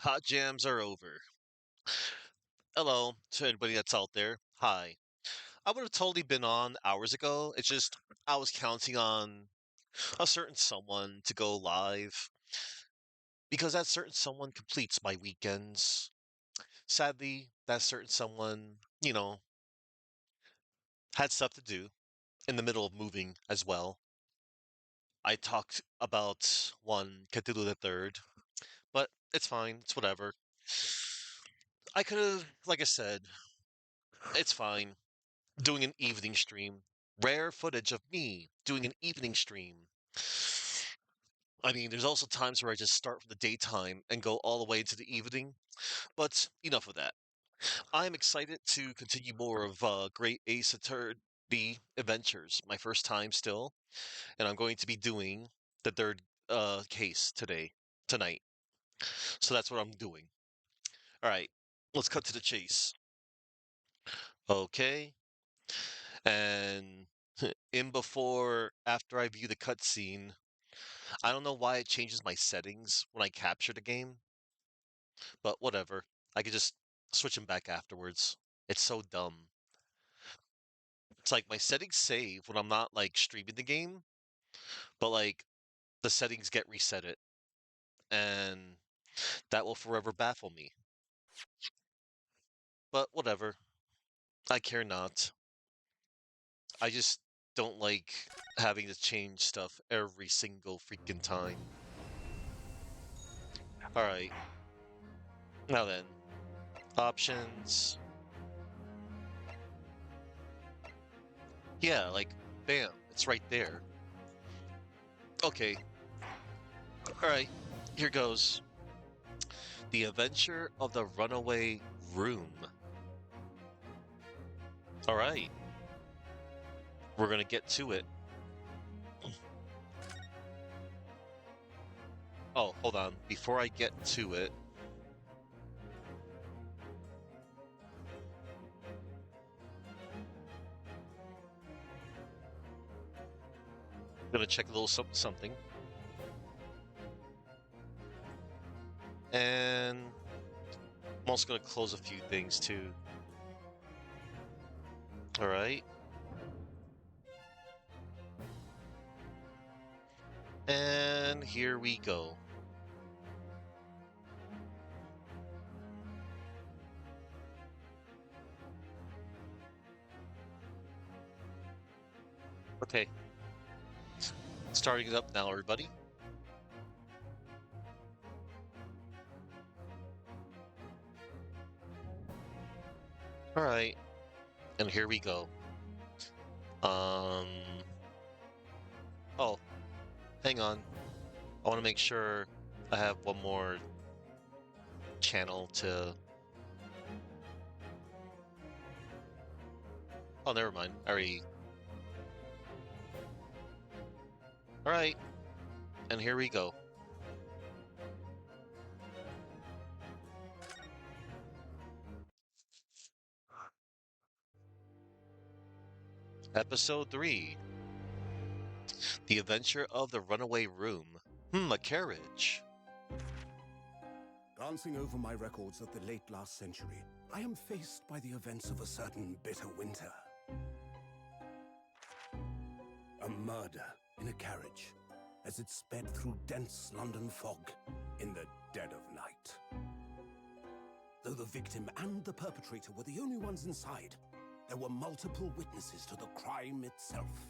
Hot jams are over. Hello to anybody that's out there. Hi. I would have totally been on hours ago. It's just I was counting on a certain someone to go live because that certain someone completes my weekends. Sadly, that certain someone, had stuff to do in the middle of moving as well. I talked about one Cthulhu the Third, but it's fine. It's whatever. I could have, like I said, it's fine. Doing an evening stream. Rare footage of me doing an evening stream. I mean, there's also times where I just start from the daytime and go all the way into the evening, but enough of that. I'm excited to continue more of Great Ace Attorney Adventures, my first time still, and I'm going to be doing the third case tonight. So that's what I'm doing. All right, let's cut to the chase. Okay, and after I view the cutscene, I don't know why it changes my settings when I capture the game, but whatever. I could just switch them back afterwards. It's so dumb. It's like my settings save when I'm not like streaming the game, but like the settings get reset it, and that will forever baffle me. But whatever. I care not. I just don't like having to change stuff every single freaking time. Alright, now then. Options. Yeah, like, bam, it's right there. Okay, alright, here goes. The Adventure of the Runaway Room. Alright, we're gonna get to it. Oh, hold on. Before I get to it, I'm gonna check a little something. And I'm also gonna close a few things too. Alright. And here we go. Okay. Starting it up now, everybody. Alright. And here we go. Um. Oh, hang on. I want to make sure I have one more channel to. Oh, never mind. I already. Alright. And here we go. Episode 3. The Adventure of the Runaway Room. A carriage. Glancing over my records of the late last century, I am faced by the events of a certain bitter winter. A murder in a carriage as it sped through dense London fog in the dead of night. Though the victim and the perpetrator were the only ones inside, there were multiple witnesses to the crime itself.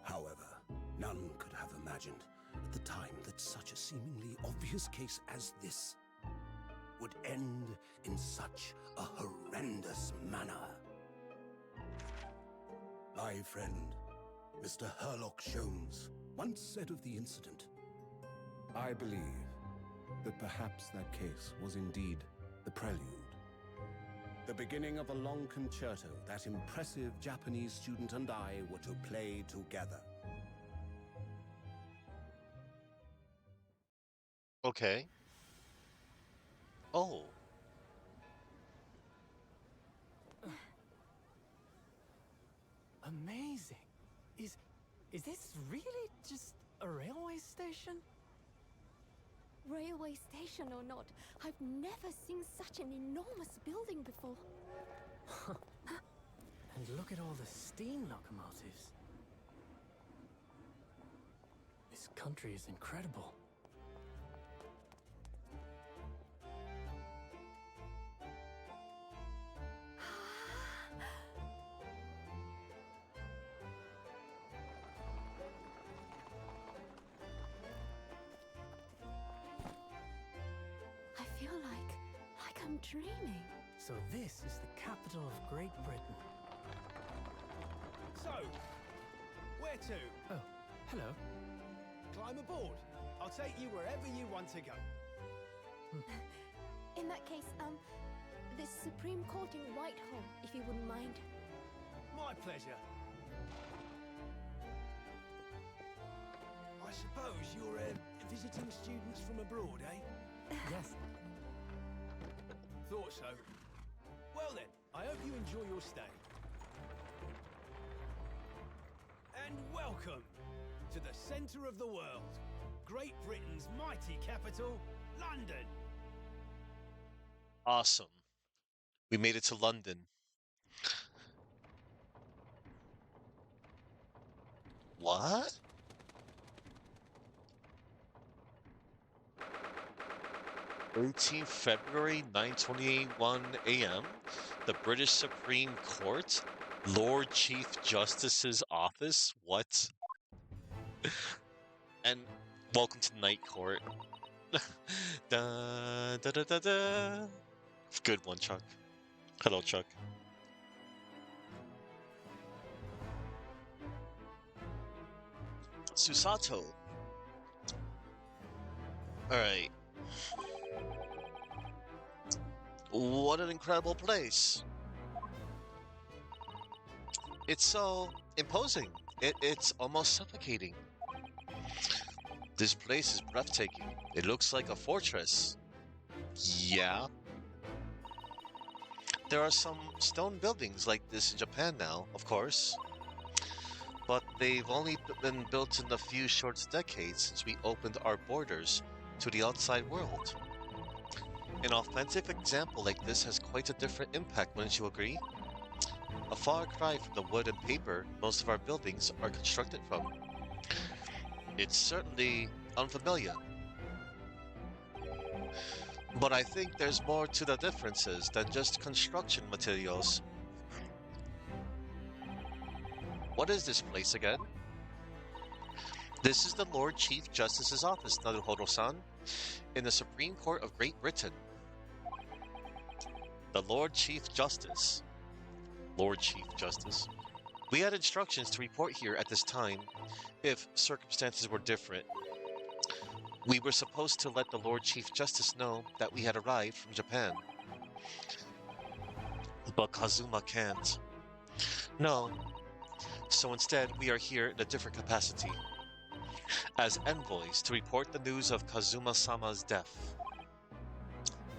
However, none could have imagined at the time that such a seemingly obvious case as this would end in such a horrendous manner. My friend, Mr. Herlock Sholmes, once said of the incident, I believe that perhaps that case was indeed the prelude. the beginning of a long concerto that impressive Japanese student and I were to play together. Okay. Oh. Amazing. Is this really just a railway station? Railway station or not, I've never seen such an enormous building before. And look at all the steam locomotives. This country is incredible. I feel like I'm dreaming. So this is the capital of Great Britain. So, where to? Oh, hello. Climb aboard. I'll take you wherever you want to go. In that case, the Supreme Court in Whitehall, if you wouldn't mind. My pleasure. I suppose you're visiting students from abroad, eh? Yes. Thought so. Well then, I hope you enjoy your stay. And welcome to the centre of the world, Great Britain's mighty capital, London. Awesome. We made it to London. What? 18th February, 9:21 a.m. The British Supreme Court, Lord Chief Justice's office. What? And welcome to Night Court. Da da da da da. Good one, Chuck. Hello, Chuck. Susato. All right. What an incredible place. It's so imposing. It's almost suffocating. This place is breathtaking. It looks like a fortress. Yeah. There are some stone buildings like this in Japan now, of course. But they've only been built in a few short decades since we opened our borders to the outside world. An authentic example like this has quite a different impact, wouldn't you agree? A far cry from the wood and paper most of our buildings are constructed from. It's certainly unfamiliar. But I think there's more to the differences than just construction materials. What is this place again? This is the Lord Chief Justice's office, Naruhodo-san, in the Supreme Court of Great Britain. The Lord Chief Justice. Lord Chief Justice. We had instructions to report here at this time if circumstances were different. We were supposed to let the Lord Chief Justice know that we had arrived from Japan. But Kazuma can't. No. So instead, we are here in a different capacity. As envoys to report the news of Kazuma-sama's death.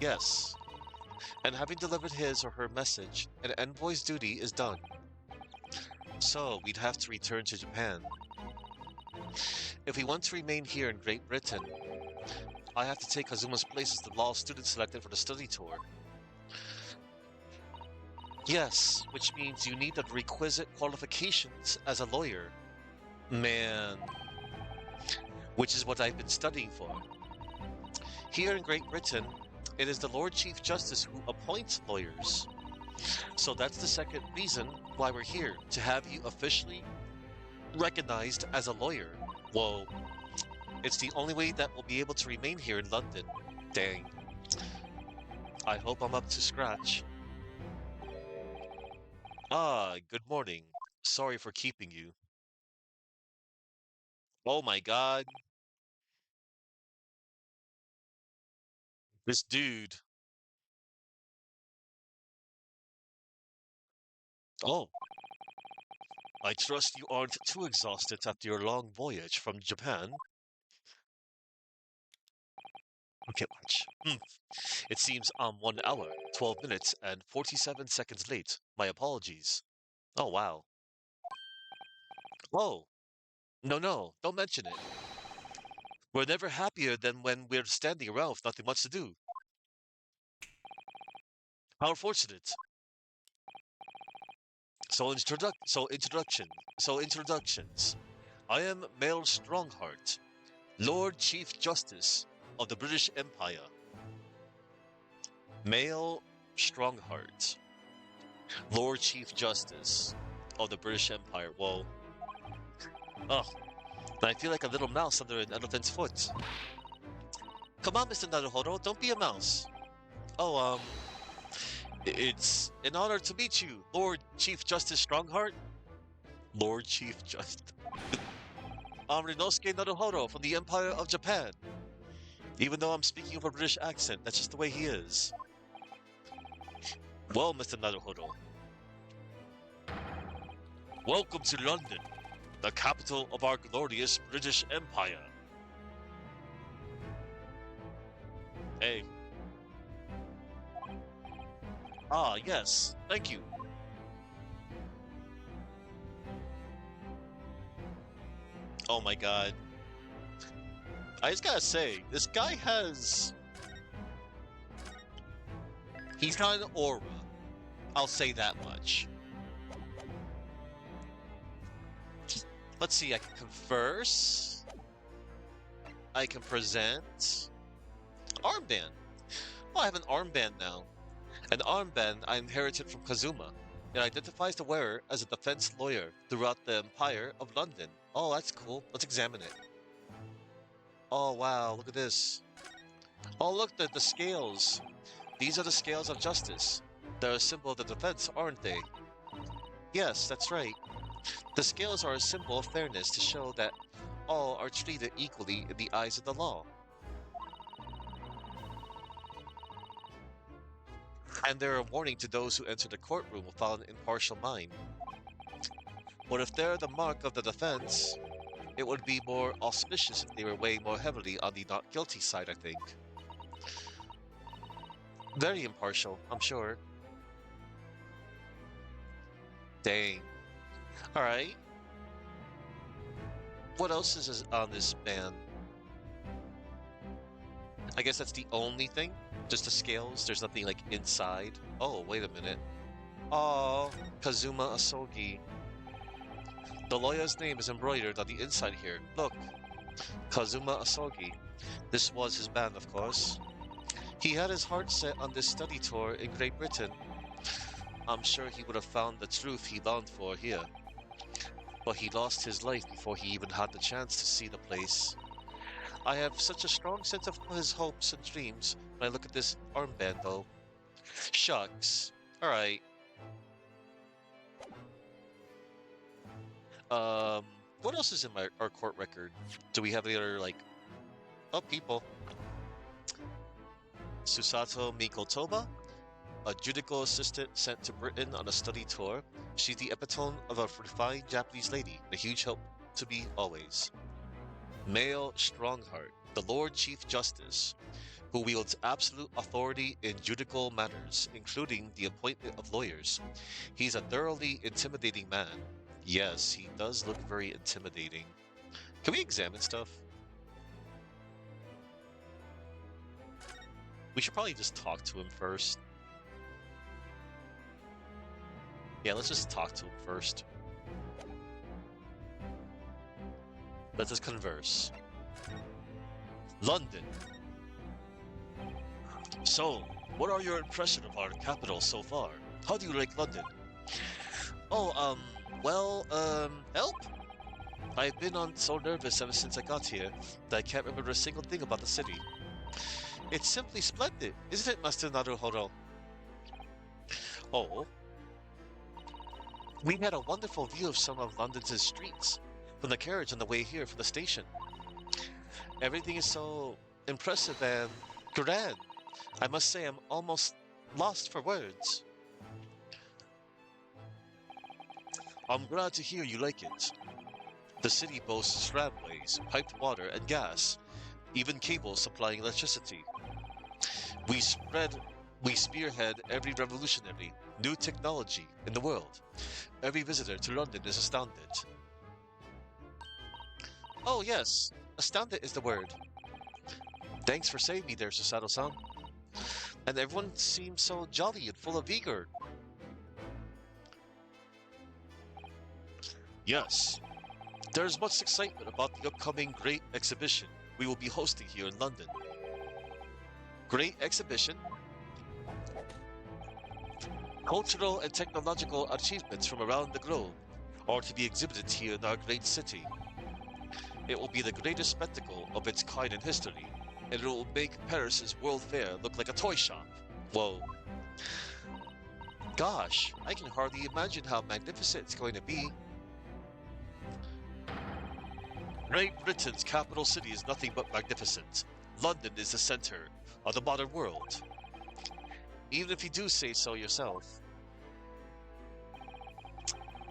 Yes. And having delivered his or her message, an envoy's duty is done. So we'd have to return to Japan. If we want to remain here in Great Britain, I have to take Kazuma's place as the law student selected for the study tour. Yes, which means you need the requisite qualifications as a lawyer. Man. Which is what I've been studying for. Here in Great Britain, it is the Lord Chief Justice who appoints lawyers. So that's the second reason why we're here, to have you officially recognized as a lawyer. Whoa. It's the only way that we'll be able to remain here in London. Dang. I hope I'm up to scratch. Ah, good morning. Sorry for keeping you. Oh my god. This dude. Oh, I trust you aren't too exhausted after your long voyage from Japan. Okay, watch. It seems I'm 1 hour, 12 minutes, and 47 seconds late. My apologies. Oh, wow. Oh, no, no, don't mention it. We're never happier than when we're standing around with nothing much to do. How fortunate. So introductions. I am Male Strongheart, Lord Chief Justice of the British Empire. Male Strongheart, Lord Chief Justice of the British Empire. Whoa. Ugh. I feel like a little mouse under an elephant's foot. Come on, Mr. Naruhodo, don't be a mouse. Oh, it's an honor to meet you, Lord Chief Justice Strongheart. Lord Chief Justice. I'm Rinosuke Naruhodo from the Empire of Japan. Even though I'm speaking with a British accent, that's just the way he is. Well, Mr. Naruhodo. Welcome to London, the capital of our glorious British Empire. Hey. Ah, yes, thank you. Oh my god. I just gotta say, this guy he's got an aura. I'll say that much. Let's see, I can converse. I can present. Armband. Oh, I have an armband now. An armband I inherited from Kazuma. It identifies the wearer as a defense lawyer throughout the Empire of London. Oh, that's cool. Let's examine it. Oh, wow, look at this. Oh, look, the scales. These are the scales of justice. They're a symbol of the defense, aren't they? Yes, that's right. The scales are a symbol of fairness to show that all are treated equally in the eyes of the law. And they're a warning to those who enter the courtroom without an impartial mind. But if they're the mark of the defense, it would be more auspicious if they were weighing more heavily on the not guilty side, I think. Very impartial, I'm sure. Dang. Alright. What else is on this band? I guess that's the only thing? Just the scales? There's nothing like inside? Oh, wait a minute. Oh, Kazuma Asogi. The lawyer's name is embroidered on the inside here. Look. Kazuma Asogi. This was his band, of course. He had his heart set on this study tour in Great Britain. I'm sure he would have found the truth he longed for here. But he lost his life before he even had the chance to see the place. I have such a strong sense of his hopes and dreams when I look at this armband, though. Shucks. Alright. What else is in our court record? Do we have any other, like... Oh, people. Susato Mikotoba, a judicial assistant sent to Britain on a study tour. She's the epitome of a refined Japanese lady, a huge help to me always. Male Strongheart, the Lord Chief Justice, who wields absolute authority in judicial matters, including the appointment of lawyers. He's a thoroughly intimidating man. Yes, he does look very intimidating. Can we examine stuff? We should probably just talk to him first. Yeah, let's just talk to him first. Let us converse. London. So, what are your impressions of our capital so far? How do you like London? Oh, help? I've been so nervous ever since I got here that I can't remember a single thing about the city. It's simply splendid, isn't it, Master Naruhodo? Oh. We had a wonderful view of some of London's streets from the carriage on the way here from the station. Everything is so impressive and grand. I must say I'm almost lost for words. I'm glad to hear you like it. The city boasts tramways, piped water, and gas, even cables supplying electricity. We spearhead every revolutionary, new technology in the world. Every visitor to London is astounded. Oh yes, astounded is the word. Thanks for saving me there, Susato-san. And everyone seems so jolly and full of vigor. Yes, there's much excitement about the upcoming Great Exhibition we will be hosting here in London. Great Exhibition? Cultural and technological achievements from around the globe are to be exhibited here in our great city. It will be the greatest spectacle of its kind in history, and it will make Paris's World Fair look like a toy shop. Whoa. Gosh, I can hardly imagine how magnificent it's going to be. Great Britain's capital city is nothing but magnificent. London is the center of the modern world. Even if you do say so yourself.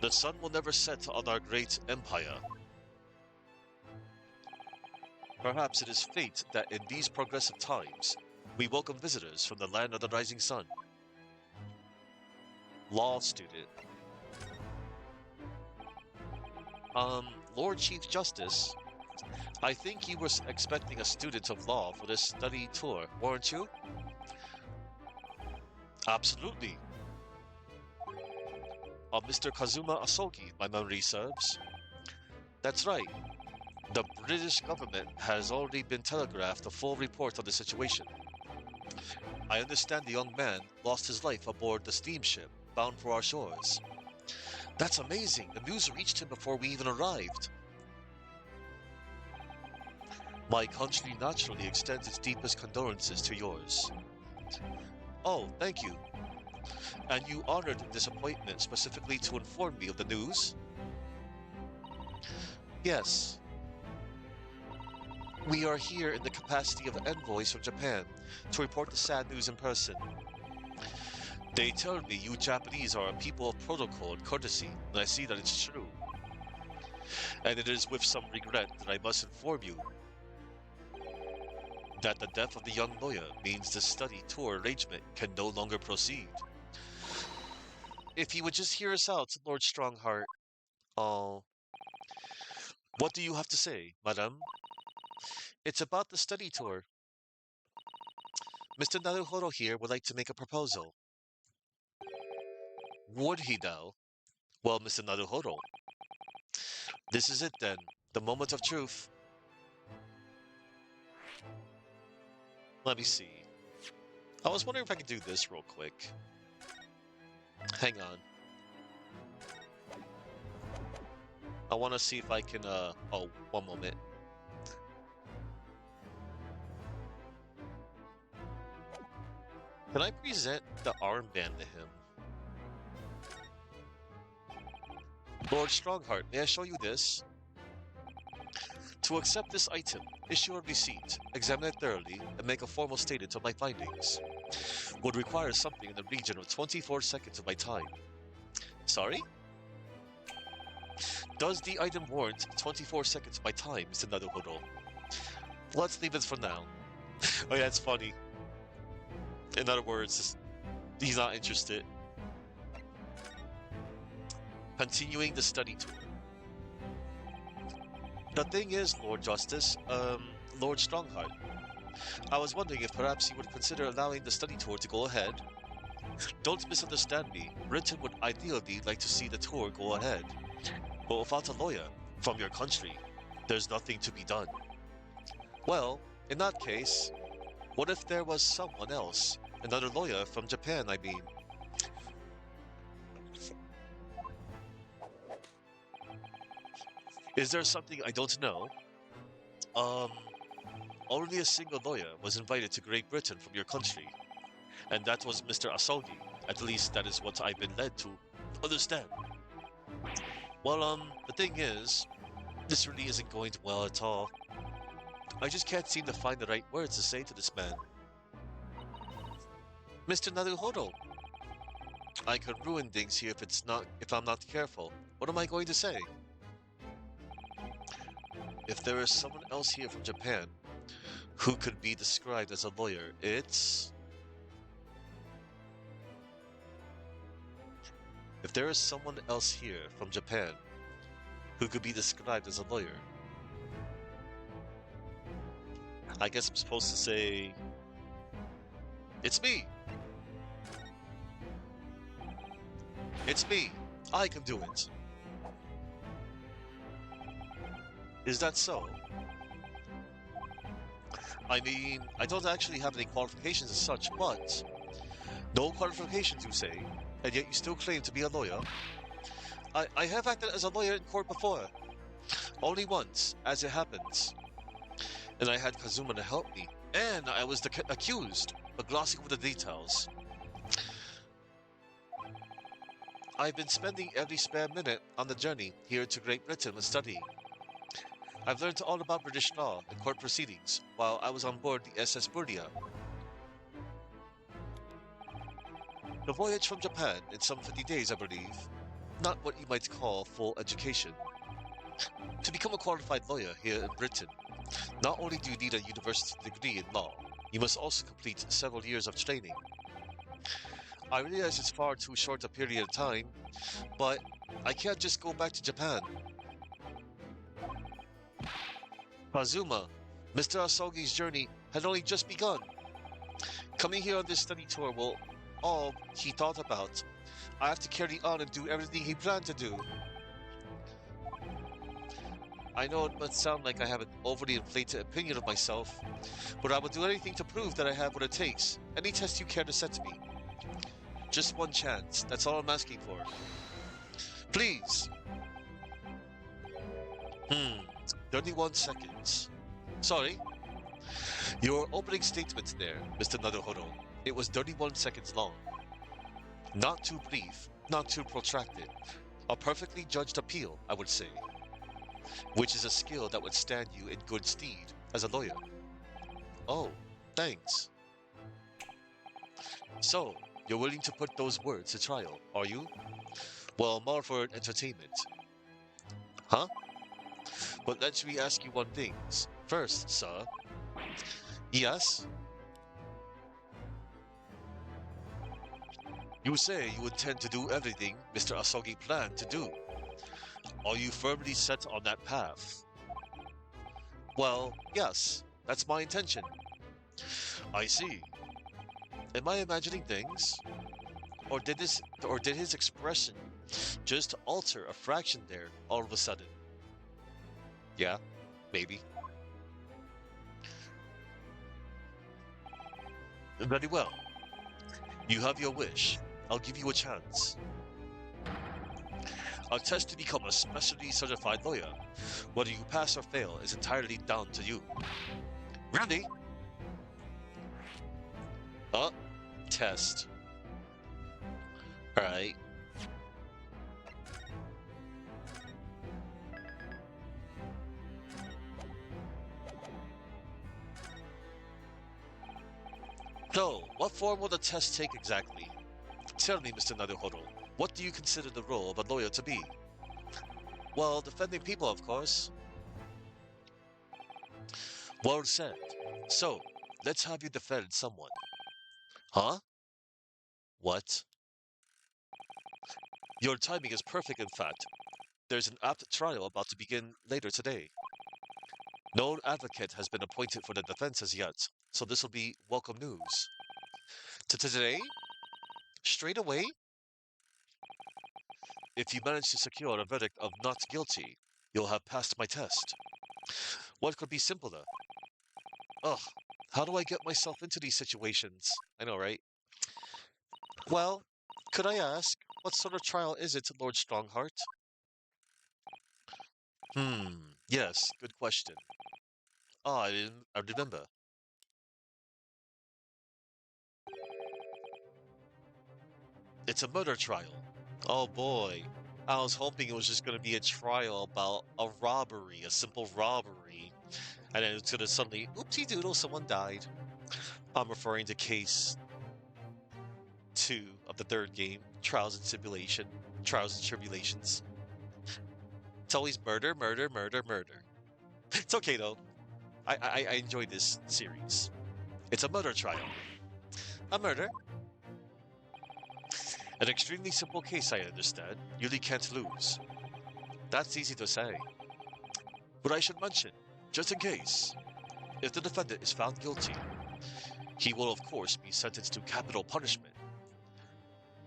The sun will never set on our great empire. Perhaps it is fate that in these progressive times, we welcome visitors from the land of the rising sun. Law student. Lord Chief Justice, I think you were expecting a student of law for this study tour, weren't you? Absolutely. Mr. Kazuma Asogi, my memory serves. That's right. The British government has already been telegraphed a full report on the situation. I understand the young man lost his life aboard the steamship bound for our shores. That's amazing. The news reached him before we even arrived. My country naturally extends its deepest condolences to yours. Oh, thank you. And you honored this appointment specifically to inform me of the news? Yes. We are here in the capacity of envoys from Japan to report the sad news in person. They tell me you Japanese are a people of protocol and courtesy, and I see that it's true. And it is with some regret that I must inform you that the death of the young lawyer means the study tour arrangement can no longer proceed. If you would just hear us out, Lord Strongheart. Oh. What do you have to say, madame? It's about the study tour. Mr. Naruhodo here would like to make a proposal. Would he now? Well, Mr. Naruhodo, this is it then, the moment of truth. Let me see. I was wondering if I could do this real quick. Hang on. I want to see if I can, oh, one moment. Can I present the armband to him? Lord Strongheart, may I show you this? To accept this item, issue a receipt, examine it thoroughly, and make a formal statement of my findings. Would require something in the region of 24 seconds of my time. Sorry? Does the item warrant 24 seconds of my time, Mr. Naruhodo? Let's leave it for now. Oh yeah, it's funny. In other words, he's not interested. Continuing the study tour. The thing is, Lord Justice, Lord Strongheart, I was wondering if perhaps you would consider allowing the study tour to go ahead. Don't misunderstand me. Britain would ideally like to see the tour go ahead. But without a lawyer from your country, there's nothing to be done. Well, in that case, what if there was someone else? Another lawyer from Japan, I mean. Is there something I don't know? Only a single lawyer was invited to Great Britain from your country, and that was Mr. Asogi. At least that is what I've been led to understand. Well, the thing is, this really isn't going well at all. I just can't seem to find the right words to say to this man. Mr. Naruhodo, I could ruin things here if I'm not careful. What am I going to say? If there is someone else here from Japan who could be described as a lawyer, it's... If there is someone else here from Japan who could be described as a lawyer, I guess I'm supposed to say, it's me. It's me. I can do it. Is that so? I mean, I don't actually have any qualifications as such, but no qualifications, you say, and yet you still claim to be a lawyer. I have acted as a lawyer in court before, only once, as it happens, and I had Kazuma to help me, and I was the accused, but glossing over the details. I've been spending every spare minute on the journey here to Great Britain with studying. I've learned all about British law and court proceedings while I was on board the SS Burdia. The voyage from Japan in some 50 days, I believe. Not what you might call full education. To become a qualified lawyer here in Britain, not only do you need a university degree in law, you must also complete several years of training. I realize it's far too short a period of time, but I can't just go back to Japan. Kazuma, Mr. Asogi's journey had only just begun. Coming here on this study tour will all he thought about. I have to carry on and do everything he planned to do. I know it must sound like I have an overly inflated opinion of myself, but I will do anything to prove that I have what it takes. Any test you care to set to me. Just one chance, that's all I'm asking for. Please! 31 seconds. Sorry? Your opening statement there, Mr. Naruhodo. It was 31 seconds long. Not too brief, not too protracted. A perfectly judged appeal, I would say. Which is a skill that would stand you in good stead as a lawyer. Oh, thanks. So, you're willing to put those words to trial, are you? Well, more for entertainment. Huh? But let me ask you one thing. First, sir. Yes? You say you intend to do everything Mr. Asogi planned to do. Are you firmly set on that path? Well, yes, that's my intention. I see. Am I imagining things? Or did his expression just alter a fraction there all of a sudden? Yeah, maybe. Very well. You have your wish. I'll give you a chance. A test to become a specially certified lawyer. Whether you pass or fail is entirely down to you. Ready? Test. Alright. So, what form will the test take exactly? Tell me, Mr. Naruhodo, what do you consider the role of a lawyer to be? Well, defending people, of course. Well said. So, let's have you defend someone. Huh? What? Your timing is perfect, in fact. There's an apt trial about to begin later today. No advocate has been appointed for the defense as yet, so this will be welcome news. To today? Straight away? If you manage to secure a verdict of not guilty, you'll have passed my test. What could be simpler? Ugh, how do I get myself into these situations? I know, right? Well, could I ask, what sort of trial is it, Lord Strongheart? Yes, good question. Ah, I remember. It's a murder trial. Oh boy. I was hoping it was just gonna be a trial about a robbery, a simple robbery. And then it's gonna suddenly, oopsie doodle, someone died. I'm referring to case 2 of the third game, Trials and Tribulation. Trials and Tribulations. It's always murder, murder, murder, murder. It's okay though. I enjoy this series. It's a murder trial. A murder? An extremely simple case, I understand. You really can't lose. That's easy to say. But I should mention, just in case, If the defendant is found guilty, he will, of course, be sentenced to capital punishment.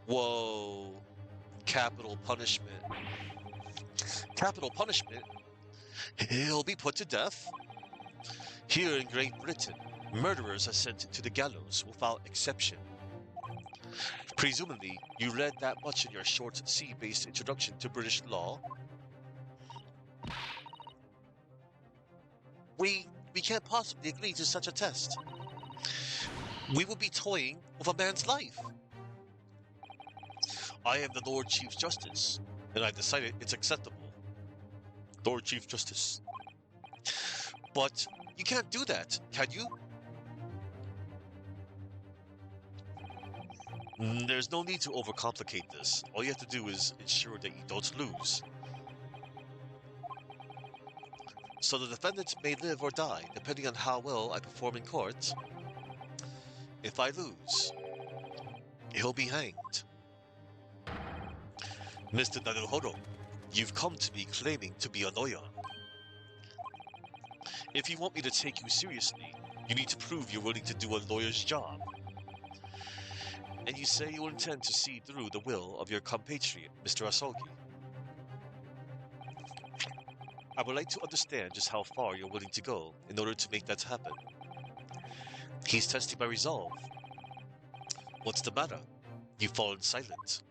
Whoa, capital punishment. Capital punishment? He'll be put to death? Here in Great Britain, murderers are sent to the gallows without exception. Presumably, you read that much in your short C-based introduction to British law. We can't possibly agree to such a test. We would be toying with a man's life. I am the Lord Chief Justice, and I decided it's acceptable. Lord Chief Justice. But you can't do that, can you? There's no need to overcomplicate this. All you have to do is ensure that you don't lose. So the defendant may live or die, depending on how well I perform in court. If I lose, he'll be hanged. Mr. Naruhodo, you've come to me claiming to be a lawyer. If you want me to take you seriously, you need to prove you're willing to do a lawyer's job. And you say you intend to see through the will of your compatriot, Mr. Asogi. I would like to understand just how far you're willing to go in order to make that happen. He's testing my resolve. What's the matter? You've fallen silent.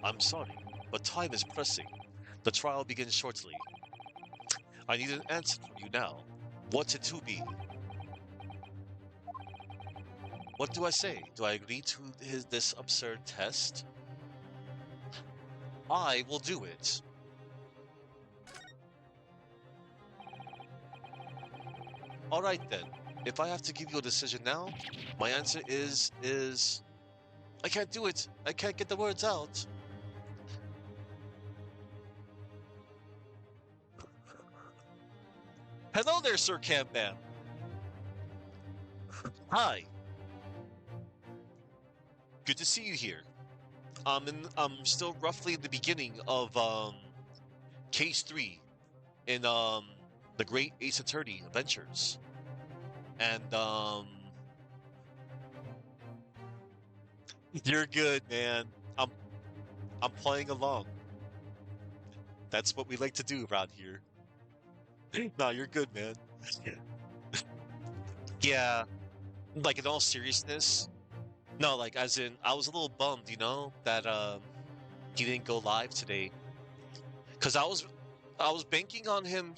I'm sorry, but time is pressing. The trial begins shortly. I need an answer from you now. What's it to be? What do I say? Do I agree to this absurd test? I will do it. Alright then. If I have to give you a decision now, my answer is... I can't do it. I can't get the words out. Hello there, Sir Campman. Hi. Good to see you here. I'm still roughly in the beginning of case 3 in the Great Ace Attorney Adventures. And you're good, man. I'm playing along. That's what we like to do around here. No, you're good, man. Yeah, like in all seriousness, no, like as in I was a little bummed, that he didn't go live today. Cause I was banking on him,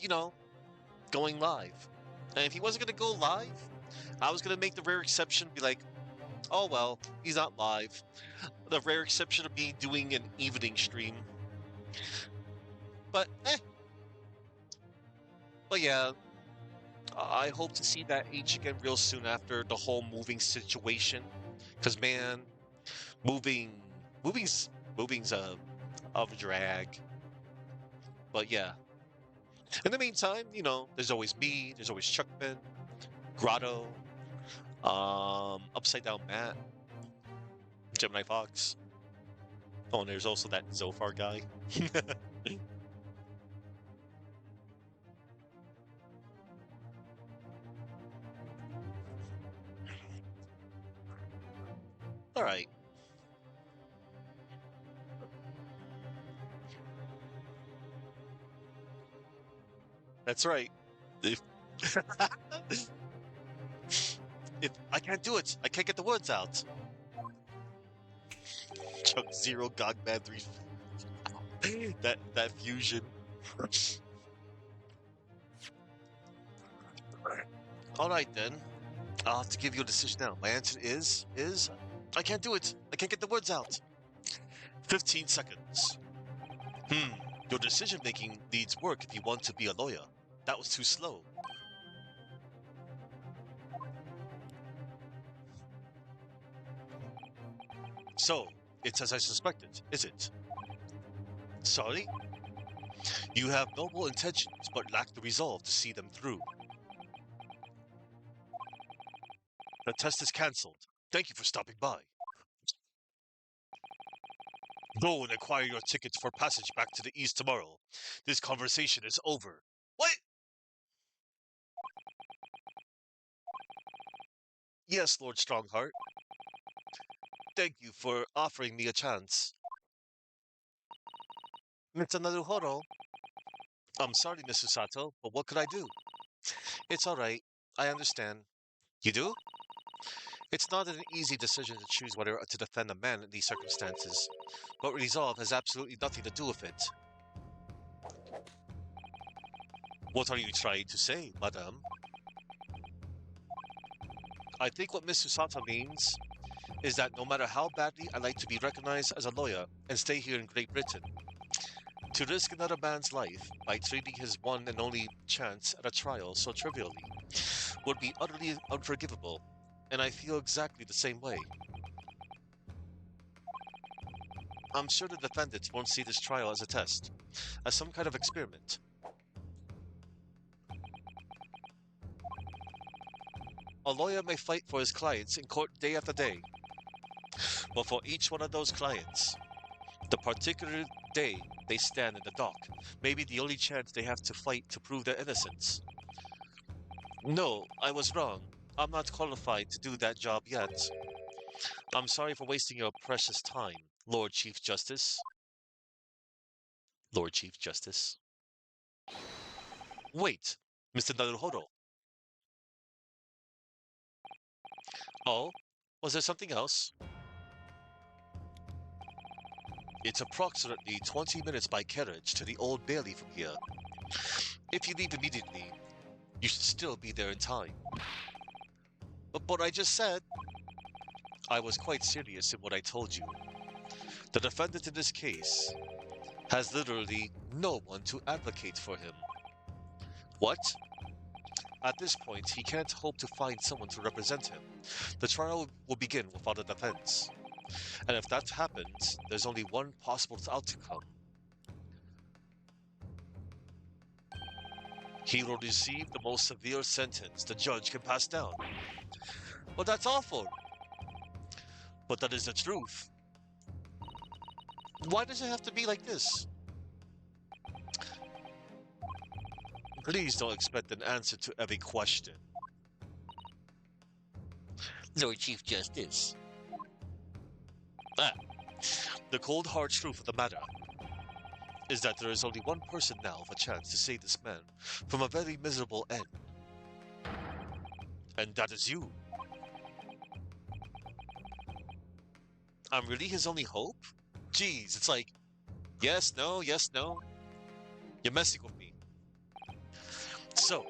going live. And if he wasn't gonna go live, I was gonna make the rare exception, be like, oh well, he's not live. The rare exception of me doing an evening stream. But But yeah, I hope to see that H again real soon after the whole moving situation. Cause man, moving moving's a drag. But yeah. In the meantime, there's always me, there's always Chuckman, Grotto, Upside Down Matt, Gemini Fox. Oh, and there's also that Zophar guy. Alright. That's right. If, if I can't do it, I can't get the words out. Chuck Zero, Gogman 3. that fusion. Alright then. I'll have to give you a decision now. My answer is I can't do it. I can't get the words out. 15 seconds. Your decision making needs work if you want to be a lawyer. That was too slow. So, it's as I suspected, is it? Sorry? You have noble intentions, but lack the resolve to see them through. The test is cancelled. Thank you for stopping by. Go and acquire your ticket for passage back to the east tomorrow. This conversation is over. What? Yes, Lord Strongheart. Thank you for offering me a chance. Mr. Naruhoro, I'm sorry, Mr. Sato, but what could I do? It's alright. I understand. You do? It's not an easy decision to choose whether to defend a man in these circumstances, but resolve has absolutely nothing to do with it. What are you trying to say, madame? I think what Mr. Sato means is that no matter how badly I like to be recognized as a lawyer and stay here in Great Britain, to risk another man's life by treating his one and only chance at a trial so trivially would be utterly unforgivable, and I feel exactly the same way. I'm sure the defendants won't see this trial as a test, as some kind of experiment. A lawyer may fight for his clients in court day after day, but for each one of those clients, the particular day they stand in the dock may be the only chance they have to fight to prove their innocence. No, I was wrong. I'm not qualified to do that job yet. I'm sorry for wasting your precious time, Lord Chief Justice. Lord Chief Justice. Wait, Mr. Naruhodo. Oh, was there something else? It's approximately 20 minutes by carriage to the Old Bailey from here. If you leave immediately, you should still be there in time. But I just said I was quite serious in what I told you. The defendant in this case has literally no one to advocate for him. What? At this point, he can't hope to find someone to represent him. The trial will begin without a defense. And if that happens, there's only one possible outcome. He will receive the most severe sentence the judge can pass down. Well, that's awful. But that is the truth. Why does it have to be like this? Please don't expect an answer to every question. Lord Chief Justice. Ah, the cold hard truth of the matter is that there is only one person now with a chance to save this man from a very miserable end. And that is you. I'm really his only hope? Jeez, it's like, yes, no, yes, no. You're messing with me. So,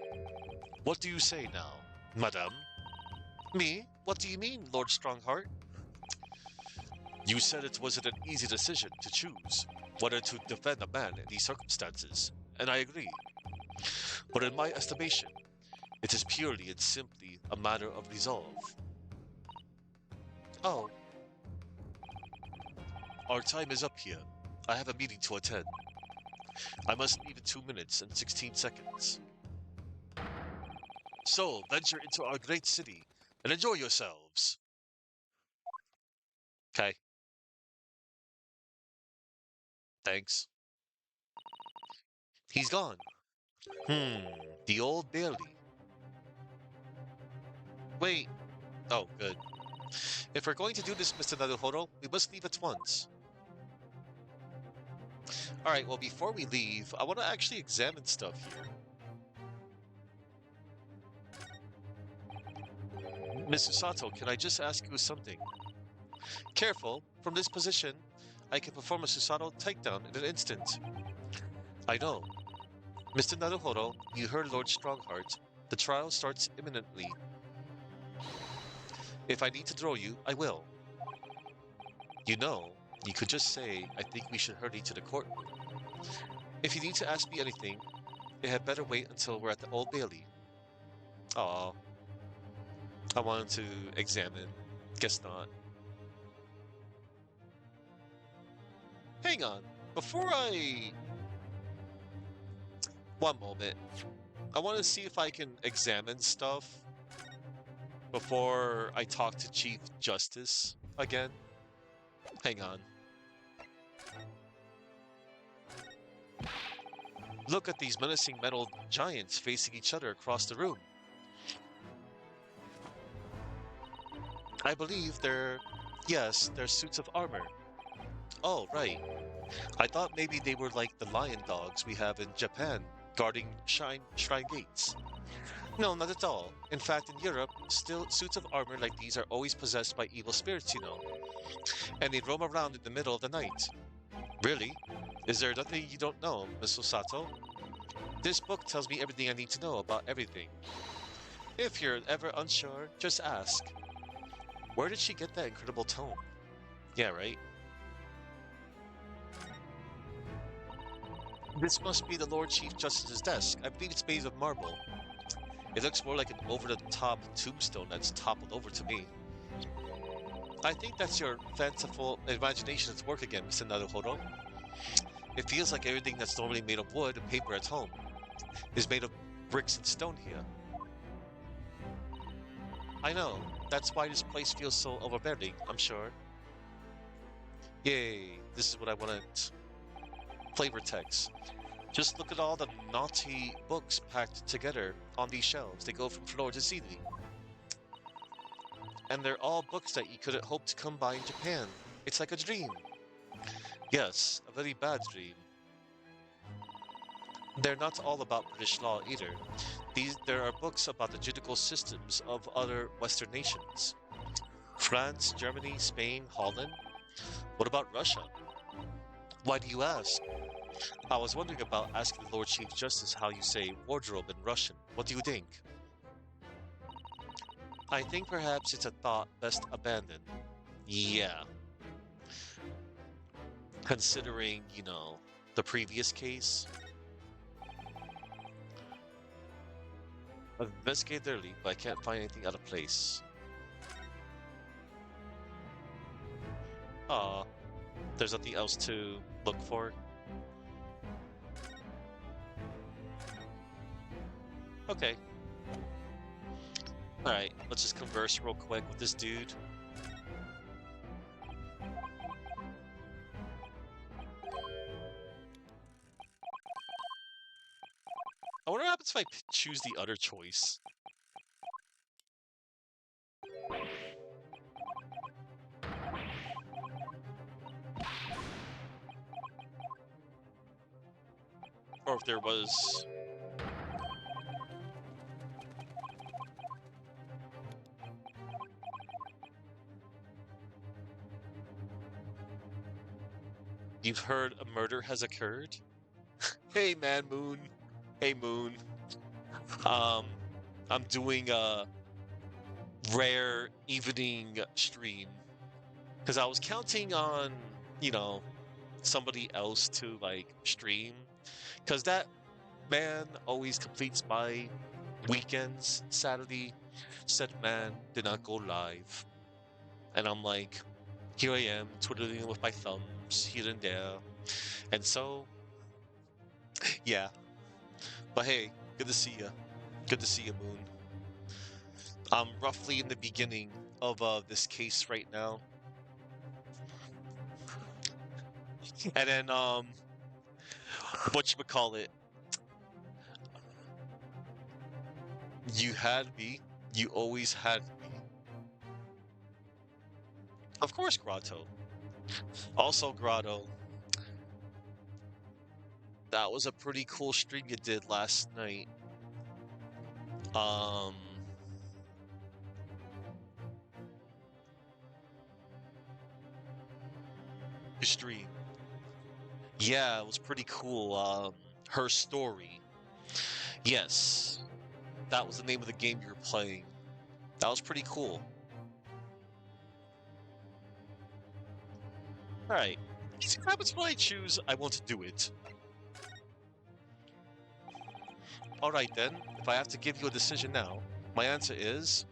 what do you say now, madame? Me? What do you mean, Lord Strongheart? You said it wasn't an easy decision to choose whether to defend a man in these circumstances, and I agree. But in my estimation, it is purely and simply a matter of resolve. Oh, our time is up here. I have a meeting to attend. I must leave in 2 minutes and 16 seconds. So, venture into our great city and enjoy yourselves. Okay, thanks. He's gone. The Old Bailey. Wait. Oh, good. If we're going to do this, Mr. Naruhodo, we must leave at once. Alright, well, before we leave, I want to actually examine stuff here. Mr. Sato, can I just ask you something? Careful, from this position, I can perform a Susato takedown in an instant. I know. Mr. Naruhodo, you heard Lord Strongheart. The trial starts imminently. If I need to throw you, I will. You know, you could just say, I think we should hurry to the courtroom. If you need to ask me anything, it had better wait until we're at the Old Bailey. Aw. I wanted to examine. Guess not. Hang on. Before I... One moment. I want to see if I can examine stuff before I talk to Chief Justice again. Hang on. Look at these menacing metal giants facing each other across the room. I believe they're, yes, they're suits of armor. Oh, right. I thought maybe they were like the lion dogs we have in Japan, guarding shrine gates. No, not at all. In fact, in Europe, still suits of armor like these are always possessed by evil spirits, you know, and they roam around in the middle of the night. Really? Is there nothing you don't know, Miss Osato? This book tells me everything I need to know about everything. If you're ever unsure, just ask. Where did she get that incredible tome? Yeah, right? This must be the Lord Chief Justice's desk. I believe it's made of marble. It looks more like an over-the-top tombstone that's toppled over to me. I think that's your fanciful imagination at work again, Mr. Naruhodo. It feels like everything that's normally made of wood and paper at home is made of bricks and stone here. I know. That's why this place feels so overbearing, I'm sure. Yay, this is what I wanted. Flavor text. Just look at all the naughty books packed together on these shelves. They go from floor to ceiling. And they're all books that you couldn't hope to come by in Japan. It's like a dream. Yes, a very bad dream. They're not all about British law either. There are books about the judicial systems of other Western nations. France, Germany, Spain, Holland. What about Russia? Why do you ask? I was wondering about asking the Lord Chief Justice how you say wardrobe in Russian. What do you think? I think perhaps it's a thought best abandoned. Yeah. Considering, you know, the previous case. I've investigated their leak, but I can't find anything out of place. Aw, there's nothing else to look for. Okay. Alright, let's just converse real quick with this dude. I wonder what happens if I choose the other choice. Or if there was... You've heard a murder has occurred? Hey man, Moon. Hey Moon. Um, I'm doing a rare evening stream. Because I was counting on, you know, somebody else to, like, stream. Because that man always completes my weekends. Saturday, said man did not go live. And I'm like, here I am, twiddling with my thumbs here and there. And so, yeah. But hey, good to see ya. Good to see you, Moon. I'm roughly in the beginning of this case right now. And then, whatchamacallit, you had me. You always had me. Of course, Grotto. Also, Grotto. That was a pretty cool stream you did last night. Um... Stream. Yeah, it was pretty cool. Her story. Yes. That was the name of the game you were playing. That was pretty cool. Alright. See what happens when I choose I want to do it. Alright then, if I have to give you a decision now, my answer is...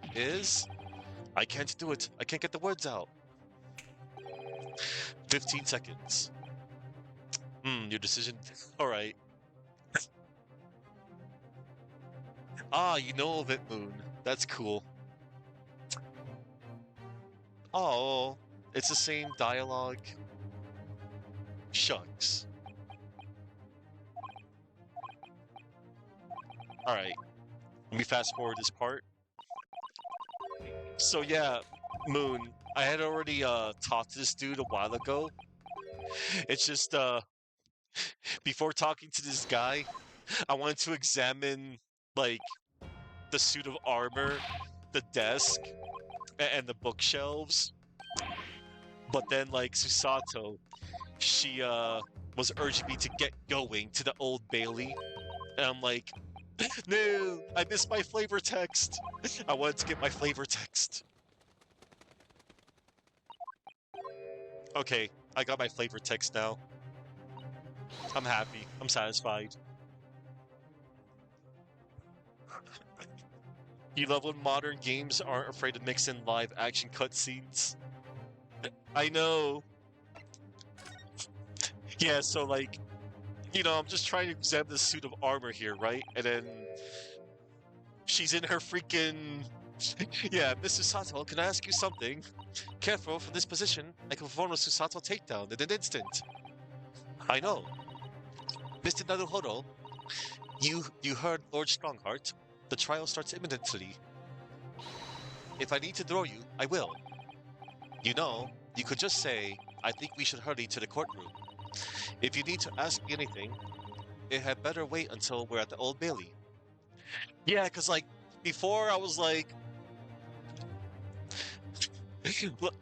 I can't do it. I can't get the words out. 15 seconds. Your decision... Alright. Ah, you know of it, Moon. That's cool. Oh, it's the same dialogue. Shucks. Alright. Let me fast forward this part. So yeah, Moon, I had already talked to this dude a while ago. It's just before talking to this guy, I wanted to examine like the suit of armor, the desk, and the bookshelves. But then like Susato, she was urging me to get going to the Old Bailey. And I'm like, no, I missed my flavor text. I wanted to get my flavor text. Okay, I got my flavor text now. I'm happy. I'm satisfied. You love when modern games aren't afraid to mix in live action cutscenes. I know. Yeah, so like, I'm just trying to examine the suit of armor here, right? And then she's in her freaking. Yeah, Mr. Sato, can I ask you something? Careful, from this position, I can perform a Susato takedown in an instant. I know. Mr. Naruhodo, you heard Lord Strongheart. The trial starts imminently. If I need to throw you, I will. You could just say, I think we should hurry to the courtroom. If you need to ask me anything, it had better wait until we're at the Old Bailey. Yeah, because, like, before I was like... Look,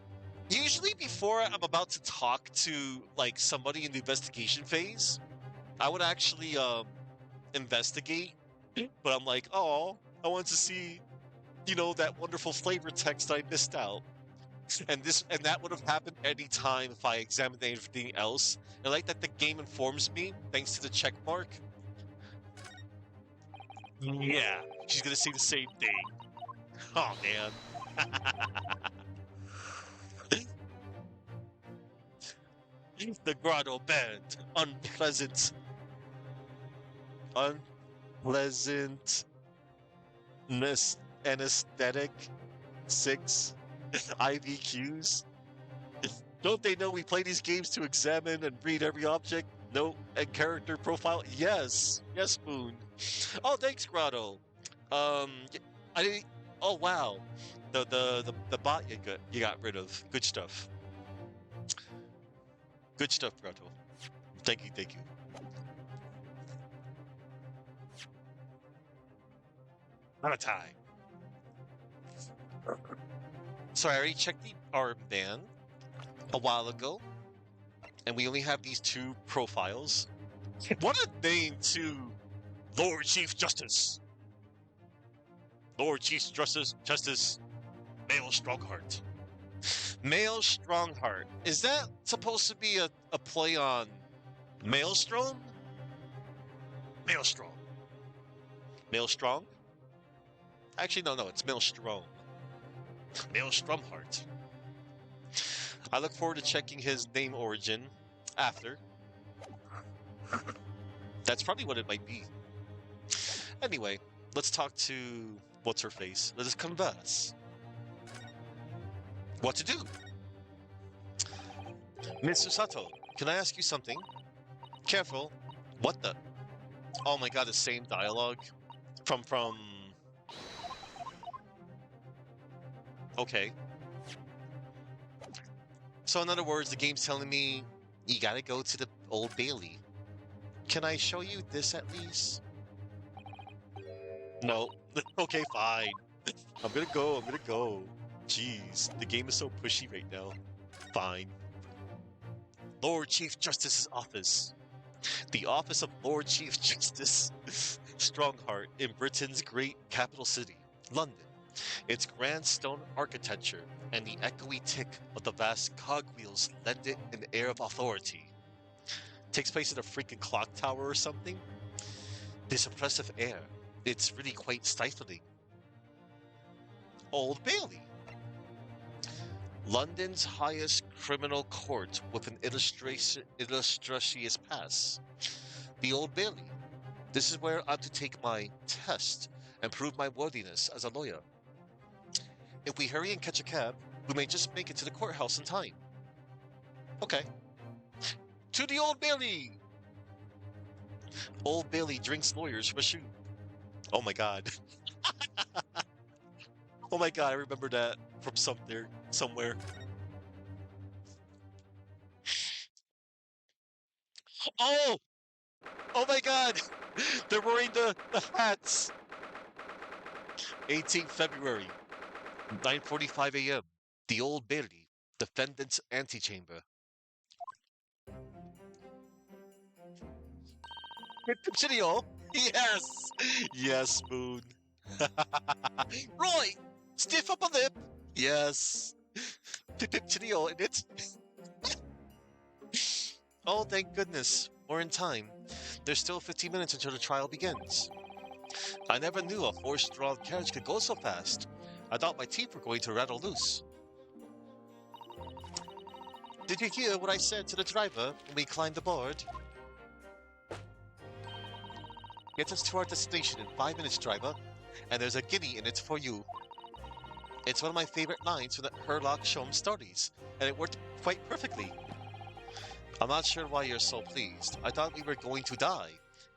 usually before I'm about to talk to, like, somebody in the investigation phase, I would actually, investigate. But I'm like, oh, I want to see, that wonderful flavor text I missed out. And that would have happened any time if I examined anything else. And I like that the game informs me, thanks to the check mark. Yeah, she's gonna say the same thing. Oh man. The grotto band. Unpleasant anesthetic 6 IVQs. Don't they know we play these games to examine and read every object, note, and character profile? Yes, yes, Moon. Oh, thanks, Grotto. Y- I. Oh wow, the bot you got rid of. Good stuff. Good stuff, Grotto. Thank you, thank you. Not a tie. So I already checked the armband a while ago, and we only have these 2 profiles. What a name to Lord Chief Justice. Lord Chief Justice Male Strongheart. Male Strongheart. Is that supposed to be a play on Maelstrom? Maelstrom. Maelstrom? Actually, no, it's Maelstrom. Maelstromheart. I look forward to checking his name origin after. That's probably what it might be. Anyway, let's talk to what's-her-face. Let us converse. What to do? Miss Susato, can I ask you something? Careful. What the? Oh my god, the same dialogue? From... Okay. So in other words, the game's telling me, you gotta go to the Old Bailey. Can I show you this at least? No. Okay, fine. I'm gonna go. Jeez, the game is so pushy right now. Fine. Lord Chief Justice's office. The office of Lord Chief Justice. Strongheart in Britain's great capital city, London. Its grand stone architecture and the echoey tick of the vast cogwheels lend it an air of authority. Takes place in a freaking clock tower or something? This oppressive air, it's really quite stifling. Old Bailey. London's highest criminal court with an illustrious past. The Old Bailey. This is where I'm to take my test and prove my worthiness as a lawyer. If we hurry and catch a cab, we may just make it to the courthouse in time. Okay. To the Old Bailey! Old Bailey drinks lawyers from a shoe. Oh my god. Oh my god, I remember that from somewhere. Oh! Oh my god! They're wearing the hats! 18th February, 9:45 a.m. The Old Bailey, defendant's antechamber. Chinio! Yes! Yes, Moon. Roy! Stiff upper lip! Yes. Pip Chinio in it. Oh, thank goodness. We're in time. There's still 15 minutes until the trial begins. I never knew a horse-drawn carriage could go so fast. I thought my teeth were going to rattle loose. Did you hear what I said to the driver when we climbed aboard? Get us to our destination in 5 minutes, driver, and there's a guinea in it for you. It's one of my favorite lines from the Herlock Sholmes stories, and it worked quite perfectly. I'm not sure why you're so pleased. I thought we were going to die,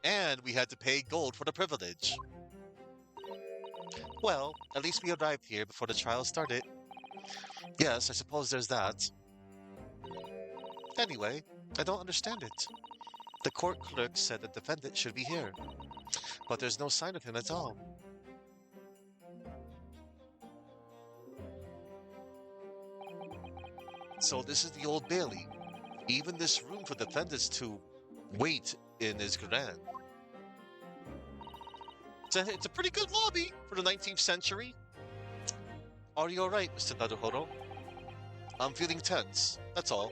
and we had to pay gold for the privilege. Well, at least we arrived here before the trial started. Yes, I suppose there's that. Anyway, I don't understand it. The court clerk said the defendant should be here, but there's no sign of him at all. So this is the Old Bailey. Even this room for defendants to wait in is grand. It's a pretty good lobby for the 19th century. Are you alright, Mr. Naruhodo? I'm feeling tense, that's all.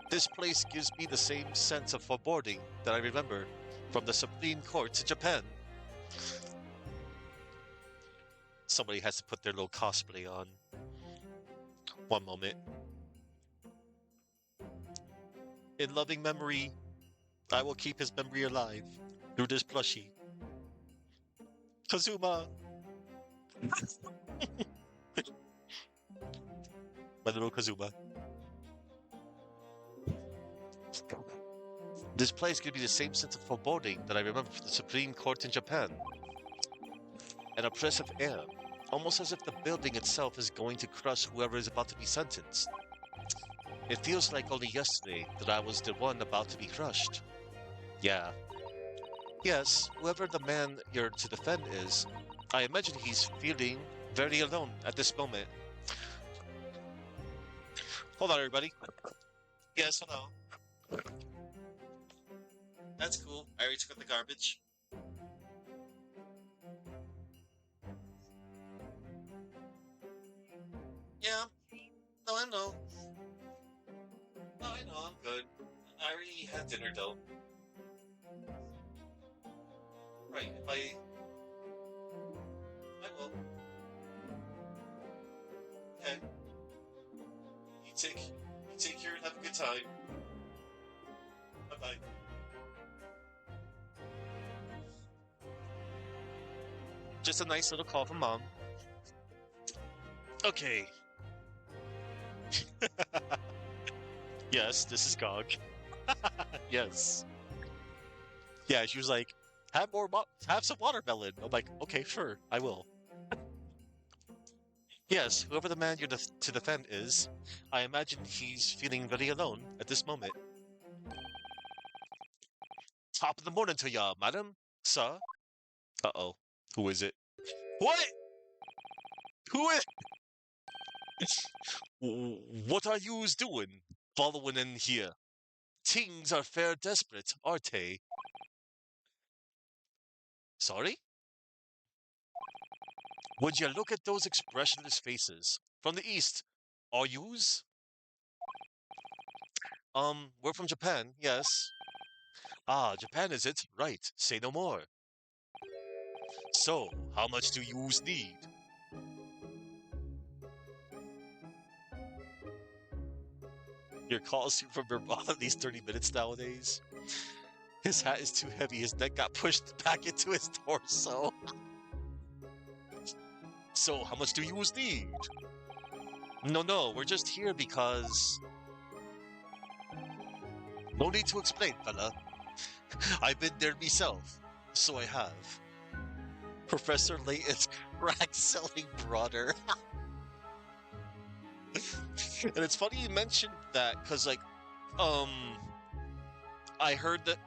This place gives me the same sense of foreboding that I remember from the Supreme Court in Japan. Somebody has to put their little cosplay on. One moment. In loving memory, I will keep his memory alive through this plushie. Kazuma! My little Kazuma. This place gives me the same sense of foreboding that I remember from the Supreme Court in Japan. An oppressive air, almost as if the building itself is going to crush whoever is about to be sentenced. It feels like only yesterday that I was the one about to be crushed. Yeah. Yes, whoever the man you're to defend is, I imagine he's feeling very alone at this moment. Hold on, everybody. Yes, hello. That's cool. I already took out the garbage. Yeah. No, I know. No, I know. I'm good. I already had dinner, though. Right. If I will. Okay. You take care and have a good time. Bye bye. Just a nice little call from mom. Okay. Yes, this is Gog. Yes. Yeah, she was like, have some watermelon. I'm like, okay, sure, I will. Yes, whoever the man you're to defend is, I imagine he's feeling very alone at this moment. Top of the morning to ya, madam, sir. Uh-oh. Who is it? What? Who is... What are yous doing? Following in here. Tings are fair desperate, aren't they? Sorry? Would you look at those expressionless faces? From the east, are yous? We're from Japan, yes. Ah, Japan is it? Right, say no more. So, how much do yous need? Your calls from Vermont at least 30 minutes nowadays. His hat is too heavy, his neck got pushed back into his torso. So, how much do yous need? No, we're just here because... No need to explain, fella. I've been there myself. So I have. Professor Layton crack selling brother. And it's funny you mentioned that because, like, um, I heard that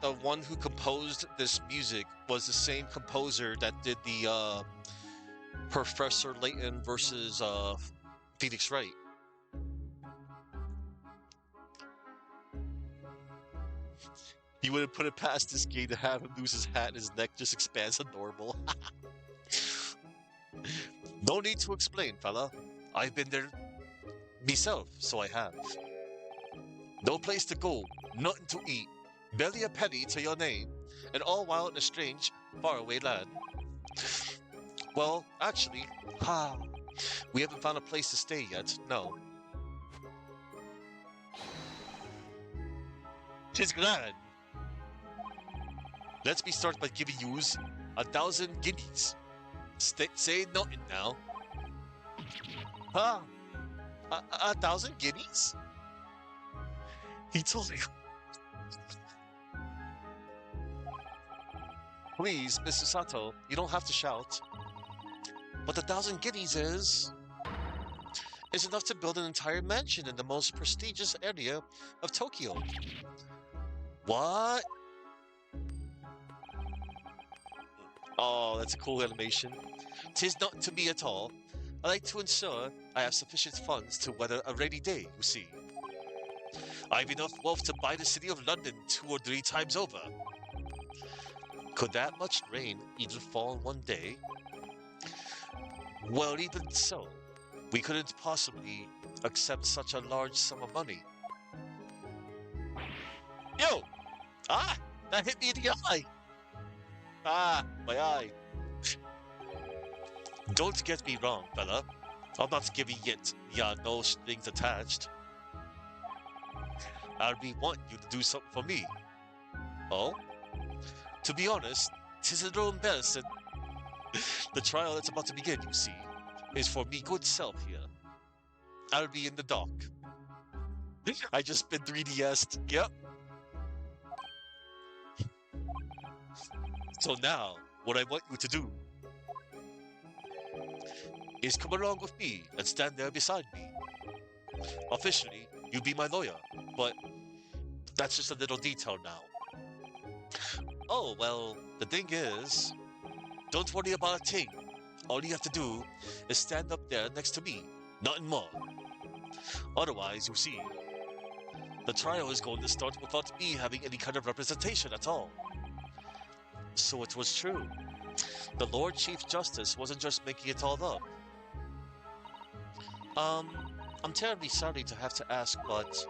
the one who composed this music was the same composer that did the Professor Layton versus Phoenix Wright. You wouldn't put it past this game to have him lose his hat and his neck just expands to normal. No need to explain, fella. I've been there myself, so I have. No place to go, nothing to eat, barely a penny to your name, and all while in a strange, faraway land. Well, actually, we haven't found a place to stay yet, no. 'Tis grand. Let me start by giving yous 1,000 guineas. Say nothing now. Huh? 1,000 guineas? He told you. Please, Mr. Sato, you don't have to shout. But 1,000 guineas is enough to build an entire mansion in the most prestigious area of Tokyo. What? Oh, that's a cool animation. 'Tis not to me at all. I like to ensure I have sufficient funds to weather a rainy day, you see. I've enough wealth to buy the city of London 2 or 3 times over. Could that much rain even fall in one day? Well, even so, we couldn't possibly accept such a large sum of money. Yo! Ah! That hit me in the eye! Ah, my eye. Don't get me wrong, fella. I'm not giving it no strings attached. I'll be wanting you to do something for me. Oh? To be honest, 'tis a little embarrassing. The trial that's about to begin, you see, is for me good self here. I'll be in the dock. I just been 3DS'd. Yep. So now, what I want you to do is come along with me and stand there beside me. Officially, you be my lawyer, but that's just a little detail now. Oh, well, the thing is, don't worry about a thing. All you have to do is stand up there next to me, nothing more. Otherwise, you see, the trial is going to start without me having any kind of representation at all. So it was true. The Lord Chief Justice wasn't just making it all up. I'm terribly sorry to have to ask, but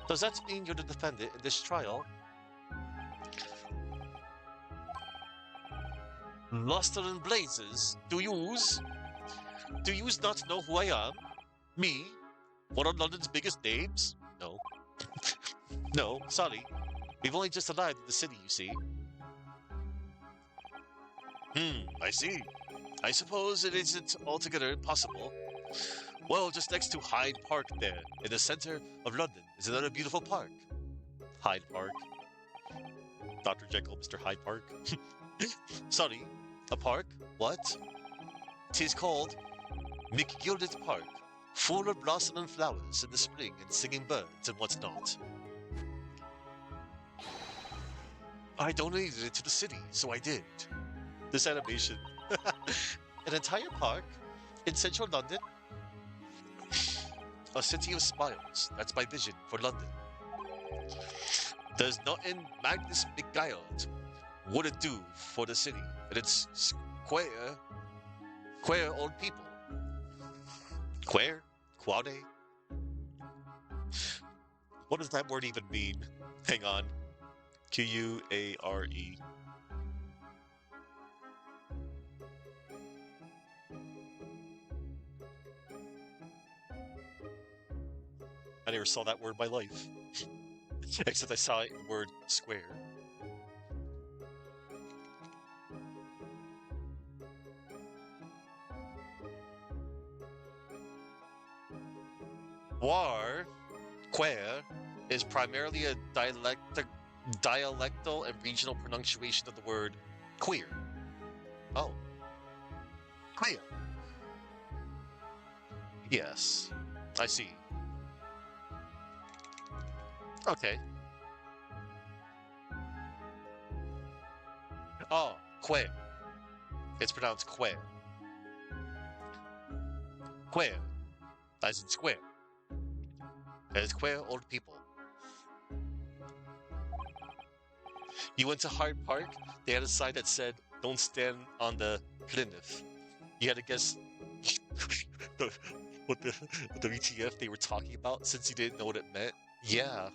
does that mean you're the defendant in this trial? Luster and blazes, do yous not know who I am? Me? One of London's biggest names? No. No, sorry. We've only just arrived in the city, you see. I see. I suppose it isn't altogether impossible. Well, just next to Hyde Park there, in the center of London, is another beautiful park. Hyde Park. Dr. Jekyll, Mr. Hyde Park. Sorry, a park? What? 'Tis called McGilded Park, full of blossoming flowers in the spring and singing birds and what's not. I donated it to the city, so I did. This animation. An entire park in central London. A city of smiles. That's my vision for London. There's nothing Magnus McGild wouldn't do for the city. And it's queer old people. Queer? Quade? What does that word even mean? Hang on. Quare. I never saw that word in my life. Except I saw it in the word square. Queer, is primarily a dialectal and regional pronunciation of the word queer. Oh. Quail. Yes, I see. Okay. Oh, quail. It's pronounced quail. Quail, as in square. That is quail old people. You went to Hyde Park, they had a sign that said, "Don't stand on the Plymouth." You had to guess the, what the WTF they were talking about since you didn't know what it meant. Yeah,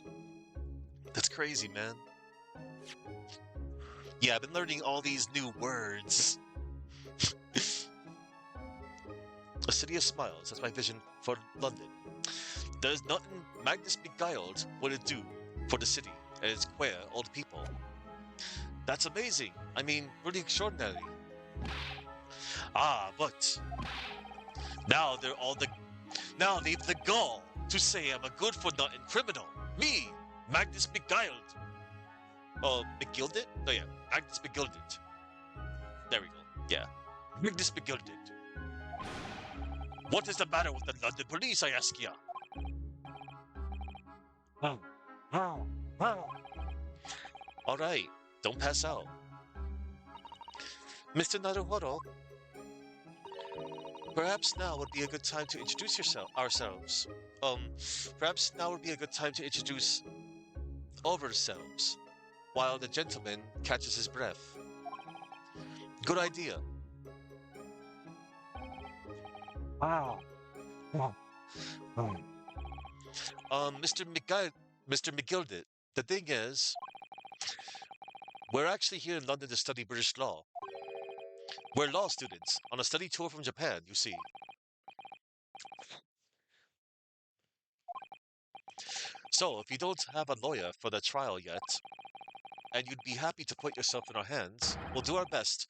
that's crazy, man. Yeah, I've been learning all these new words. A city of smiles, that's my vision for London. There's nothing Magnus Beguiled wouldn't do for the city and its queer old people. That's amazing. I mean, really extraordinary. Ah, but now they're all the now they've the gall to say I'm a good for nothing criminal. Me, Magnus Beguiled. Oh, Begilded? Oh yeah, Magnus Begilded. There we go. Yeah, Magnus Begilded. What is the matter with the London police, I ask ya? All right, don't pass out. Mr. Naruhodo, perhaps now would be a good time to introduce ourselves. Perhaps now would be a good time to introduce ourselves while the gentleman catches his breath. Good idea. Wow. Mr. Mr. McGilded, the thing is, we're actually here in London to study British law. We're law students on a study tour from Japan, you see. So, if you don't have a lawyer for the trial yet, and you'd be happy to put yourself in our hands, we'll do our best.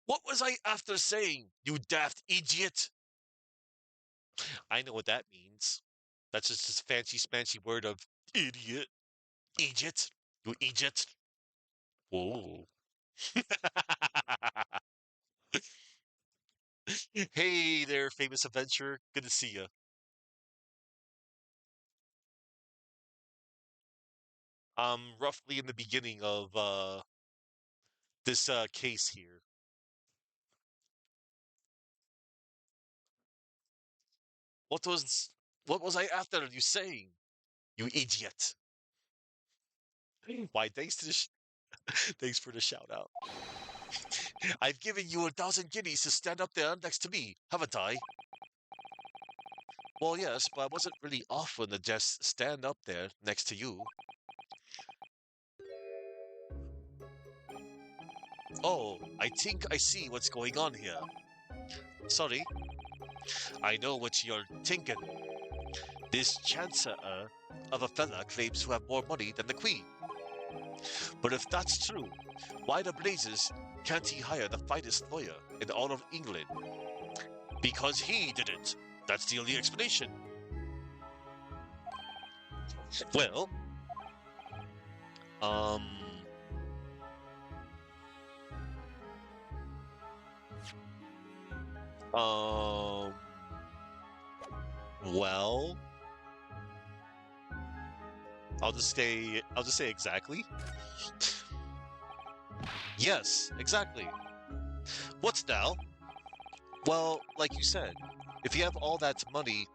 What was I after saying, you daft idiot? I know what that means. That's just this fancy smancy word of idiot. Idiot. You idiot. Whoa. Hey there, famous adventurer. Good to see you. Roughly in the beginning of this case here. What was what was I after you saying? You idiot. Why, thanks for the shout out. I've given you 1,000 guineas to stand up there next to me, haven't I? Well, yes, but I wasn't really offering to just stand up there next to you. Oh, I think I see what's going on here. Sorry, I know what you're thinking. This Chancellor of a fella claims to have more money than the Queen. But if that's true, why the blazes can't he hire the finest lawyer in all of England? Because he didn't. That's the only explanation. Well, um, um, well, I'll just say exactly. Yes, exactly. What's now? Well, like you said, if you have all that money,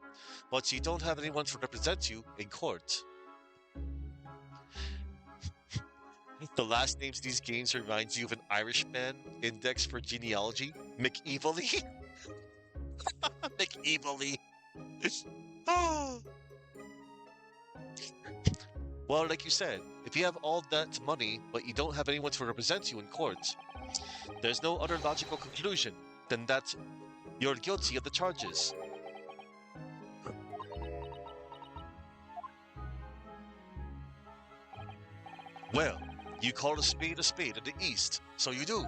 but you don't have anyone to represent you in court. The last names of these games reminds you of an Irishman index for genealogy, McEvilly. McEvilly. Oh. Well, like you said, if you have all that money, but you don't have anyone to represent you in court, there's no other logical conclusion than that you're guilty of the charges. Well, you call a spade in the East, so you do.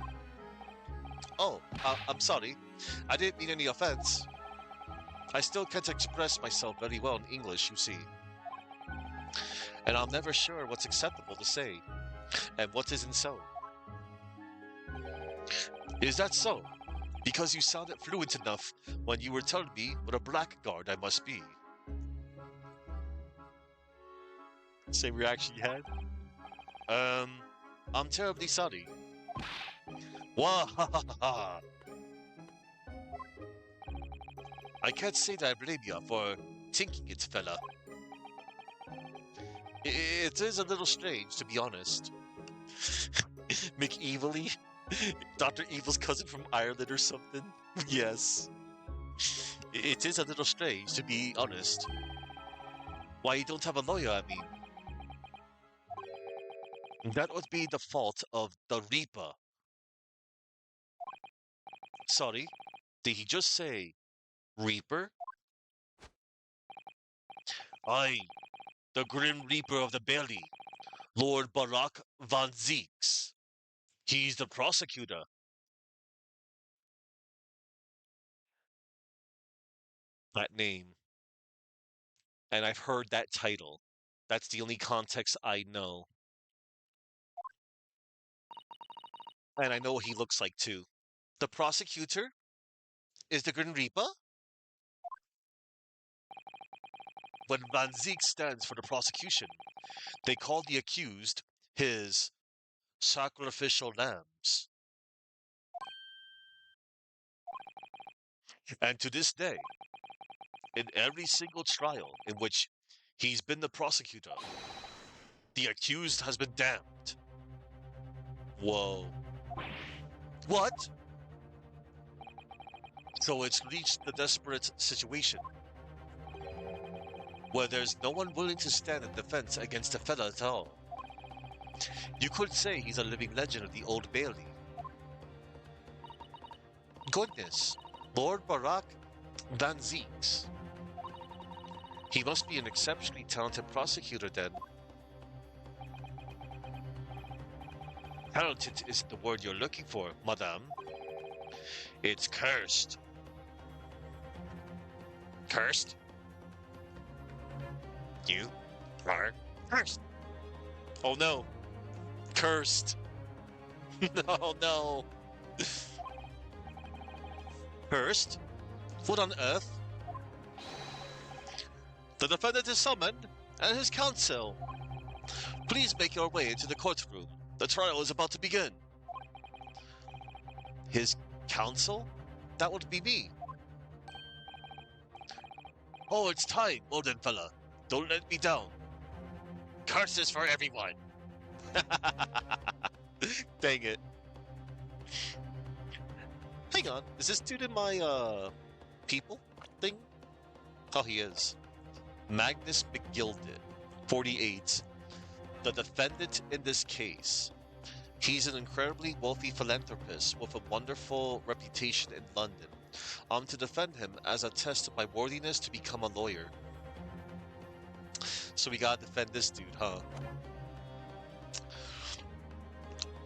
Oh, I'm sorry. I didn't mean any offense. I still can't express myself very well in English, you see. And I'm never sure what's acceptable to say, and what isn't so. Is that so? Because you sounded fluent enough when you were telling me what a blackguard I must be. Same reaction you had? I'm terribly sorry. Wahahaha! I can't say that I blame you for thinking it, fella. It is a little strange, to be honest. McEvilly? Dr. Evil's cousin from Ireland or something? Yes. It is a little strange, to be honest. Why you don't have a lawyer, I mean? That would be the fault of the Reaper. Sorry, did he just say Reaper? Aye, the Grim Reaper of the Belly, Lord Barack Van Zeeks. He's the prosecutor. That name. And I've heard that title. That's the only context I know. And I know what he looks like too. The prosecutor is the Grim Reaper? When Van Zeek stands for the prosecution, they call the accused his sacrificial lambs. And to this day, in every single trial in which he's been the prosecutor, the accused has been damned. Whoa. What? So it's reached the desperate situation where there's no one willing to stand in defense against the fella at all. You could say he's a living legend of the Old Bailey. Goodness, Lord Barack Van Zeeks. He must be an exceptionally talented prosecutor then. Talented isn't the word you're looking for, madame. It's cursed. Cursed? You are cursed. Oh no. Cursed. No, no. Cursed? What on earth? The defendant is summoned, and his counsel. Please make your way into the courtroom. The trial is about to begin. His counsel? That would be me. Oh, it's time, Golden Fella. Don't let me down. Curses for everyone. Dang it. Hang on, is this dude in my, people thing? Oh, he is. Magnus McGilded, 48, the defendant in this case. He's an incredibly wealthy philanthropist with a wonderful reputation in London. I'm to defend him as a test of my worthiness to become a lawyer. So we gotta defend this dude, huh?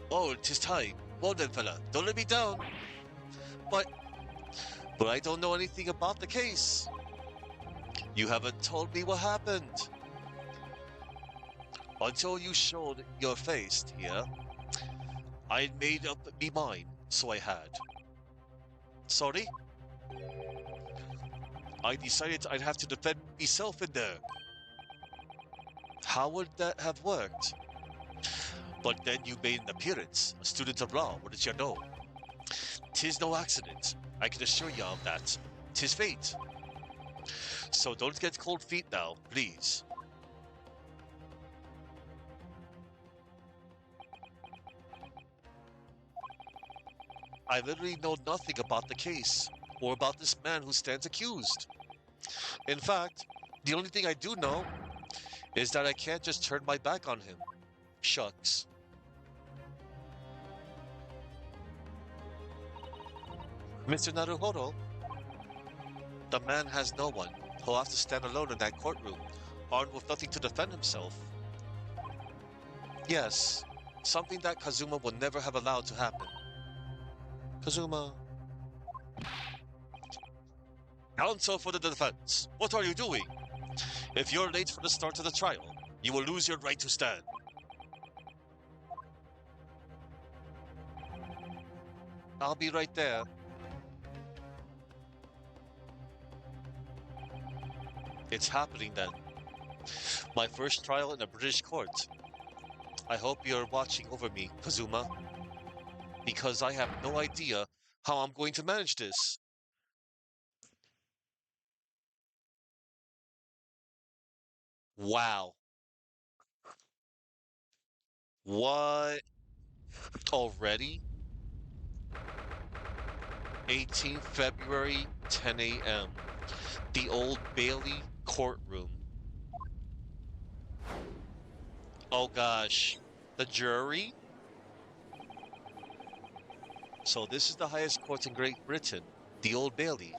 Oh, it is time. Well then, fella, don't let me down. But I don't know anything about the case. You haven't told me what happened. Until you showed your face here, I made up me mind, so I had. Sorry? I decided I'd have to defend myself in there. How would that have worked? But then you made an appearance, a student of law, what did you know? 'Tis no accident, I can assure you of that. 'Tis fate. So don't get cold feet now, please. I literally know nothing about the case, or about this man who stands accused. In fact, the only thing I do know is that I can't just turn my back on him. Shucks. Mr. Naruhodo, the man has no one. He'll have to stand alone in that courtroom, armed with nothing to defend himself. Yes, something that Kazuma would never have allowed to happen. Kazuma. Counsel for the defense, what are you doing? If you're late for the start of the trial, you will lose your right to stand. I'll be right there. It's happening then. My first trial in a British court. I hope you're watching over me, Kazuma, because I have no idea how I'm going to manage this. Wow. What? Already? 18th February, 10 a.m. The Old Bailey courtroom. Oh gosh. The jury? So this is the highest court in Great Britain, the Old Bailey.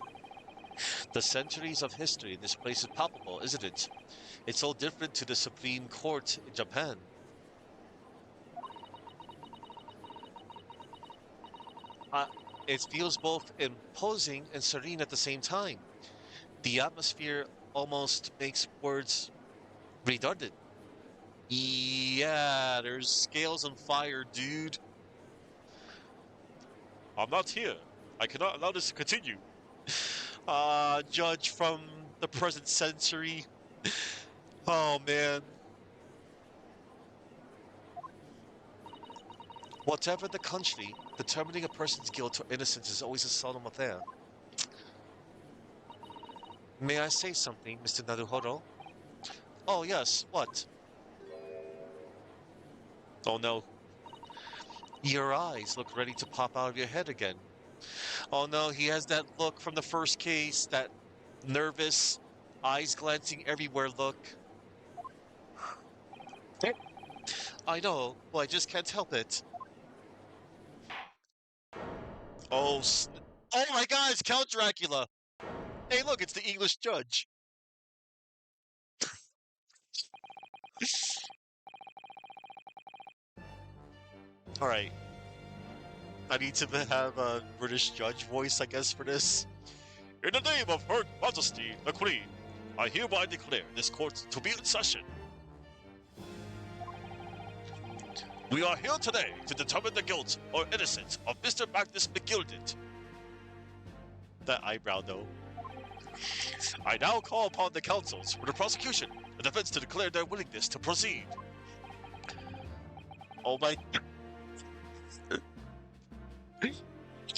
The centuries of history in this place is palpable, isn't it? It's so different to the Supreme Court in Japan. Uh, it feels both imposing and serene at the same time. The atmosphere almost makes words redundant. Yeah, there's scales on fire, dude. I'm not here. I cannot allow this to continue. Judge from the present century. Oh man. Whatever the country, determining a person's guilt or innocence is always a solemn affair. May I say something, Mr. Naruhodo? Oh yes, what? Oh no. Your eyes look ready to pop out of your head again. Oh no, he has that look from the first case, that nervous, eyes glancing everywhere look. I know, well, I just can't help it. Oh, oh my god, it's Count Dracula! Hey, look, it's the English judge. Alright, I need to have a British judge voice, I guess, for this. In the name of Her Majesty, the Queen, I hereby declare this court to be in session. We are here today to determine the guilt or innocence of Mr. Magnus McGilded. That eyebrow, though. I now call upon the counsels for the prosecution and defense to declare their willingness to proceed. Oh my...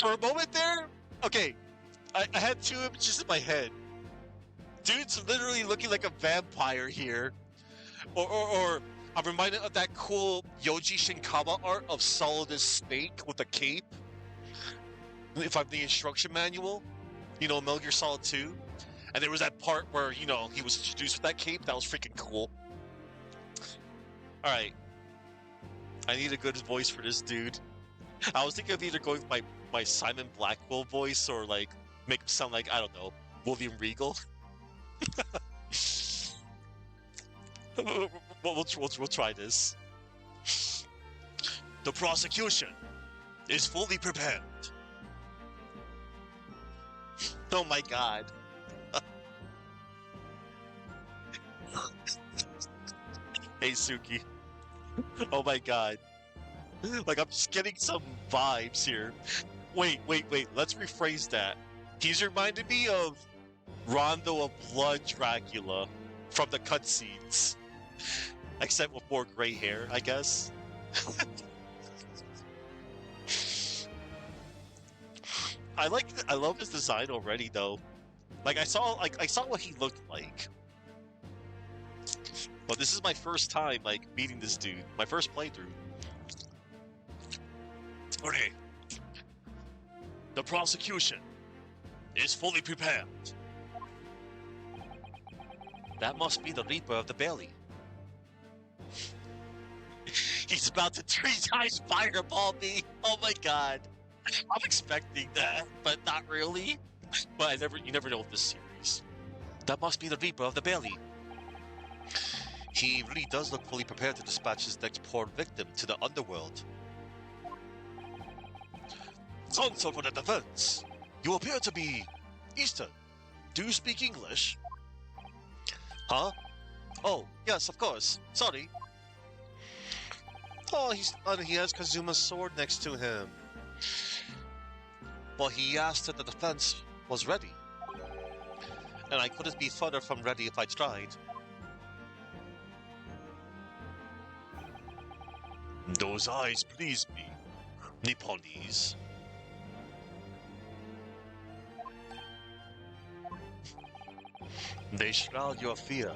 For a moment there, okay, I had two images in my head. Dude's literally looking like a vampire here. Or I'm reminded of that cool Yoji Shinkawa art of Solidus Snake with a cape. If I'm the instruction manual, you know, Metal Gear Solid 2. And there was that part where, you know, he was introduced with that cape. That was freaking cool. Alright. I need a good voice for this dude. I was thinking of either going with my Simon Blackwell voice or, like, make him sound like, I don't know, William Regal. We'll try this. The prosecution is fully prepared. Oh my god. Hey Suki. Oh my god. Like, I'm just getting some vibes here. Wait. Let's rephrase that. He's reminded me of Rondo of Blood Dracula from the cutscenes. Except with more gray hair, I guess. I love his design already, though. Like, I saw what he looked like. But this is my first time, like, meeting this dude. My first playthrough. Okay. The prosecution is fully prepared. That must be the Reaper of the Bailey. He's about to 3 times fireball me. Oh my god. I'm expecting that, but not really. But you never know with this series. That must be the Reaper of the Bailey. He really does look fully prepared to dispatch his next poor victim to the underworld. Counsel for the defense. You appear to be Eastern. Do you speak English? Huh? Oh, yes, of course. Sorry. Oh, he has Kazuma's sword next to him. Well, he asked that the defense was ready. and I couldn't be further from ready if I tried. Those eyes please me, Nipponese. They shroud your fear,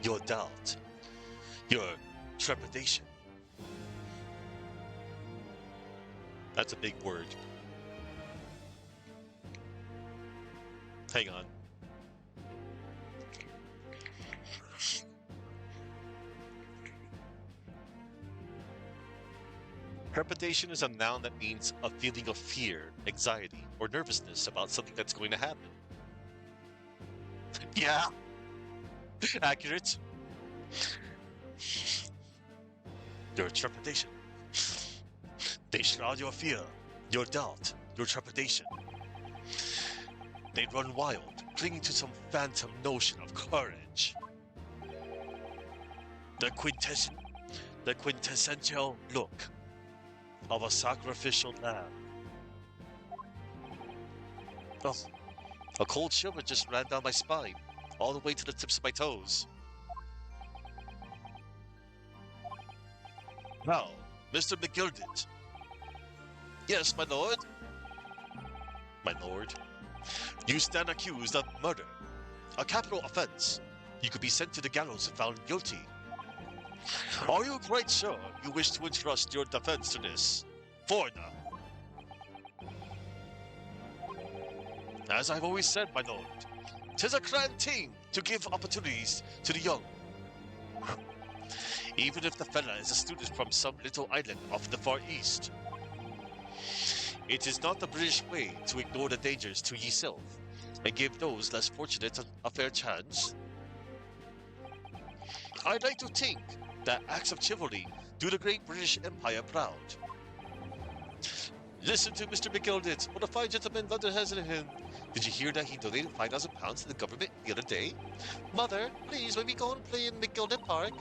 your doubt, your trepidation. That's a big word. Hang on. Trepidation is a noun that means a feeling of fear, anxiety, or nervousness about something that's going to happen. Yeah, accurate. Your trepidation. They shroud your fear, your doubt, your trepidation. They run wild, clinging to some phantom notion of courage. The quintessential look of a sacrificial lamb. Oh, a cold shiver just ran down my spine, all the way to the tips of my toes. Now, Mr. McGilded. Yes, my lord. My lord. You stand accused of murder, a capital offense. You could be sent to the gallows if found guilty. Are you quite sure you wish to entrust your defense to this foreigner? As I've always said, my lord, 'tis a grand thing to give opportunities to the young. Even if the fella is a student from some little island off in the far east. It is not the British way to ignore the dangers to yeself and give those less fortunate a fair chance. I'd like to think that acts of chivalry do the great British Empire proud. Listen to Mr. McGilded. What a fine gentleman London has in him. Did you hear that he donated £5,000 to the government the other day? Mother, please, when we go and play in McGilded Park?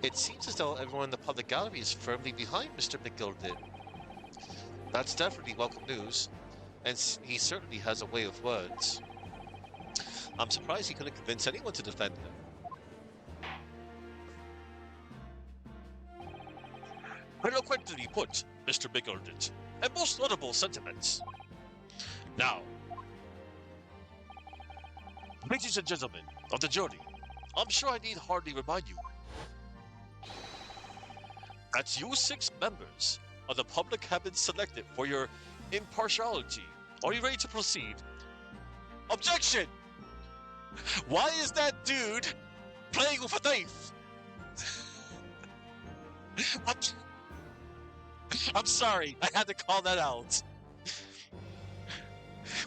It seems as though everyone in the public gallery is firmly behind Mr. McGilded. That's definitely welcome news, and he certainly has a way of words. I'm surprised he couldn't convince anyone to defend him. Eloquently put, Mr. McGilded, and most laudable sentiments. Now, ladies and gentlemen of the jury, I'm sure I need hardly remind you that you 6 members of the public have been selected for your impartiality. Are you ready to proceed? Objection! Why is that dude playing with a knife? I'm sorry, I had to call that out.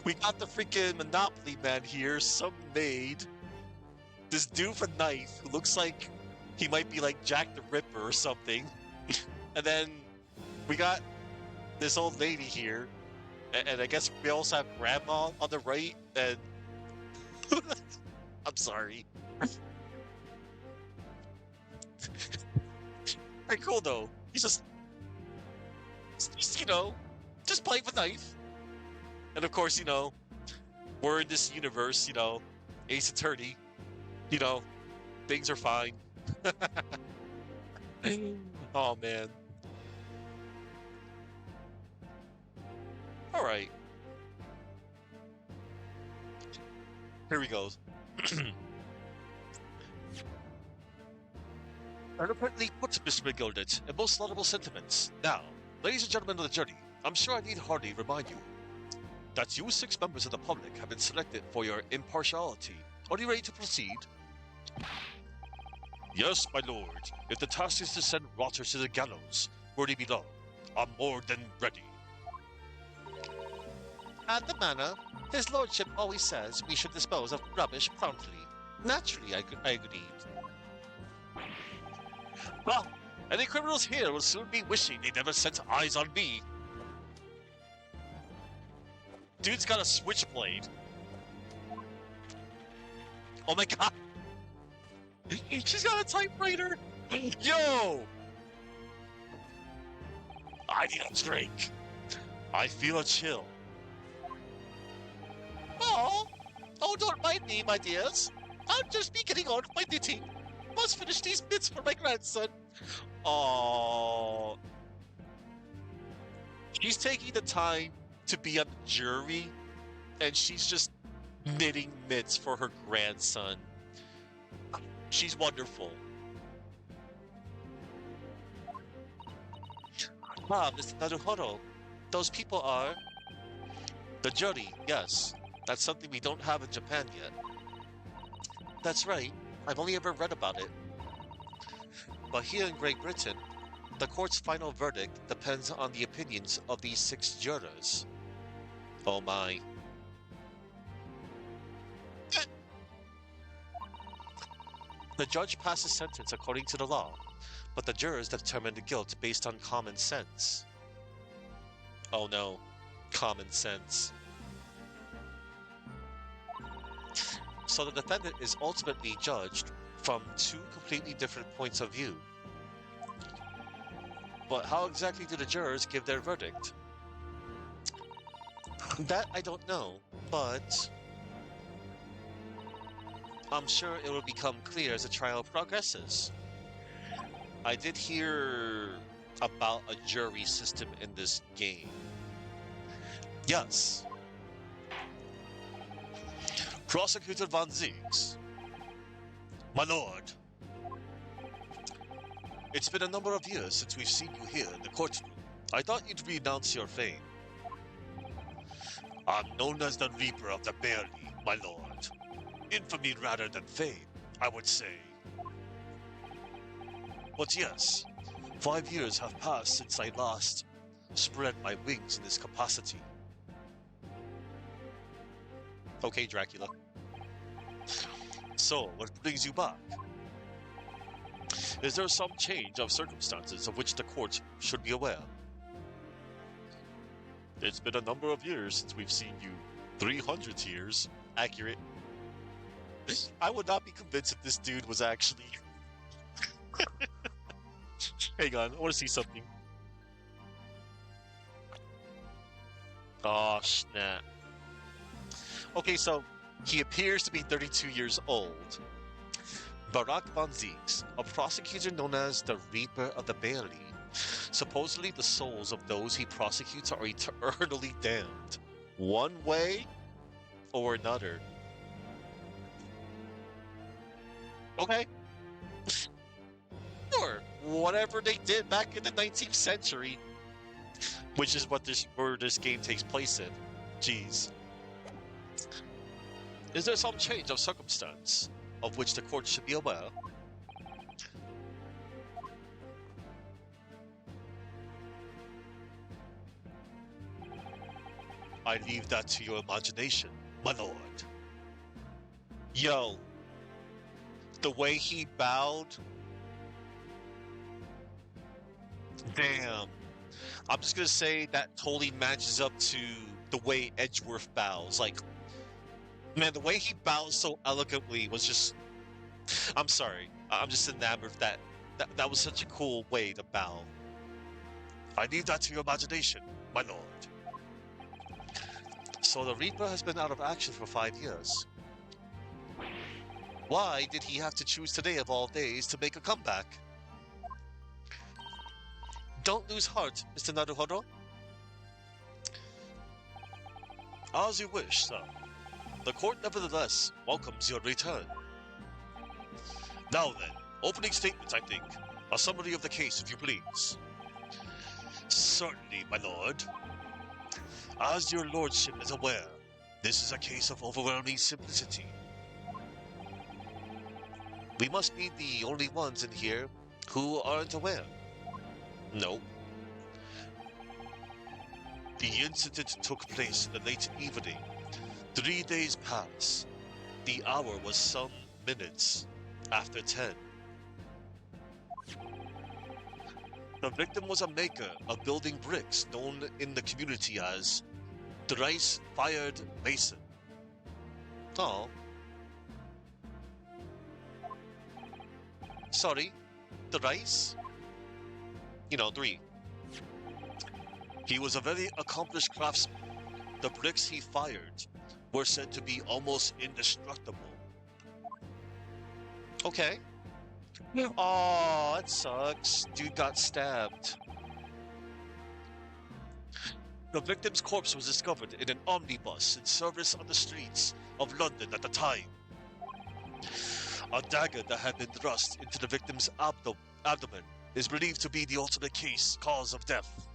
We got the freaking Monopoly man here, some maid. This dude with a knife who looks like he might be like Jack the Ripper or something. And then we got this old lady here. And I guess we also have Grandma on the right. And I'm sorry. Very cool though. He's just just playing with a knife. And of course, we're in this universe, Ace Attorney, things are fine. Oh, man. All right. Here we go. Eloquently put, Mr. McGilded, and most laudable sentiments. Now, ladies and gentlemen of the jury, I'm sure I need hardly remind you that you 6 members of the public have been selected for your impartiality. Are you ready to proceed? Yes, my lord. If the task is to send rotters to the gallows, where they belong, I'm more than ready. At the manor, his lordship always says we should dispose of rubbish promptly. Naturally, I agreed. Well, any criminals here will soon be wishing they never set eyes on me. Dude's got a switchblade. Oh my god! She's got a typewriter! Yo! I need a drink. I feel a chill. Oh Oh, don't mind me, my dears. I'll just be getting on with my knitting. Must finish these bits for my grandson. Oh, she's taking the time to be on the jury, and she's just knitting mitts for her grandson. She's wonderful. Ah, Mr. Naruhodo, those people are the jury. Yes, that's something we don't have in Japan yet. That's right. I've only ever read about it. But here in Great Britain, the court's final verdict depends on the opinions of these 6 jurors. Oh my. The judge passes sentence according to the law, but the jurors determine the guilt based on common sense. Oh no, common sense. So the defendant is ultimately judged from 2 completely different points of view. But how exactly do the jurors give their verdict? That I don't know, but I'm sure it will become clear as the trial progresses. I did hear about a jury system in this game. Yes. Prosecutor Van Zieks. My lord. It's been a number of years since we've seen you here in the courtroom. I thought you'd renounce your fame. I'm known as the Reaper of the Barely, my lord. Infamy rather than fame, I would say. But yes, 5 years have passed since I last spread my wings in this capacity. Okay, Dracula. So, what brings you back? Is there some change of circumstances of which the court should be aware? It's been a number of years since we've seen you. 300 years. Accurate. I would not be convinced if this dude was actually... Hang on, I want to see something. Oh, snap. Okay, so he appears to be 32 years old. Barak Van Zieks, a prosecutor known as the Reaper of the Barely. Supposedly the souls of those he prosecutes are eternally damned. One way or another. Okay. Sure. Whatever they did back in the 19th century. Which is where this game takes place in. Jeez. Is there some change of circumstance of which the court should be aware? I leave that to your imagination, my lord. Yo, the way he bowed. Damn. I'm just gonna say that totally matches up to the way Edgeworth bows. Like, man, the way he bows so elegantly was just... I'm sorry. I'm just enamored of that. That was such a cool way to bow. I leave that to your imagination, my lord. So the Reaper has been out of action for 5 years. Why did he have to choose today of all days to make a comeback? Don't lose heart, Mr. Naruhodo. As you wish, sir. The court nevertheless welcomes your return. Now then, opening statements, I think. A summary of the case, if you please. Certainly, my lord. As your lordship is aware, this is a case of overwhelming simplicity. We must be the only ones in here who aren't aware. No. The incident took place in the late evening. 3 days pass. The hour was some minutes after 10. The victim was a maker of building bricks known in the community as thrice-fired mason. Oh. Sorry, thrice? You know, 3. He was a very accomplished craftsman. The bricks he fired were said to be almost indestructible. Okay. Yeah. Oh, that sucks. Dude got stabbed. The victim's corpse was discovered in an omnibus in service on the streets of London at the time. A dagger that had been thrust into the victim's abdomen is believed to be the ultimate cause of death.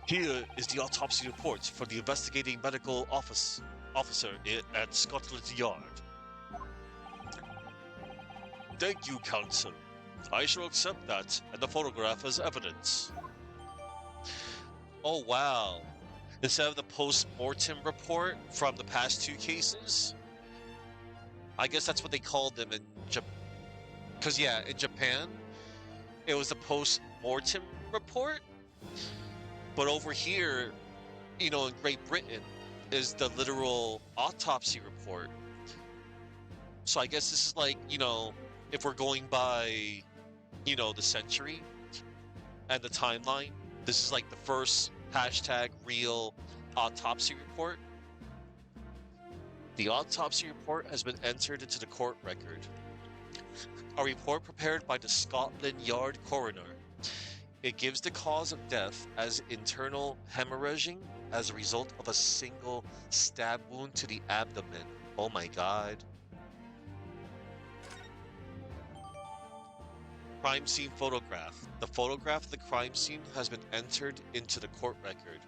Here is the autopsy report for the investigating medical officer at Scotland Yard. Thank you, Counsel. I shall accept that and the photograph as evidence. Oh, wow. Instead of the post-mortem report from the past two cases, I guess that's what they called them in Japan. Because, yeah, in Japan, it was the post-mortem report. But over here, in Great Britain, is the literal autopsy report. So I guess this is like, if we're going by, the century and the timeline, this is like the first hashtag real autopsy report. The autopsy report has been entered into the court record. A report prepared by the Scotland Yard coroner. It gives the cause of death as internal hemorrhaging as a result of a single stab wound to the abdomen. Oh my god. Crime scene photograph. The photograph of the crime scene has been entered into the court record.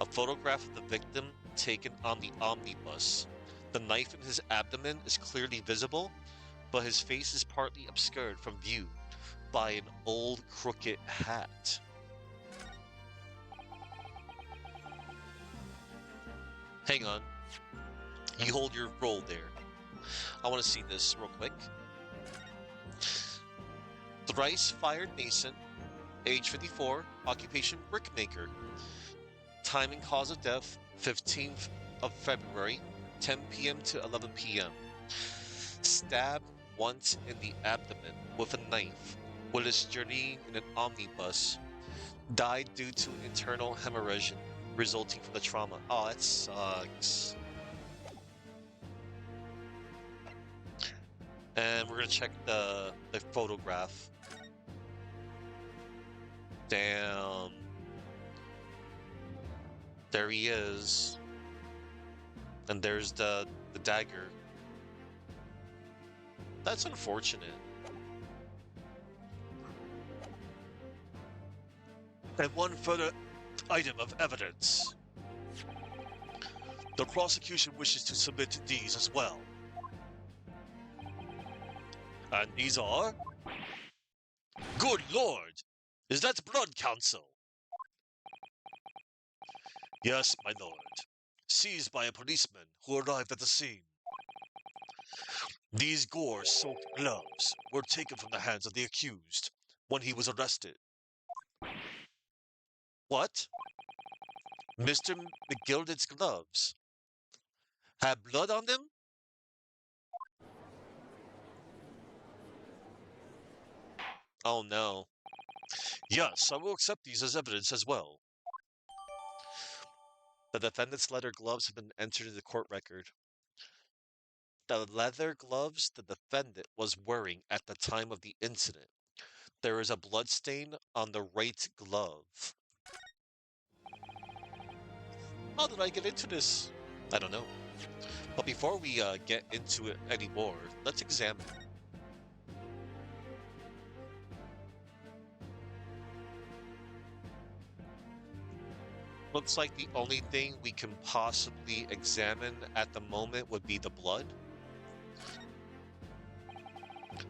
A photograph of the victim taken on the omnibus. The knife in his abdomen is clearly visible, but his face is partly obscured from view by an old crooked hat. Hang on. You hold your roll there. I want to see this real quick. Thrice fired mason, age 54, occupation brickmaker. Time and cause of death, 15th of February, 10 p.m. to 11 p.m. Stabbed once in the abdomen with a knife while journeying in an omnibus. Died due to internal hemorrhage resulting from the trauma. Oh, that sucks. And we're gonna check the photograph. Damn. There he is. And there's the dagger. That's unfortunate. And one further item of evidence. The prosecution wishes to submit these as well. And these are... Good Lord! Is that blood, Counsel? Yes, my lord. Seized by a policeman who arrived at the scene. These gore-soaked gloves were taken from the hands of the accused when he was arrested. What? Mr. McGilded's gloves had blood on them? Oh no. Yes, I will accept these as evidence as well. The defendant's leather gloves have been entered into the court record. The leather gloves the defendant was wearing at the time of the incident. There is a blood stain on the right glove. How did I get into this? I don't know. But before we get into it anymore, let's examine. Looks like the only thing we can possibly examine at the moment would be the blood.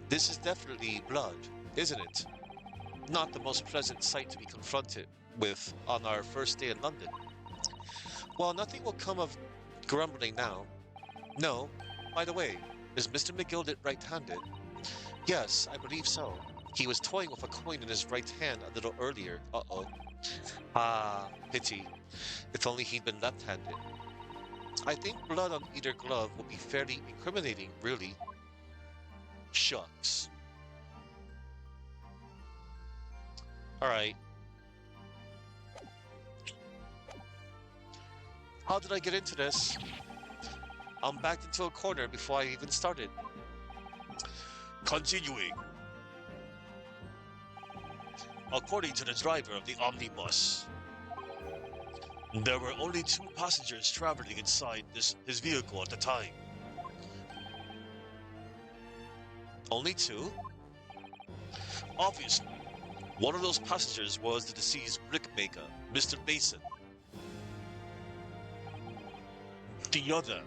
This is definitely blood, isn't it? Not the most pleasant sight to be confronted with on our first day in London. Well, nothing will come of grumbling now. No, by the way, is Mr. McGilded right-handed? Yes, I believe so. He was toying with a coin in his right hand a little earlier. Uh-oh. Ah, pity. If only he'd been left-handed. I think blood on either glove would be fairly incriminating, really. Shucks. Alright. How did I get into this? I'm backed into a corner before I even started. Continuing. According to the driver of the omnibus, there were only 2 passengers traveling inside his vehicle at the time. Only 2? Obviously, one of those passengers was the deceased brickmaker, Mr. Mason. The other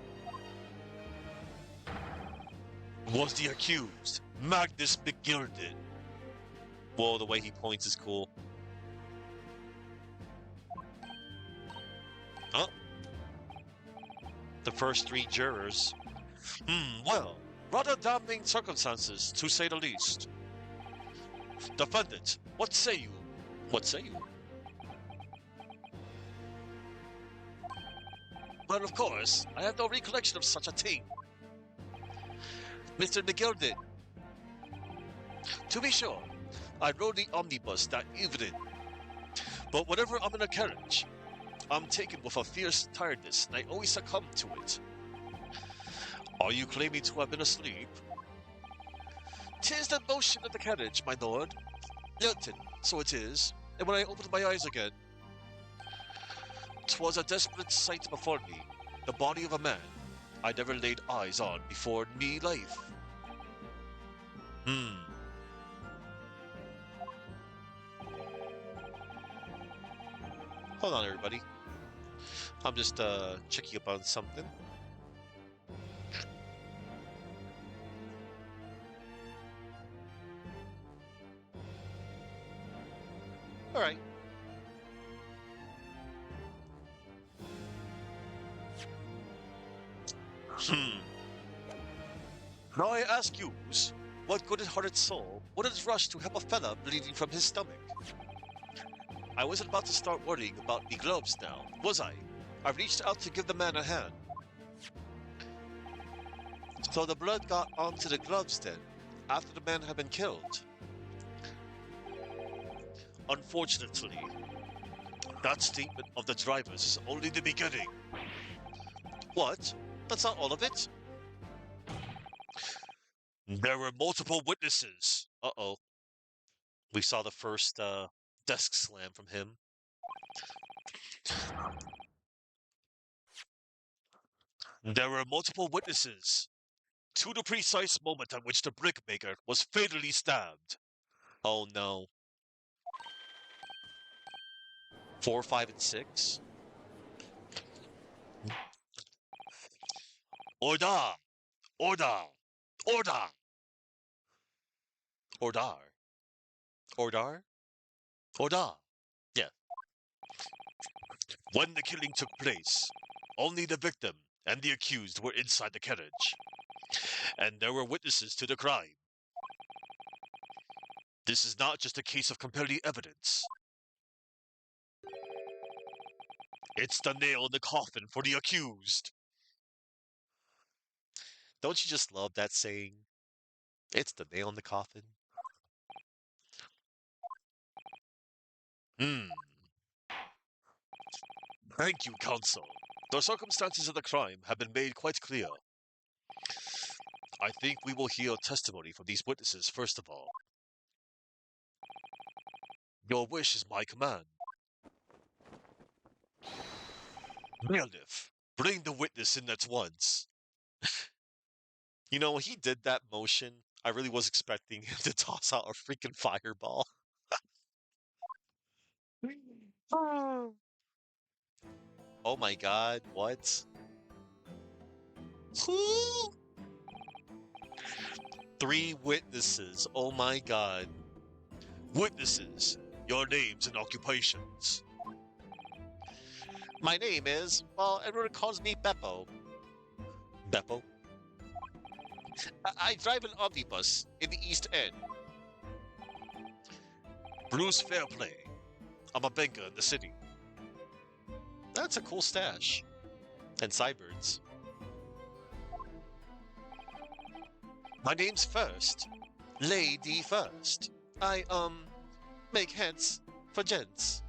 was the accused, Magnus McGilden. Whoa, the way he points is cool. Huh? The first 3 jurors. Well, rather damning circumstances, to say the least. Defendant, what say you? What say you? Well, of course, I have no recollection of such a thing. Mr. McGilden. To be sure, I rode the omnibus that evening. But whenever I'm in a carriage, I'm taken with a fierce tiredness, and I always succumb to it. Are you claiming to have been asleep? 'Tis the motion of the carriage, my lord. Lilton, so it is, and when I opened my eyes again, 'twas a desperate sight before me, the body of a man I never laid eyes on before in me life. Hold on, everybody. I'm just checking up on something. All right. Now I ask yous, what good-hearted soul wouldn't rush to help a fella bleeding from his stomach? I wasn't about to start worrying about the gloves now, was I? I reached out to give the man a hand. So the blood got onto the gloves then, after the man had been killed. Unfortunately, that statement of the driver's is only the beginning. What? That's not all of it? There were multiple witnesses. Uh-oh. We saw the first desk slam from him. There were multiple witnesses to the precise moment at which the brickmaker was fatally stabbed. Oh no. 4, 5, and 6? Order! Order! Order! Ordar. Ordar? Order. Yeah. When the killing took place, only the victim and the accused were inside the carriage, and there were witnesses to the crime. This is not just a case of comparative evidence. It's the nail in the coffin for the accused. Don't you just love that saying? It's the nail in the coffin. Thank you, counsel. The circumstances of the crime have been made quite clear. I think we will hear testimony from these witnesses first of all. Your wish is my command. Bailiff, bring the witness in at once. You know, when he did that motion, I really was expecting him to toss out a freaking fireball. Oh my god, what? Who? 3 witnesses, oh my god. Witnesses, your names and occupations. My name is, well, everyone calls me Beppo. Beppo? I drive an omnibus in the East End. Bruce Fairplay. I'm a banker in the city. That's a cool stash. And sideburns. My name's First. Lady First. I, make heads for gents.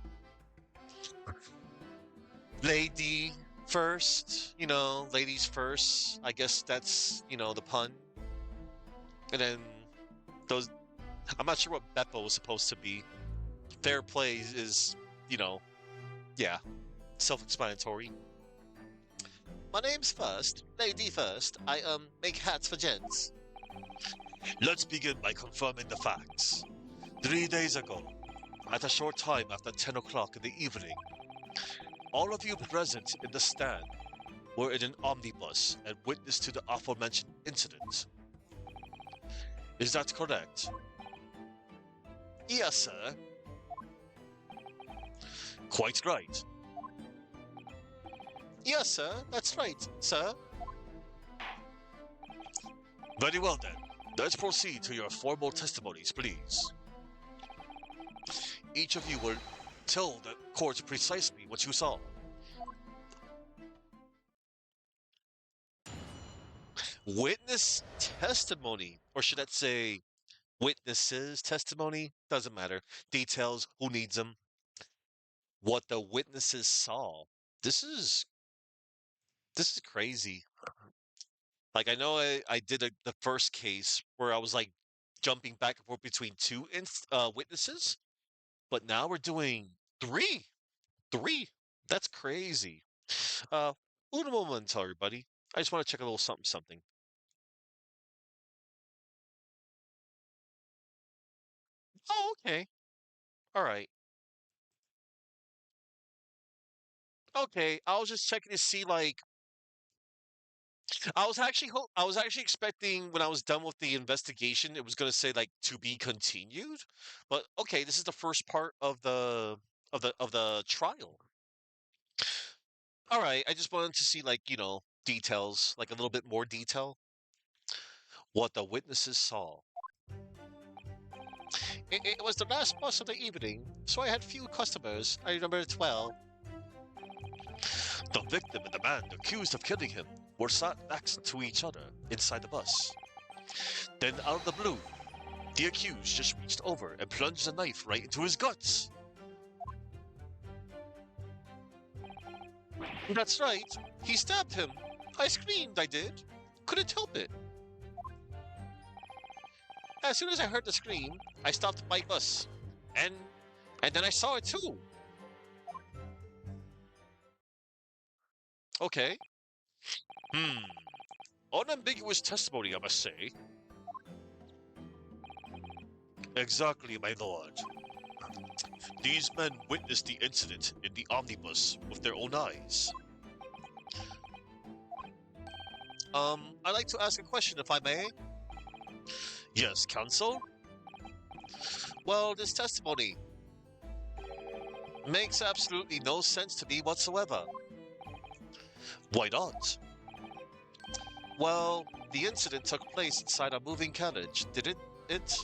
Lady first, ladies first. I guess that's, the pun. And then those, I'm not sure what Beppo was supposed to be. Fair play is, you know, yeah, self-explanatory. My name's First, lady first. I, make hats for gents. Let's begin by confirming the facts. 3 days ago, at a short time after 10 o'clock in the evening, all of you present in the stand were in an omnibus and witness to the aforementioned incident. Is that correct? Yes, sir. Quite right. Yes, sir. That's right, sir. Very well then. Let's proceed to your formal testimonies, please. Each of you will tell the court precisely what you saw. Witness testimony, or should I say witnesses testimony? Doesn't matter. Details, who needs them? What the witnesses saw. This is crazy. Like I know I did the first case where I was like jumping back and forth between two witnesses, but now we're doing three. Three. That's crazy. Uh, un momento, everybody. I just want to check a little something, something. Oh, okay. All right. Okay. I was just checking to see, like, I was actually expecting when I was done with the investigation, it was going to say like to be continued. But okay, this is the first part of the trial. All right. I just wanted to see like, details, like a little bit more detail. What the witnesses saw. It was the last bus of the evening, so I had few customers. I remember it well. The victim and the man accused of killing him were sat next to each other inside the bus. Then, out of the blue, the accused just reached over and plunged a knife right into his guts. That's right. He stabbed him. I screamed, I did. Couldn't help it. As soon as I heard the scream, I stopped my bus. And then I saw it too. Okay. Unambiguous testimony, I must say. Exactly, my lord. These men witnessed the incident in the omnibus with their own eyes. I'd like to ask a question, if I may. Yes, counsel? Well, this testimony makes absolutely no sense to me whatsoever. Why not? Well, the incident took place inside a moving carriage, didn't it?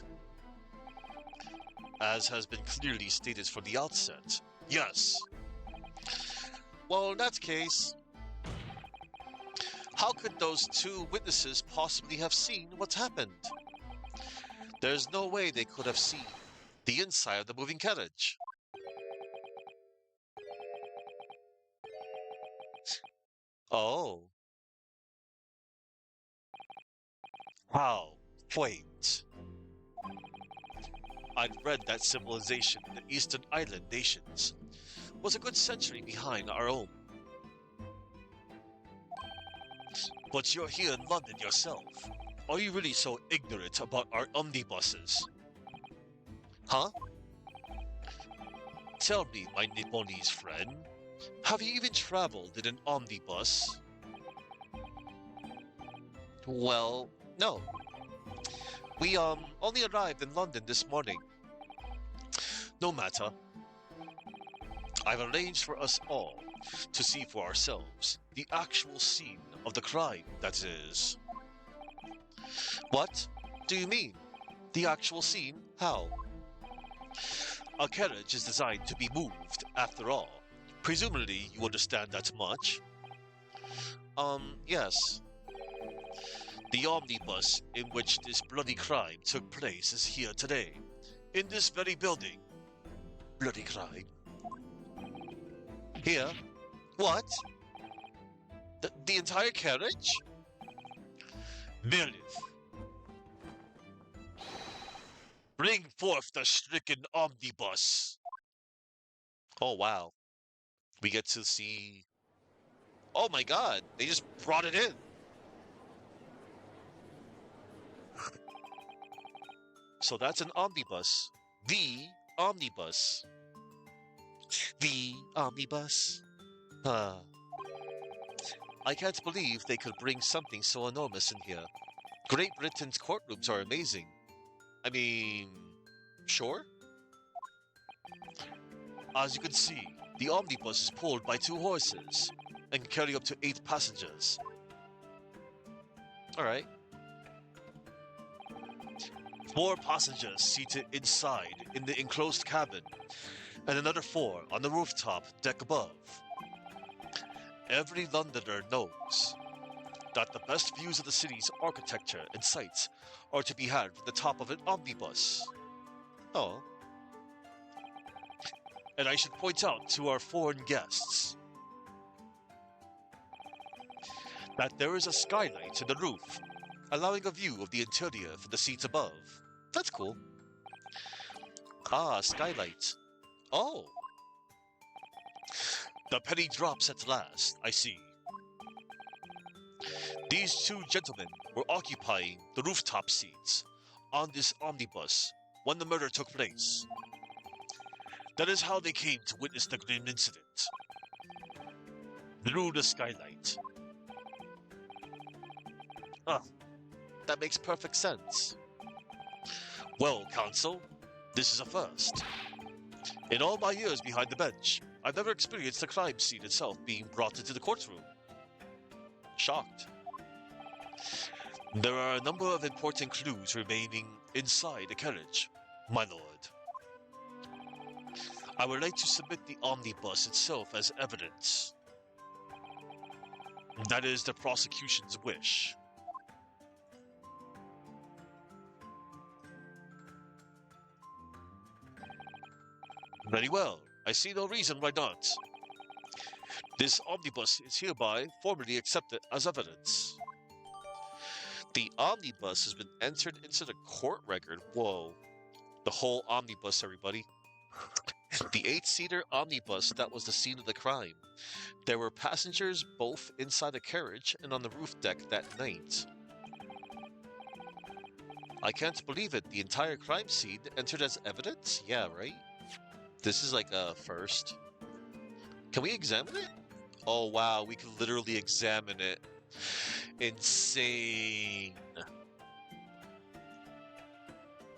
As has been clearly stated from the outset. Yes. Well, in that case, how could those two witnesses possibly have seen what happened? There's no way they could have seen the inside of the moving carriage. Oh. How quaint. I'd read that civilization in the Eastern Island nations was a good century behind our own. But you're here in London yourself. Are you really so ignorant about our omnibuses? Huh? Tell me, my Nipponese friend, have you even traveled in an omnibus? Well, no. We, only arrived in London this morning. No matter. I've arranged for us all to see for ourselves the actual scene of the crime, that is. What do you mean? The actual scene? How? A carriage is designed to be moved, after all. Presumably, you understand that much? Yes. The omnibus in which this bloody crime took place is here today, in this very building. Bloody crime. Here? What? The entire carriage? Milith, bring forth the stricken omnibus. Oh wow. We get to see. Oh my god, they just brought it in. So that's an omnibus. The omnibus. The omnibus. Uh, I can't believe they could bring something so enormous in here. Great Britain's courtrooms are amazing. I mean, sure? As you can see, the omnibus is pulled by 2 horses and can carry up to 8 passengers. Alright. 4 passengers seated inside in the enclosed cabin, and another 4 on the rooftop deck above. Every Londoner knows that the best views of the city's architecture and sights are to be had from the top of an omnibus. Oh. And I should point out to our foreign guests that there is a skylight in the roof, allowing a view of the interior from the seats above. That's cool. Ah, skylight. Oh. The penny drops at last, I see. These 2 gentlemen were occupying the rooftop seats on this omnibus when the murder took place. That is how they came to witness the grim incident. Through the skylight. Ah, that makes perfect sense. Well, counsel, this is a first. In all my years behind the bench, I've never experienced the crime scene itself being brought into the courtroom. Shocked. There are a number of important clues remaining inside the carriage, my lord. I would like to submit the omnibus itself as evidence. That is the prosecution's wish. Very well. I see no reason why not. This omnibus is hereby formally accepted as evidence. The omnibus has been entered into the court record. Whoa. The whole omnibus, everybody. The 8-seater omnibus that was the scene of the crime. There were passengers both inside the carriage and on the roof deck that night. I can't believe it. The entire crime scene entered as evidence? Yeah, right? This is like a first. Can we examine it? Oh wow, we can literally examine it. Insane.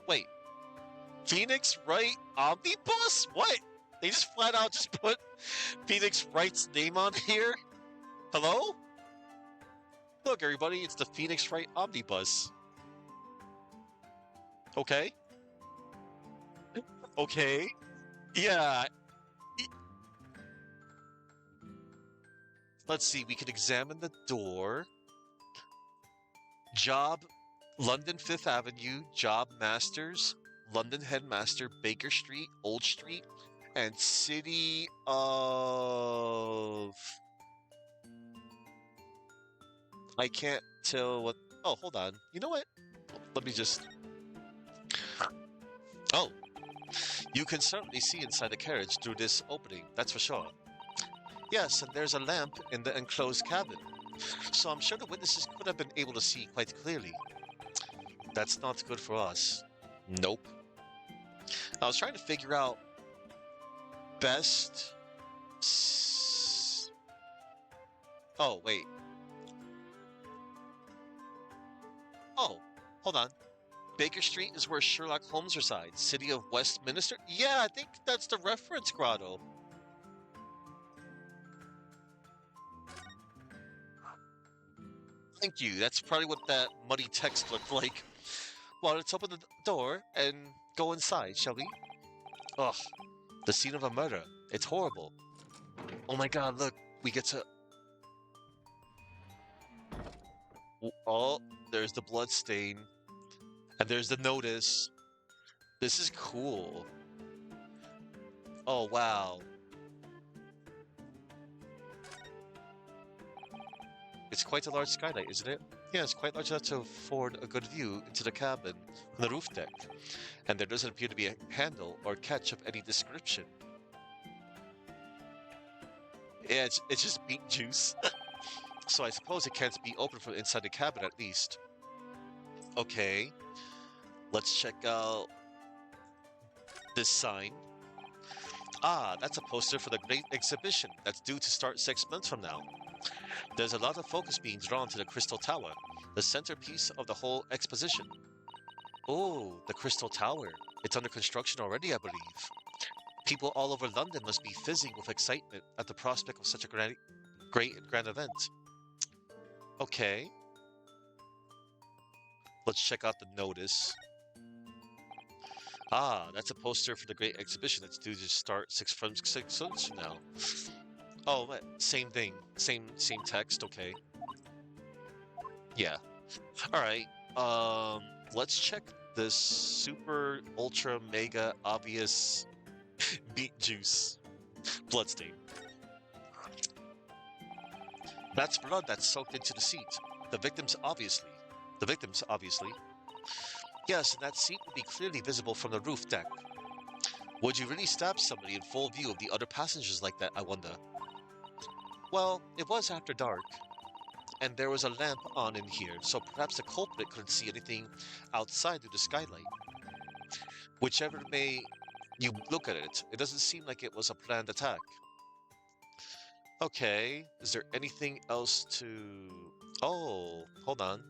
Wait. Phoenix Wright Omnibus? What? They just flat out just put Phoenix Wright's name on here? Hello? Look everybody, it's the Phoenix Wright Omnibus. Okay. Okay. Yeah. Let's see, we can examine the door. Job, London 5th Avenue, Job Masters, London Headmaster, Baker Street, Old Street, and City of... I can't tell what... Oh, hold on. You know what? Let me just... Oh. You can certainly see inside the carriage through this opening, that's for sure. Yes, and there's a lamp in the enclosed cabin, so I'm sure the witnesses could have been able to see quite clearly. That's not good for us. Nope. I was trying to figure out best... Oh, wait. Oh, hold on. Baker Street is where Sherlock Holmes resides. City of Westminster? Yeah, I think that's the reference grotto. Thank you. That's probably what that muddy text looked like. Well, let's open the door and go inside, shall we? Ugh. The scene of a murder. It's horrible. Oh my god, look. We get to... Oh, there's the blood stain. And there's the notice. This is cool. Oh, wow. It's quite a large skylight, isn't it? Yeah, it's quite large enough to afford a good view into the cabin from the roof deck. And there doesn't appear to be a handle or catch of any description. Yeah, it's just beet juice. So I suppose it can't be open from inside the cabin at least. Okay, let's check out this sign. Ah, that's a poster for the Great Exhibition that's due to start 6 months from now. There's a lot of focus being drawn to the Crystal Tower, the centerpiece of the whole exposition. Oh, the Crystal Tower. It's under construction already, I believe. People all over London must be fizzing with excitement at the prospect of such a great and grand event. Okay. Let's check out the notice. Ah, that's a poster for the Great Exhibition that's due to start 6 months from now. Oh, same thing. Same text, okay. Yeah. Alright. Let's check this super ultra mega obvious beet juice bloodstain. That's blood that's soaked into the seat. The victims obviously. Yes, and that seat would be clearly visible from the roof deck. Would you really stab somebody in full view of the other passengers like that, I wonder? Well, it was after dark, and there was a lamp on in here, so perhaps the culprit couldn't see anything outside through the skylight. Whichever way you look at it, it doesn't seem like it was a planned attack. Okay, is there anything else to... Oh, hold on.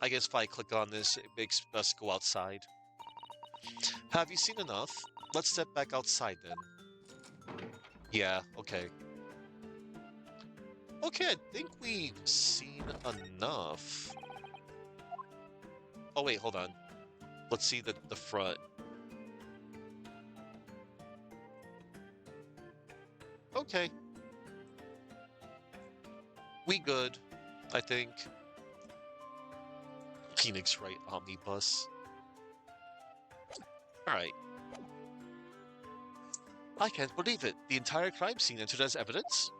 I guess if I click on this, it makes us go outside. Have you seen enough? Let's step back outside then. Yeah, okay. Okay, I think we've seen enough. Oh wait, hold on. Let's see the front. Okay. We good, I think. Phoenix Wright Omnibus. Alright. I can't believe it. The entire crime scene entered as evidence?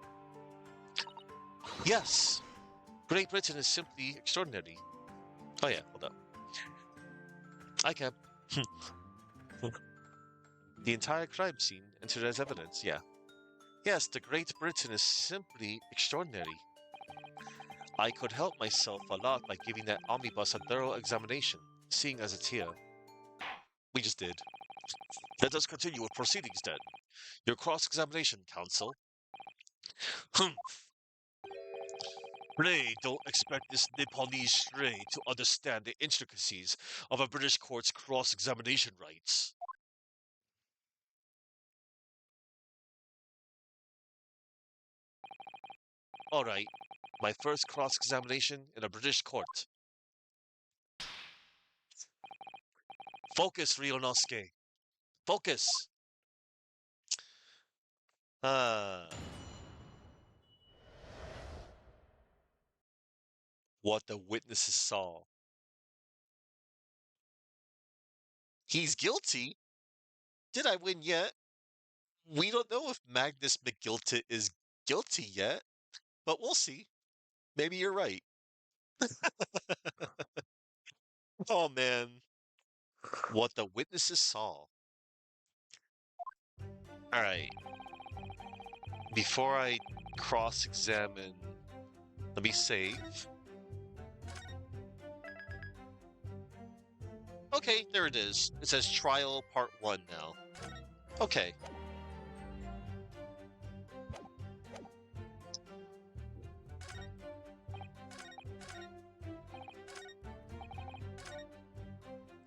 Yes. Great Britain is simply extraordinary. Oh yeah, hold up. I can't. The entire crime scene entered as evidence, yeah. Yes, the Great Britain is simply extraordinary. I could help myself a lot by giving that omnibus a thorough examination, seeing as it's here. We just did. Let us continue with proceedings then. Your cross-examination, counsel. Humph. Pray don't expect this Nipponese stray to understand the intricacies of a British court's cross-examination rights. All right, my first cross-examination in a British court. Focus, Ryunosuke. Focus! What the witnesses saw. He's guilty? Did I win yet? We don't know if Magnus McGiltit is guilty yet, but we'll see. Maybe you're right. Oh man. What the witnesses saw. Alright. Before I cross-examine, let me save. Okay, there it is. It says Trial Part 1 now. Okay.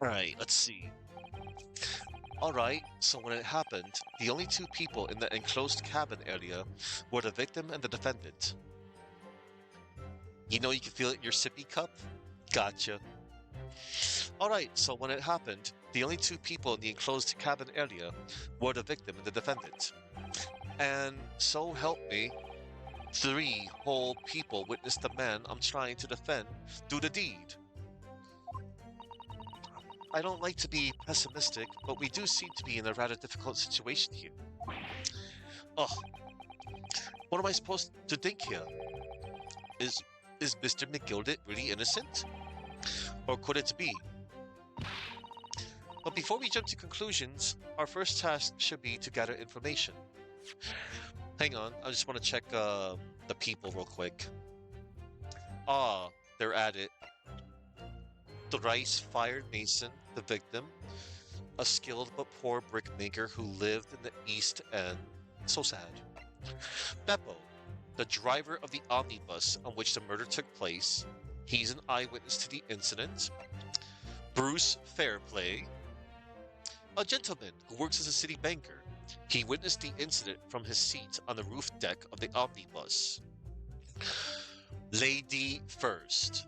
Alright, let's see. Alright, so when it happened, the only two people in the enclosed cabin area were the victim and the defendant. You know you can feel it in your sippy cup? Gotcha. Alright, so when it happened, the only two people in the enclosed cabin area were the victim and the defendant. And so help me, 3 whole people witnessed the man I'm trying to defend do the deed. I don't like to be pessimistic, but we do seem to be in a rather difficult situation here. Ugh. What am I supposed to think here? Is is Mr. McGilded really innocent? Or could it be? But before we jump to conclusions, our first task should be to gather information. Hang on, I just want to check the people real quick. Ah, they're at it. Thrice-fired mason, the victim, a skilled but poor brickmaker who lived in the East End. So sad. Beppo, the driver of the omnibus on which the murder took place. He's an eyewitness to the incident. Bruce Fairplay, a gentleman who works as a city banker. He witnessed the incident from his seat on the roof deck of the omnibus. Lady First,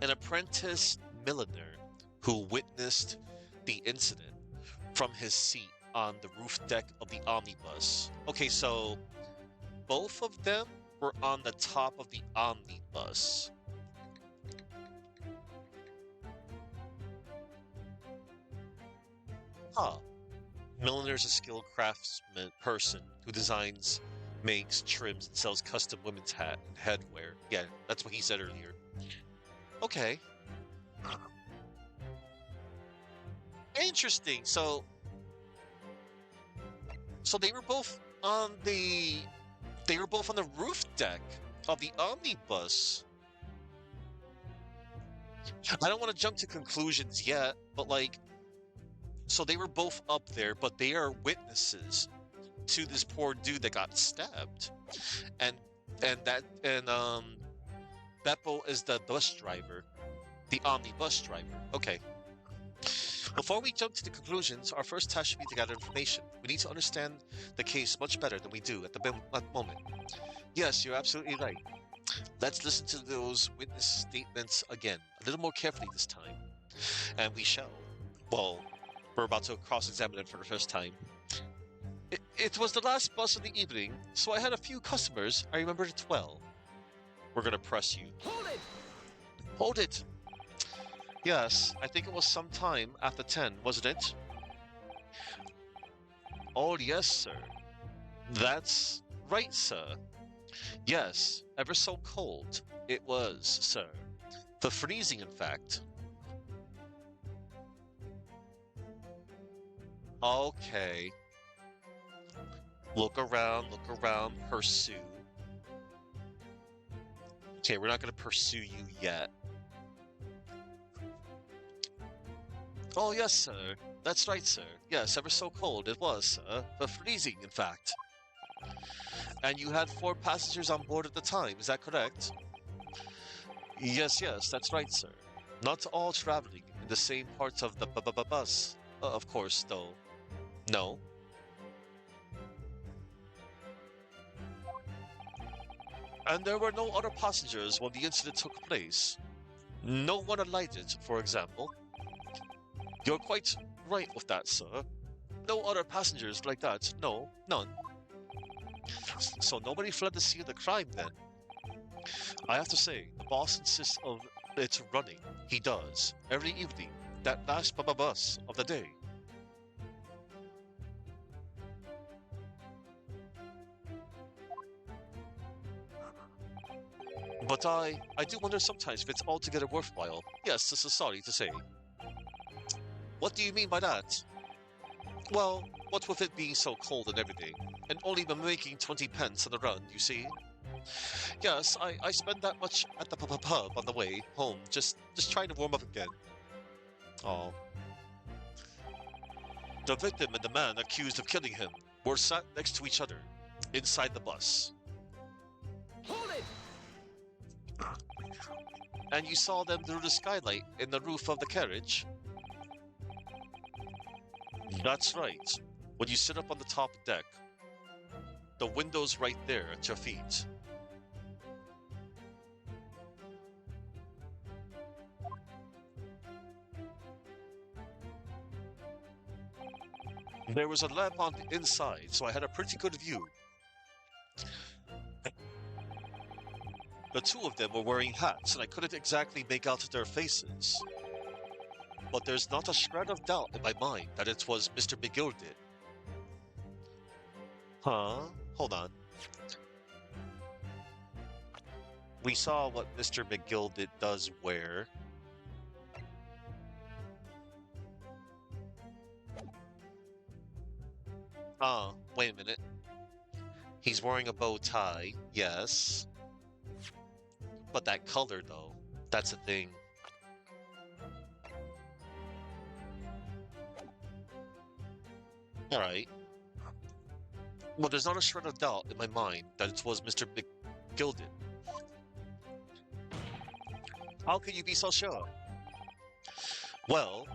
an apprentice milliner who witnessed the incident from his seat on the roof deck of the omnibus. Okay, so both of them were on the top of the omnibus. Huh. Milliner's a skilled craftsman person who designs, makes, trims, and sells custom women's hat and headwear. Yeah, that's what he said earlier. Okay. Interesting. So they were both on the roof deck of the omnibus. I don't want to jump to conclusions yet, but like, so they were both up there, but they are witnesses to this poor dude that got stabbed, and Beppo is the bus driver, the omnibus driver. Okay. Before we jump to the conclusions, our first task should be to gather information. We need to understand the case much better than we do at the moment. Yes, you're absolutely right. Let's listen to those witness statements again, a little more carefully this time. And we shall. Well, we're about to cross-examine it for the first time. It was the last bus of the evening, so I had a few customers. I remember it well. We're gonna press you. Hold it! Hold it! Yes, I think it was some time after 10, wasn't it? Oh, yes, sir. That's right, sir. Yes, ever so cold. It was, sir. The freezing, in fact. Okay. Look around, pursue. Okay, we're not gonna pursue you yet. Oh, yes, sir. That's right, sir. Yes, ever so cold it was, sir. The freezing, in fact. And you had 4 passengers on board at the time, is that correct? Yes, that's right, sir. Not all traveling in the same parts of the bus. Of course, though. No. And there were no other passengers when the incident took place. No one alighted, for example. You're quite right with that, sir. No other passengers like that. No, none. So nobody fled the scene of the crime then. I have to say, the boss insists of its running. He does. Every evening. That last bus of the day. But I do wonder sometimes if it's altogether worthwhile. Yes, this is sorry to say. What do you mean by that? Well, what with it being so cold and everything, and only been making 20 pence on the run, you see? Yes, I spend that much at the pub on the way home, just trying to warm up again. Oh. The victim and the man accused of killing him were sat next to each other, inside the bus. Hold it! And you saw them through the skylight in the roof of the carriage? That's right. When you sit up on the top deck, the window's right there at your feet. There was a lamp on the inside, so I had a pretty good view. The 2 of them were wearing hats, and I couldn't exactly make out their faces. But there's not a shred of doubt in my mind that it was Mr. McGilded. Huh? Hold on. We saw what Mr. McGill does wear. Oh, wait a minute. He's wearing a bow tie, yes. But that color, though, that's a thing. Alright. Well, there's not a shred of doubt in my mind that it was Mr. McGilded. How can you be so sure? Well,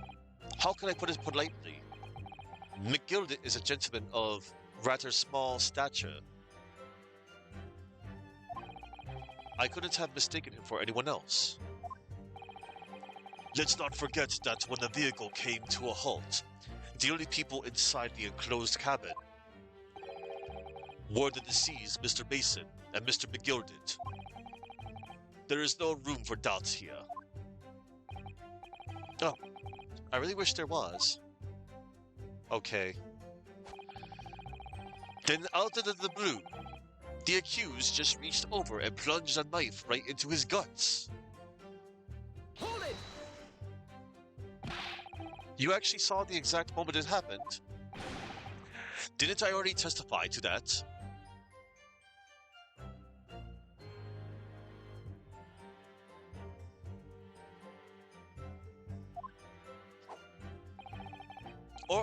how can I put it politely? McGilded is a gentleman of rather small stature. I couldn't have mistaken him for anyone else. Let's not forget that when the vehicle came to a halt, the only people inside the enclosed cabin were the deceased Mr. Mason and Mr. McGilded. There is no room for doubts here. Oh, I really wish there was. Okay. Then out of the blue, the accused just reached over and plunged a knife right into his guts. Hold it! You actually saw the exact moment it happened. Didn't I already testify to that? Or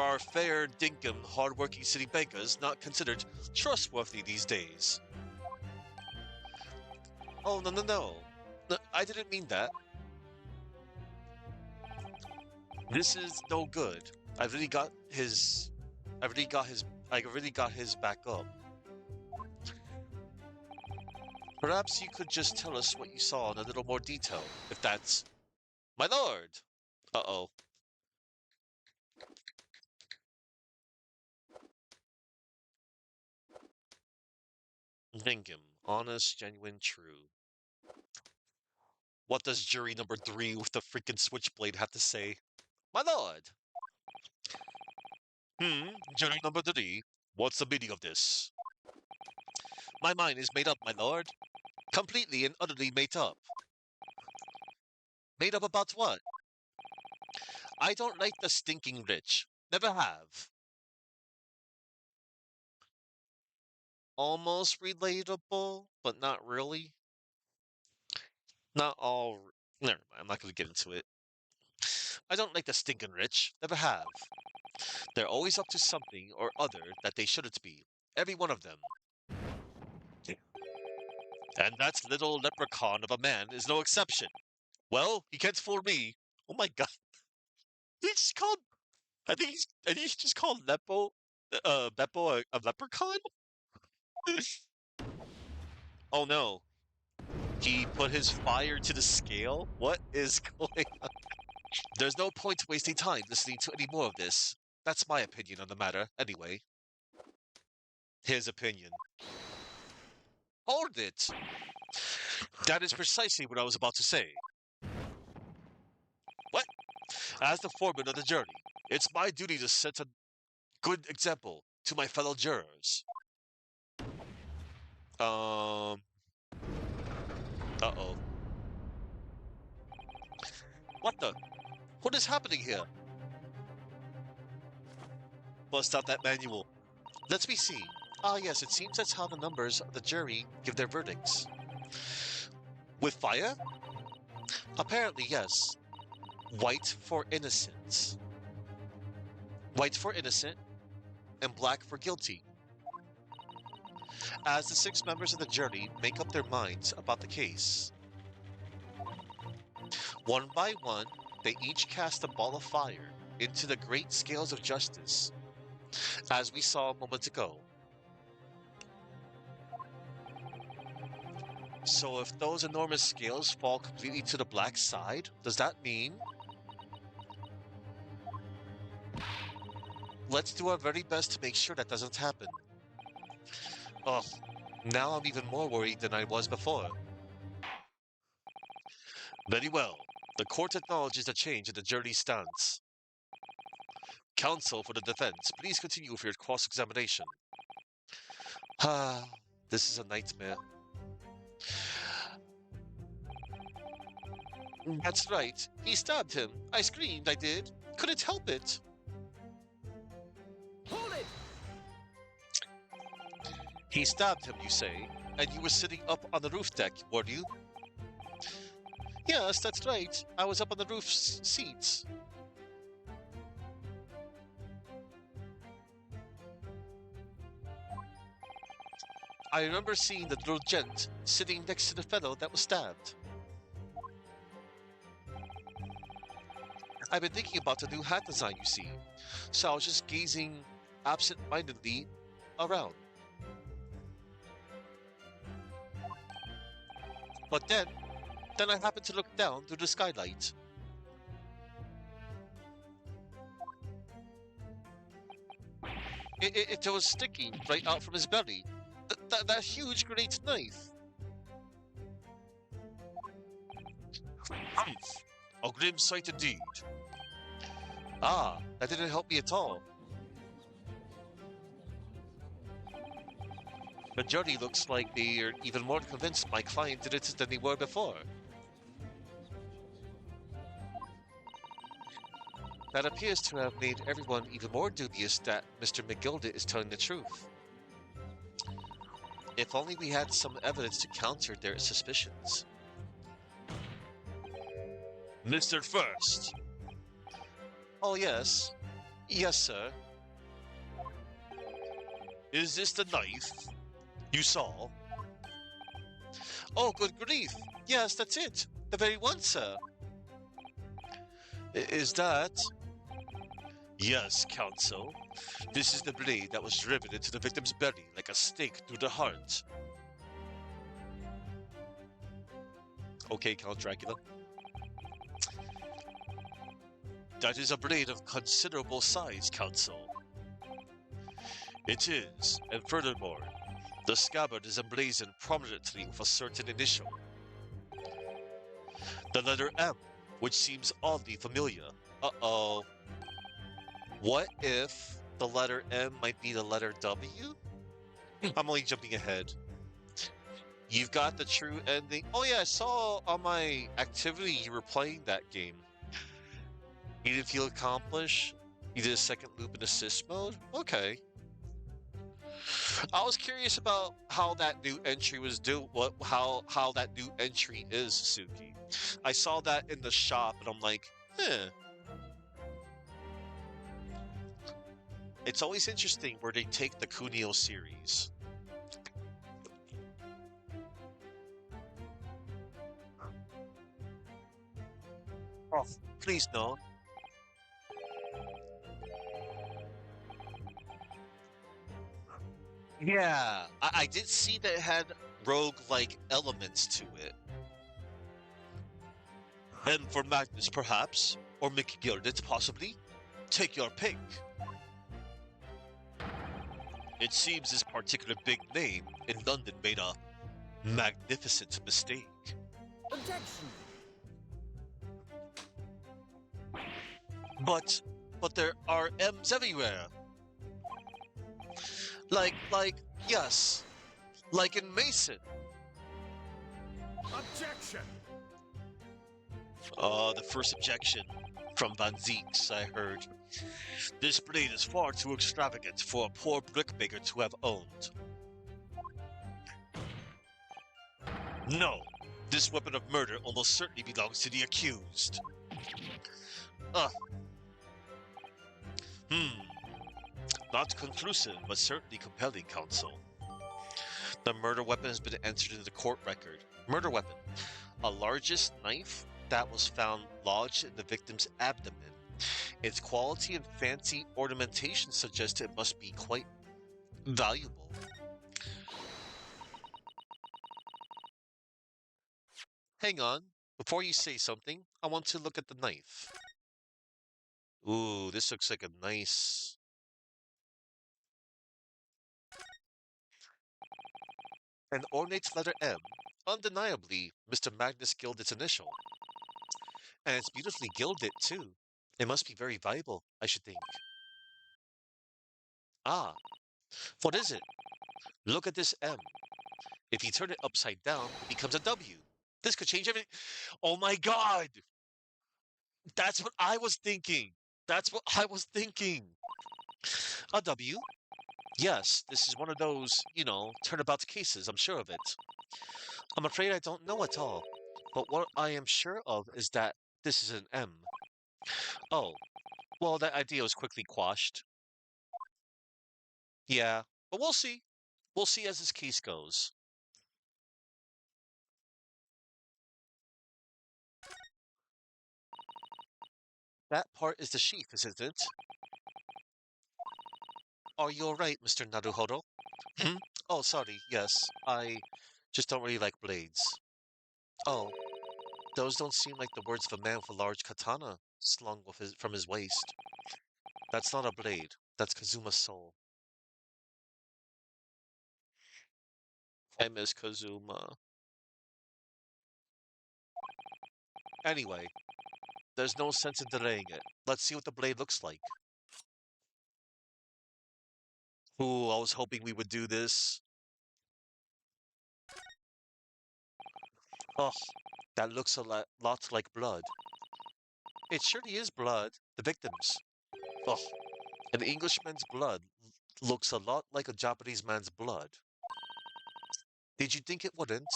our fair dinkum hard-working city bankers not considered trustworthy these days? Oh, no, no, no. No, I didn't mean that. This is no good. I've really got his back up. Perhaps you could just tell us what you saw in a little more detail, if that's... My lord! Uh-oh. Dinkum. Honest, genuine, true. What does jury number 3 with the freaking switchblade have to say? My lord! Jury number 3. What's the meaning of this? My mind is made up, my lord. Completely and utterly made up. Made up about what? I don't like the stinking rich. Never have. Almost relatable, but not really. Not all. Never mind, I'm not going to get into it. I don't like the stinking rich. Never have. They're always up to something or other that they shouldn't be. Every one of them. And that little leprechaun of a man is no exception. Well, he can't fool me. Oh my god. He just called. I think he just called Beppo a leprechaun? Oh no. He put his fire to the scale? What is going on? There's no point wasting time listening to any more of this. That's my opinion on the matter, anyway. His opinion. Hold it! That is precisely what I was about to say. What? As the foreman of the jury, it's my duty to set a good example to my fellow jurors. Uh-oh. What the? What is happening here? Bust out that manual. Let me see. Ah, yes, it seems that's how the numbers of the jury give their verdicts. With fire? Apparently, yes. White for innocence. White for innocent, and black for guilty. As the 6 members of the jury make up their minds about the case, one by one, they each cast a ball of fire into the great scales of justice, as we saw a moment ago. So if those enormous scales fall completely to the black side, does that mean... Let's do our very best to make sure that doesn't happen. Ugh, now I'm even more worried than I was before. Very well. The court acknowledges the change in the jury's stance. Counsel for the defense, please continue with your cross-examination. Ah, this is a nightmare. That's right. He stabbed him. I screamed, I did. Couldn't help it. Hold it! He stabbed him, you say, and you were sitting up on the roof deck, were you? Yes, that's right. I was up on the roof seats. I remember seeing the little gent sitting next to the fellow that was stabbed. I've been thinking about the new hat design, you see, so I was just gazing absent-mindedly around. But then I happened to look down through the skylight. It was sticking right out from his belly. That huge great knife. Humph! A grim sight indeed. Ah, that didn't help me at all. The jury looks like they're even more convinced my client did it than they were before. That appears to have made everyone even more dubious that Mr. McGilda is telling the truth. If only we had some evidence to counter their suspicions. Mr. First! Oh, yes. Yes, sir. Is this the knife you saw? Oh, good grief! Yes, that's it. The very one, sir. Is that? Yes, counsel. This is the blade that was driven into the victim's belly like a stake through the heart. Okay, Count Dracula. That is a blade of considerable size, counsel. It is, and furthermore, the scabbard is emblazoned prominently with a certain initial. The letter M, which seems oddly familiar. Uh-oh. What if the letter M might be the letter W? I'm only jumping ahead. You've got the true ending. Oh yeah, I saw on my activity you were playing that game. You didn't feel accomplished? You did a second loop in assist mode? Okay. I was curious about how that new entry was how that new entry is, Suki. I saw that in the shop and I'm like, It's always interesting where they take the Kunio series. Oh, please no. Yeah, I did see that it had rogue-like elements to it. And for Magnus, perhaps, or Mickey Gilded, possibly. Take your pick. It seems this particular big name in London made a magnificent mistake. Objection! But there are M's everywhere. Yes. Like in Mason. Objection! The first objection from Van Zeeks, I heard. This blade is far too extravagant for a poor brickmaker to have owned. No, this weapon of murder almost certainly belongs to the accused. Not conclusive, but certainly compelling, counsel. The murder weapon has been entered into the court record. Murder weapon. A largest knife that was found lodged in the victim's abdomen. Its quality and fancy ornamentation suggest it must be quite valuable. Hang on. Before you say something, I want to look at the knife. Ooh, this looks like a nice... An ornate letter M, undeniably Mr. Magnus Gilded's initial. And it's beautifully gilded, too. It must be very valuable, I should think. Ah, what is it? Look at this M. If you turn it upside down, it becomes a W. This could change everything. Oh my god! That's what I was thinking. That's what I was thinking. A W? Yes, this is one of those, turnabout cases, I'm sure of it. I'm afraid I don't know at all. But what I am sure of is that this is an M. Oh, well, that idea was quickly quashed. Yeah, but we'll see. We'll see as this case goes. That part is the sheath, isn't it? Are you alright, Mr. Naruhodo? Hmm? Oh, sorry, yes. I just don't really like blades. Oh, those don't seem like the words of a man with a large katana slung from his waist. That's not a blade. That's Kazuma's soul. I miss Kazuma. Anyway, there's no sense in delaying it. Let's see what the blade looks like. Ooh, I was hoping we would do this. Oh, that looks a lot like blood. It surely is blood. The victim's. Oh, an Englishman's blood looks a lot like a Japanese man's blood. Did you think it wouldn't?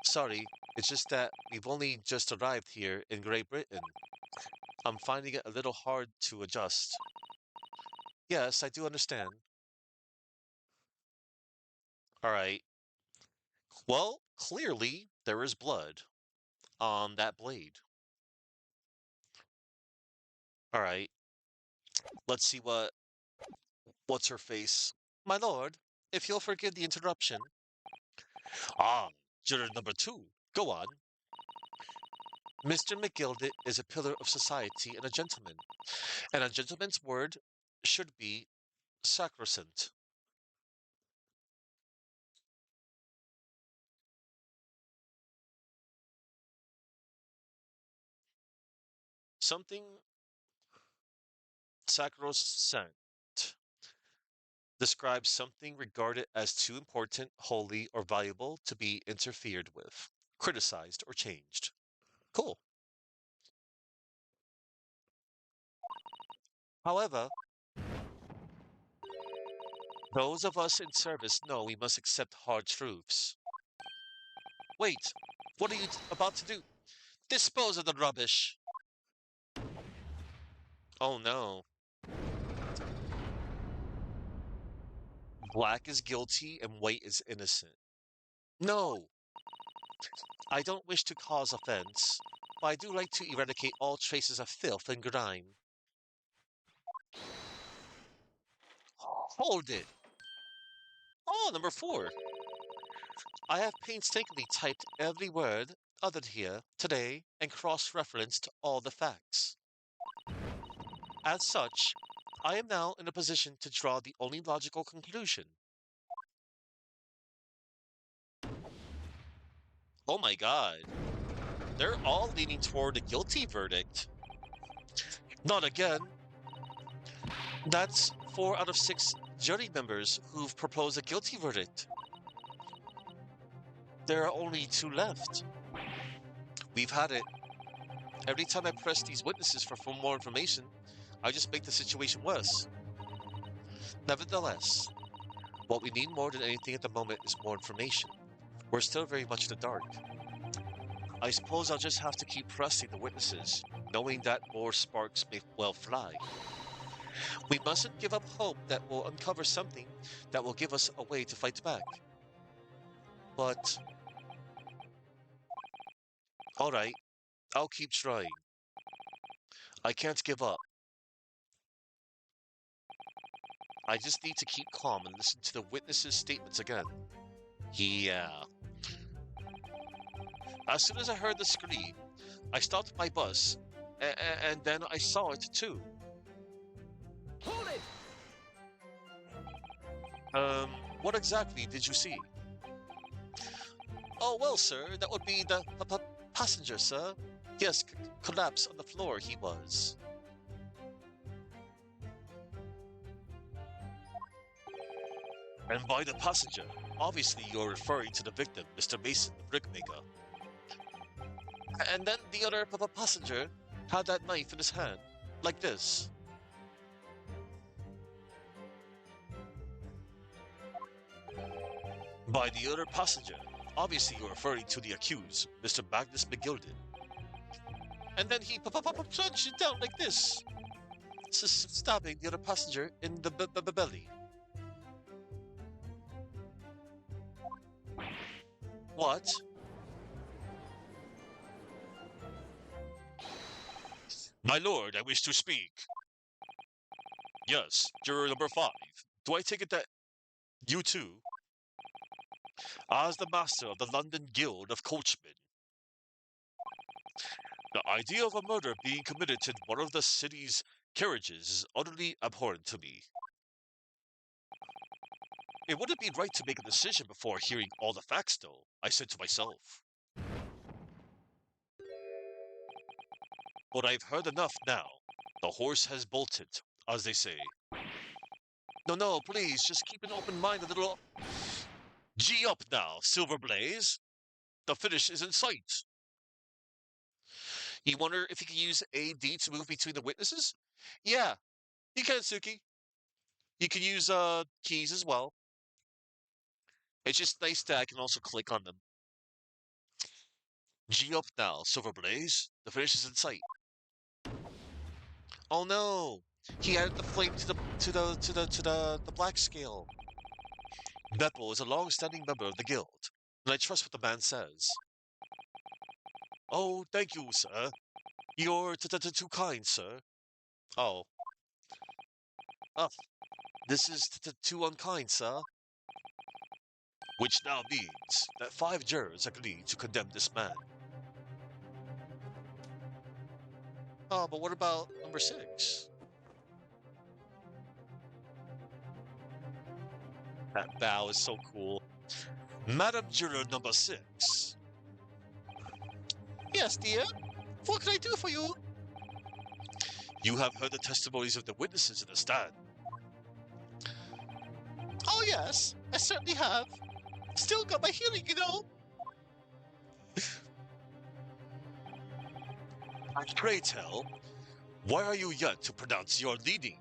Sorry, it's just that we've only just arrived here in Great Britain. I'm finding it a little hard to adjust. Yes, I do understand. Alright. Well, clearly there is blood on that blade. Alright, let's see what's her face. My lord, if you'll forgive the interruption. Ah, juror number 2. Go on. Mr. McGildet is a pillar of society and a gentleman, and a gentleman's word should be sacrosanct. Something sacrosanct describes something regarded as too important, holy, or valuable to be interfered with, criticized, or changed. Cool. However, those of us in service know we must accept hard truths. Wait, what are you about to do? Dispose of the rubbish. Oh no. Black is guilty and white is innocent. No, I don't wish to cause offense, but I do like to eradicate all traces of filth and grime. Hold it. Oh, number 4. I have painstakingly typed every word uttered here today and cross-referenced all the facts. As such, I am now in a position to draw the only logical conclusion. Oh my god. They're all leaning toward a guilty verdict. Not again. That's 4 out of 6 jury members who've proposed a guilty verdict. There are only 2 left. We've had it. Every time I press these witnesses for more information, I just make the situation worse. Nevertheless, what we need more than anything at the moment is more information. We're still very much in the dark. I suppose I'll just have to keep pressing the witnesses, knowing that more sparks may well fly. We mustn't give up hope that we'll uncover something that will give us a way to fight back. But, alright, I'll keep trying. I can't give up. I just need to keep calm and listen to the witnesses' statements again. Yeah. As soon as I heard the scream, I stopped my bus, and then I saw it too. Hold it! What exactly did you see? Oh, well, sir, that would be the passenger, sir. Yes, collapsed on the floor he was. And by the passenger, obviously you're referring to the victim, Mr. Mason, the brickmaker. And then the other passenger had that knife in his hand, like this. By the other passenger, obviously you're referring to the accused, Mr. Magnus McGilded. And then he plunged it down like this, stabbing the other passenger in the belly. What? My lord, I wish to speak. Yes, juror number 5. Do I take it that you too, as the master of the London Guild of Coachmen, the idea of a murder being committed in one of the city's carriages is utterly abhorrent to me. It wouldn't be right to make a decision before hearing all the facts, though, I said to myself. But I've heard enough now. The horse has bolted, as they say. No, no, please, just keep an open mind a little. Gee up now, Silver Blaze. The finish is in sight. You wonder if you can use AD to move between the witnesses? Yeah, you can, Suki. You can use keys as well. It's just nice that I can also click on them. G up now, Silver Blaze. The finish is in sight. Oh no! He added the flame to the black scale. Beppo is a long-standing member of the guild, and I trust what the man says. Oh, thank you, sir. You're too kind, sir. Oh. Oh, this is too unkind, sir. Which now means that 5 jurors agree to condemn this man. Oh, but what about number 6? That bow is so cool. Madam Juror number 6. Yes, dear? What can I do for you? You have heard the testimonies of the witnesses in the stand. Oh, yes, I certainly have. Still got my hearing, you know. And pray tell, why are you yet to pronounce your leading?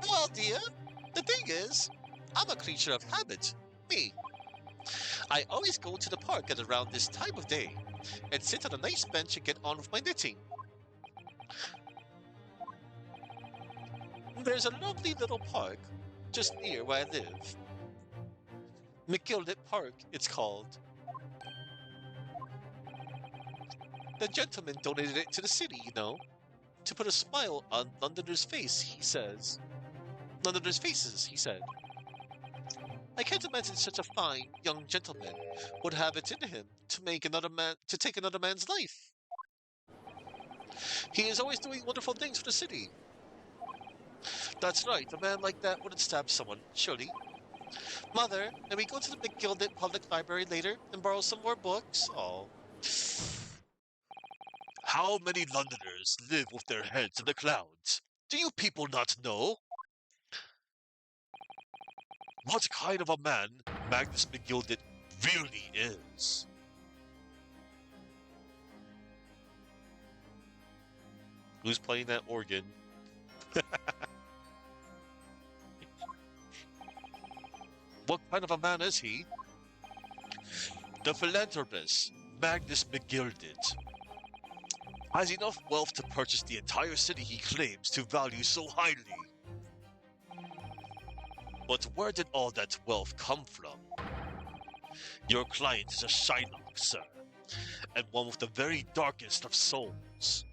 Well, dear, the thing is, I'm a creature of habit. Me. I always go to the park at around this time of day and sit on a nice bench and get on with my knitting. There's a lovely little park just near where I live. McGilded Park, it's called. The gentleman donated it to the city, you know, to put a smile on Londoners' face, he says. Londoners' faces, he said. I can't imagine such a fine young gentleman would have it in him to take another man's life. He is always doing wonderful things for the city. That's right, a man like that wouldn't stab someone, surely. Mother, may we go to the McGilded Public Library later and borrow some more books? Oh. How many Londoners live with their heads in the clouds? Do you people not know? What kind of a man Magnus McGilded really is? Who's playing that organ? What kind of a man is he? The philanthropist, Magnus McGilded, has enough wealth to purchase the entire city he claims to value so highly. But where did all that wealth come from? Your client is a Shylock, sir, and one with the very darkest of souls.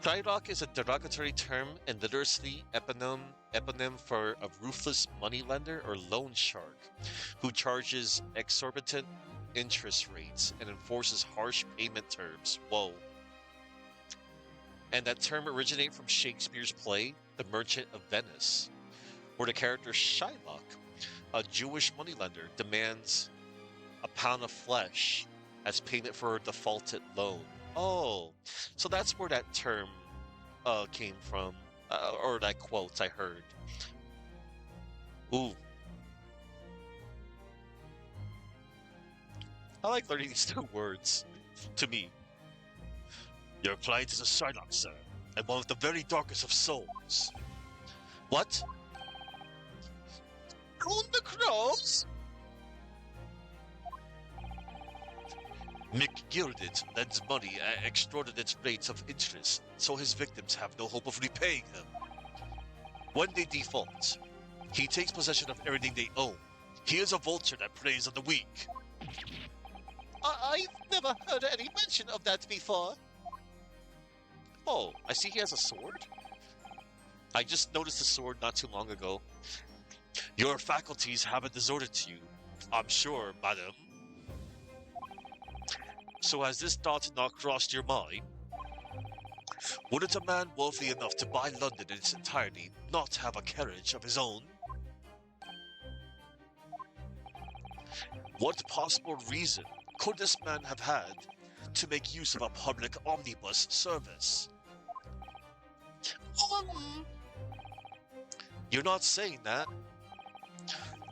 Shylock is a derogatory term and literally eponym for a ruthless moneylender or loan shark who charges exorbitant interest rates and enforces harsh payment terms. Whoa. And that term originated from Shakespeare's play, The Merchant of Venice, where the character Shylock, a Jewish moneylender, demands a pound of flesh as payment for a defaulted loan. Oh, so that's where that term came from. or that quote I heard. Ooh, I like learning these new words. To me, your client is a Shylock, sir, and one of the very darkest of souls. What? On the crows? Mick Gilded lends money at extraordinary rates of interest, so his victims have no hope of repaying him. When they default, he takes possession of everything they own. He is a vulture that preys on the weak. I've never heard any mention of that before. Oh, I see he has a sword. I just noticed the sword not too long ago. Your faculties haven't deserted to you, I'm sure, madam. So has this thought not crossed your mind? Wouldn't a man wealthy enough to buy London in its entirety not have a carriage of his own? What possible reason could this man have had to make use of a public omnibus service? Um, you're not saying that.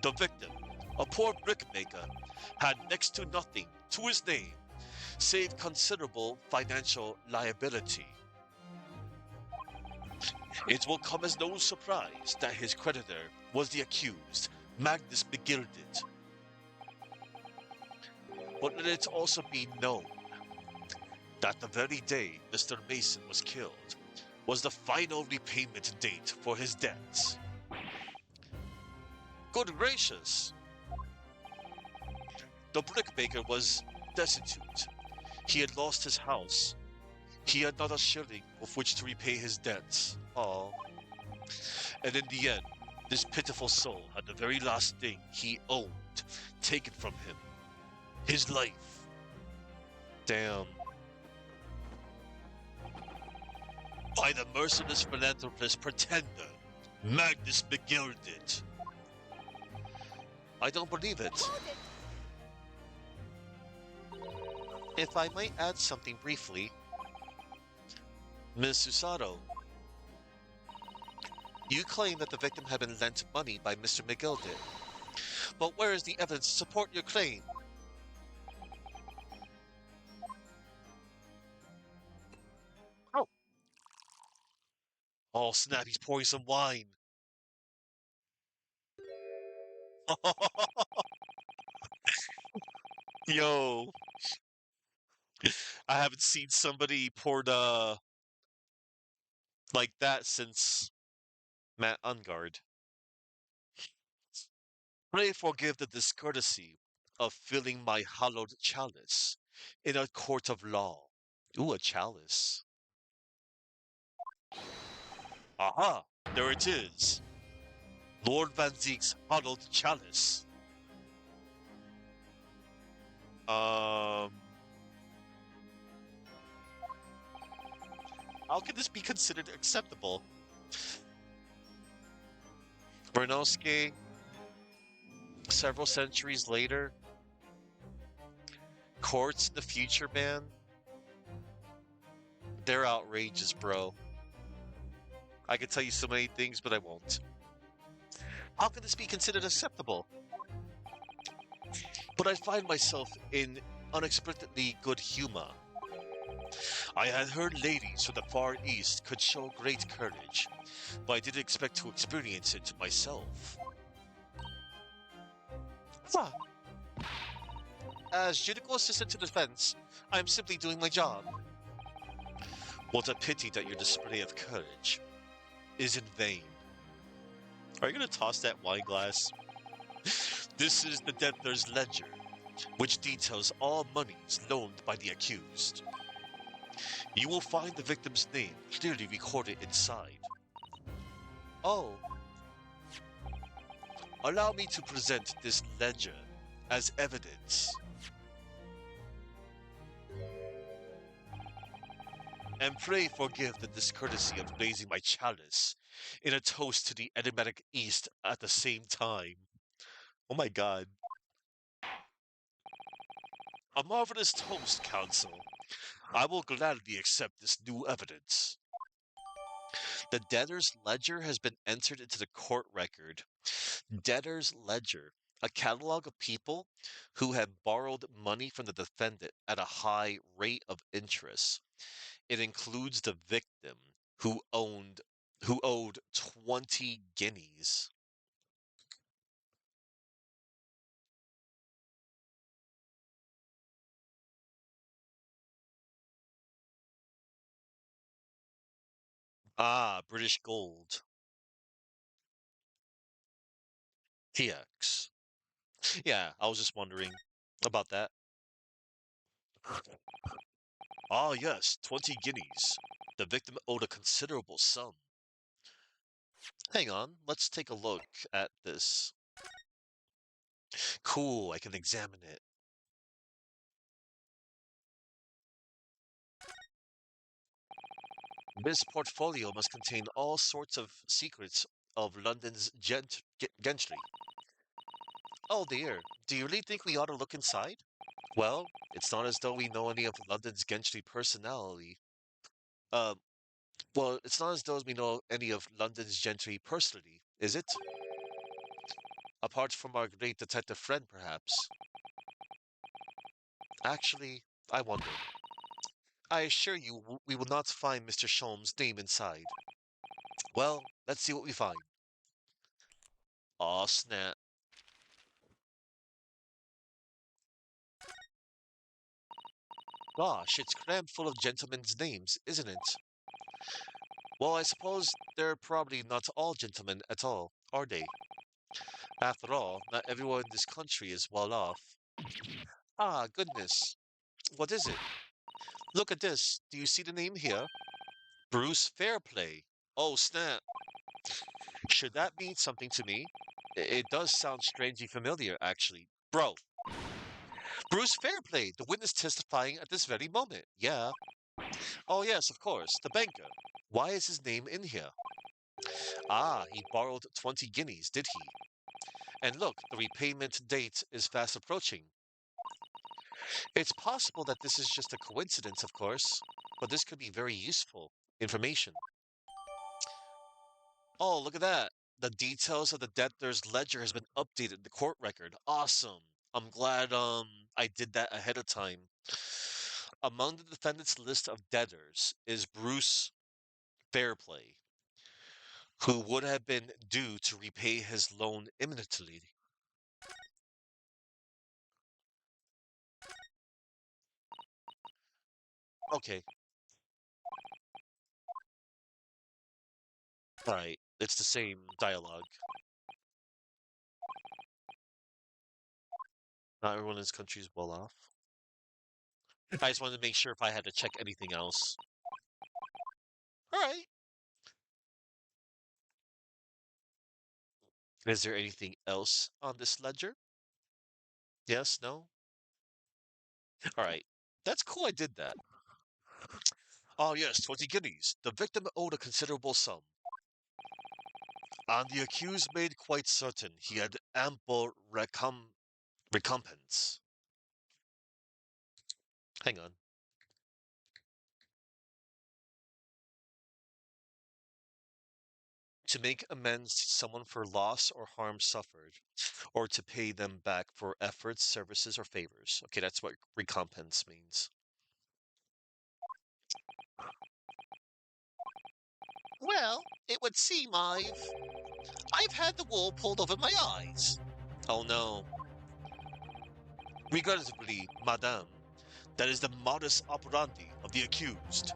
The victim, a poor brickmaker, had next to nothing to his name save considerable financial liability. It will come as no surprise that his creditor was the accused, Magnus McGilded. But let it also be known that the very day Mr. Mason was killed was the final repayment date for his debts. Good gracious! The brickmaker was destitute. He had lost his house. He had not a shilling with which to repay his debts. Oh. And in the end, this pitiful soul had the very last thing he owned taken from him. His life. Damn. By the merciless philanthropist pretender, Magnus McGilded. I don't believe it. Hold it! If I might add something briefly, Ms. Susato, you claim that the victim had been lent money by Mr. McGilded. But where is the evidence to support your claim? Oh. Oh, snap, he's pouring some wine. Yo, I haven't seen somebody poured like that since Matt Ungard. Pray forgive the discourtesy of filling my hallowed chalice in a court of law. Ooh, a chalice. Aha! There it is. Lord Van Zeek's hallowed chalice. Um, how can this be considered acceptable? Bernoski, several centuries later, courts in the future, man, they're outrageous, bro. I could tell you so many things, but I won't. How can this be considered acceptable? But I find myself in unexpectedly good humor. I had heard ladies from the Far East could show great courage, but I didn't expect to experience it myself. Ah. As judicial assistant to defense, I am simply doing my job. What a pity that your display of courage is in vain. Are you going to toss that wine glass? This is the debtor's ledger, which details all monies loaned by the accused. You will find the victim's name clearly recorded inside. Oh. Allow me to present this ledger as evidence. And pray forgive the discourtesy of raising my chalice in a toast to the enigmatic East at the same time. Oh my god. A marvelous toast, counsel. I will gladly accept this new evidence. The debtor's ledger has been entered into the court record. Debtor's ledger, a catalog of people who have borrowed money from the defendant at a high rate of interest. It includes the victim who owed 20 guineas. Ah, British gold. TX. Yeah, I was just wondering about that. Ah, yes, 20 guineas. The victim owed a considerable sum. Hang on, let's take a look at this. Cool, I can examine it. This portfolio must contain all sorts of secrets of London's gentry. Oh dear, do you really think we ought to look inside? Well, it's not as though we know any of London's gentry personality. Uh, well, it's not as though we know any of London's gentry personally, is it? Apart from our great detective friend, perhaps. Actually, I wonder. I assure you, we will not find Mr. Sholmes' name inside. Well, let's see what we find. Aw, snap. Gosh, it's crammed full of gentlemen's names, isn't it? Well, I suppose they're probably not all gentlemen at all, are they? After all, not everyone in this country is well off. Ah, goodness. What is it? Look at this. Do you see the name here? Bruce Fairplay. Oh, snap. Should that mean something to me? It does sound strangely familiar, actually. Bro, Bruce Fairplay, the witness testifying at this very moment. Yeah. Oh, yes, of course, the banker. Why is his name in here? Ah, he borrowed 20 guineas, did he? And look, the repayment date is fast approaching. It's possible that this is just a coincidence, of course, but this could be very useful information. Oh, look at that. The details of the debtor's ledger has been updated in the court record. Awesome. I'm glad I did that ahead of time. Among the defendant's list of debtors is Bruce Fairplay, who would have been due to repay his loan imminently. Okay, alright. It's the same dialogue. Not everyone in this country is well off. I just wanted to make sure if I had to check anything else. Alright. Is there anything else on this ledger? Yes, no? Alright. That's cool I did that. Oh yes, 20 guineas. The victim owed a considerable sum. And the accused made quite certain he had ample recompense. Hang on. To make amends to someone for loss or harm suffered, or to pay them back for efforts, services, or favors. Okay, that's what recompense means. Well, it would seem I've had the wool pulled over my eyes. Oh no. Regrettably, madame, that is the modus operandi of the accused.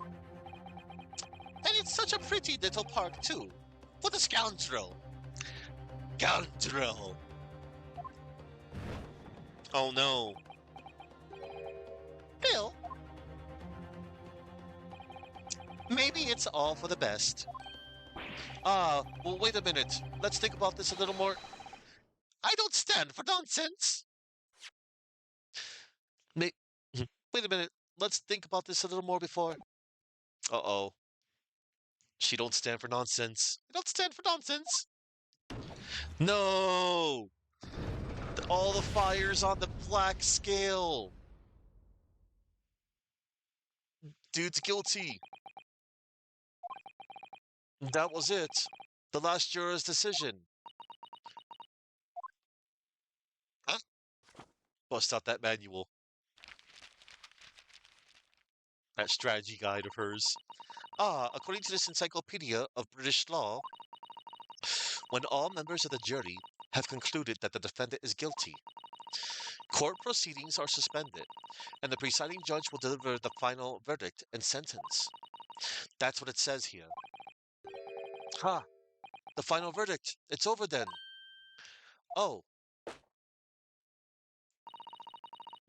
And it's such a pretty little park, too. What a scoundrel! Scoundrel! Oh no. Bill, maybe it's all for the best. Ah, well, wait a minute. Let's think about this a little more. I don't stand for nonsense. May- wait a minute. Let's think about this a little more before. Uh-oh. She don't stand for nonsense. I don't stand for nonsense. No! All the fires on the black scale. Dude's guilty. That was it. The last juror's decision. Huh? Bust out that manual, that strategy guide of hers. According to this encyclopedia of British law, when all members of the jury have concluded that the defendant is guilty, court proceedings are suspended, and the presiding judge will deliver the final verdict and sentence. That's what it says here. Ha! The final verdict. It's over then. Oh,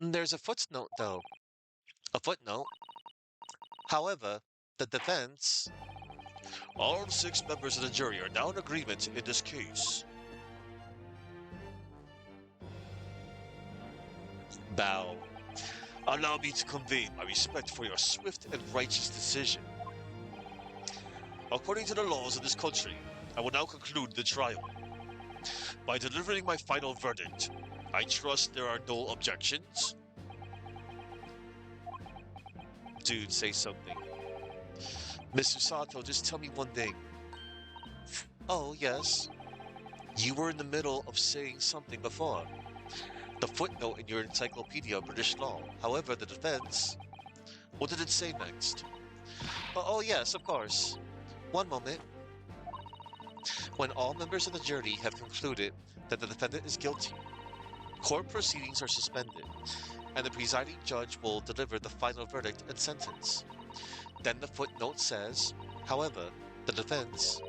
there's a footnote, though. A footnote. However, the defense. All 6 members of the jury are now in agreement in this case. Bow. Allow me to convey my respect for your swift and righteous decision. According to the laws of this country, I will now conclude the trial. By delivering my final verdict, I trust there are no objections. Dude, say something. Miss Usato, just tell me one thing. Oh, yes. You were in the middle of saying something before. The footnote in your encyclopedia of British law. However, the defense. What did it say next? Oh, yes, of course. One moment. When all members of the jury have concluded that the defendant is guilty, court proceedings are suspended, and the presiding judge will deliver the final verdict and sentence. Then the footnote says, however, the defense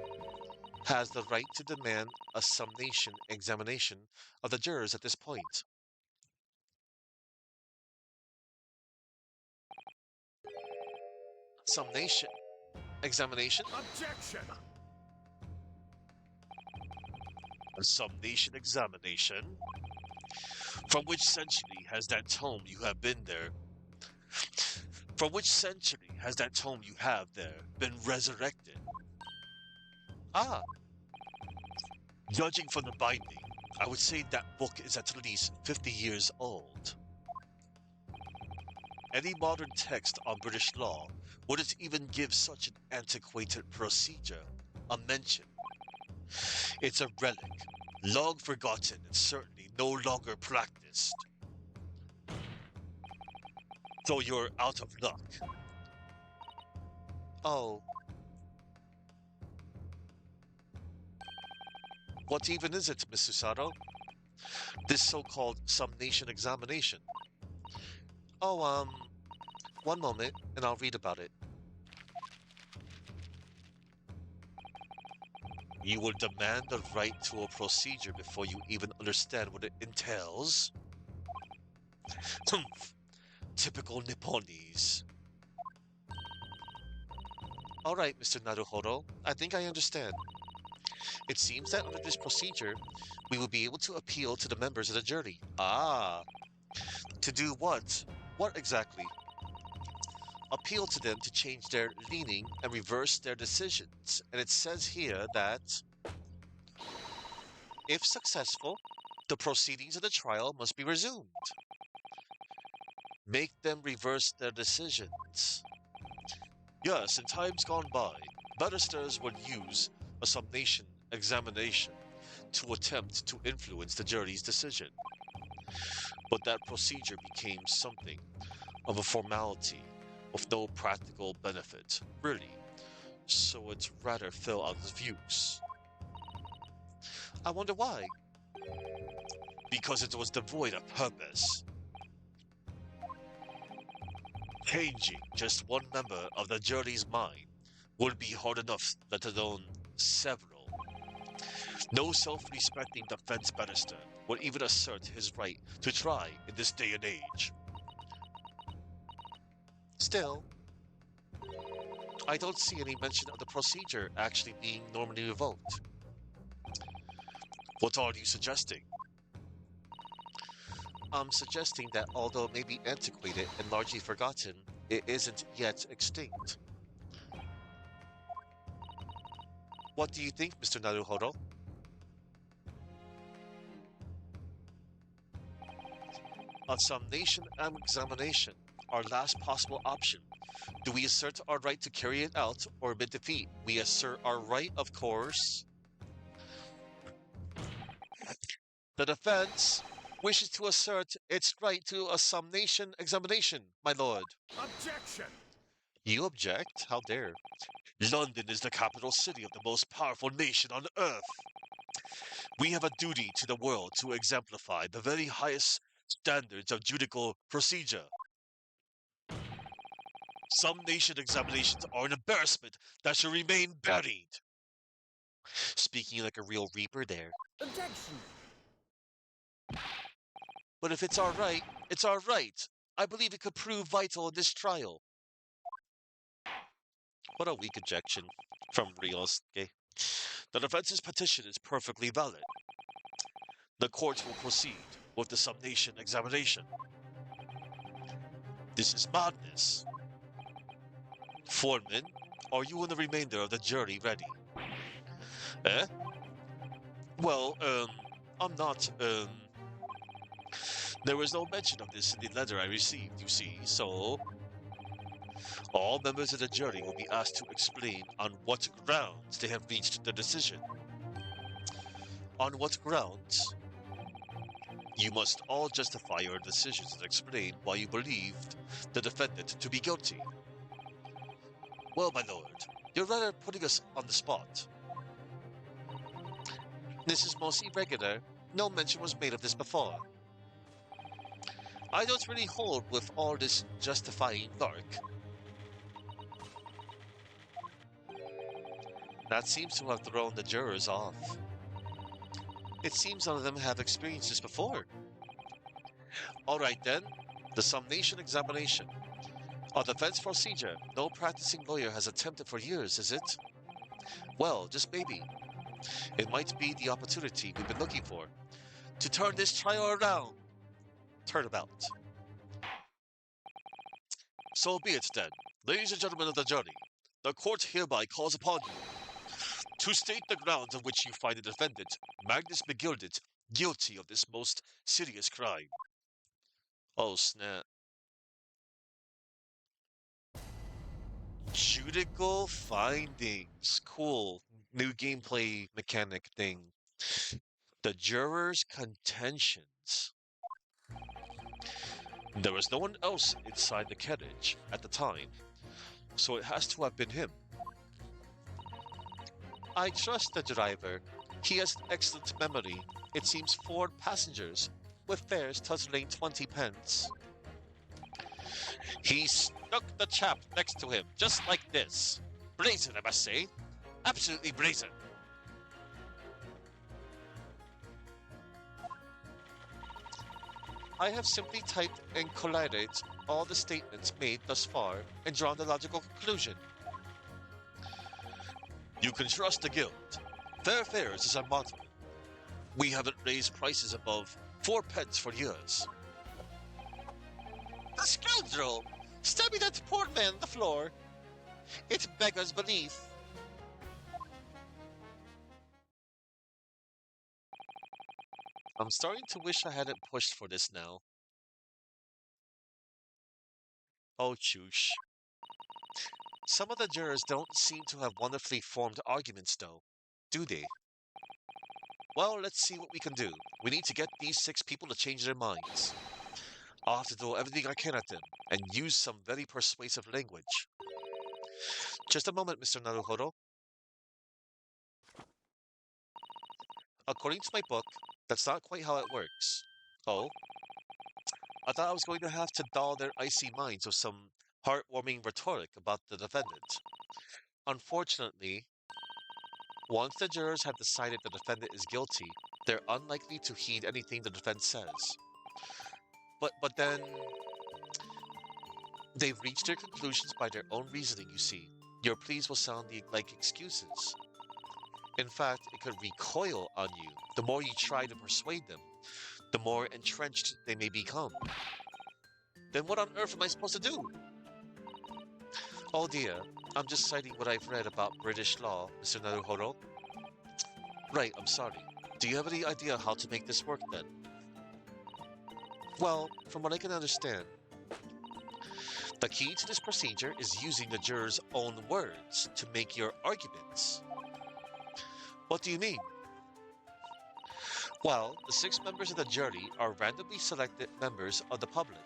has the right to demand a summation examination of the jurors at this point. Summation examination? Objection! A summation examination? From which century has that tome you have been there? From which century has that tome you have there been resurrected? Ah, judging from the binding, I would say that book is at least 50 years old. Any modern text on British law wouldn't even give such an antiquated procedure a mention. It's a relic, long forgotten and certainly no longer practiced. So you're out of luck. Oh. What even is it, Miss Susato? This so-called summation examination. Oh, one moment, and I'll read about it. You will demand the right to a procedure before you even understand what it entails. Typical Nipponese. All right, Mr. Naruhodo, I think I understand. It seems that under this procedure, we will be able to appeal to the members of the jury. Ah, to do what? What exactly? Appeal to them to change their leaning and reverse their decisions. And it says here that if successful, the proceedings of the trial must be resumed. Make them reverse their decisions. Yes, in times gone by, barristers would use a summation examination to attempt to influence the jury's decision. But that procedure became something of a formality with no practical benefit, really, so it rather fell out of use. I wonder why. Because it was devoid of purpose. Changing just one member of the jury's mind would be hard enough, let alone several. No self-respecting defense barrister would even assert his right to try in this day and age. Still, I don't see any mention of the procedure actually being normally revoked. What are you suggesting? I'm suggesting that although it may be antiquated and largely forgotten, it isn't yet extinct. What do you think, Mr. Naruhodo? A summation examination, our last possible option, Do we assert our right to carry it out or admit defeat? We assert our right, of course. The defense wishes to assert its right to a summation examination, my lord. Objection! You object? How dare. London is the capital city of the most powerful nation on earth. We have a duty to the world to exemplify the very highest standards of judicial procedure. Some nation examinations are an embarrassment that should remain buried. Speaking like a real reaper there. Objection! But if it's our right, it's our right. I believe it could prove vital in this trial. What a weak objection from Ryosuke. The defense's petition is perfectly valid. The court will proceed with the summation examination. This is madness. Foreman, are you and the remainder of the jury ready? Eh? Well, I'm not, There was no mention of this in the letter I received, you see, so all members of the jury will be asked to explain on what grounds they have reached the decision. On what grounds? You must all justify your decisions and explain why you believed the defendant to be guilty. Well, my lord, you're rather putting us on the spot. This is most irregular. No mention was made of this before. I don't really hold with all this justifying dark. That seems to have thrown the jurors off. It seems none of them have experienced this before. All right then, the summation examination. A defense procedure no practicing lawyer has attempted for years, is it? Well, just maybe. It might be the opportunity we've been looking for to turn this trial around. Turn about. So be it then, ladies and gentlemen of the jury. The court hereby calls upon you to state the grounds on which you find the defendant, Magnus McGilded, guilty of this most serious crime. Oh snap. Judicial findings. Cool. New gameplay mechanic thing. The jurors' contentions. There was no one else inside the carriage at the time, so it has to have been him. I trust the driver. He has excellent memory. It seems 4 passengers, with fares totaling 20 pence. He stuck the chap next to him, just like this. Brazen, I must say. Absolutely brazen. I have simply typed and collated all the statements made thus far and drawn the logical conclusion. You can trust the guild. Fair fares is our motto. We haven't raised prices above 4 pence for years. The scoundrel! Stabbing that poor man on the floor. It beggars belief. I'm starting to wish I hadn't pushed for this now. Oh, choosh. Some of the jurors don't seem to have wonderfully formed arguments, though, do they? Well, let's see what we can do. We need to get these 6 people to change their minds. I'll have to do everything I can at them, and use some very persuasive language. Just a moment, Mr. Naruhodo. According to my book, that's not quite how it works. Oh? I thought I was going to have to dull their icy minds with some heartwarming rhetoric about the defendant. Unfortunately, once the jurors have decided the defendant is guilty, they're unlikely to heed anything the defense says. But then they've reached their conclusions by their own reasoning, you see. Your pleas will sound like excuses. In fact, it could recoil on you. The more you try to persuade them, the more entrenched they may become. Then what on earth am I supposed to do? Oh dear, I'm just citing what I've read about British law, Mr. Naruhodo. Right, I'm sorry. Do you have any idea how to make this work then? Well, from what I can understand, The key to this procedure is using the juror's own words to make your arguments. What do you mean? Well, the 6 members of the jury are randomly selected members of the public.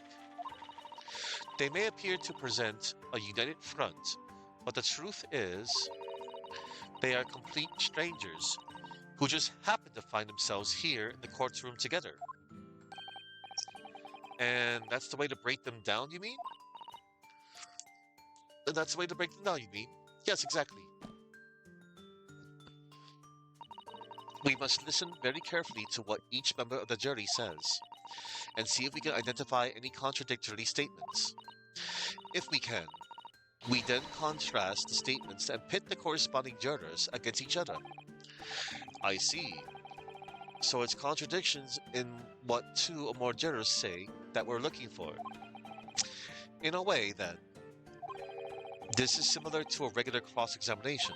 They may appear to present a united front, but the truth is they are complete strangers who just happen to find themselves here in the courtroom together. And that's the way to break them down, you mean? That's the way to break them down, you mean? Yes, exactly. We must listen very carefully to what each member of the jury says, and see if we can identify any contradictory statements. If we can, we then contrast the statements and pit the corresponding jurors against each other. I see. So it's contradictions in what 2 or more jurors say that we're looking for. In a way, then, this is similar to a regular cross-examination.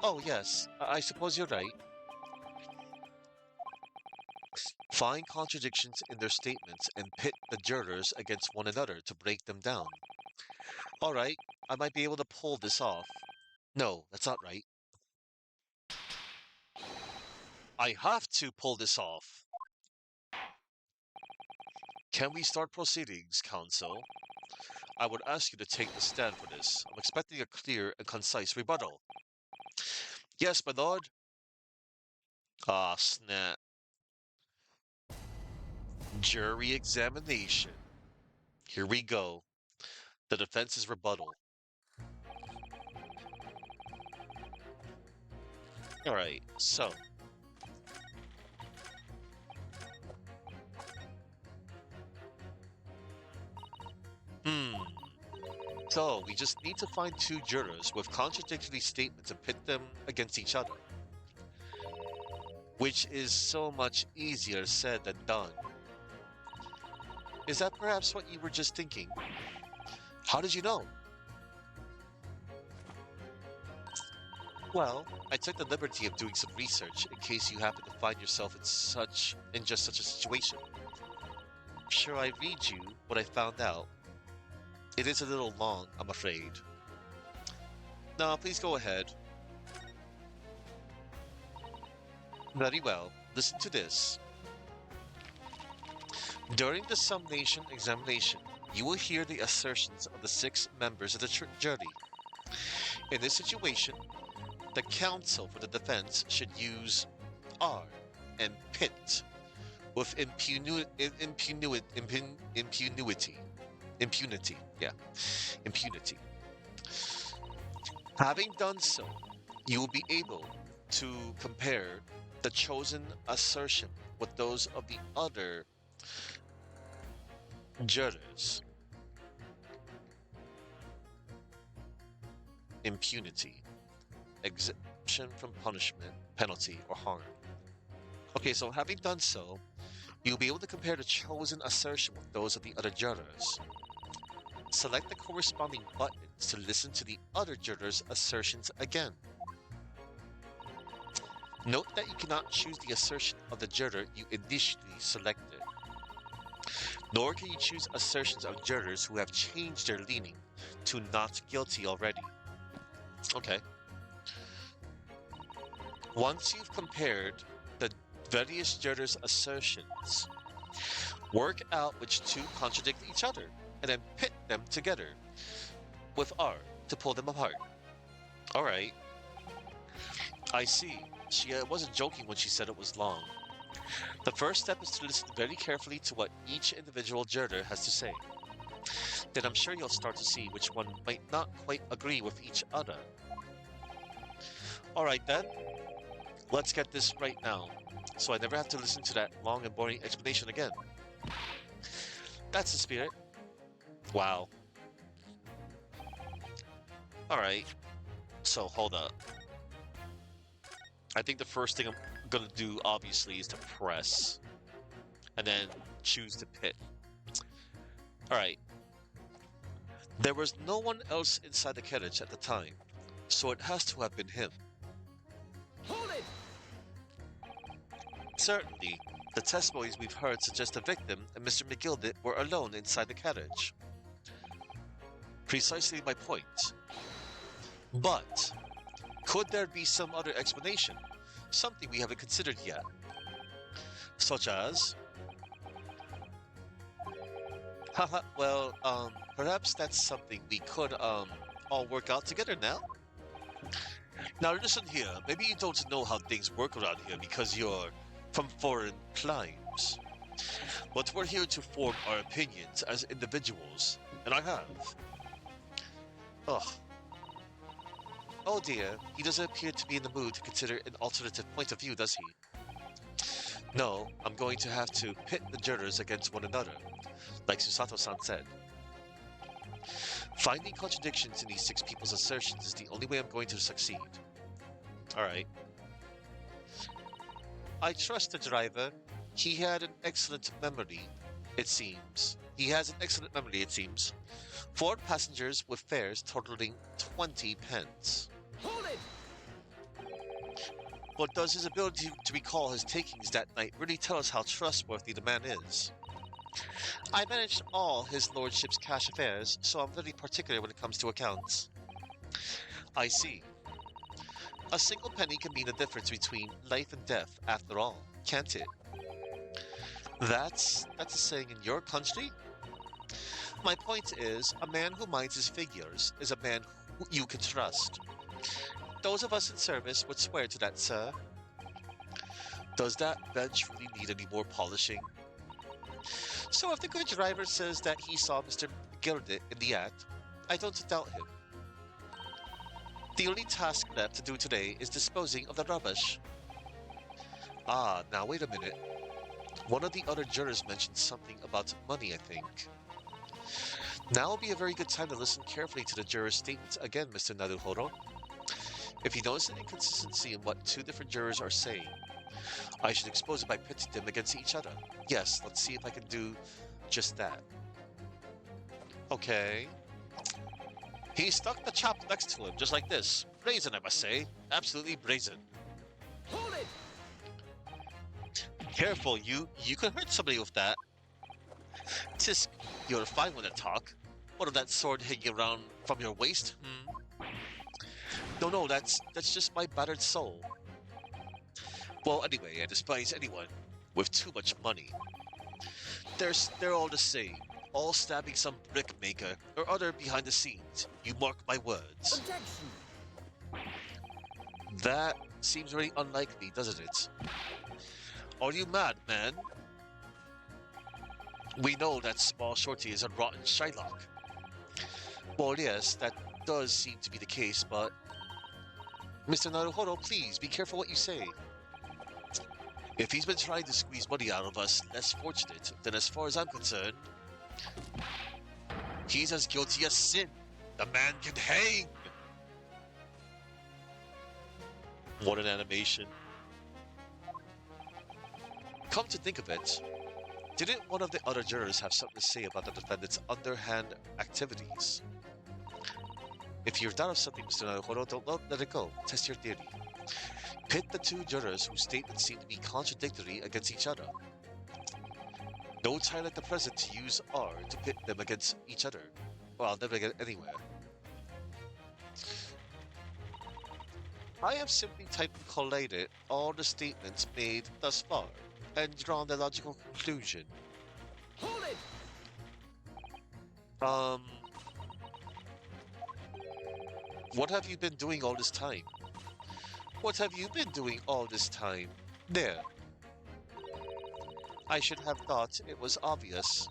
Oh yes, I suppose you're right. Find contradictions in their statements and pit the jurors against one another to break them down. Alright, I might be able to pull this off. No, that's not right. I have to pull this off. Can we start proceedings, counsel? I would ask you to take the stand for this. I'm expecting a clear and concise rebuttal. Yes, my lord. Ah, snap. Jury examination. Here we go. The defense's rebuttal. Alright, so. So, we just need to find 2 jurors with contradictory statements and pit them against each other. Which is so much easier said than done. Is that perhaps what you were just thinking? How did you know? Well, I took the liberty of doing some research in case you happen to find yourself in just such a situation. Shall I read you what I found out? It is a little long, I'm afraid. No, please go ahead. Very well, listen to this. During the summation examination, you will hear the assertions of the 6 members of the jury. In this situation, the counsel for the defense should use R and pit with impunity. Having done so, you will be able to compare the chosen assertion with those of the other jurors. Impunity. Exemption from punishment, penalty, or harm. Okay, so having done so, you'll be able to compare the chosen assertion with those of the other jurors. Select the corresponding buttons to listen to the other jurors' assertions again. Note that you cannot choose the assertion of the juror you initially selected. Nor can you choose assertions of jurors who have changed their leaning to not guilty already. Okay. Once you've compared the various jurors' assertions, work out which 2 contradict each other, and then pit them together with R to pull them apart. Alright. I see. She wasn't joking when she said it was long. The first step is to listen very carefully to what each individual juror has to say. Then I'm sure you'll start to see which one might not quite agree with each other. Alright then, let's get this right now, so I never have to listen to that long and boring explanation again. That's the spirit. Wow. Alright, so hold up. I think the first thing I'm gonna do, obviously, is to press, and then choose to pit. Alright. There was no one else inside the carriage at the time, so it has to have been him. Hold it! Certainly, the testimonies we've heard suggest the victim and Mr. McGildet were alone inside the carriage. Precisely my point. But could there be some other explanation? Something we haven't considered yet. Such as, haha, well, perhaps that's something we could, all work out together now? Now listen here, maybe you don't know how things work around here because you're from foreign climes. But we're here to form our opinions as individuals, and I have. Ugh. Oh dear, he doesn't appear to be in the mood to consider an alternative point of view, does he? No, I'm going to have to pit the jurors against one another, like Susato-san said. Finding contradictions in these six people's assertions is the only way I'm going to succeed. Alright. I trust the driver. He had an excellent memory, it seems. He has an excellent memory, it seems. 4 passengers with fares totaling 20 pence. Hold it! But does his ability to recall his takings that night really tell us how trustworthy the man is? I managed all his lordship's cash affairs, so I'm very particular when it comes to accounts. I see. A single penny can mean the difference between life and death, after all, can't it? That's a saying in your country? My point is, a man who minds his figures is a man who you can trust. Those of us in service would swear to that, sir. Does that bench really need any more polishing? So if the good driver says that he saw Mr. Gilded in the act, I don't doubt him. The only task left to do today is disposing of the rubbish. Ah, now wait a minute. One of the other jurors mentioned something about money, I think. Now will be a very good time to listen carefully to the juror's statements again, Mr. Naruhoro. If you notice an inconsistency in what 2 different jurors are saying, I should expose it by pitting them against each other. Yes, let's see if I can do just that. Okay. He stuck the chap next to him, just like this. Brazen, I must say. Absolutely brazen. Hold it! Careful, you could hurt somebody with that. Tisk, you're a fine one to talk. What of that sword hanging around from your waist? No, that's just my battered soul. Well, anyway, I despise anyone with too much money. They're all the same, all stabbing some brick maker or other behind the scenes. You mark my words. Objection! That seems very unlikely, doesn't it? Are you mad, man? We know that small shorty is a rotten Shylock. Well, yes, that does seem to be the case, but... Mr. Naruhoro, please, be careful what you say. If he's been trying to squeeze money out of us less fortunate, then as far as I'm concerned, he's as guilty as sin. The man can hang! What an animation. Come to think of it, didn't one of the other jurors have something to say about the defendant's underhand activities? If you're doubt of something, Mr. Naruhoro, don't let it go. Test your theory. Pit the 2 jurors whose statements seem to be contradictory against each other. No time like the present to use R to pit them against each other, or I'll never get anywhere. I have simply typed and collated all the statements made thus far, and drawn the logical conclusion. Hold it! What have you been doing all this time? What have you been doing all this time? There. I should have thought it was obvious.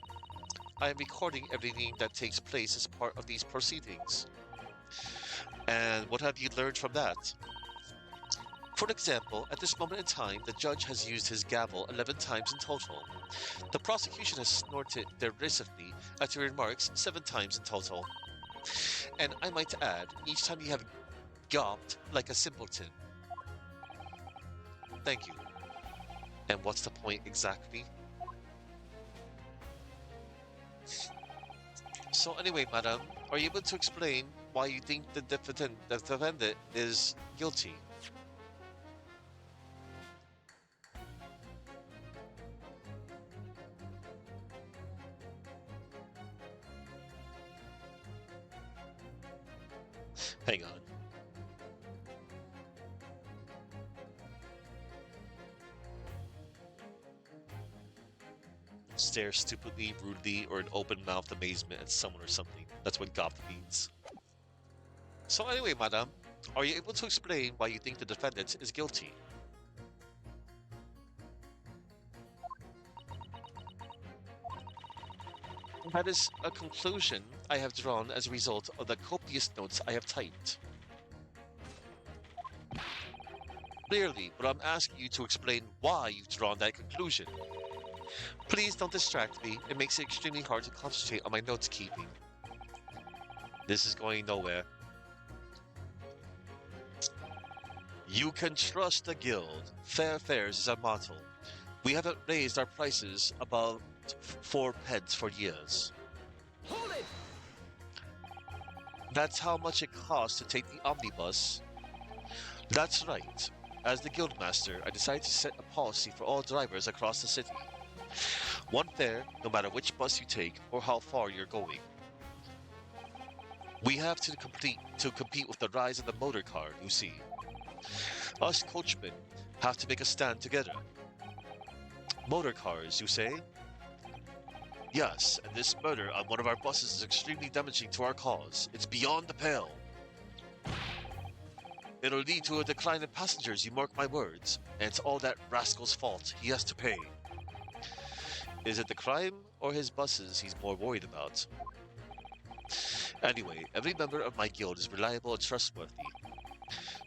I am recording everything that takes place as part of these proceedings. And what have you learned from that? For example, at this moment in time, the judge has used his gavel 11 times in total. The prosecution has snorted derisively at your remarks 7 times in total. And I might add, each time you have gawped like a simpleton. Thank you. And what's the point exactly? So anyway, madam, are you able to explain why you think the defendant is guilty? Hang on. Stare stupidly, rudely, or in open-mouthed amazement at someone or something. That's what Goth means. So anyway, madam, are you able to explain why you think the defendant is guilty? That is a conclusion I have drawn as a result of the copious notes I have typed. Clearly, but I'm asking you to explain why you've drawn that conclusion. Please don't distract me. It makes it extremely hard to concentrate on my notes keeping. This is going nowhere. You can trust the guild. Fair fares is our motto. We haven't raised our prices above 4 pence for years. Hold it! That's how much it costs to take the omnibus. That's right. As the guildmaster, I decided to set a policy for all drivers across the city. One fare, no matter which bus you take or how far you're going. We have to compete with the rise of the motor car, you see. Us coachmen have to make a stand together. Motor cars, you say? Yes, and this murder on one of our buses is extremely damaging to our cause. It's beyond the pale. It'll lead to a decline in passengers, you mark my words, and it's all that rascal's fault. He has to pay. Is it the crime or his buses he's more worried about? Anyway, every member of my guild is reliable and trustworthy.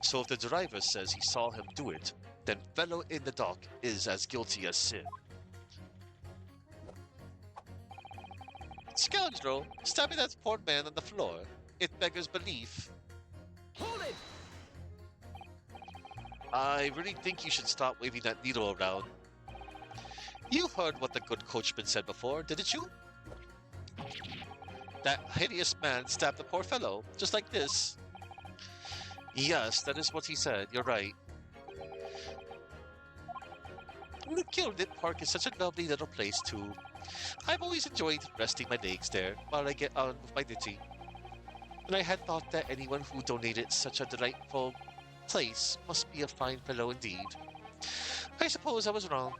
So if the driver says he saw him do it, then fellow in the dock is as guilty as sin. Scoundrel, stabbing that poor man on the floor. It beggars belief. Hold it! I really think you should stop waving that needle around. You heard what the good coachman said before, didn't you? That hideous man stabbed the poor fellow, just like this. Yes, that is what he said, you're right. The Gilded Park is such a lovely little place, too. I've always enjoyed resting my legs there while I get on with my duty. And I had thought that anyone who donated such a delightful place must be a fine fellow indeed. I suppose I was wrong.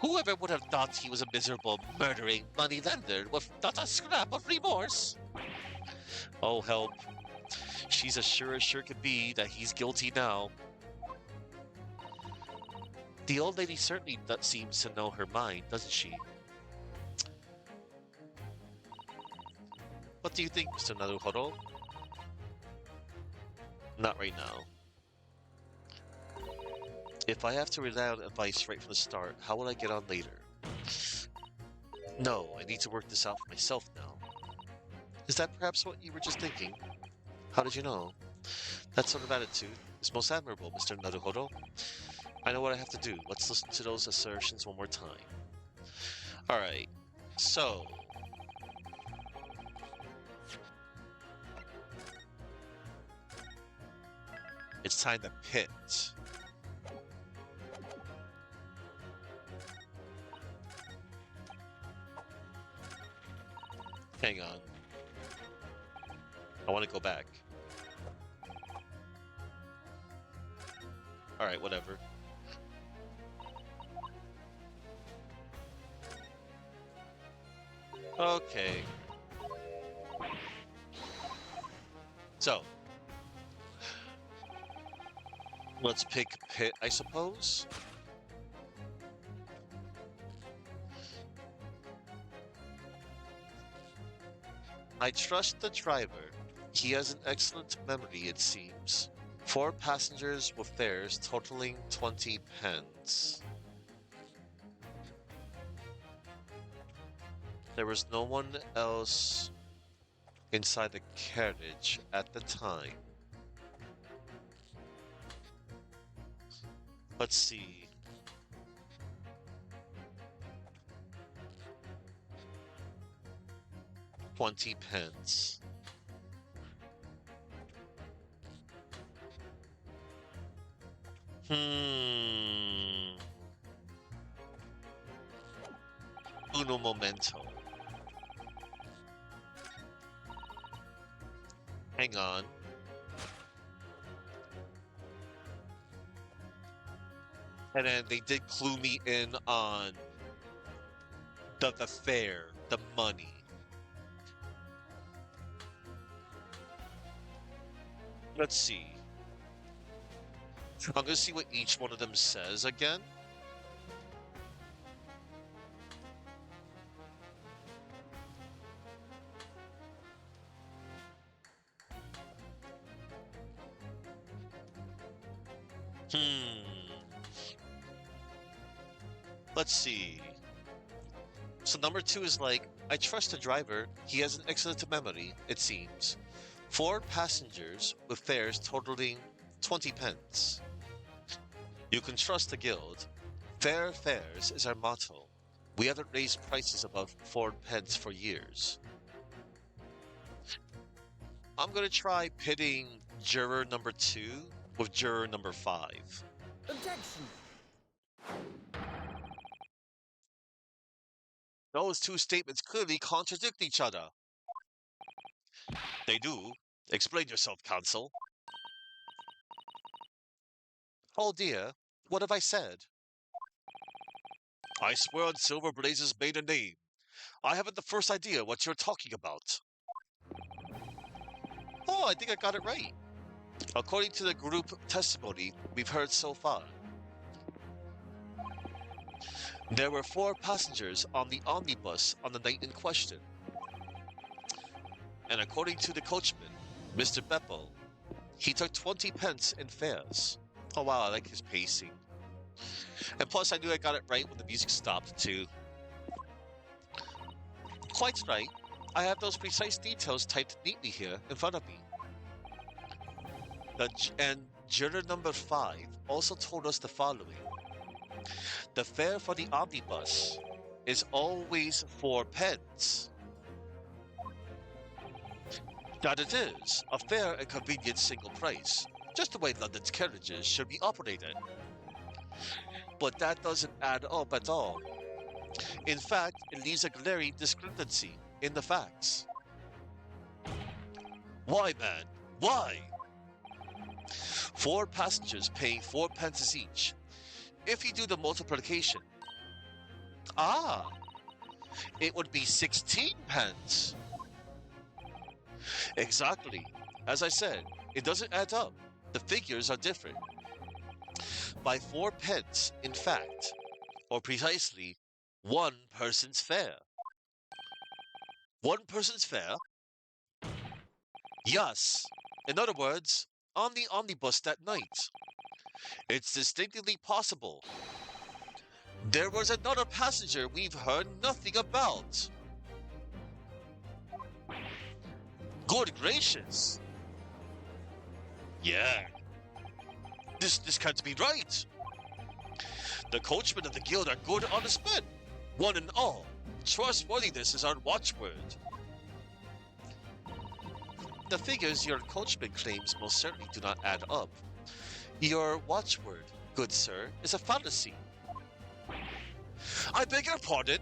Whoever would have thought he was a miserable, murdering moneylender with not a scrap of remorse? Oh, help. She's as sure could be that he's guilty now. The old lady certainly seems to know her mind, doesn't she? What do you think, Mr. Naruhodo? Not right now. If I have to rely on advice right from the start, how will I get on later? No, I need to work this out for myself now. Is that perhaps what you were just thinking? How did you know? That sort of attitude is most admirable, Mr. Naruhodo. I know what I have to do. Let's listen to those assertions one more time. Alright, so... it's time to pit. Hang on. I want to go back. Alright, whatever. Okay. So. Let's pick pit, I suppose. I trust the driver. He has an excellent memory, it seems. 4 passengers with fares totaling 20 pence. There was no one else inside the carriage at the time. Let's see. £20. Uno momento. Hang on. And then they did clue me in on the fare, the money. Let's see. I'm gonna see what each one of them says again. Hmm. Let's see. So number two is like, I trust the driver. He has an excellent memory, it seems. Four passengers with fares totaling 20 pence. You can trust the guild. Fair fares is our motto. We haven't raised prices above 4 pence for years. I'm gonna try pitting juror number two with juror number five. Objection! Those two statements clearly contradict each other. They do. Explain yourself, counsel. Oh dear, what have I said? I swear on Silver Blaze's maiden name. I haven't the first idea what you're talking about. Oh, I think I got it right. According to the group testimony we've heard so far, there were four passengers on the omnibus on the night in question. And according to the coachman, Mr. Beppo, he took 20 pence in fares. Oh wow, I like his pacing. And plus, I knew I got it right when the music stopped, too. Quite right. I have those precise details typed neatly here in front of me. And juror number five also told us the following. The fare for the omnibus is always 4 pence. That it is a fair and convenient single price, just the way London's carriages should be operated. But that doesn't add up at all. In fact, it leaves a glaring discrepancy in the facts. Why, man? Why? Four passengers paying 4 pence each. If you do the multiplication, it would be 16 pence. Exactly. As I said, it doesn't add up. The figures are different. By 4 pence, in fact, or precisely, one person's fare. One person's fare? Yes. In other words, on the omnibus that night. It's distinctly possible. There was another passenger we've heard nothing about. Good gracious. Yeah. This can't be right. The coachmen of the guild are good honest men. One and all. Trustworthiness is our watchword. The figures your coachman claims most certainly do not add up. Your watchword, good sir, is a fallacy. I beg your pardon?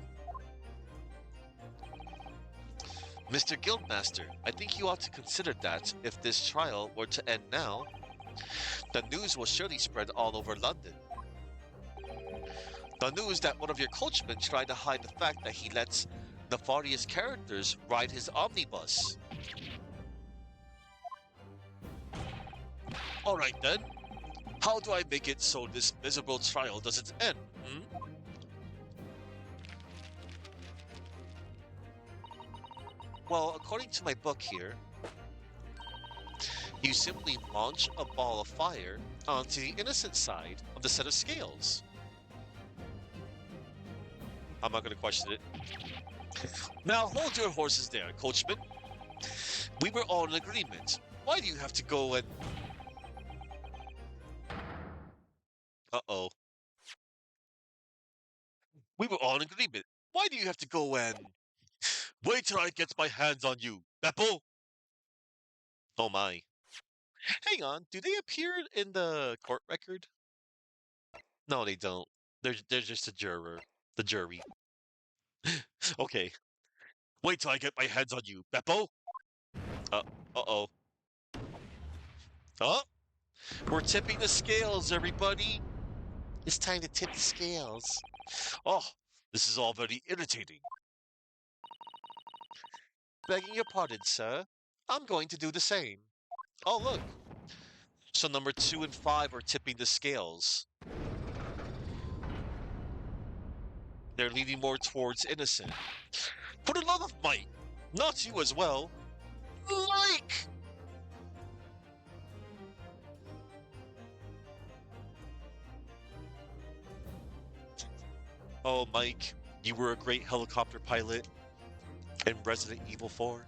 Mr. Guildmaster, I think you ought to consider that if this trial were to end now, the news will surely spread all over London. The news that one of your coachmen tried to hide the fact that he lets nefarious characters ride his omnibus. Alright then, how do I make it so this miserable trial doesn't end, Well, according to my book here, you simply launch a ball of fire onto the innocent side of the set of scales. I'm not going to question it. Now hold your horses there, coachman. We were all in agreement. Why do you have to go and... Uh-oh. We were all in agreement. Why do you have to go and... Wait till I get my hands on you, Beppo! Oh my. Hang on, do they appear in the court record? No, they don't. They're just a juror. The jury. Okay. Wait till I get my hands on you, Beppo! Uh, uh-oh. Oh, we're tipping the scales, everybody. It's time to tip the scales. Oh, this is all very irritating. Begging your pardon, sir. I'm going to do the same. Oh, look. So number 2 and 5 are tipping the scales. They're leaning more towards innocent. For the love of Mike, not you as well. Mike! Oh, Mike, you were a great helicopter pilot in Resident Evil 4.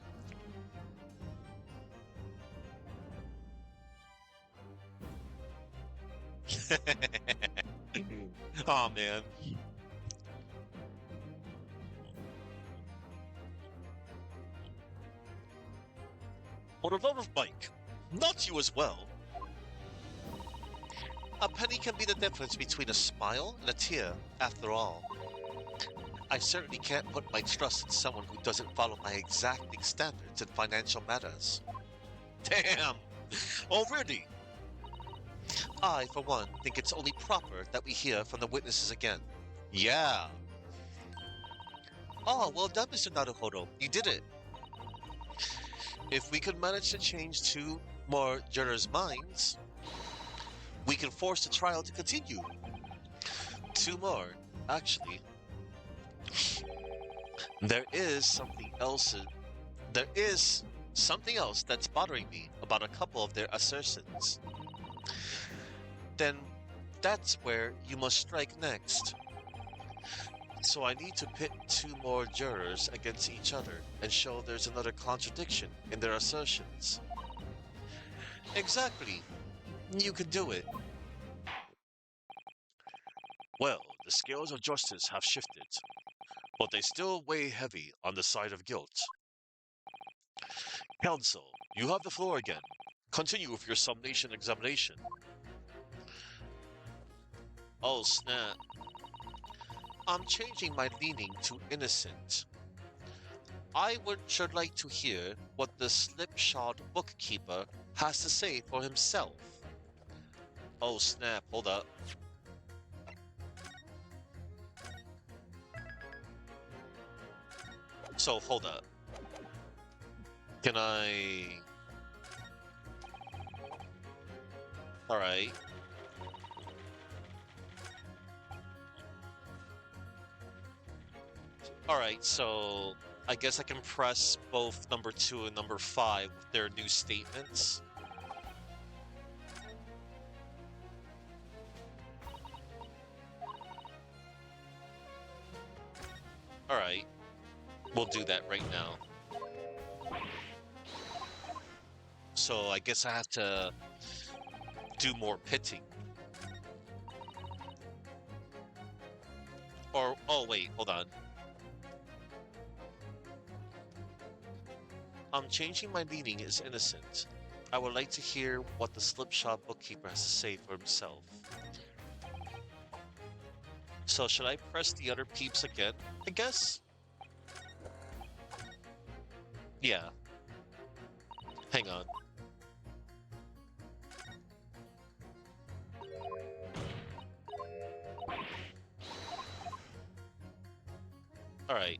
Oh man. For the love of Mike, not you as well. A penny can be the difference between a smile and a tear, after all. I certainly can't put my trust in someone who doesn't follow my exacting standards in financial matters. Damn! Already! I, for one, think it's only proper that we hear from the witnesses again. Yeah! Oh, well done, Mr. Naruhodo. You did it. If we could manage to change 2 more jurors' minds, we can force the trial to continue. 2 more, actually. There is something else. There is something else that's bothering me about a couple of their assertions. Then that's where you must strike next. So I need to pit 2 more jurors against each other and show there's another contradiction in their assertions. Exactly. You can do it. Well, the scales of justice have shifted, but they still weigh heavy on the side of guilt. Counsel, you have the floor again. Continue with your summation examination. Oh, snap. I'm changing my leaning to innocent. Should like to hear what the slipshod bookkeeper has to say for himself. Oh, snap. Hold up. So, hold up. Can I... Alright. Alright, so I guess I can press both number 2 and number 5 with their new statements. Alright. We'll do that right now. So I guess I have to do more pitting. Or, oh wait, hold on. I'm changing my leaning as innocent. I would like to hear what the slipshod bookkeeper has to say for himself. So should I press the other peeps again, I guess? Yeah. Hang on. Alright.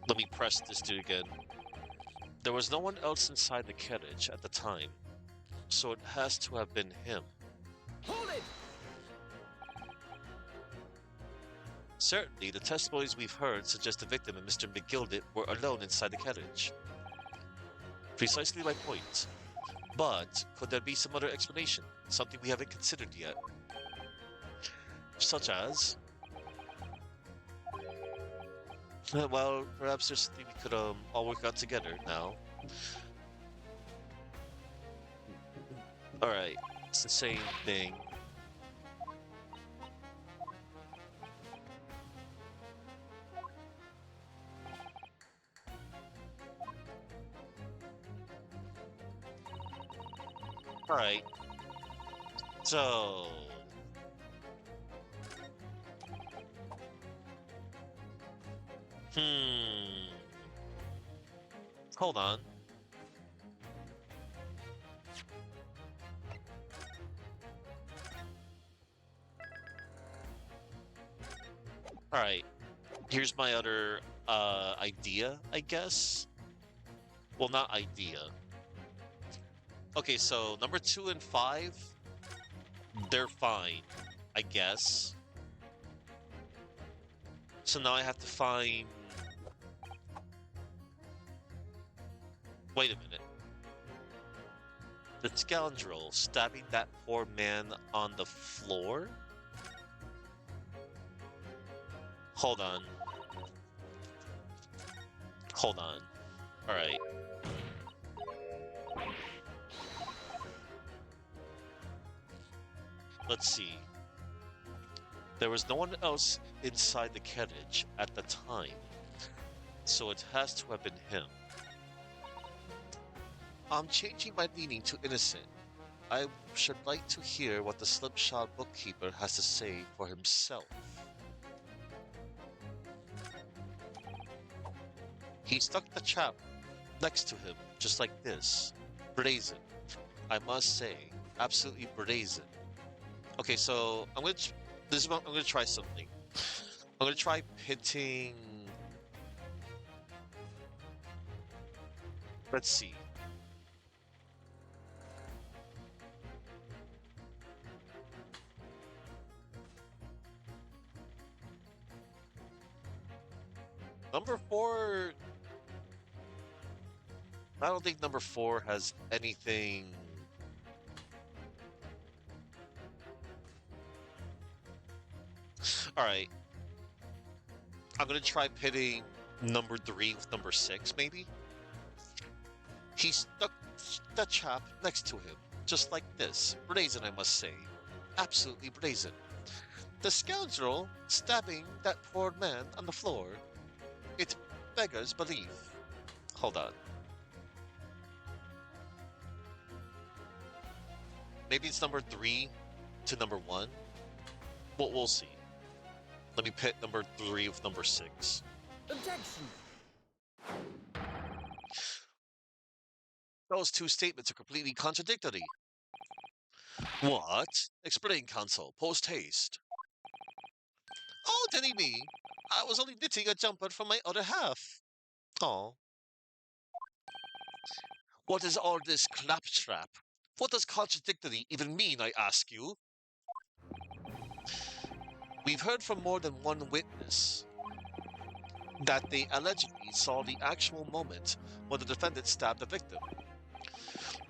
Let me press this dude again. There was no one else inside the carriage at the time, so it has to have been him. Hold it! Certainly, the testimonies we've heard suggest the victim and Mr. McGilded were alone inside the carriage. Precisely my point. But could there be some other explanation? Something we haven't considered yet? Such as? Well, perhaps there's something we could all work out together now. Alright, it's the same thing. Alright. So... Hold on. Alright, here's my other idea, I guess. Well, not idea. Okay, so number 2 and 5, they're fine, I guess. So now I have to find... Wait a minute. The scoundrel stabbing that poor man on the floor? Hold on. Hold on. Alright. Let's see. There was no one else inside the carriage at the time, so it has to have been him. I'm changing my meaning to innocent. I should like to hear what the slipshod bookkeeper has to say for himself. He stuck the chap next to him, just like this. Brazen. I must say, absolutely brazen. Okay, so I'm gonna try something. I'm gonna try pitting. Let's see. Number 4. I don't think number 4 has anything. Alright. I'm gonna try pitting number 3 with number 6, maybe? He stuck the chap next to him, just like this. Brazen, I must say. Absolutely brazen. The scoundrel stabbing that poor man on the floor. It beggars belief. Hold on. Maybe it's number 3 to number 1. Well, we'll see. Let me pit number 3 with number 6. Objection! Those two statements are completely contradictory. What? Explain, counsel. Post haste. Oh, Denny me. I was only knitting a jumper for my other half. Oh. What is all this claptrap? What does contradictory even mean, I ask you? We've heard from more than one witness that they allegedly saw the actual moment when the defendant stabbed the victim.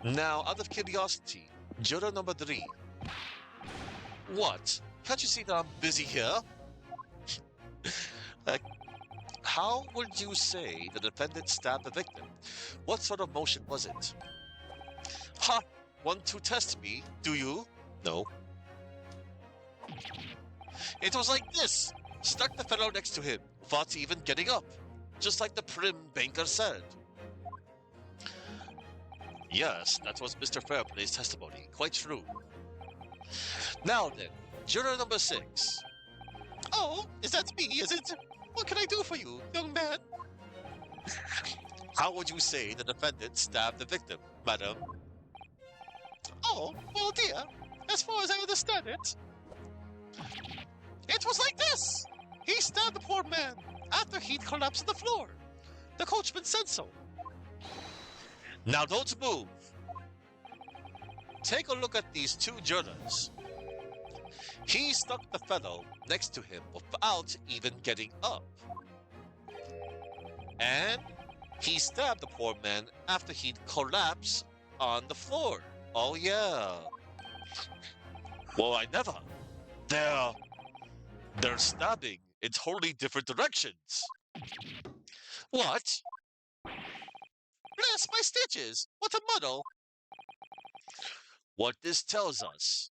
Now, out of curiosity, juror number 3. What? Can't you see that I'm busy here? How would you say the defendant stabbed the victim? What sort of motion was it? Ha! Want to test me, do you? No. It was like this. Stuck the fellow next to him, without even getting up. Just like the prim banker said. Yes, that was Mr. Fairplay's testimony. Quite true. Now then, juror number 6. Oh, is that me, is it? What can I do for you, young man? How would you say the defendant stabbed the victim, madam? Oh, well, dear, as far as I understand it, it was like this. He stabbed the poor man after he'd collapsed on the floor. The coachman said so. Now don't move. Take a look at these two jurors. He stuck the fellow next to him without even getting up. And he stabbed the poor man after he'd collapsed on the floor. Oh yeah. Well, I never. They're stabbing in totally different directions. What? Bless my stitches! What a muddle! What this tells us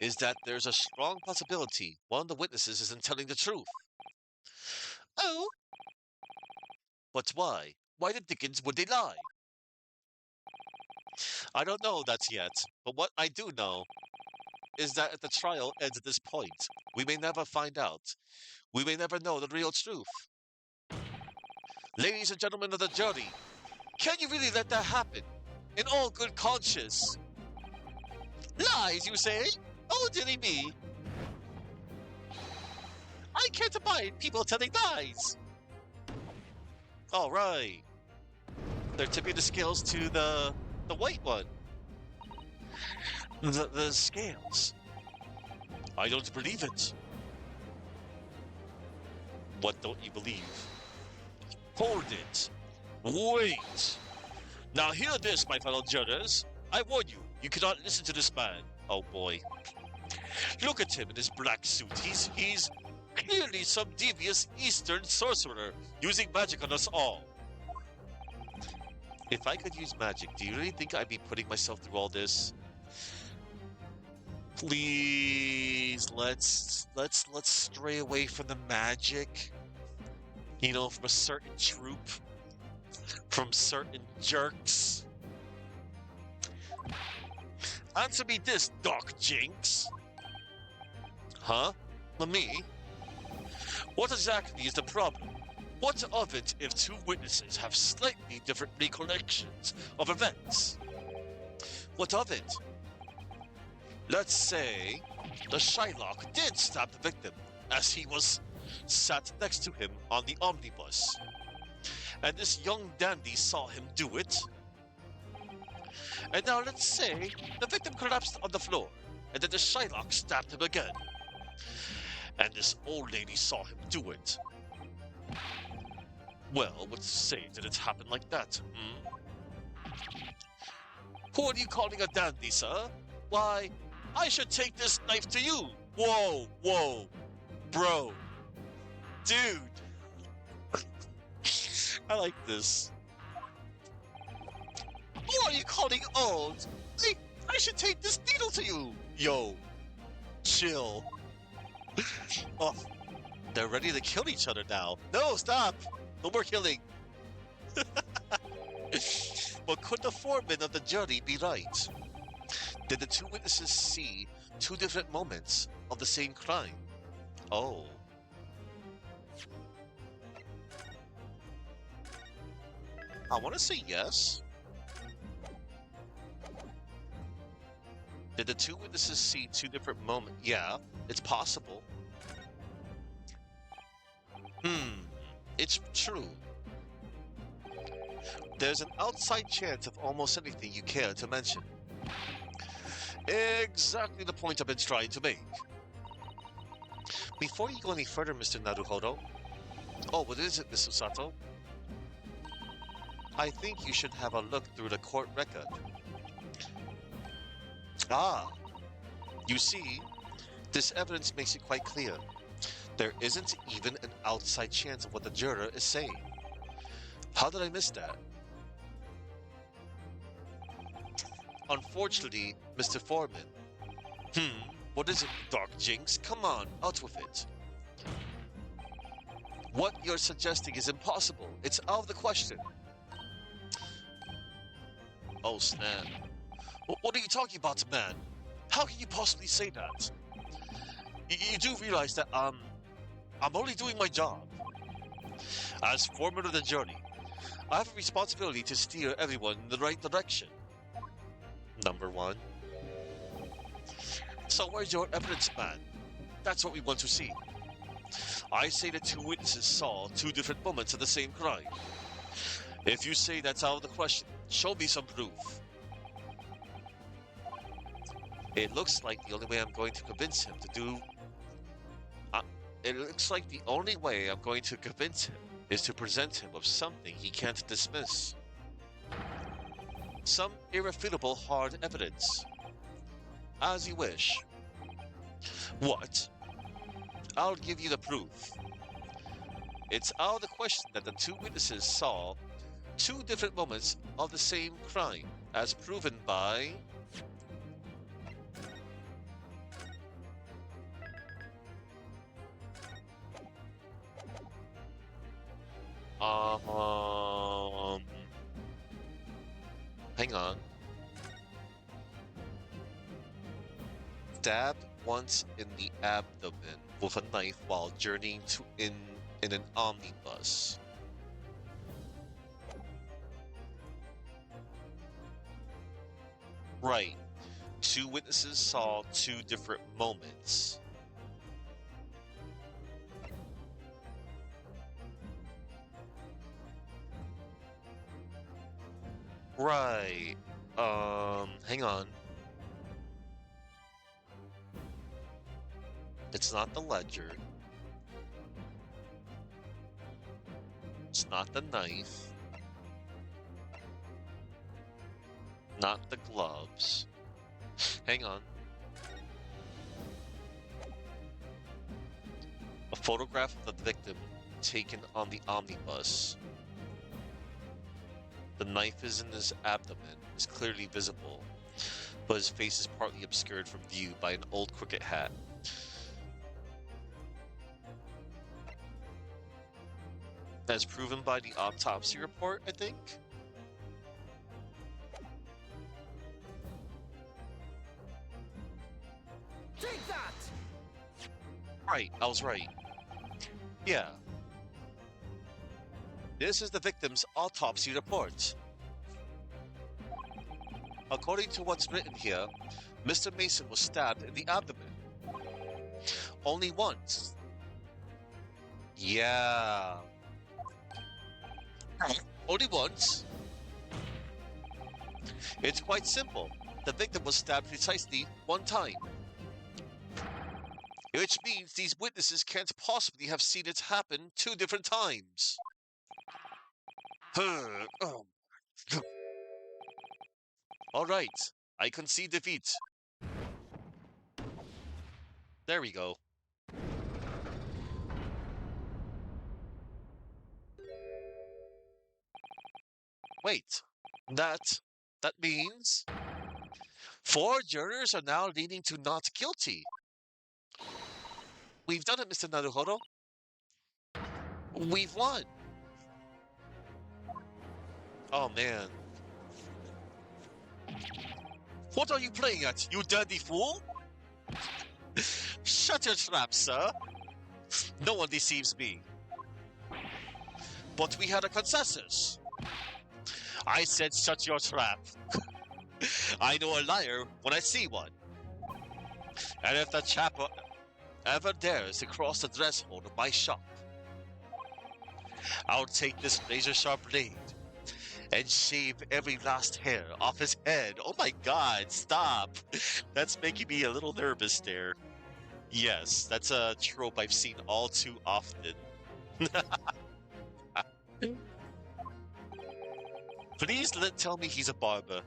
is that there's a strong possibility one of the witnesses isn't telling the truth. Oh? But why? Why the dickens would they lie? I don't know that yet, but what I do know is that if the trial ends at this point, we may never find out. We may never know the real truth. Ladies and gentlemen of the jury, can you really let that happen? In all good conscience? Lies, you say? Oh, dearie me. I can't abide people telling lies. All right. They're tipping the scales to the white one. The scales. I don't believe it. What don't you believe? Hold it. Wait. Now hear this, my fellow judges. I warn you, you cannot listen to this man. Oh boy. Look at him in his black suit. He's clearly some devious Eastern sorcerer using magic on us all. If I could use magic, do you really think I'd be putting myself through all this? Please, let's stray away from the magic. You know, from a certain troop, from certain jerks. Answer me this, Doc Jinx. Huh? Me? What exactly is the problem? What of it if two witnesses have slightly different recollections of events? What of it? Let's say the Shylock did stab the victim as he was sat next to him on the omnibus. And this young dandy saw him do it. And now let's say the victim collapsed on the floor and then the Shylock stabbed him again. And this old lady saw him do it. Well, let's say that it happened like that, Who are you calling a dandy, sir? Why, I should take this knife to you. Whoa, whoa, bro. Dude. I like this. Who are you calling old? I should take this needle to you. Yo, chill. Oh, they're ready to kill each other now. No, stop. No more killing. But could the foreman of the jury be right? Did the two witnesses see two different moments of the same crime? Oh. I want to say yes. Did the two witnesses see two different moments? Yeah, it's possible. It's true. There's an outside chance of almost anything you care to mention. Exactly the point I've been trying to make. Before you go any further, Mr. Naruhodo. Oh, what is it, Mr. Sato? I think you should have a look through the court record. Ah, you see, this evidence makes it quite clear. There isn't even an outside chance of what the juror is saying. How did I miss that? Unfortunately, Mr. Foreman. What is it, Dark Jinx? Come on, out with it. What you're suggesting is impossible. It's out of the question. Oh, snap. What are you talking about, man? How can you possibly say that? You do realize that, I'm only doing my job. As foreman of the jury, I have a responsibility to steer everyone in the right direction. Number one. So where's your evidence, man? That's what we want to see. I say the two witnesses saw two different moments of the same crime. If you say that's out of the question, show me some proof. It looks like the only way I'm going to convince him to do... it looks like the only way I'm going to convince him is to present him with something he can't dismiss. Some irrefutable hard evidence. As you wish. What? I'll give you the proof. It's out of the question that the two witnesses saw two different moments of the same crime, as proven by... Hang on. Stabbed once in the abdomen with a knife while journeying in an omnibus. Right. Two witnesses saw two different moments. Right. Hang on. It's not the ledger. It's not the knife. Not the gloves. Hang on. A photograph of the victim taken on the omnibus. The knife is in his abdomen, is clearly visible, but his face is partly obscured from view by an old cricket hat. As proven by the autopsy report, I think? Take that! Right, I was right. Yeah. This is the victim's autopsy report. According to what's written here, Mr. Mason was stabbed in the abdomen. Only once. Yeah. Only once? It's quite simple. The victim was stabbed precisely one time. Which means these witnesses can't possibly have seen it happen 2 different times. All right, I concede defeat. There we go. Wait, that means 4 jurors are now leaning to not guilty. We've done it, Mr. Naruhodo. We've won. Oh, man. What are you playing at, you dirty fool? Shut your trap, sir. No one deceives me. But we had a consensus. I said shut your trap. I know a liar when I see one. And if the chap ever dares to cross the threshold of my shop, I'll take this razor-sharp blade and shave every last hair off his head. Oh my god, stop. That's making me a little nervous there. Yes, that's a trope I've seen all too often. Please tell me he's a barber.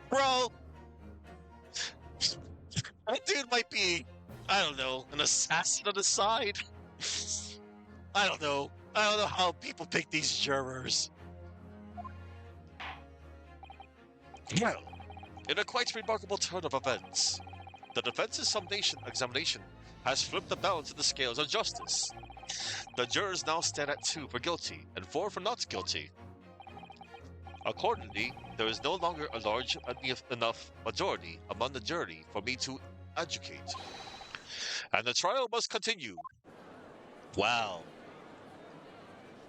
Bro! That dude might be, I don't know, an assassin on the side. I don't know. I don't know how people pick these jurors. Well, in a quite remarkable turn of events, the defense's summation examination has flipped the balance of the scales of justice. The jurors now stand at 2 for guilty and 4 for not guilty. Accordingly, there is no longer a large enough majority among the jury for me to adjudicate. And the trial must continue. Wow.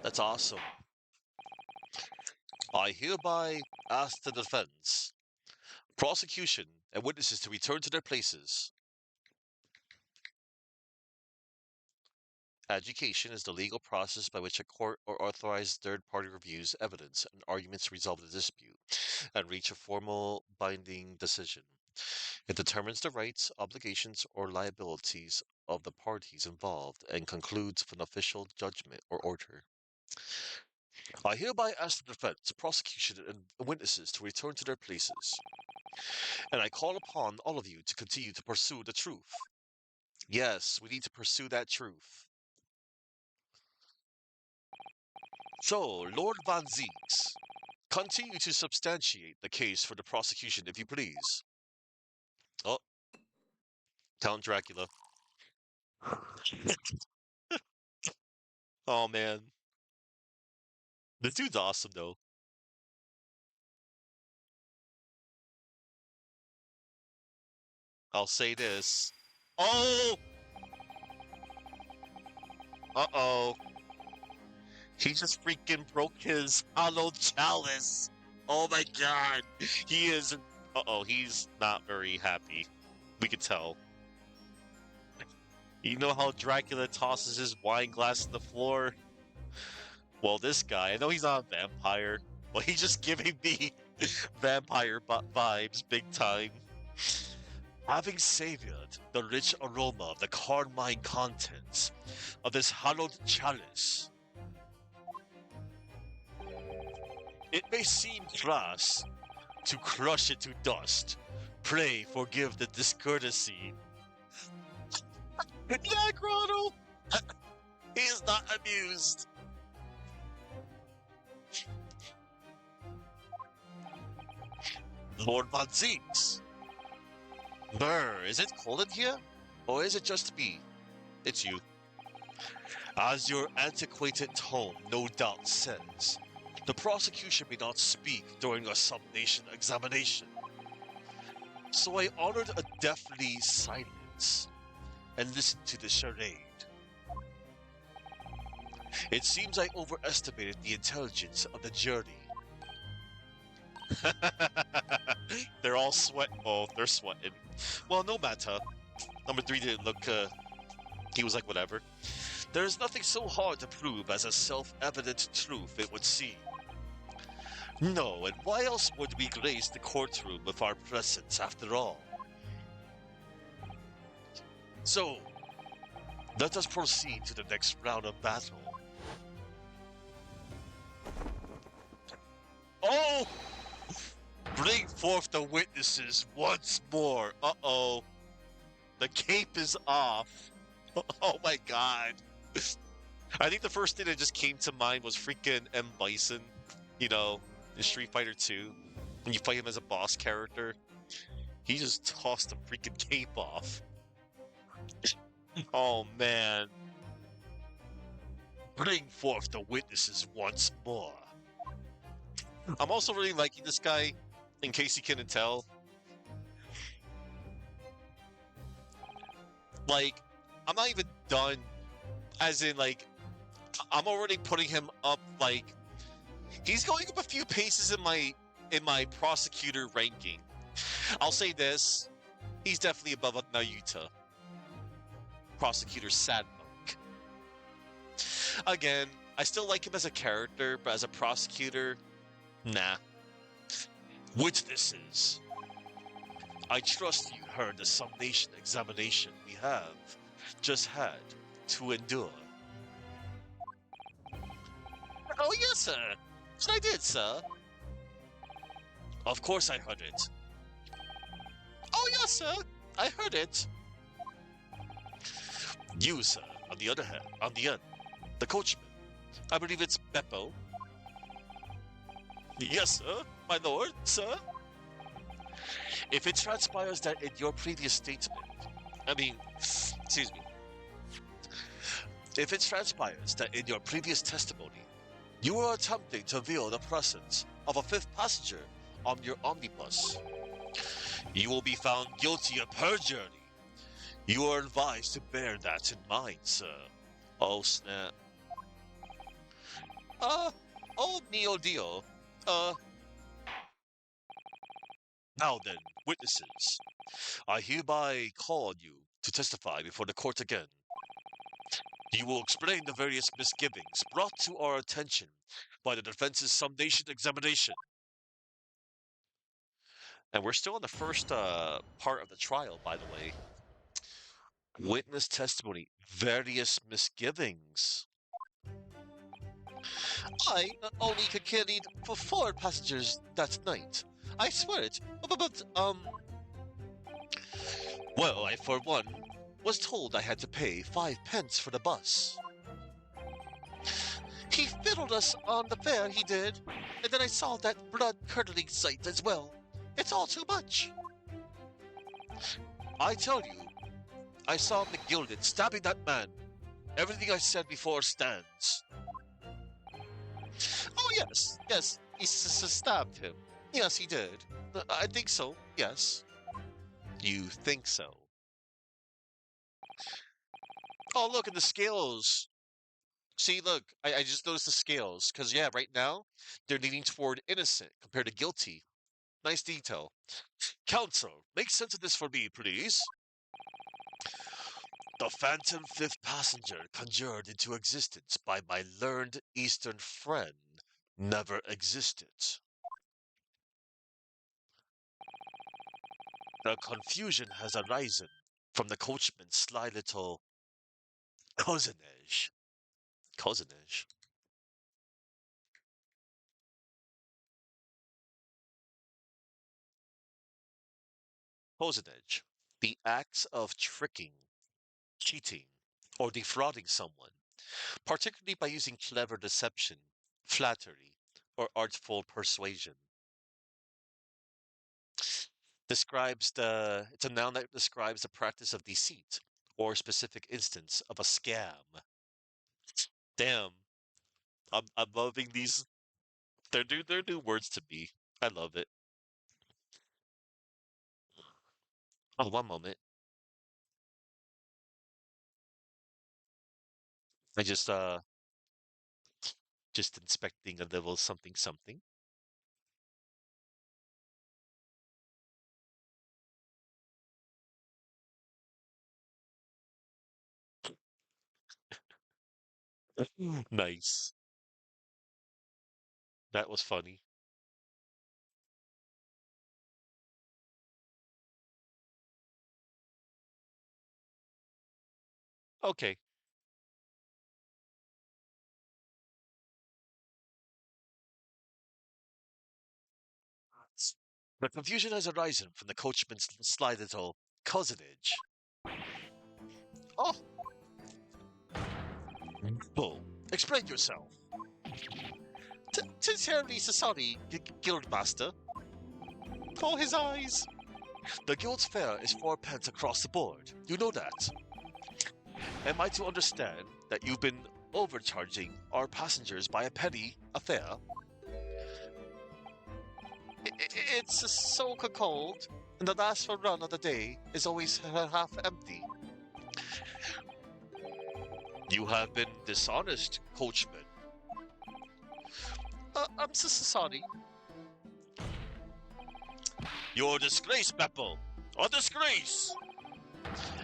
That's awesome. I hereby ask the defense, prosecution, and witnesses to return to their places. Adjudication is the legal process by which a court or authorized third party reviews evidence and arguments to resolve the dispute and reach a formal binding decision. It determines the rights, obligations, or liabilities of the parties involved and concludes with an official judgment or order. I hereby ask the defense, prosecution, and witnesses to return to their places. And I call upon all of you to continue to pursue the truth. Yes, we need to pursue that truth. So, Lord Van Zieks, continue to substantiate the case for the prosecution, if you please. Oh, Count Dracula. Oh, man. This dude's awesome, though. I'll say this. Oh! Uh-oh. He just freaking broke his hollow chalice. Oh my god. He is... Uh-oh, he's not very happy. We could tell. You know how Dracula tosses his wine glass to the floor? Well, this guy, I know he's not a vampire, Well, he's just giving me vampire vibes big time. Having savored the rich aroma of the carmine contents of this hallowed chalice, it may seem crass to crush it to dust. Pray forgive the discourtesy. Yeah, Grotto! He is not amused. Lord Von Zinks. Brr, is it cold in here? Or is it just me? It's you. As your antiquated tone no doubt says, the prosecution may not speak during a sub-nation examination. So I honored a deathly silence and listened to the charade. It seems I overestimated the intelligence of the jury. They're all sweating. Oh, they're sweating. Well, no matter. Number 3 didn't look, he was like, whatever. There is nothing so hard to prove as a self-evident truth, it would seem. No, and why else would we grace the courtroom with our presence after all? So, let us proceed to the next round of battle. Oh! Bring forth the witnesses once more. Uh-oh. The cape is off. Oh my god. I think the first thing that just came to mind was freaking M. Bison, you know, in Street Fighter 2. When you fight him as a boss character, he just tossed the freaking cape off. Oh man. Bring forth the witnesses once more. I'm also really liking this guy, in case you couldn't tell. Like, I'm not even done, as in, like, I'm already putting him up, like, he's going up a few paces in my prosecutor ranking. I'll say this, he's definitely above Nayuta. Prosecutor Sad Monk. Again, I still like him as a character, but as a prosecutor, nah. Witnesses. I trust you heard the summation examination we have just had to endure. Oh yes, sir. I did, sir. Of course I heard it. Oh yes, sir. I heard it. You, sir, on the other hand, the coachman. I believe it's Beppo. Yes, sir, my lord, sir. If it transpires that in your previous statement, excuse me. If it transpires that in your previous testimony, you were attempting to veil the presence of a fifth passenger on your omnibus, you will be found guilty of perjury. You are advised to bear that in mind, sir. Oh, snap. Oh, mio dio. Now then, witnesses, I hereby call on you to testify before the court again. You will explain the various misgivings brought to our attention by the defense's summation examination. And we're still in the first part of the trial, by the way. Witness testimony, various misgivings. I only could carry for 4 passengers that night. I swear it. Well, I, for one, was told I had to pay 5 pence for the bus. He fiddled us on the fare, he did. And then I saw that blood-curdling sight as well. It's all too much. I tell you, I saw McGilden stabbing that man. Everything I said before stands. Oh, yes, he stabbed him. Yes, he did. I think so, yes. You think so? Oh, look at the scales. See, look, I just noticed the scales. Because, yeah, right now, they're leaning toward innocent compared to guilty. Nice detail. Counsel, make sense of this for me, please. The phantom fifth passenger conjured into existence by my learned Eastern friend, never existed. The confusion has arisen from the coachman's sly little cousinage. Cousinage. Cousinage. The acts of tricking, cheating, or defrauding someone, particularly by using clever deception, flattery, or artful persuasion. It's a noun that describes the practice of deceit or specific instance of a scam. Damn, I'm loving these. They're new words to me. I love it. Oh, one moment. I just inspecting a little something something. Nice. That was funny. Okay. The confusion has arisen from the coachman's sly little cousinage. Oh, bull. Explain yourself. Sincerely sorry, Guildmaster. Oh, his eyes. The guild's fare is 4 pence across the board. You know that. Am I to understand that you've been overcharging our passengers by a penny a fare? It's so cold, and the last run of the day is always half empty. You have been dishonest, coachman. I'm so sorry. You're a disgrace, Beppo. A disgrace!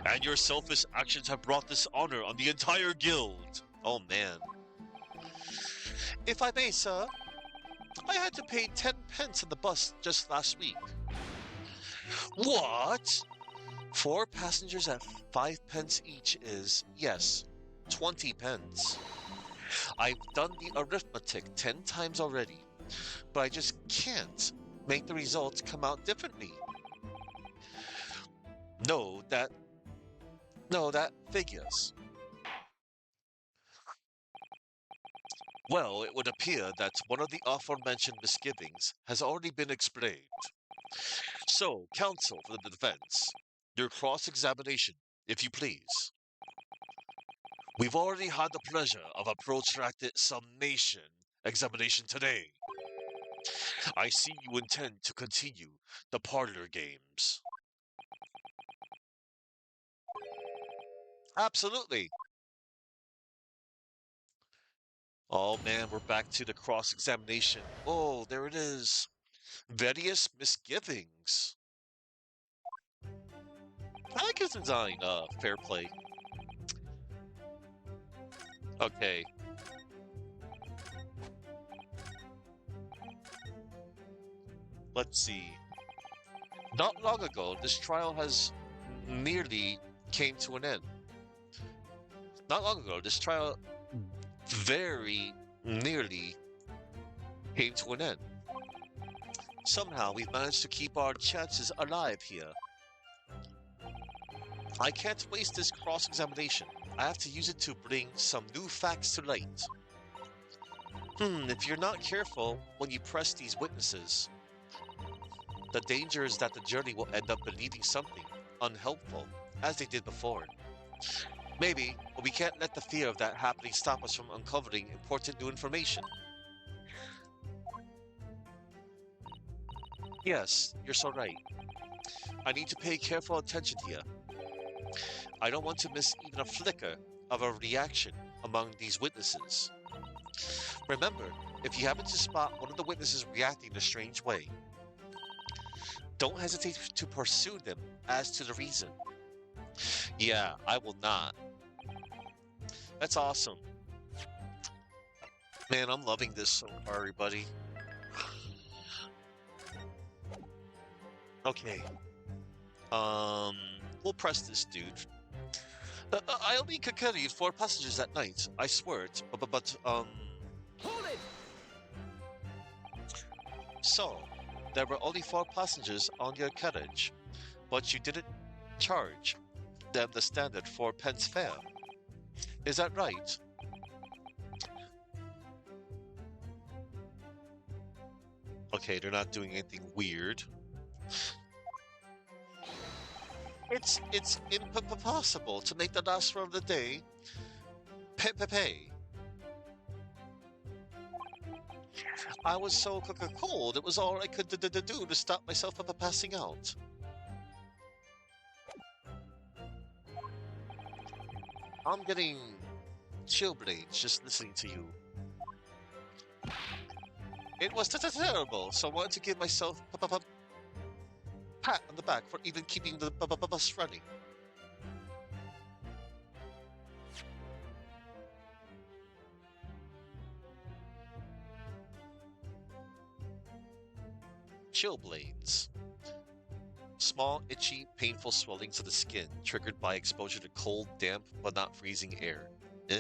And your selfish actions have brought dishonor on the entire guild. Oh, man. If I may, sir, I had to pay 10 pence on the bus just last week. What? 4 passengers at 5 pence each is, yes, 20 pence. I've done the arithmetic 10 times already, but I just can't make the results come out differently. No, that no, that figures. Well, it would appear that one of the aforementioned misgivings has already been explained. So, counsel for the defense, your cross-examination, if you please. We've already had the pleasure of a protracted summation examination today. I see you intend to continue the parlor games. Absolutely. Oh man, we're back to the cross-examination. Oh, there it is. Various misgivings. I like his design, fair play. Okay. Let's see. Not long ago, this trial has nearly came to an end. Not long ago, this trial very nearly came to an end. Somehow, we've managed to keep our chances alive here. I can't waste this cross-examination. I have to use it to bring some new facts to light. If you're not careful when you press these witnesses, the danger is that the jury will end up believing something unhelpful, as they did before. Maybe, but we can't let the fear of that happening stop us from uncovering important new information. Yes, you're so right. I need to pay careful attention here. I don't want to miss even a flicker of a reaction among these witnesses. Remember, if you happen to spot one of the witnesses reacting in a strange way, don't hesitate to pursue them as to the reason. Yeah, I will not. That's awesome. Man, I'm loving this so far, everybody. Okay. Um, we'll press this dude. I only could carry 4 passengers at night. I swear it. But Hold it! so there were only 4 passengers on your carriage, but you didn't charge them the standard 4 pence fare. Is that right? Okay, they're not doing anything weird. It's impossible to make the last run of the day pay. I was so cold. It was all I could do to stop myself from passing out. I'm getting chill blades just listening to you. It was terrible, so I wanted to give myself a pat on the back for even keeping the bus running. Chill blades. Small, itchy, painful swellings of the skin triggered by exposure to cold, damp, but not freezing air. Ugh.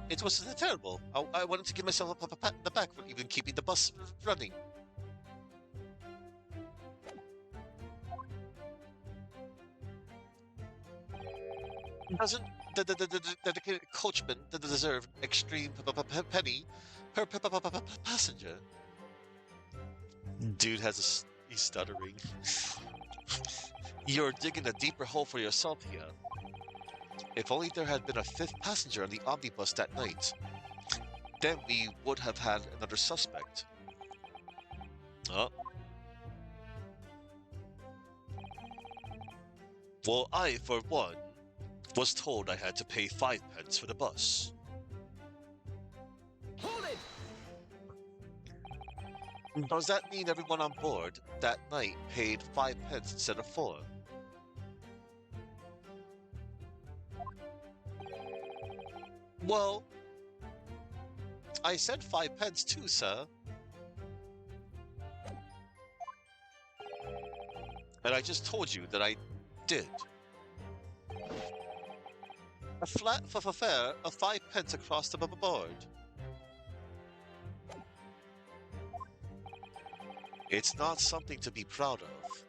It was terrible. I wanted to give myself a pat on the back for even keeping the bus running. Doesn't the dedicated coachman deserve extreme penny per passenger? Dude he's stuttering. You're digging a deeper hole for yourself here. If only there had been a 5th passenger on the omnibus that night, then we would have had another suspect. Oh. Well, I, for one, was told I had to pay 5 pence for the bus. Hold it! Does that mean everyone on board that night paid 5 pence instead of 4? Well, I said 5 pence too, sir. And I just told you that I did. A flat fare of 5 pence across the board. It's not something to be proud of.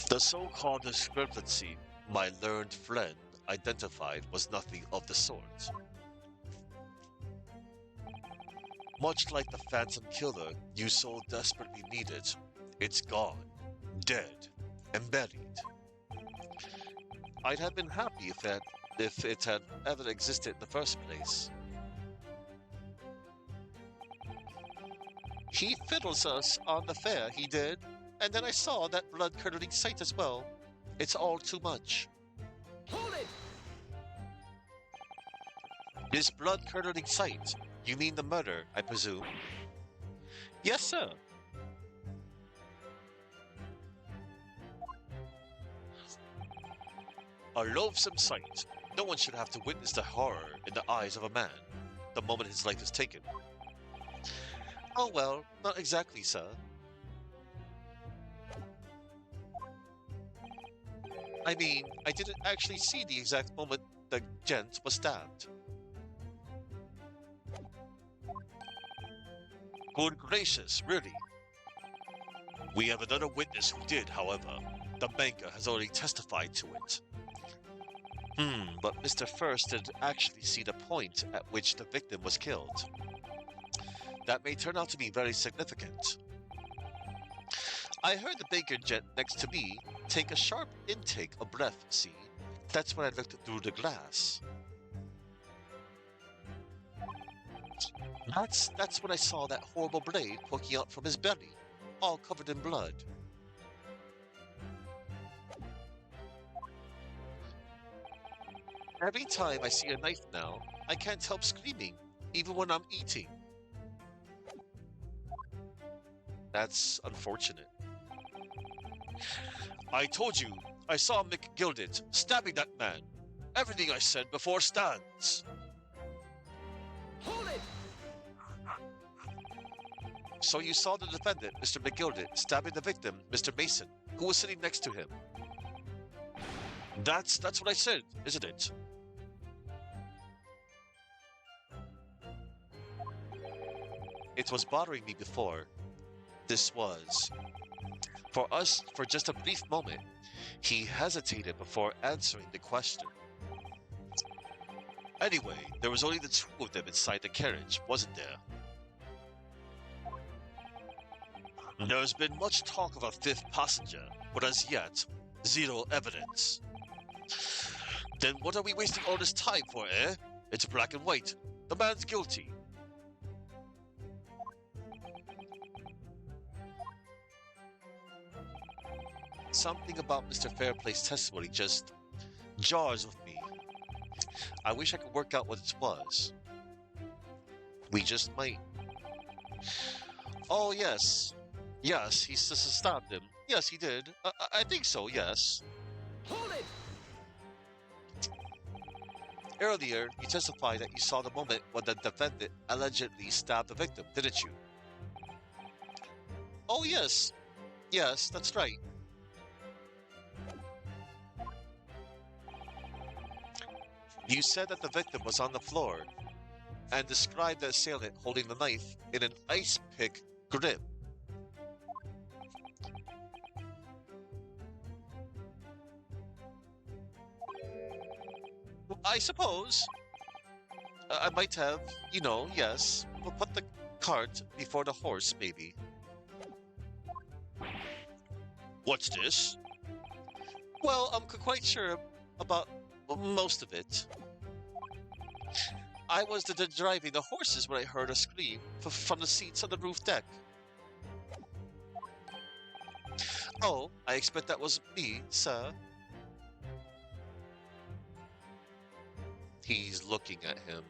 The so-called discrepancy my learned friend identified was nothing of the sort. Much like the phantom killer you so desperately needed, it's gone, dead, and buried. I'd have been happy if it had ever existed in the first place. He fiddles us on the fare, he did, and then I saw that blood-curdling sight as well. It's all too much. Hold it! This blood-curdling sight, you mean the murder, I presume? Yes, sir. A loathsome sight. No one should have to witness the horror in the eyes of a man the moment his life is taken. Oh well, not exactly, sir. I mean, I didn't actually see the exact moment the gent was stabbed. Good gracious, really? We have another witness who did, however. The banker has already testified to it. But Mr. First did actually see the point at which the victim was killed. That may turn out to be very significant. I heard the banker gent next to me take a sharp intake of breath, see? That's when I looked through the glass. That's when I saw that horrible blade poking out from his belly, all covered in blood. Every time I see a knife now, I can't help screaming, even when I'm eating. That's unfortunate. I told you, I saw Mick Gilded stabbing that man. Everything I said before stands. Hold it! So you saw the defendant, Mr. McGilded, stabbing the victim, Mr. Mason, who was sitting next to him. That's what I said, isn't it? It was bothering me before. This was. For just a brief moment, he hesitated before answering the question. Anyway, there was only the two of them inside the carriage, wasn't there? There's been much talk of a fifth passenger, but as yet, zero evidence. Then what are we wasting all this time for, eh? It's black and white. The man's guilty. Something about Mr. Fairplay's testimony just jars with me. I wish I could work out what it was. We just might. Oh, yes. Yes, he stabbed him. Yes, he did. I think so, yes. Hold it! Earlier, you testified that you saw the moment when the defendant allegedly stabbed the victim, didn't you? Oh, yes. Yes, that's right. You said that the victim was on the floor and described the assailant holding the knife in an ice pick grip. I suppose. I might have, yes. We'll put the cart before the horse, maybe. What's this? Well, I'm quite sure about most of it. I was driving the horses when I heard a scream from the seats on the roof deck. Oh, I expect that was me, sir. He's looking at him.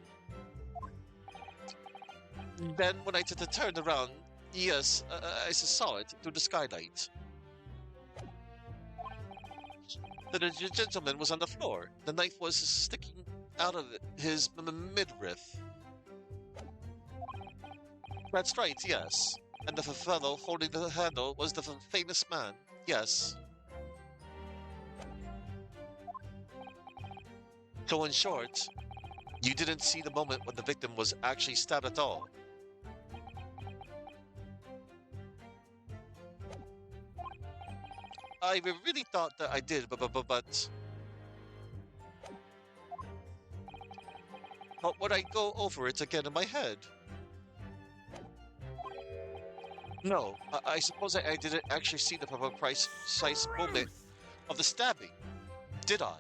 Then when I turned around, yes, I saw it through the skylight. The gentleman was on the floor. The knife was sticking out of his midriff. That's right, yes. And the fellow holding the handle was the famous man, yes. So in short, you didn't see the moment when the victim was actually stabbed at all. I really thought that I did, but would I go over it again in my head? No, I suppose I didn't actually see the precise moment of the stabbing, did I?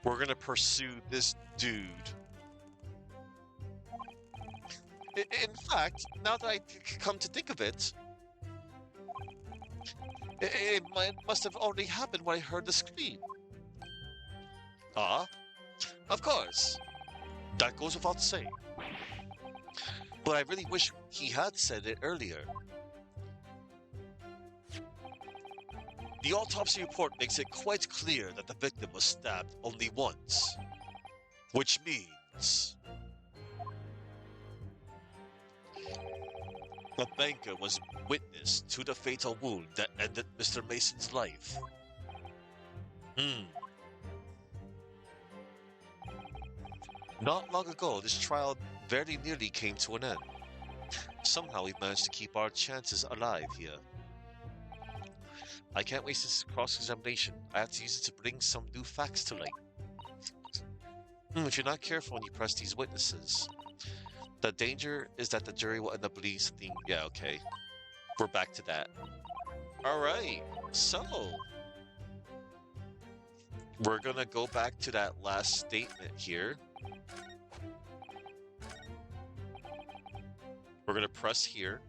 We're gonna pursue this dude. In fact, now that I come to think of it, it must have already happened when I heard the scream. Of course. That goes without saying. But I really wish he had said it earlier. The autopsy report makes it quite clear that the victim was stabbed only once. Which means the banker was witness to the fatal wound that ended Mr. Mason's life. Not long ago, this trial very nearly came to an end. Somehow we managed to keep our chances alive here. I can't waste this cross-examination. I have to use it to bring some new facts to light. If you're not careful when you press these witnesses, the danger is that the jury will end up believing something. Yeah, okay. We're back to that. Alright, so we're gonna go back to that last statement here. We're gonna press here.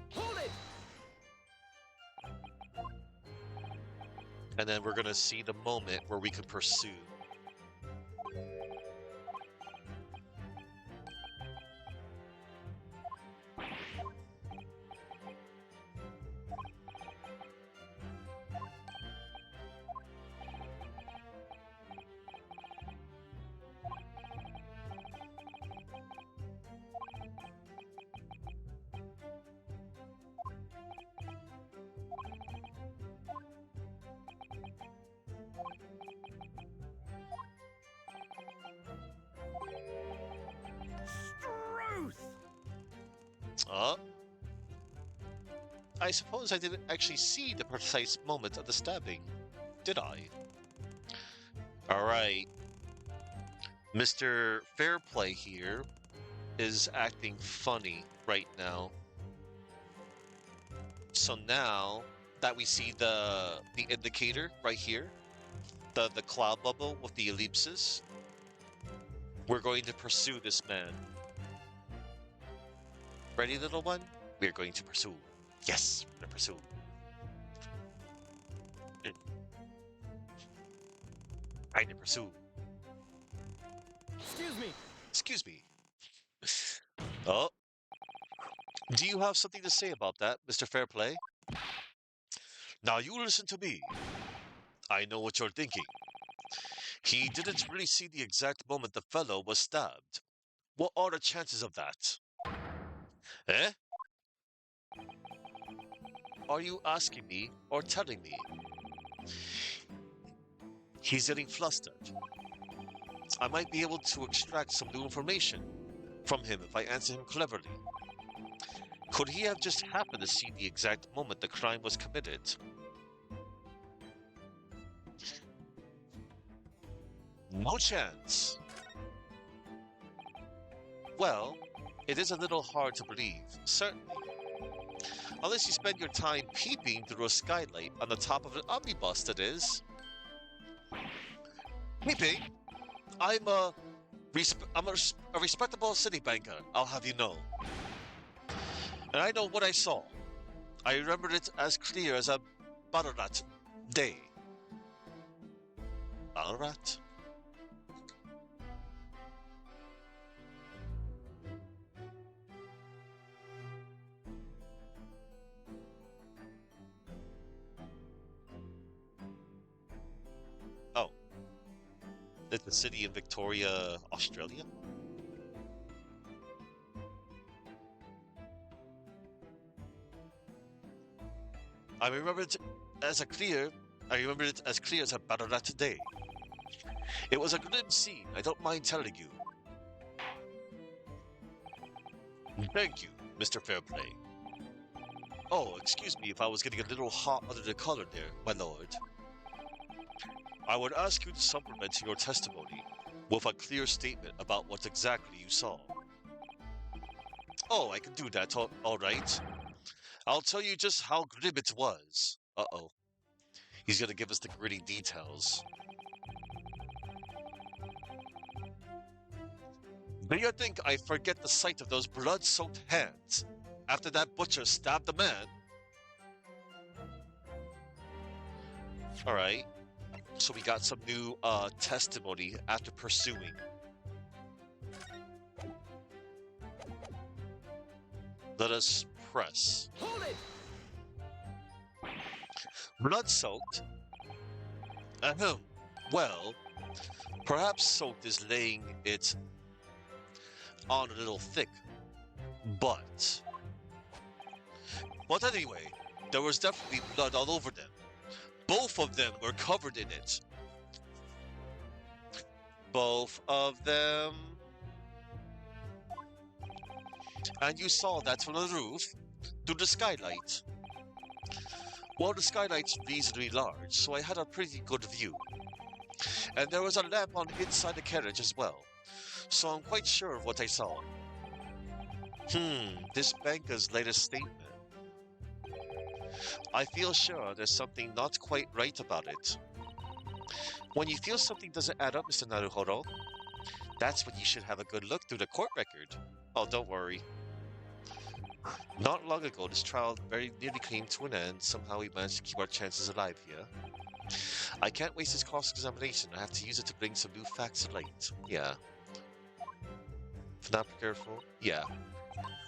Hold it! And then we're gonna see the moment where we can pursue. Huh? I suppose I didn't actually see the precise moment of the stabbing, did I? Alright, Mr. Fairplay here is acting funny right now. So now that we see the indicator right here, the cloud bubble with the ellipsis, we're going to pursue this man. Ready, little one? We're going to pursue. Yes, we're going to pursue. Trying to pursue. Excuse me. Excuse me. Oh, do you have something to say about that, Mr. Fairplay? Now you listen to me. I know what you're thinking. He didn't really see the exact moment the fellow was stabbed. What are the chances of that? Eh? Are you asking me or telling me? He's getting flustered. I might be able to extract some new information from him if I answer him cleverly. Could he have just happened to see the exact moment the crime was committed? No chance. Well, it is a little hard to believe, certainly. Unless you spend your time peeping through a skylight on the top of an omnibus, that is. Peeping? I'm a respectable city banker, I'll have you know. And I know what I saw. I remembered it as clear as a Ballarat day. Ballarat? Oh. It's the city in Victoria, Australia? I remember it I remember it as clear as a Ballarat day. It was a grim scene, I don't mind telling you. Thank you, Mr. Fairplay. Oh, excuse me if I was getting a little hot under the collar there, my lord. I would ask you to supplement your testimony with a clear statement about what exactly you saw. Oh, I can do that, all right. I'll tell you just how grim it was. Uh-oh. He's gonna give us the gritty details. Do you think I forget the sight of those blood-soaked hands after that butcher stabbed the man? Alright. So we got some new testimony after pursuing. Let us press. Hold it! Blood-soaked? Ahem. Well, perhaps soaked is laying it on a little thick, but anyway, there was definitely blood all over them. Both of them were covered in it. Both of them. And you saw that from the roof through the skylight. Well, the skylight's reasonably large, so I had a pretty good view. And there was a lamp on the inside the carriage as well, so I'm quite sure of what I saw. This banker's latest statement. I feel sure there's something not quite right about it. When you feel something doesn't add up, Mr. Naruhodo, that's when you should have a good look through the court record. Oh, don't worry. Not long ago, this trial very nearly came to an end. Somehow we managed to keep our chances alive here. I can't waste this cross-examination. I have to use it to bring some new facts to light. Yeah. If not careful. Yeah.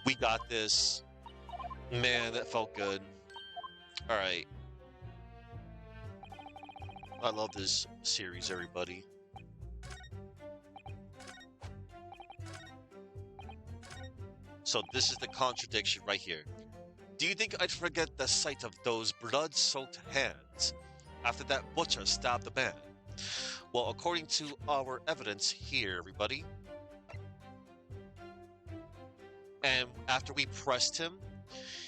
We got this. Man, that felt good. Alright. I love this series, everybody. So this is the contradiction right here. Do you think I'd forget the sight of those blood-soaked hands after that butcher stabbed the man? Well, according to our evidence here, everybody, And after we pressed him,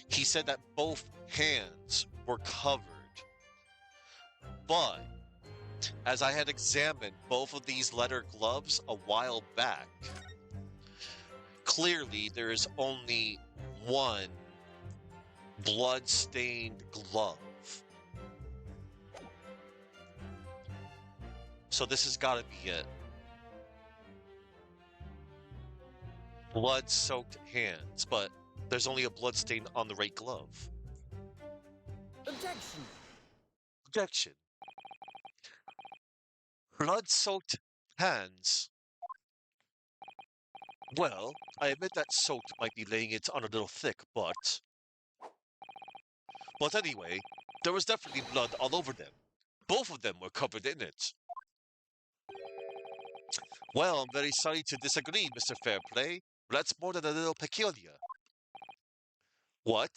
he said that both hands were covered. But as I had examined both of these leather gloves a while back, clearly there is only one blood-stained glove. So this has got to be it. Blood-soaked hands, but there's only a blood stain on the right glove. Objection! Objection. Blood-soaked hands. Well, I admit that soaked might be laying it on a little thick, but... But anyway, there was definitely blood all over them. Both of them were covered in it. Well, I'm very sorry to disagree, Mr. Fairplay. That's more than a little peculiar. What?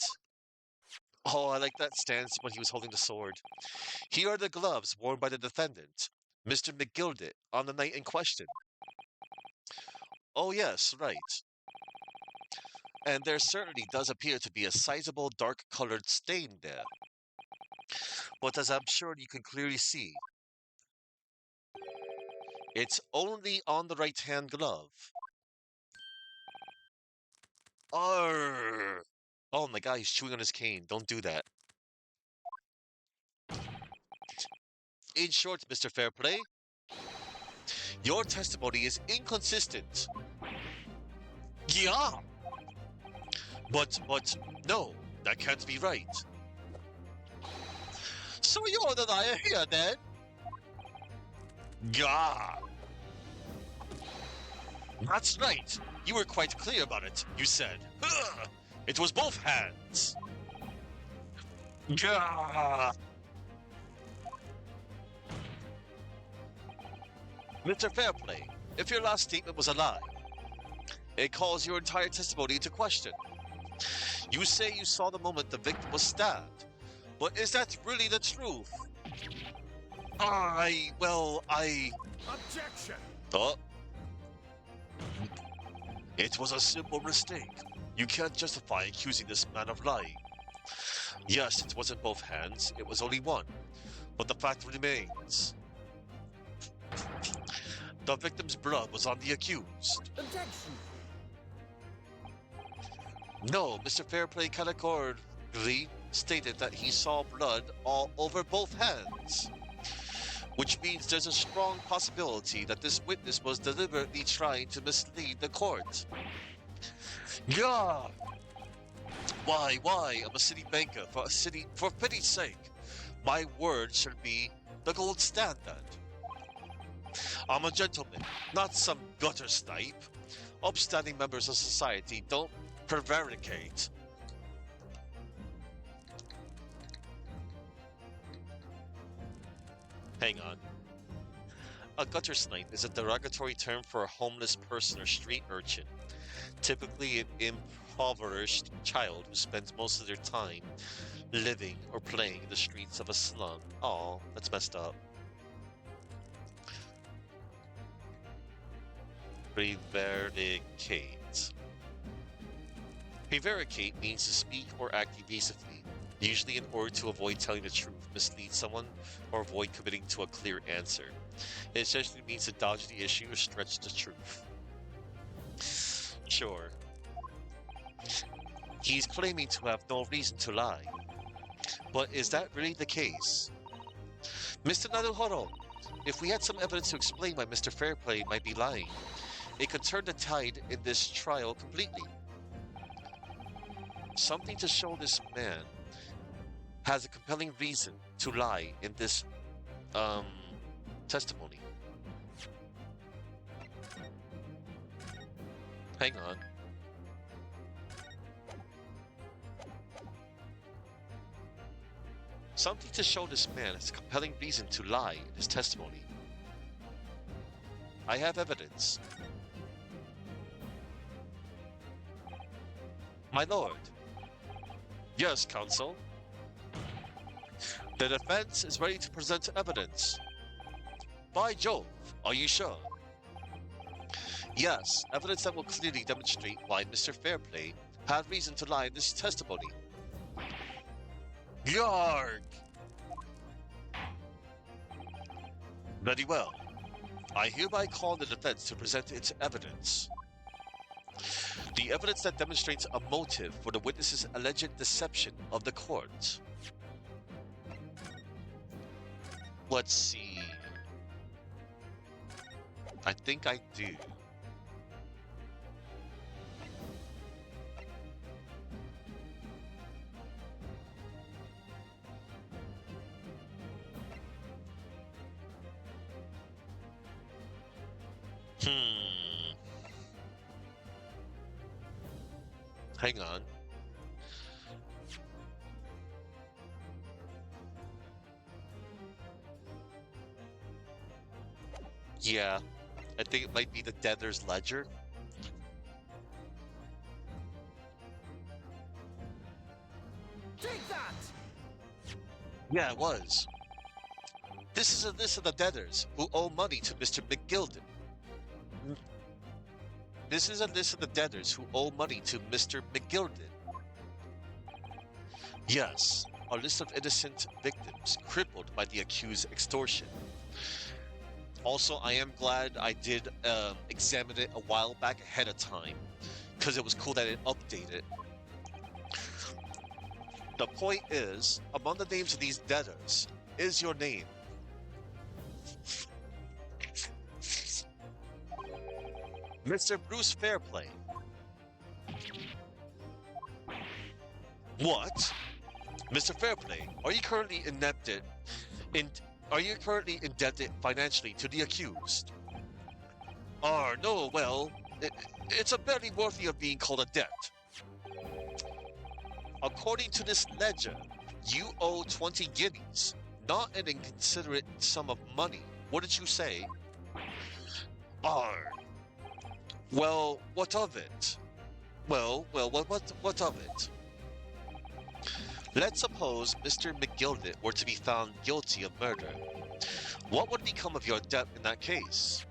Oh, I like that stance when he was holding the sword. Here are the gloves worn by the defendant, Mr. McGildet, on the night in question. Oh yes, right. And there certainly does appear to be a sizable dark-colored stain there. But as I'm sure you can clearly see, it's only on the right-hand glove. Arrgh! Oh, my guy, he's chewing on his cane. Don't do that. In short, Mr. Fairplay, your testimony is inconsistent. Yeah! But, no, that can't be right. So you're the liar here, then? Gah! That's right. You were quite clear about it. You said, "Ugh, it was both hands." Gah! Mr. Fairplay, if your last statement was a lie, it calls your entire testimony into question. You say you saw the moment the victim was stabbed, but is that really the truth? Objection! Oh. It was a simple mistake. You can't justify accusing this man of lying. Yes, it wasn't both hands, it was only one. But the fact remains. The victim's blood was on the accused. Objection! No, Mr. Fairplay categorically stated that he saw blood all over both hands. Which means there's a strong possibility that this witness was deliberately trying to mislead the court. Yeah. Why? I'm a city banker. For pity's sake, my word should be the gold standard. I'm a gentleman, not some gutter snipe. Upstanding members of society don't prevaricate. Hang on. A gutter snipe is a derogatory term for a homeless person or street urchin, typically an impoverished child who spends most of their time living or playing in the streets of a slum. Aw, that's messed up. Prevaricate. Prevaricate means to speak or act evasively, usually in order to avoid telling the truth, mislead someone, or avoid committing to a clear answer. It essentially means to dodge the issue or stretch the truth. Sure. He's claiming to have no reason to lie. But is that really the case? Mr. Naruhoro, if we had some evidence to explain why Mr. Fairplay might be lying, it could turn the tide in this trial completely. Something to show this man has a compelling reason to lie in this testimony. Hang on. Something to show this man has a compelling reason to lie in his testimony. I have evidence. My lord. Yes, counsel. The defense is ready to present evidence. By Jove, are you sure? Yes, evidence that will clearly demonstrate why Mr. Fairplay had reason to lie in this testimony. Yarg! Very well. I hereby call the defense to present its evidence. The evidence that demonstrates a motive for the witness's alleged deception of the court. Let's see. I think I do. Hmm. Hang on. Yeah, I think it might be the debtor's ledger. Take that! Yeah, it was. This is a list of the debtors who owe money to Mr. McGilden. This is a list of the debtors who owe money to Mr. McGilden. Yes, a list of innocent victims crippled by the accused's extortion. Also, I am glad I did examine it a while back ahead of time, because it was cool that it updated. The point is, among the names of these debtors is your name. Mr. Bruce Fairplay. What? Mr. Fairplay, are you currently indebted financially to the accused? No, well, it's a barely worthy of being called a debt. According to this ledger, you owe 20 guineas, not an inconsiderate sum of money. What did you say? Well, what of it? What of it? Let's suppose Mr. McGilden were to be found guilty of murder. What would become of your debt in that case?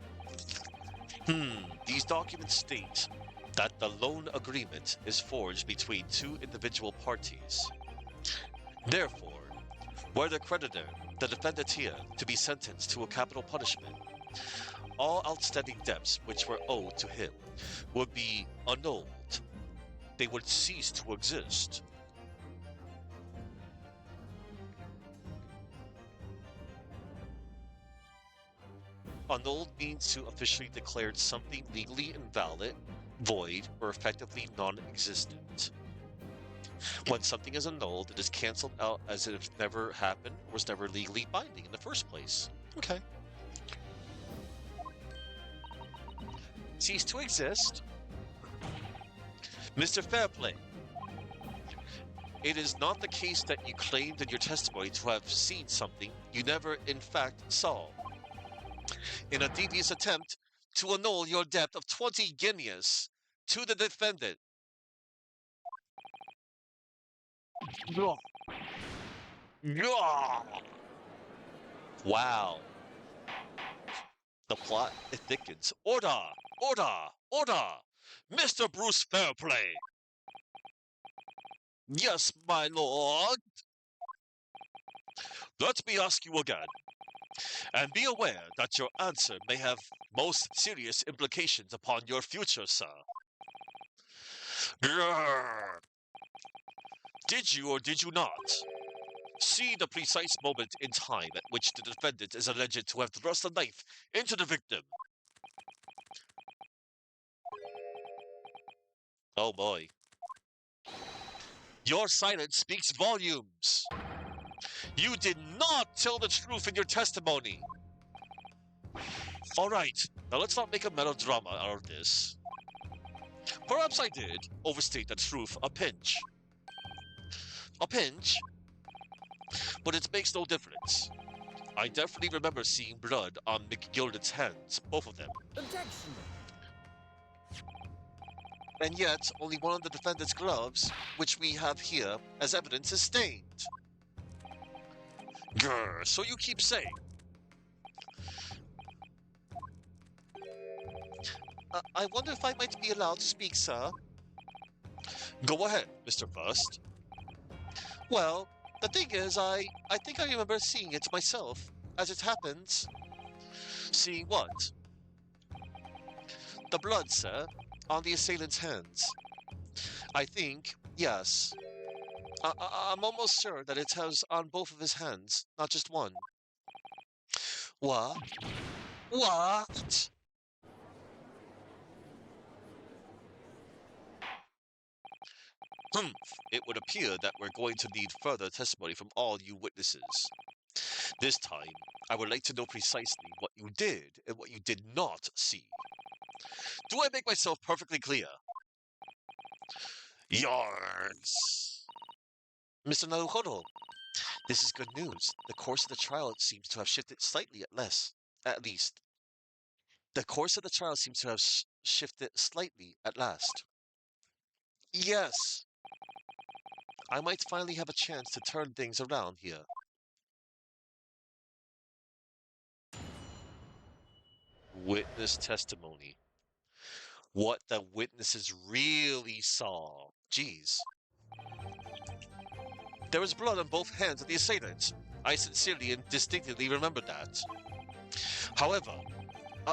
These documents state that the loan agreement is forged between two individual parties. Therefore, were the creditor, the defendant here, to be sentenced to a capital punishment, all outstanding debts which were owed to him would be annulled. They would cease to exist. Annulled means to officially declare something legally invalid, void, or effectively non-existent. When something is annulled, it is cancelled out as if it never happened or was never legally binding in the first place. Okay. Cease to exist. Mr. Fairplay, it is not the case that you claimed in your testimony to have seen something you never in fact saw. In a devious attempt to annul your debt of 20 guineas to the defendant. Wow. The plot thickens. Order! Order! Order! Mr. Bruce Fairplay! Yes, my lord. Let me ask you again. And be aware that your answer may have most serious implications upon your future, sir. Grrr. Did you or did you not see the precise moment in time at which the defendant is alleged to have thrust a knife into the victim? Oh boy. Your silence speaks volumes. You did not tell the truth in your testimony. All right, now let's not make a melodrama out of this. Perhaps I did overstate the truth a pinch. A pinch? But it makes no difference. I definitely remember seeing blood on McGilden's hands, both of them. Objection! And yet, only one of the defendant's gloves, which we have here as evidence, is stained. Grr, so you keep saying. I wonder if I might be allowed to speak, sir. Go ahead, Mr. First. Well, the thing is, I think I remember seeing it myself. As it happens. Seeing what? The blood, sir, on the assailant's hands. I think, yes. I'm almost sure that it has on both of his hands, not just one. What? What? Humph. It would appear that we're going to need further testimony from all you witnesses. This time, I would like to know precisely what you did and what you did not see. Do I make myself perfectly clear? Yours. Mr. Naruhodo, this is good news. The course of the trial seems to have shifted slightly at least. The course of the trial seems to have shifted slightly at last. Yes, I might finally have a chance to turn things around here. Witness testimony. What the witnesses really saw. Jeez. There was blood on both hands of the assailant. I sincerely and distinctly remember that. However,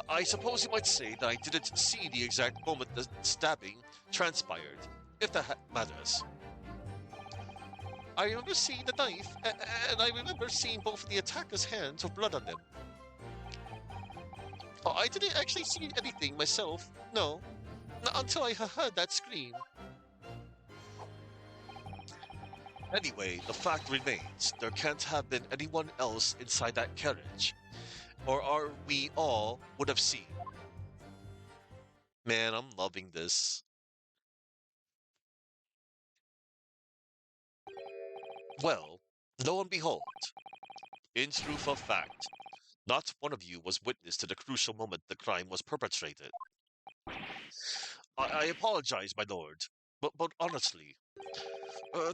I suppose you might say that I didn't see the exact moment the stabbing transpired, if that matters. I remember seeing the knife, and I remember seeing both of the attacker's hands with blood on them. I didn't actually see anything myself, no, not until I heard that scream. Anyway, the fact remains, there can't have been anyone else inside that carriage, or are we all would have seen. Man, I'm loving this. Well, lo and behold, in truth of fact, not one of you was witness to the crucial moment the crime was perpetrated. I apologize, my lord, but honestly,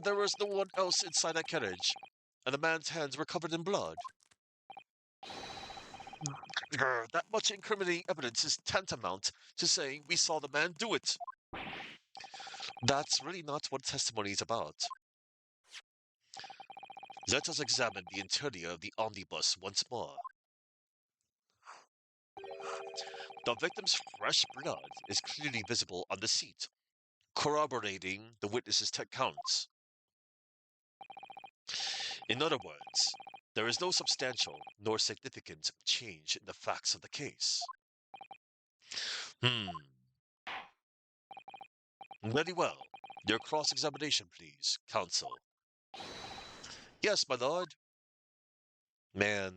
there was no one else inside that carriage, and the man's hands were covered in blood. That much incriminating evidence is tantamount to saying we saw the man do it. That's really not what testimony is about. Let us examine the interior of the omnibus once more. The victim's fresh blood is clearly visible on the seat, corroborating the witness's accounts. In other words, there is no substantial nor significant change in the facts of the case. Hmm. Very well. Your cross-examination, please, counsel. Yes, my lord. Man.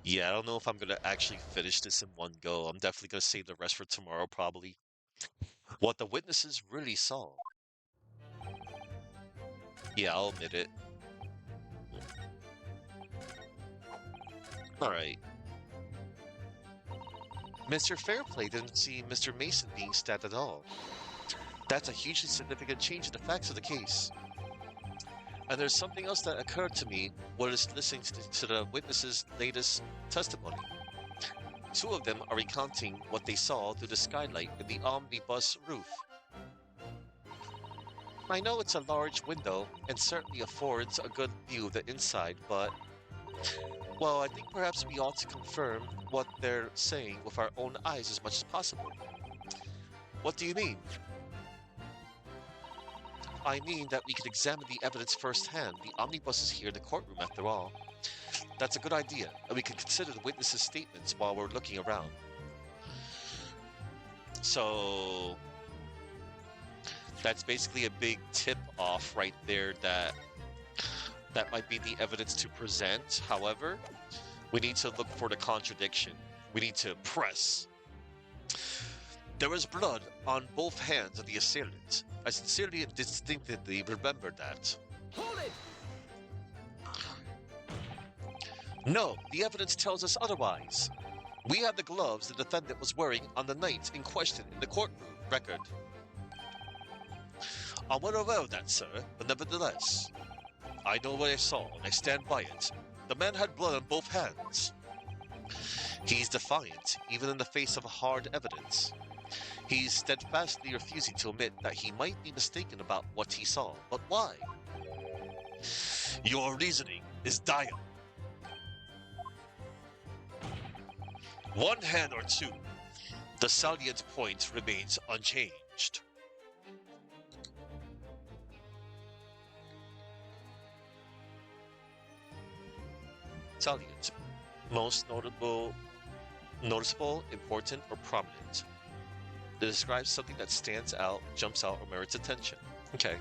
Yeah, I don't know if I'm gonna actually finish this in one go. I'm definitely gonna save the rest for tomorrow, probably. What the witnesses really saw. Yeah, I'll admit it. Alright. Mr. Fairplay didn't see Mr. Mason being stabbed at all. That's a hugely significant change in the facts of the case. And there's something else that occurred to me while listening to the witnesses' latest testimony. Two of them are recounting what they saw through the skylight in the omnibus roof. I know it's a large window and certainly affords a good view of the inside, but, well, I think perhaps we ought to confirm what they're saying with our own eyes as much as possible. What do you mean? I mean that we can examine the evidence firsthand. The omnibus is here in the courtroom after all. That's a good idea, and we can consider the witnesses' statements while we're looking around. So that's basically a big tip-off right there that might be the evidence to present. However, we need to look for the contradiction. We need to press. There was blood on both hands of the assailant. I sincerely and distinctly remember that. Hold it! No, the evidence tells us otherwise. We have the gloves the defendant was wearing on the night in question in the courtroom record. I'm well aware of that, sir, but nevertheless, I know what I saw and I stand by it. The man had blood on both hands. He's defiant, even in the face of hard evidence. He's steadfastly refusing to admit that he might be mistaken about what he saw. But why? Your reasoning is dire. One hand or two, the salient point remains unchanged. Salient. Most noticeable, important, or prominent. That describes something that stands out, jumps out, or merits attention. Okay.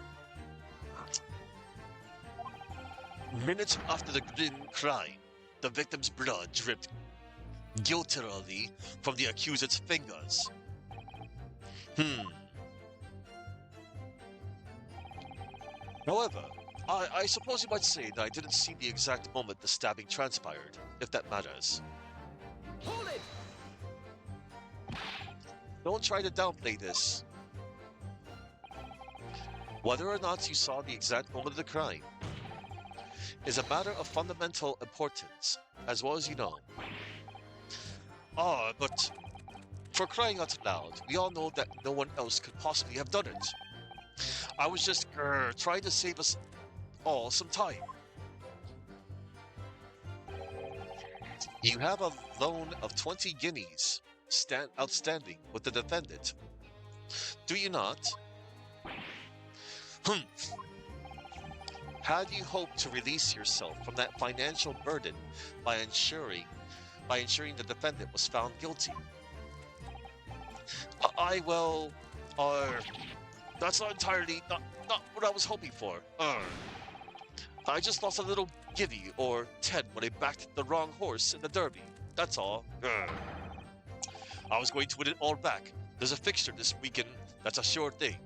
Minutes after the grim crime, the victim's blood dripped guiltily from the accused's fingers. However, I suppose you might say that I didn't see the exact moment the stabbing transpired, if that matters. Hold it! Don't try to downplay this. Whether or not you saw the exact moment of the crime is a matter of fundamental importance, as well as you know. But for crying out loud, we all know that no one else could possibly have done it. I was just trying to save us all some time. You have a loan of 20 guineas outstanding with the defendant. Do you not? How do you hope to release yourself from that financial burden by ensuring the defendant was found guilty? That's not entirely not what I was hoping for. I just lost a little guinea or 10 when I backed the wrong horse in the Derby. That's all. I was going to win it all back. There's a fixture this weekend that's a sure thing.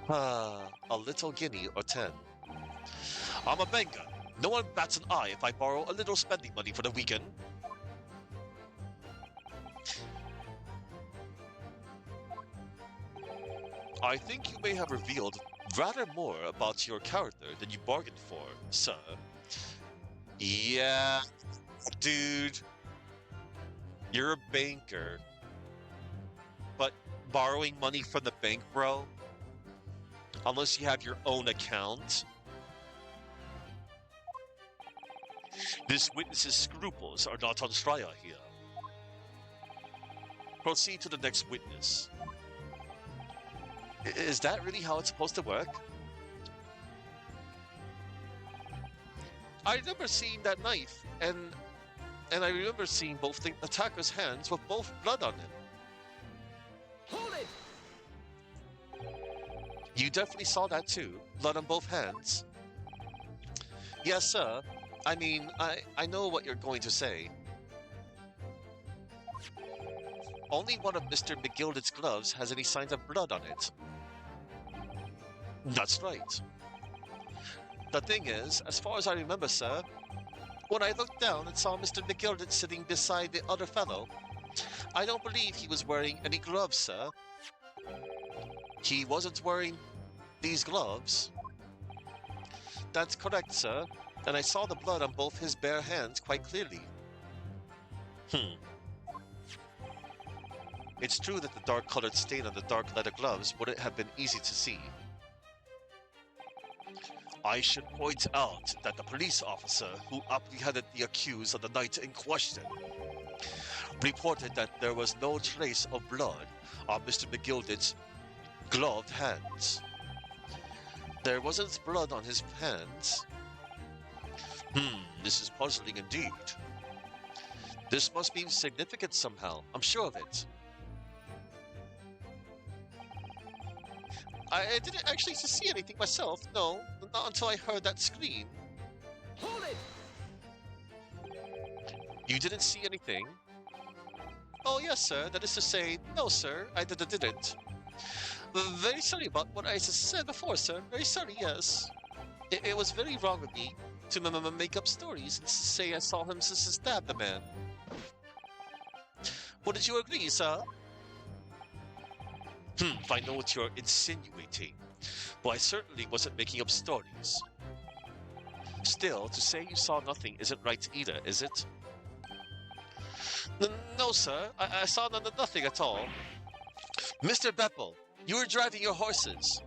A little guinea or 10. I'm a banker. No one bats an eye if I borrow a little spending money for the weekend. I think you may have revealed rather more about your character than you bargained for, sir. Yeah, dude. You're a banker. But borrowing money from the bank, bro? Unless you have your own account? This witness's scruples are not on trial here. Proceed to the next witness. Is that really how it's supposed to work? I remember seeing that knife, and I remember seeing both the attacker's hands with both blood on them. Hold it! You definitely saw that too, blood on both hands. Yes, sir. I mean, I know what you're going to say. Only one of Mr. McGilded's gloves has any signs of blood on it. That's right. The thing is, as far as I remember, sir, when I looked down and saw Mr. McGilded sitting beside the other fellow, I don't believe he was wearing any gloves, sir. He wasn't wearing these gloves. That's correct, sir. And I saw the blood on both his bare hands quite clearly. It's true that the dark-colored stain on the dark leather gloves wouldn't have been easy to see. I should point out that the police officer who apprehended the accused on the night in question reported that there was no trace of blood on Mr. McGilded's gloved hands. There wasn't blood on his hands. This is puzzling indeed. This must be significant somehow, I'm sure of it. I didn't actually see anything myself, no, not until I heard that scream. Hold it! You didn't see anything? Oh, yes, sir. That is to say, no, sir, I didn't. Very sorry about what I said before, sir. Very sorry, yes. It was very wrong of me to make up stories and say I saw him stab the man. Wouldn't you agree, sir? I know what you're insinuating, but I certainly wasn't making up stories. Still, to say you saw nothing isn't right either, is it? No, sir. I saw nothing at all. Mr. Beppo, you were driving your horses.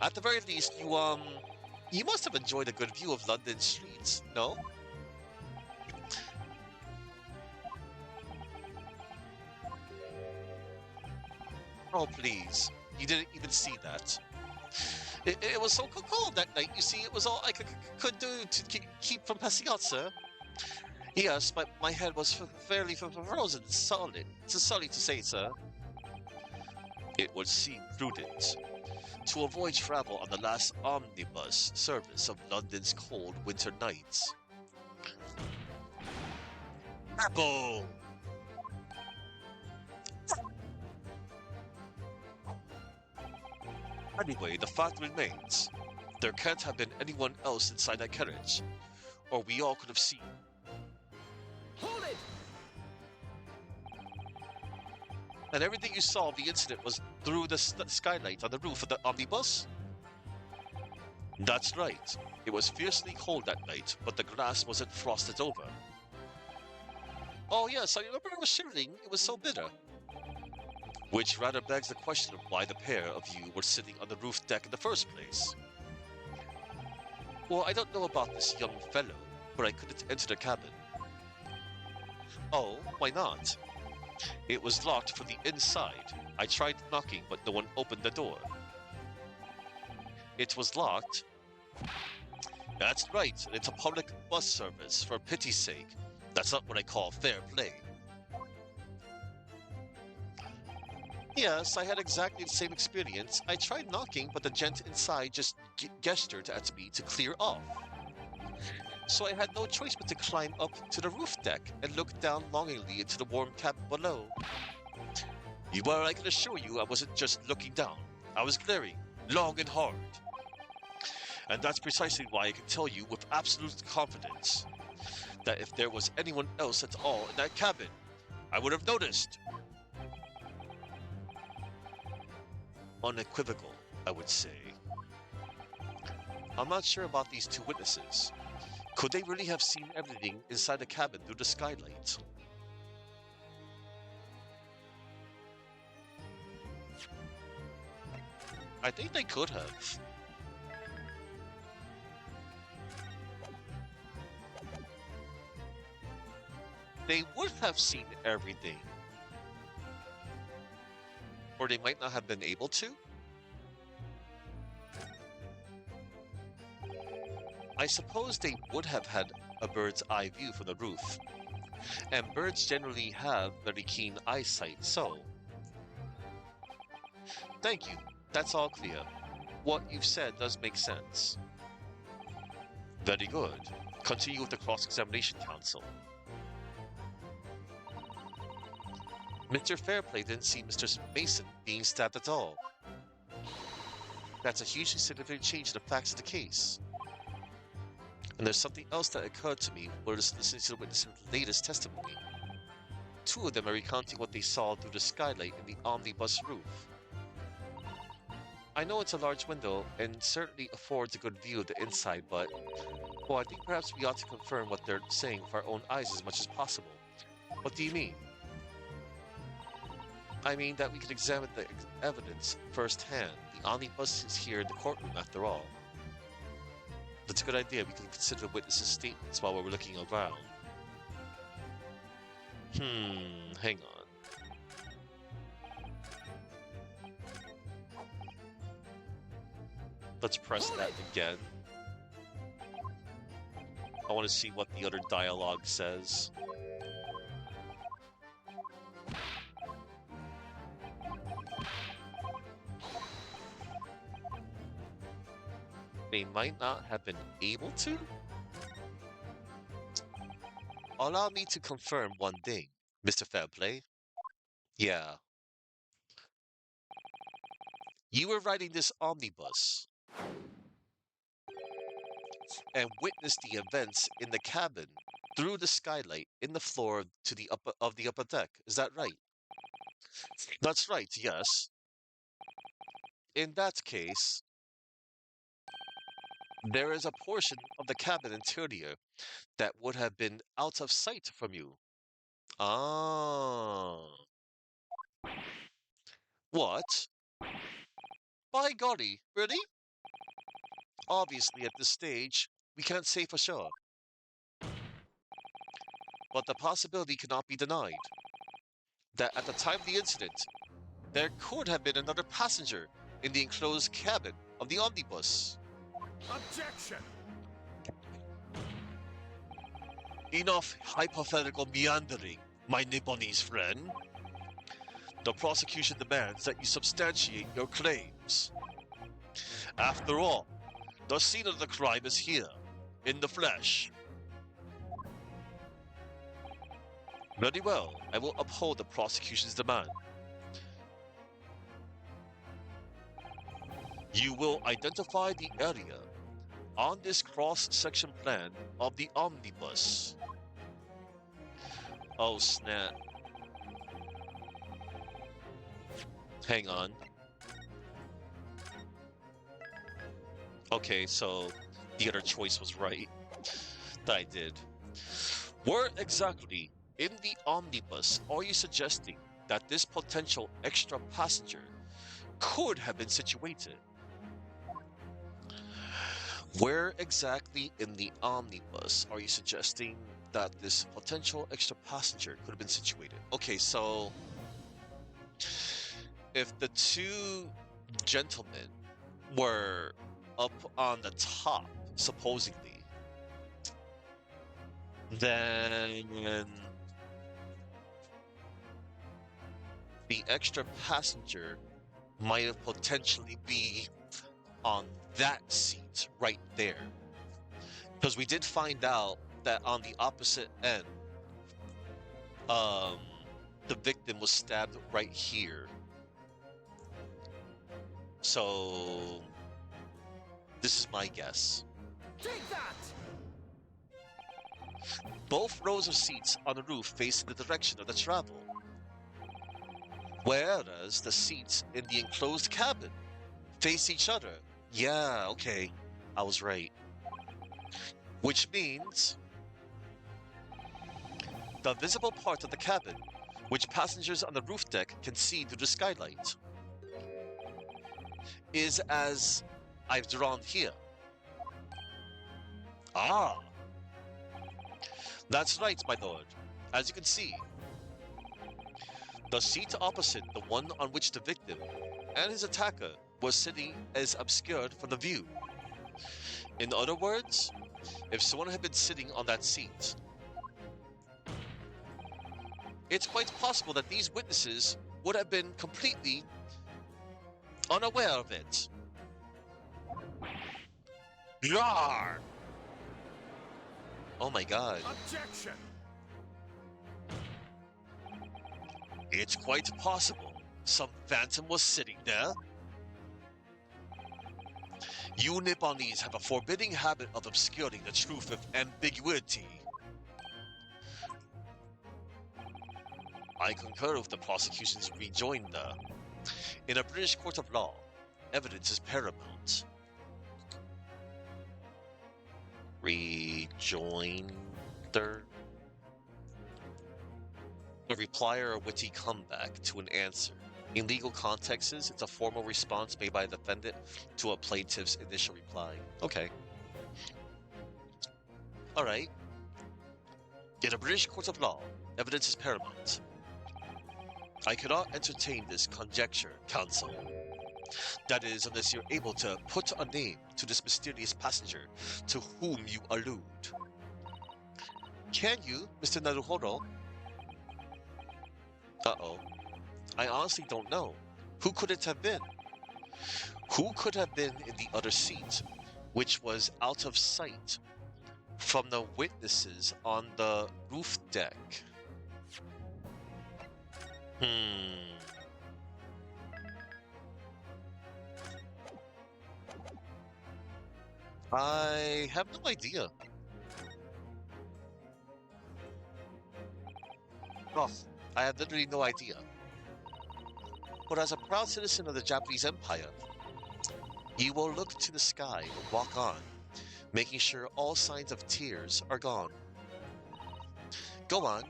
At the very least, you must have enjoyed a good view of London streets, no? Oh, please. You didn't even see that. It was so cold that night. You see, it was all I could do to keep from passing out, sir. Yes, my head was fairly frozen solid. It's sorry to say, sir. It would seem prudent to avoid travel on the last omnibus service of London's cold winter nights. Apple! Anyway, the fact remains. There can't have been anyone else inside that carriage, or we all could have seen. Hold it! And everything you saw of the incident was through the skylight on the roof of the omnibus? That's right. It was fiercely cold that night, but the glass wasn't frosted over. Oh yes, I remember it was shivering. It was so bitter. Which rather begs the question of why the pair of you were sitting on the roof deck in the first place. Well, I don't know about this young fellow, but I couldn't enter the cabin. Oh, why not? It was locked from the inside. I tried knocking, but no one opened the door. It was locked? That's right, and it's a public bus service, for pity's sake. That's not what I call fair play. Yes, I had exactly the same experience. I tried knocking, but the gent inside just gestured at me to clear off. So I had no choice but to climb up to the roof deck and look down longingly into the warm cabin below. Well, I can assure you I wasn't just looking down. I was glaring, long and hard. And that's precisely why I can tell you with absolute confidence that if there was anyone else at all in that cabin, I would have noticed. Unequivocal, I would say. I'm not sure about these two witnesses. Could they really have seen everything inside the cabin through the skylight? I think they could have. They would have seen everything. Or they might not have been able to? I suppose they would have had a bird's eye view from the roof. And birds generally have very keen eyesight, so. Thank you. That's all clear. What you've said does make sense. Very good. Continue with the cross-examination, counsel. Mr. Fairplay didn't see Mr. Mason being stabbed at all. That's a hugely significant change in the facts of the case. And there's something else that occurred to me while listening to the witness's latest testimony. Two of them are recounting what they saw through the skylight in the omnibus roof. I know it's a large window and certainly affords a good view of the inside, but, well, I think perhaps we ought to confirm what they're saying with our own eyes as much as possible. What do you mean? I mean that we could examine the evidence firsthand. The omnibus is here in the courtroom after all. That's a good idea. We can consider the witnesses' statements while we're looking around. Hang on. Let's press that again. I want to see what the other dialogue says. They might not have been able to? Allow me to confirm one thing, Mr. Fairplay. Yeah. You were riding this omnibus and witnessed the events in the cabin through the skylight in the floor to the upper deck. Is that right? That's right, yes. In that case, there is a portion of the cabin interior that would have been out of sight from you. Ah. What? By golly, really? Obviously, at this stage, we can't say for sure. But the possibility cannot be denied that at the time of the incident, there could have been another passenger in the enclosed cabin of the omnibus. Objection! Enough hypothetical meandering, my Nipponese friend. The prosecution demands that you substantiate your claims. After all, the scene of the crime is here, in the flesh. Very well, I will uphold the prosecution's demand. You will identify the area on this cross-section plan of the omnibus. Oh snap. Hang on. Okay, so the other choice was right. That I did. Where exactly in the omnibus are you suggesting that this potential extra passenger could have been situated? Where exactly in the omnibus are you suggesting that this potential extra passenger could have been situated? Okay, so if the two gentlemen were up on the top, supposedly, then the extra passenger might have potentially be on that seat right there. Because we did find out that on the opposite end, the victim was stabbed right here. So this is my guess. Take that! Both rows of seats on the roof face the direction of the travel, whereas the seats in the enclosed cabin face each other. Yeah, okay, I was right. Which means the visible part of the cabin, which passengers on the roof deck can see through the skylight, is as I've drawn here. Ah, that's right, my lord. As you can see, the seat opposite the one on which the victim and his attacker was sitting is obscured from the view. In other words, if someone had been sitting on that seat, it's quite possible that these witnesses would have been completely unaware of it. Yarr! Oh my god. Objection! It's quite possible some phantom was sitting there. You Nipponese have a forbidding habit of obscuring the truth with ambiguity. I concur with the prosecution's rejoinder. In a British court of law, evidence is paramount. Rejoinder? A reply or a witty comeback to an answer. In legal contexts, it's a formal response made by a defendant to a plaintiff's initial reply. Okay. Alright. In a British court of law, evidence is paramount. I cannot entertain this conjecture, counsel. That is, unless you're able to put a name to this mysterious passenger to whom you allude. Can you, Mr. Naruhodo? Uh-oh. I honestly don't know. Who could it have been? Who could have been in the other seat, which was out of sight from the witnesses on the roof deck? I have no idea. Oh, I have literally no idea. But as a proud citizen of the Japanese Empire, you will look to the sky and walk on, making sure all signs of tears are gone. Go on.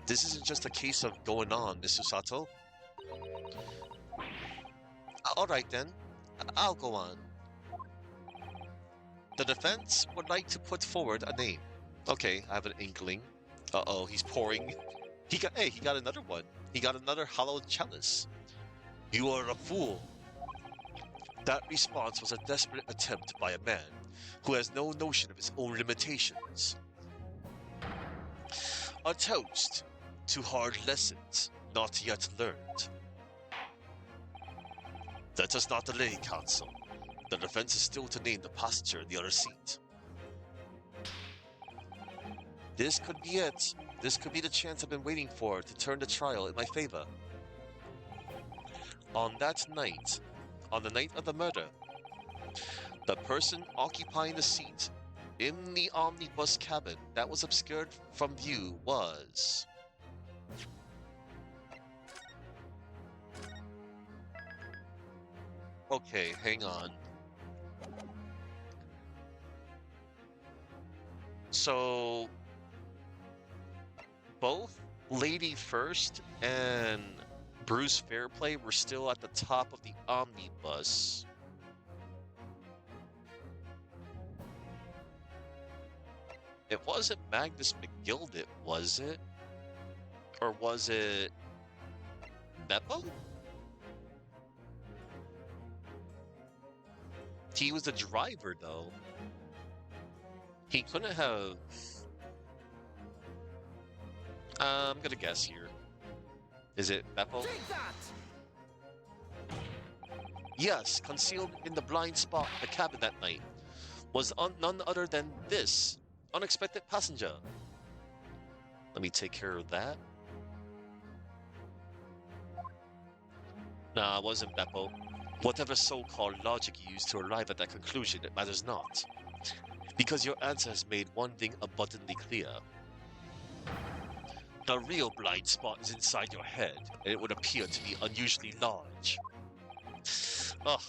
This isn't just a case of going on, Miss Susato. All right then, I'll go on. The defense would like to put forward a name. Okay, I have an inkling. Uh-oh, he's pouring. He got another one. He got another hollowed chalice. You are a fool. That response was a desperate attempt by a man who has no notion of his own limitations. A toast to hard lessons not yet learned. Let us not delay, counsel. The defense is still to name the passenger in the other seat. This could be it. This could be the chance I've been waiting for to turn the trial in my favor. On that night, on the night of the murder, the person occupying the seat in the omnibus cabin that was obscured from view was... Okay, hang on. So, both Lady First and Bruce Fairplay were still at the top of the omnibus. It wasn't Magnus McGilded, was it? Or was it Beppo? He was the driver, though. He couldn't have... I'm gonna guess here. Is it Beppo? Take that! Yes, concealed in the blind spot in the cabin that night was none other than this unexpected passenger. Let me take care of that. Nah, it wasn't Beppo. Whatever so-called logic you used to arrive at that conclusion, it matters not. Because your answer has made one thing abundantly clear. The real blind spot is inside your head, and it would appear to be unusually large. Ugh,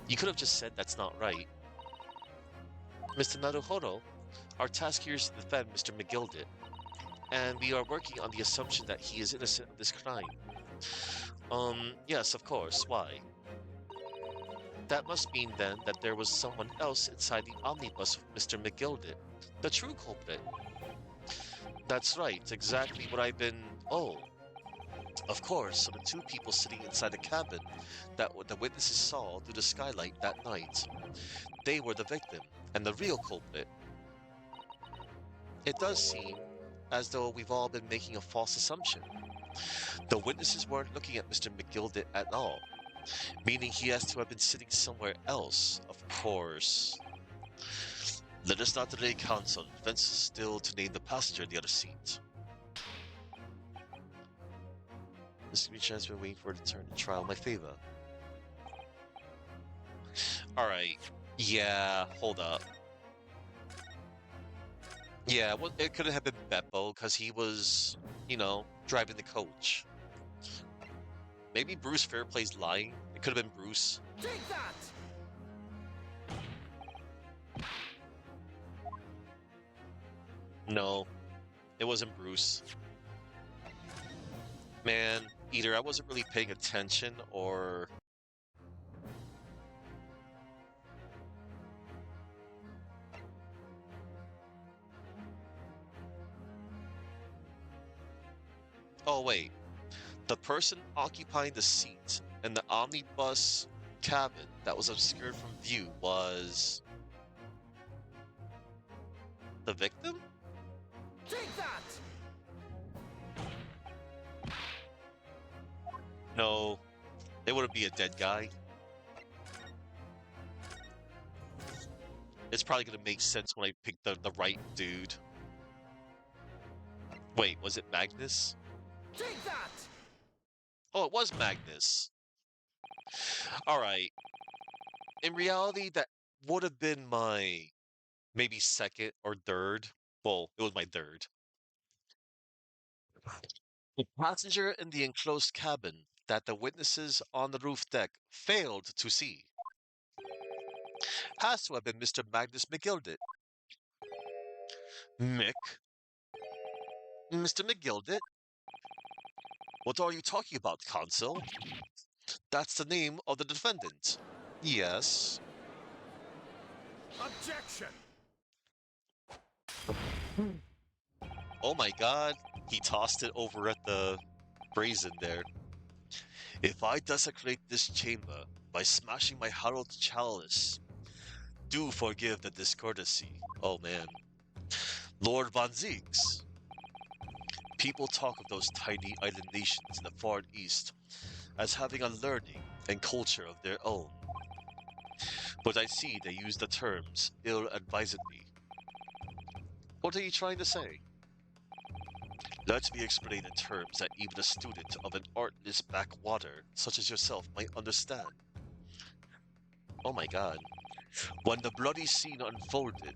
you could have just said that's not right. Mr. Naruhodo, our task here is to defend Mr. McGilded, and we are working on the assumption that he is innocent of this crime. Yes, of course. Why? That must mean then that there was someone else inside the omnibus with Mr. McGilded, the true culprit. That's right, exactly what I've been... Oh, of course, so the two people sitting inside the cabin that the witnesses saw through the skylight that night. They were the victim, and the real culprit. It does seem as though we've all been making a false assumption. The witnesses weren't looking at Mr. McGilded at all, meaning he has to have been sitting somewhere else, of course. Let us not delay counsel. Defense is still to name the passenger in the other seat. This could be a chance we're waiting for it to turn the trial in my favor. Alright. Yeah, hold up. Yeah, well, it could have been Beppo, because he was, you know, driving the coach. Maybe Bruce Fairplay's lying. It could have been Bruce. Take that! No, it wasn't Bruce. Man, either I wasn't really paying attention or... Oh, wait. The person occupying the seat in the omnibus cabin that was obscured from view was... the victim? Take that! No, it wouldn't be a dead guy. It's probably gonna make sense when I pick the right dude. Wait, was it Magnus? Take that! Oh, it was Magnus. Alright. In reality, that would have been my maybe second or third. Well, it was my third. The passenger in the enclosed cabin that the witnesses on the roof deck failed to see has to have been Mr. Magnus McGilded. Mick? Mr. McGilded? What are you talking about, Consul? That's the name of the defendant. Yes. Objection! Oh my god. He tossed it over at the brazen there. If I desecrate this chamber by smashing my hallowed chalice, do forgive the discourtesy. Oh man. Lord Von Zeeks. People talk of those tiny island nations in the far east as having a learning and culture of their own. But I see they use the terms ill-advisedly. What are you trying to say? Let me explain in terms that even a student of an artless backwater such as yourself might understand. Oh my god. When the bloody scene unfolded,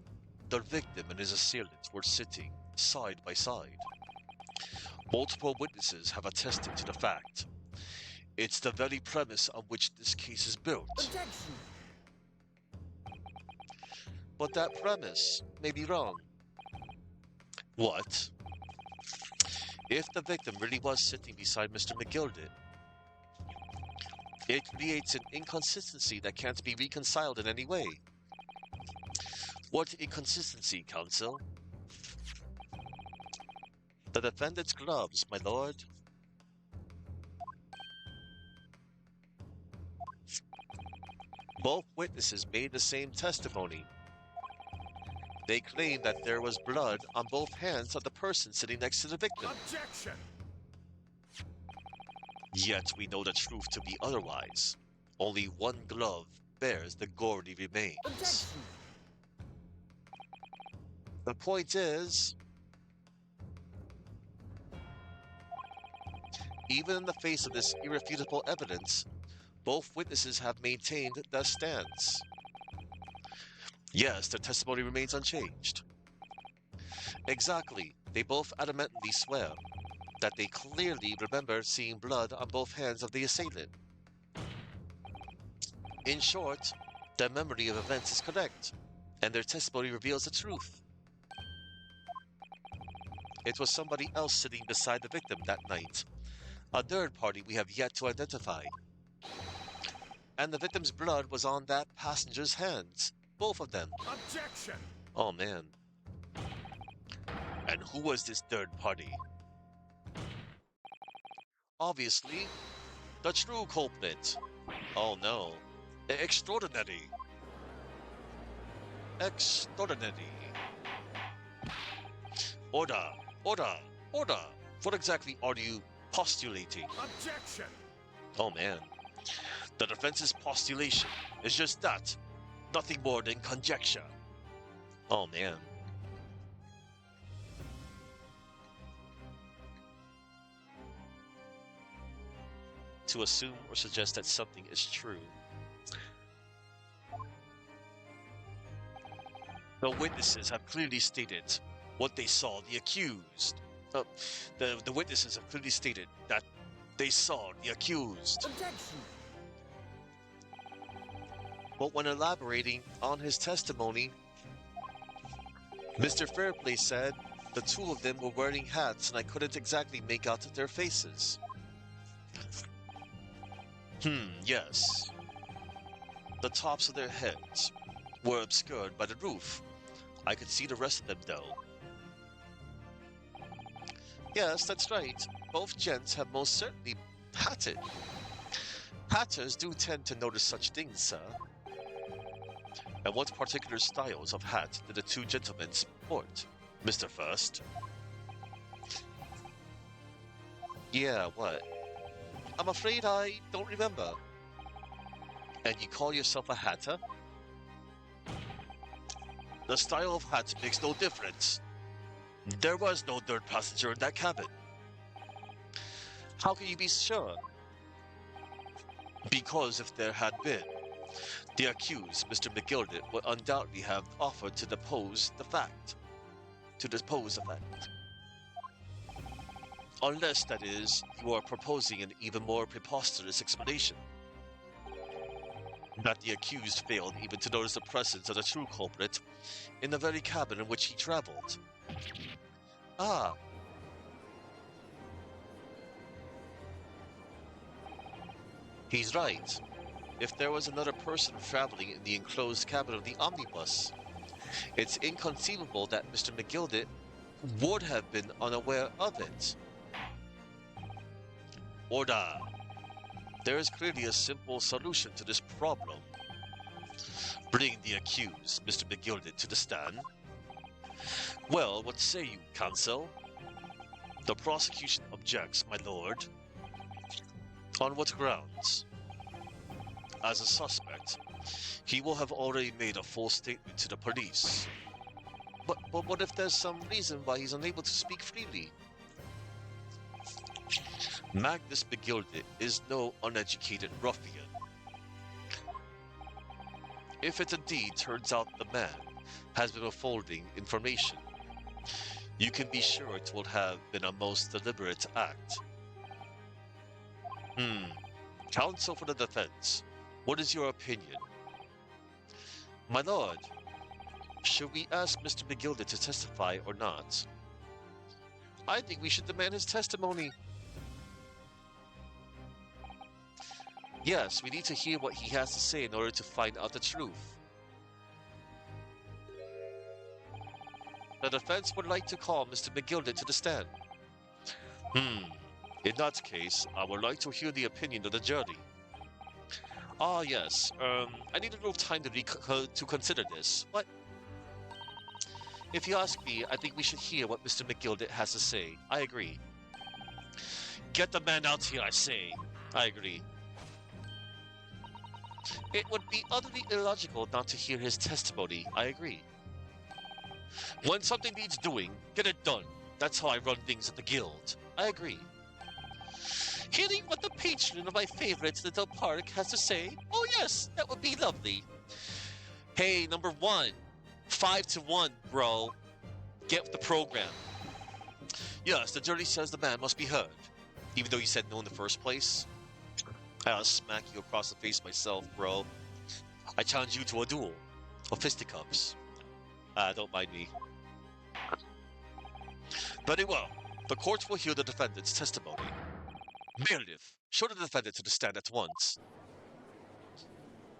the victim and his assailant were sitting side by side. Multiple witnesses have attested to the fact. It's the very premise on which this case is built. Objection! But that premise may be wrong. What? If the victim really was sitting beside Mr. McGildet, it creates an inconsistency that can't be reconciled in any way. What inconsistency, counsel? The defendant's gloves, my lord. Both witnesses made the same testimony. They claimed that there was blood on both hands of the person sitting next to the victim. Objection! Yet we know the truth to be otherwise. Only one glove bears the gory remains. Objection! The point is, even in the face of this irrefutable evidence, both witnesses have maintained their stance. Yes, their testimony remains unchanged. Exactly. They both adamantly swear that they clearly remember seeing blood on both hands of the assailant. In short, their memory of events is correct, and their testimony reveals the truth. It was somebody else sitting beside the victim that night, a third party we have yet to identify. And the victim's blood was on that passenger's hands, both of them. Objection! Oh man. And who was this third party? Obviously, the true culprit. Oh no. Extraordinary. Extraordinary. Order, order, order. What exactly are you postulating? Objection! Oh man. The defense's postulation is just that. Nothing more than conjecture. Oh man. To assume or suggest that something is true. The witnesses have clearly stated what they saw the accused. The witnesses have clearly stated that they saw the accused. Objection! But when elaborating on his testimony, Mr. Fairplay said the two of them were wearing hats and I couldn't exactly make out their faces. Yes. The tops of their heads were obscured by the roof. I could see the rest of them though. Yes, that's right. Both gents have most certainly hatted. Hatters do tend to notice such things, sir. And what particular styles of hat did the two gentlemen sport, Mr. First? Yeah, what? I'm afraid I don't remember. And you call yourself a hatter? The style of hat makes no difference. There was no third passenger in that cabin. How can you be sure? Because if there had been, the accused, Mr. McGildet, would undoubtedly have offered to depose the fact. Unless, that is, you are proposing an even more preposterous explanation. That the accused failed even to notice the presence of the true culprit in the very cabin in which he traveled. Ah. He's right. If there was another person traveling in the enclosed cabin of the omnibus, it's inconceivable that Mr. McGildet would have been unaware of it. Order. There is clearly a simple solution to this problem. Bring the accused, Mr. McGildet, to the stand. Well, what say you, counsel? The prosecution objects, my lord. On what grounds? As a suspect, he will have already made a full statement to the police. But what if there's some reason why he's unable to speak freely? Magnus McGildet is no uneducated ruffian. If it indeed turns out the man has been withholding information, you can be sure it will have been a most deliberate act. Counsel for the defense, what is your opinion? My lord, should we ask Mr. McGildet to testify or not? I think we should demand his testimony. Yes, we need to hear what he has to say in order to find out the truth. The defense would like to call Mr. McGildet to the stand. In that case, I would like to hear the opinion of the jury. Ah, yes, I need a little time to consider this, but if you ask me, I think we should hear what Mr. McGildet has to say. I agree. Get the man out here, I say. I agree. It would be utterly illogical not to hear his testimony. I agree. When something needs doing, get it done. That's how I run things at the guild. I agree. Hearing what the patron of my favorite little park has to say? Oh yes, that would be lovely. Hey, number 1. 5-1, bro. Get with the program. Yes, the jury says the man must be heard. Even though you said no in the first place. I'll smack you across the face myself, bro. I challenge you to a duel. Or fisticuffs. Don't mind me. Very well. The court will hear the defendant's testimony. Meredith, show the defendant to the stand at once.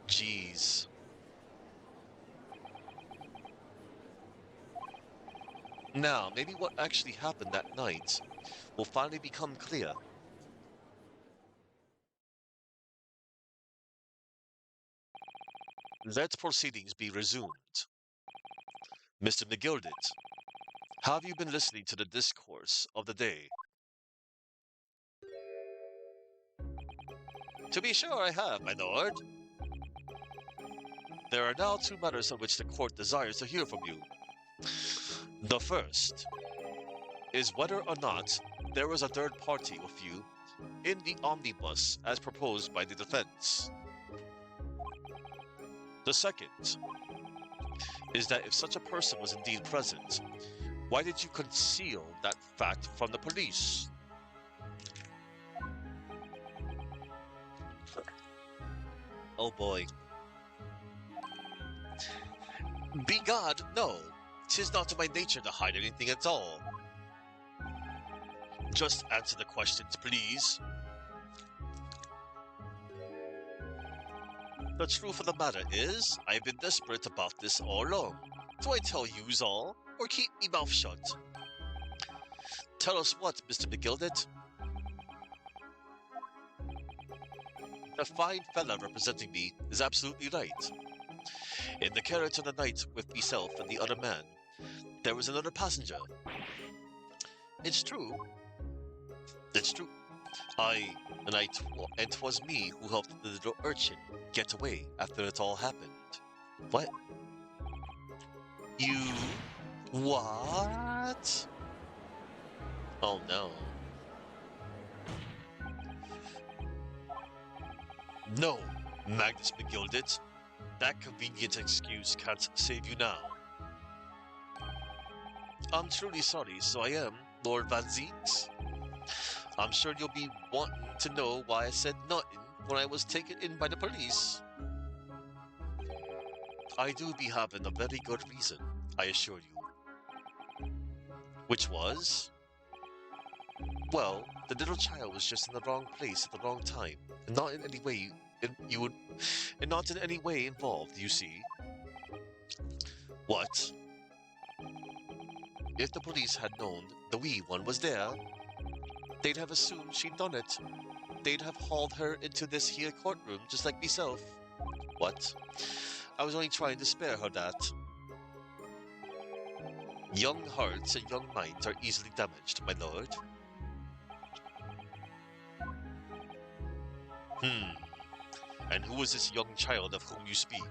Jeez. Now, maybe what actually happened that night will finally become clear. Let proceedings be resumed. Mr. McGildet, have you been listening to the discourse of the day? To be sure I have, my lord. There are now 2 matters on which the court desires to hear from you. The first is whether or not there was a third party with you in the omnibus as proposed by the defense. The second is that if such a person was indeed present, why did you conceal that fact from the police? Oh boy. Begod, no. 'Tis not in my nature to hide anything at all. Just answer the questions, please. The truth of the matter is, I've been desperate about this all along. Do I tell yous all, or keep me mouth shut? Tell us what, Mr. McGildet? The fine fella representing me is absolutely right. In the carriage of the night with myself and the other man, there was another passenger. It's true. It's true. And 'twas me who helped the little urchin get away after it all happened. What? You... What? Oh no. No, Magnus McGildet. That convenient excuse can't save you now. I'm truly sorry, so I am, Lord Van Zeet. I'm sure you'll be wanting to know why I said nothing when I was taken in by the police. I do be having a very good reason, I assure you. Which was? Well, the little child was just in the wrong place at the wrong time, and not in any way you would, and not in any way involved. You see, what if the police had known the wee one was there? They'd have assumed she'd done it. They'd have hauled her into this here courtroom just like myself. What? I was only trying to spare her that. Young hearts and young minds are easily damaged, my lord. And who is this young child of whom you speak?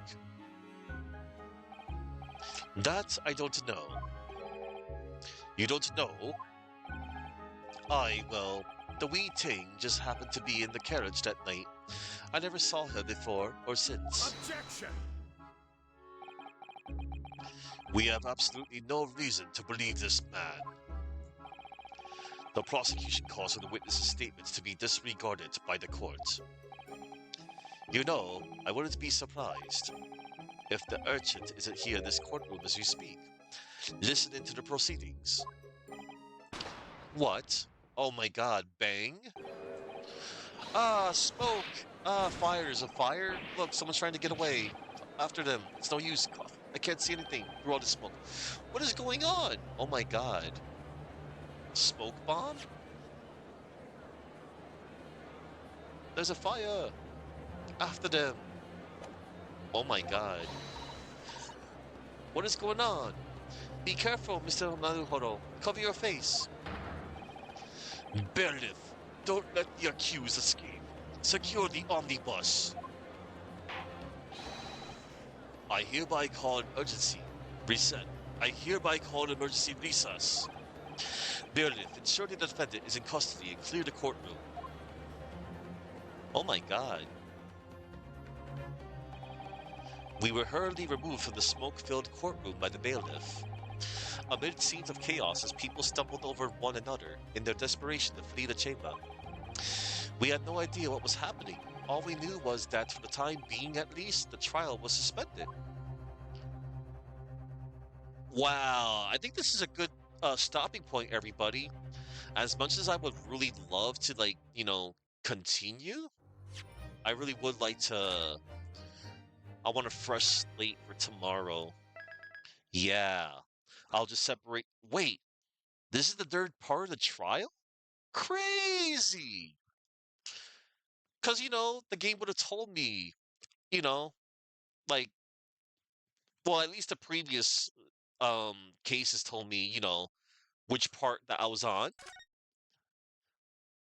That I don't know. You don't know? Well, the wee thing just happened to be in the carriage that night. I never saw her before or since. Objection! We have absolutely no reason to believe this man. The prosecution calls for the witness's statements to be disregarded by the court. You know, I wouldn't be surprised if the urchin isn't here in this courtroom as you speak, listening to the proceedings. What? Oh my god, bang? Ah, smoke! Ah, fires of fire? Look, someone's trying to get away. After them. It's no use. I can't see anything through all the smoke. What is going on? Oh my god. Smoke bomb? There's a fire! After them! Oh my god. What is going on? Be careful, Mr. Naruhoro. Cover your face. Bailiff, don't let the accused escape. Secure the omnibus. I hereby call an emergency. Reset. I hereby call an emergency recess. Bailiff, ensure the defendant is in custody and clear the courtroom. Oh my god. We were hurriedly removed from the smoke-filled courtroom by the bailiff. Amid scenes of chaos as people stumbled over one another in their desperation to flee the chamber. We had no idea what was happening. All we knew was that for the time being at least, the trial was suspended. Wow, I think this is a good stopping point, everybody. As much as I would really love to, like, continue, I really would like to... I want a fresh slate for tomorrow. Yeah. I'll just separate... Wait, this is the third part of the trial? Crazy! Because, the game would have told me, you know, like, well, at least the previous cases told me, which part that I was on.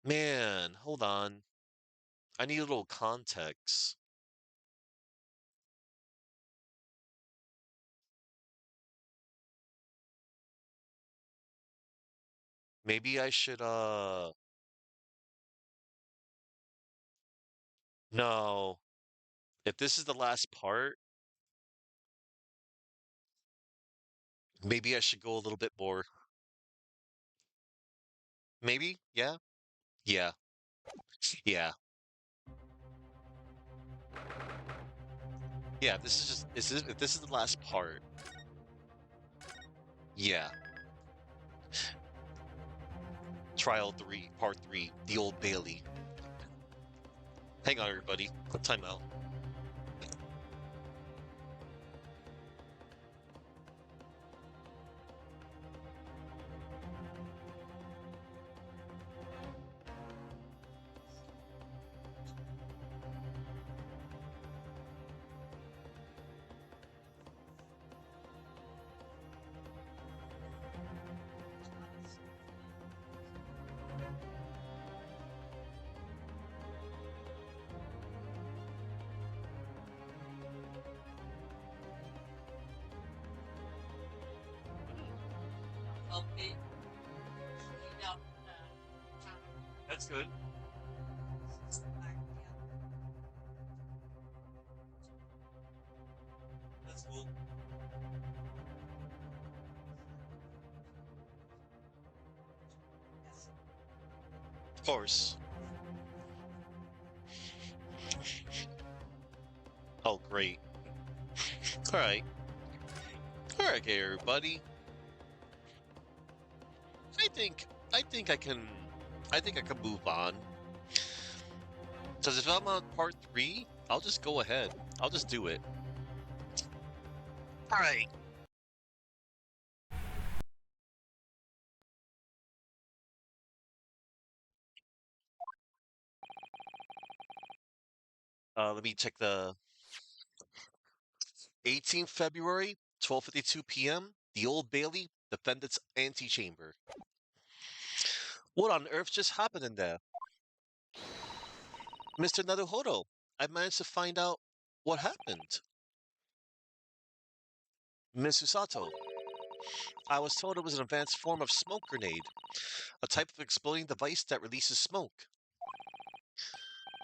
Man, hold on. I need a little context. Maybe I should, no. If this is the last part, maybe I should go a little bit more. Maybe? Yeah? Yeah. Yeah. Yeah, this is just, if this is the last part, yeah. Trial 3, Part 3, the Old Bailey. Hang on, everybody. Time out. That's good. That's cool. Of course. Oh, great. Alright. Alright, everybody. I think I can I think I could move on. Because if I'm on part 3, I'll just go ahead. I'll just do it. Alright. Let me check the 18th February, 12:52 p.m. The Old Bailey, defendant's antechamber. What on earth just happened in there? Mr. Naruhodo, I managed to find out what happened. Miss Usato, I was told it was an advanced form of smoke grenade, a type of exploding device that releases smoke.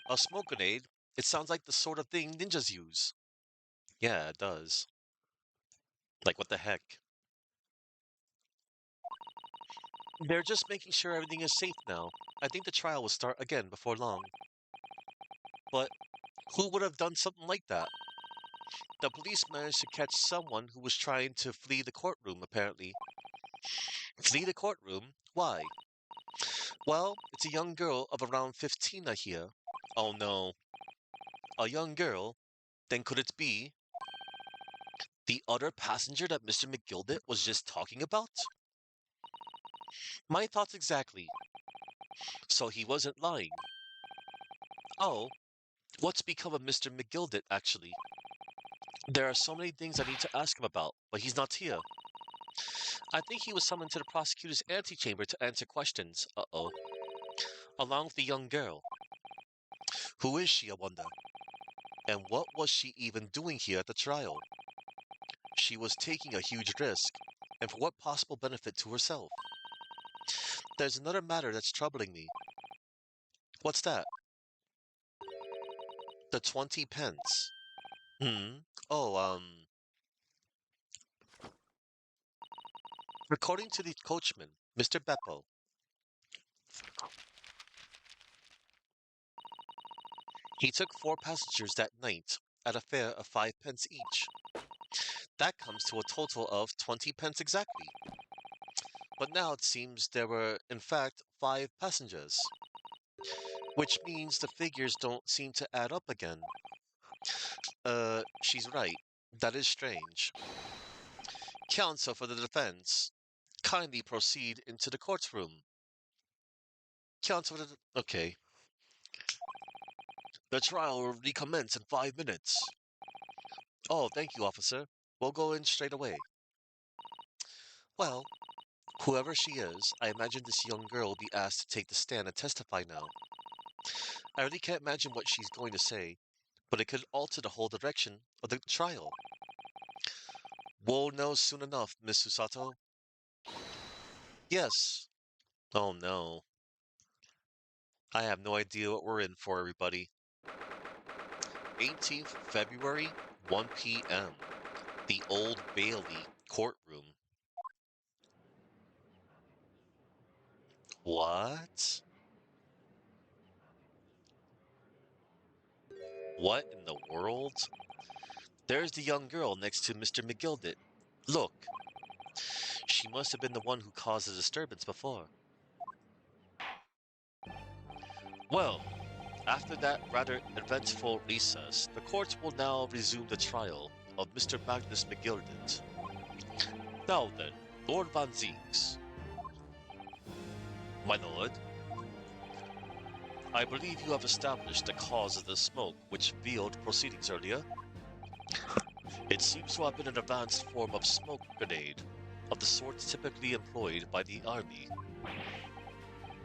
A smoke grenade? It sounds like the sort of thing ninjas use. Yeah, it does. Like, what the heck? They're just making sure everything is safe now. I think the trial will start again before long. But who would have done something like that? The police managed to catch someone who was trying to flee the courtroom, apparently. Flee the courtroom? Why? Well, it's a young girl of around 15, I hear. Oh no. A young girl? Then could it be the other passenger that Mr. McGildet was just talking about? My thoughts exactly. So he wasn't lying. Oh, what's become of Mr. McGildet, actually? There are so many things I need to ask him about, but he's not here. I think he was summoned to the prosecutor's antechamber to answer questions. Uh-oh. Along with the young girl. Who is she, I wonder? And what was she even doing here at the trial? She was taking a huge risk, and for what possible benefit to herself? There's another matter that's troubling me. What's that? The 20 pence. Hmm? Oh, according to the coachman, Mr. Beppo, he took 4 passengers that night at a fare of 5 pence each. That comes to a total of 20 pence exactly. But now it seems there were, in fact, 5 passengers. Which means the figures don't seem to add up again. She's right. That is strange. Counsel for the defense, kindly proceed into the courtroom. Counsel for the... Okay. The trial will recommence in 5 minutes. Oh, thank you, officer. We'll go in straight away. Well, whoever she is, I imagine this young girl will be asked to take the stand and testify now. I really can't imagine what she's going to say, but it could alter the whole direction of the trial. We'll know soon enough, Miss Susato. Yes. Oh no. I have no idea what we're in for, everybody. 18th February, 1 p.m. The Old Bailey courtroom. What? What in the world? There's the young girl next to Mr. McGildet. Look. She must have been the one who caused the disturbance before. Well, after that rather eventful recess, the court will now resume the trial of Mr. Magnus McGildet. Now then, Lord Van Zieks. My lord, I believe you have established the cause of the smoke which veiled proceedings earlier. It seems to have been an advanced form of smoke grenade, of the sort typically employed by the army.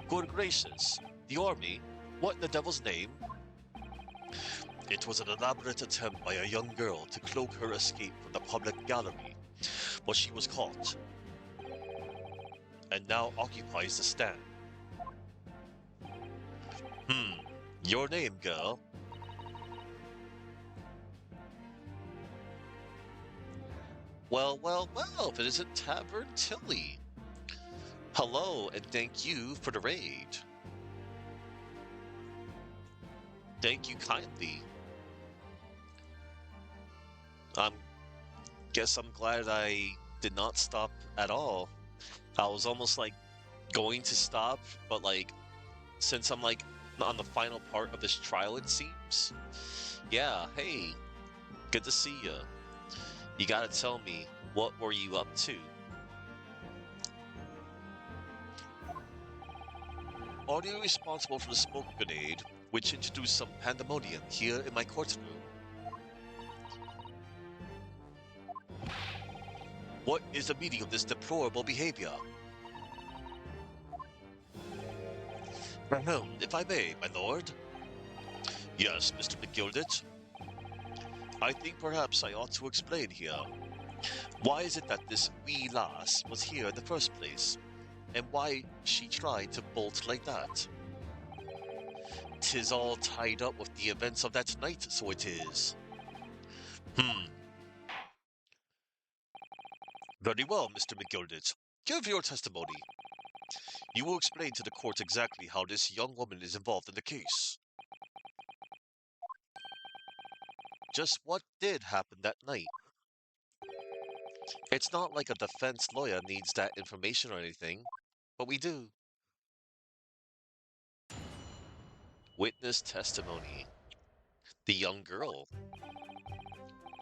Good gracious, the army? What in the devil's name? It was an elaborate attempt by a young girl to cloak her escape from the public gallery, but she was caught, and now occupies the stand. Your name, girl? Well, if it isn't Tavern Tilly. Hello, and thank you for the raid. Thank you kindly. Guess I'm glad I did not stop at all. I was almost like going to stop, but like since I'm like on the final part of this trial, it seems. Yeah, hey, good to see ya. You gotta tell me, what were you up to? Are you responsible for the smoke grenade, which introduced some pandemonium here in my courtroom? What is the meaning of this deplorable behavior? Ahem, if I may, my lord. Yes, Mr. McGilded. I think perhaps I ought to explain here. Why is it that this wee lass was here in the first place? And why she tried to bolt like that? 'Tis all tied up with the events of that night, so it is. Hmm. Very well, Mr. McGilded. Give your testimony. You will explain to the court exactly how this young woman is involved in the case. Just what did happen that night? It's not like a defense lawyer needs that information or anything, but we do. Witness testimony. The young girl.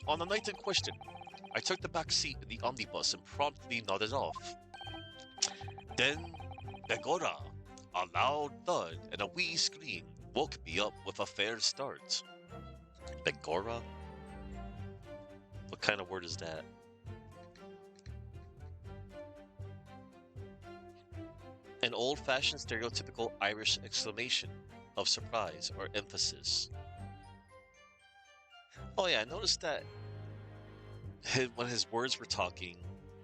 On the night in question, I took the back seat in the omnibus and promptly nodded off. Then, begorra, a loud thud and a wee scream woke me up with a fair start. Begorra? What kind of word is that? An old-fashioned stereotypical Irish exclamation of surprise or emphasis. Oh yeah, I noticed that when his words were talking,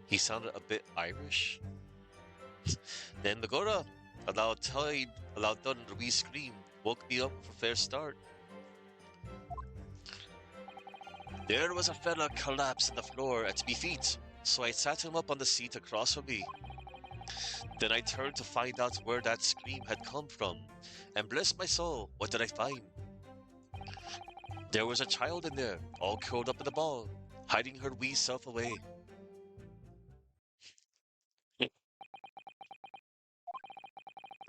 he sounded a bit Irish. Then Begorra, a loud thud and a wee scream woke me up with a fair start. There was a fella collapsed on the floor at me feet, so I sat him up on the seat across from me. Then I turned to find out where that scream had come from, and bless my soul, what did I find? There was a child in there, all curled up in a ball, hiding her wee self away.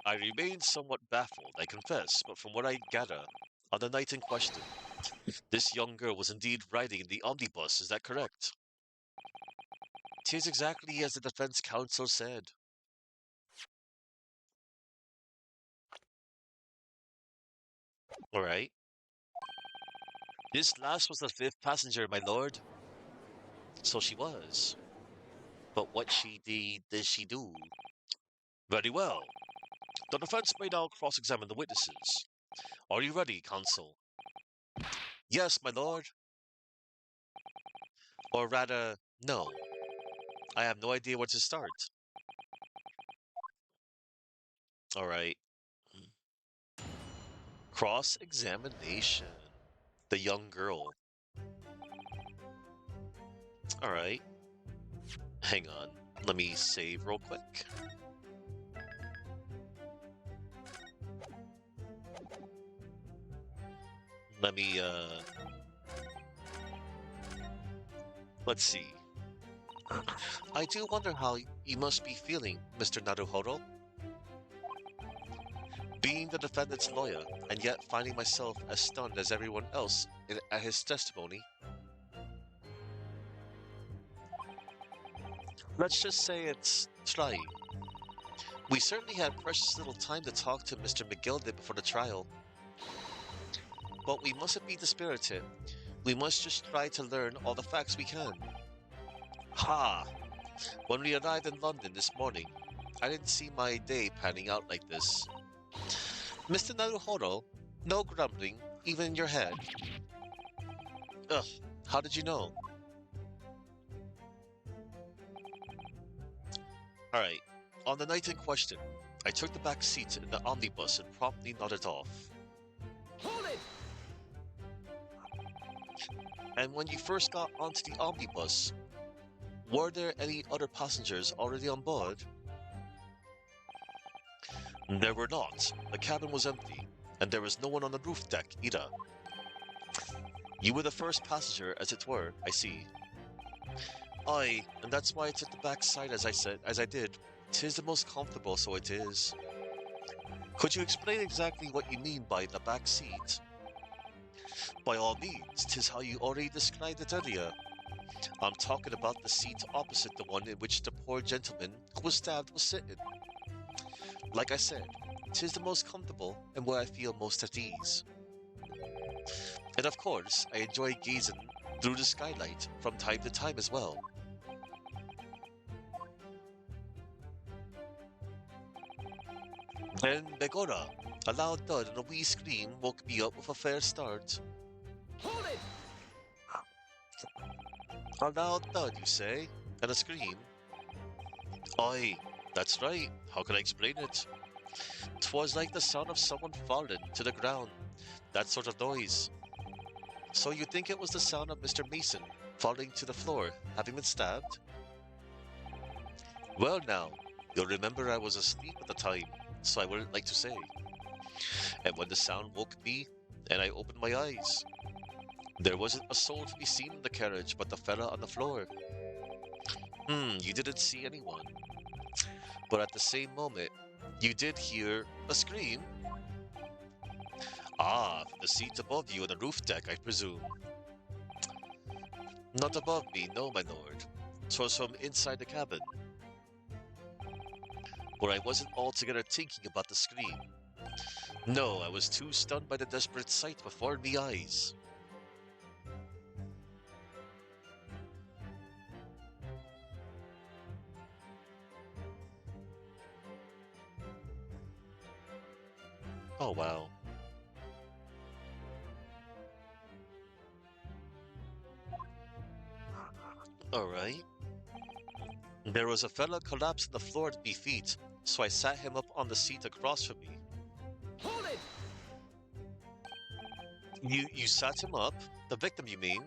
I remained somewhat baffled, I confess, but from what I gather, on the night in question, this young girl was indeed riding in the omnibus, is that correct? 'Tis exactly as the defense counsel said. Alright. This last was the fifth passenger, my lord. So she was. But what did she do? Very well. The defense may now cross-examine the witnesses. Are you ready, counsel? Yes, my lord. Or rather, no. I have no idea where to start. Alright. Cross-examination. The young girl. Alright. Hang on. Let me save real quick. Let me, let's see. I do wonder how you must be feeling, Mr. Naruhodo. Being the defendant's lawyer, and yet finding myself as stunned as everyone else at his testimony. Let's just say it's trying. We certainly had precious little time to talk to Mr. McGilded before the trial. But we mustn't be dispirited. We must just try to learn all the facts we can. Ha! When we arrived in London this morning, I didn't see my day panning out like this. Mr. Naruhodo, no grumbling, even in your head. Ugh, how did you know? Alright, on the night in question, I took the back seat in the omnibus and promptly nodded off. Hold it! And when you first got onto the omnibus, were there any other passengers already on board? There were not. The cabin was empty, and there was no one on the roof deck either. You were the first passenger, as it were, I see. Aye, and that's why I took the back side as I did. 'Tis the most comfortable, so it is. Could you explain exactly what you mean by the back seat? By all means, 'tis how you already described it earlier. I'm talking about the seat opposite the one in which the poor gentleman who was stabbed was sitting. Like I said, 'tis the most comfortable and where I feel most at ease. And of course, I enjoy gazing through the skylight from time to time as well. Then, begorra, a loud thud and a wee scream woke me up with a fair start. Hold it! A loud thud, you say? And a scream? Aye, that's right. How can I explain it? 'Twas like the sound of someone falling to the ground. That sort of noise. So you think it was the sound of Mr. Mason falling to the floor, having been stabbed? Well now, you'll remember I was asleep at the time, so I wouldn't like to say. And when the sound woke me, and I opened my eyes, there wasn't a soul to be seen in the carriage but the fella on the floor. You didn't see anyone. But at the same moment, you did hear a scream. Ah, from the seat above you on the roof deck, I presume. Not above me, no, my lord. 'Twas from inside the cabin, where I wasn't altogether thinking about the scream. No, I was too stunned by the desperate sight before me eyes. Oh, wow. Alright. There was a fella collapsed on the floor at me feet, so I sat him up on the seat across from me. Hold it! You sat him up? The victim, you mean?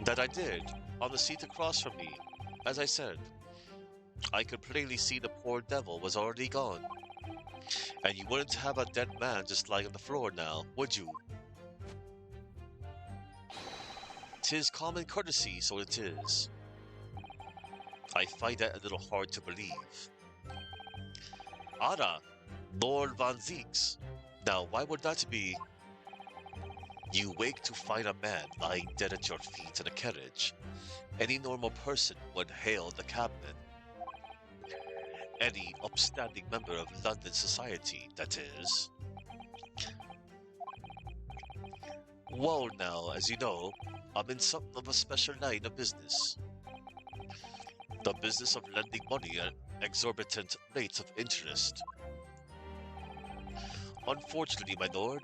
That I did, on the seat across from me. As I said, I could plainly see the poor devil was already gone. And you wouldn't have a dead man just lying on the floor now, would you? 'Tis common courtesy, so it is. I find that a little hard to believe. Ada, Lord Van Zeeks. Now, why would that be? You wake to find a man lying dead at your feet in a carriage. Any normal person would hail the cabman. Any upstanding member of London society, that is. Well, now, as you know, I'm in something of a special line of business. The business of lending money at exorbitant rates of interest. Unfortunately, my lord,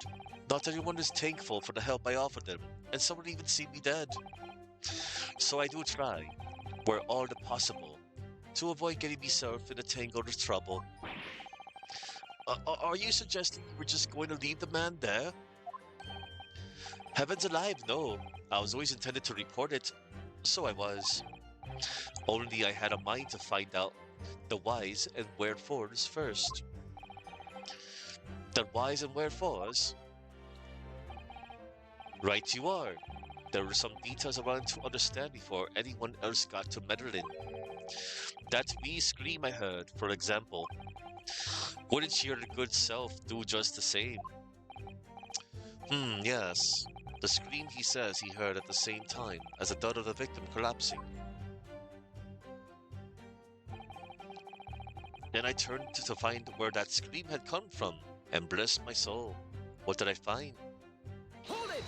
not everyone is thankful for the help I offer them, and some would even see me dead. So I do try, where all the possible, to avoid getting myself in a tangle of trouble. Are you suggesting you were just going to leave the man there? Heavens alive, no. I was always intended to report it. So I was. Only I had a mind to find out the whys and wherefores first. The whys and wherefores? Right you are. There were some details I wanted to understand before anyone else got to meddle in. That wee scream I heard, for example. Wouldn't your good self do just the same? Yes. The scream he says he heard at the same time as the thud of the victim collapsing. Then I turned to find where that scream had come from, and bless my soul, what did I find? Hold it!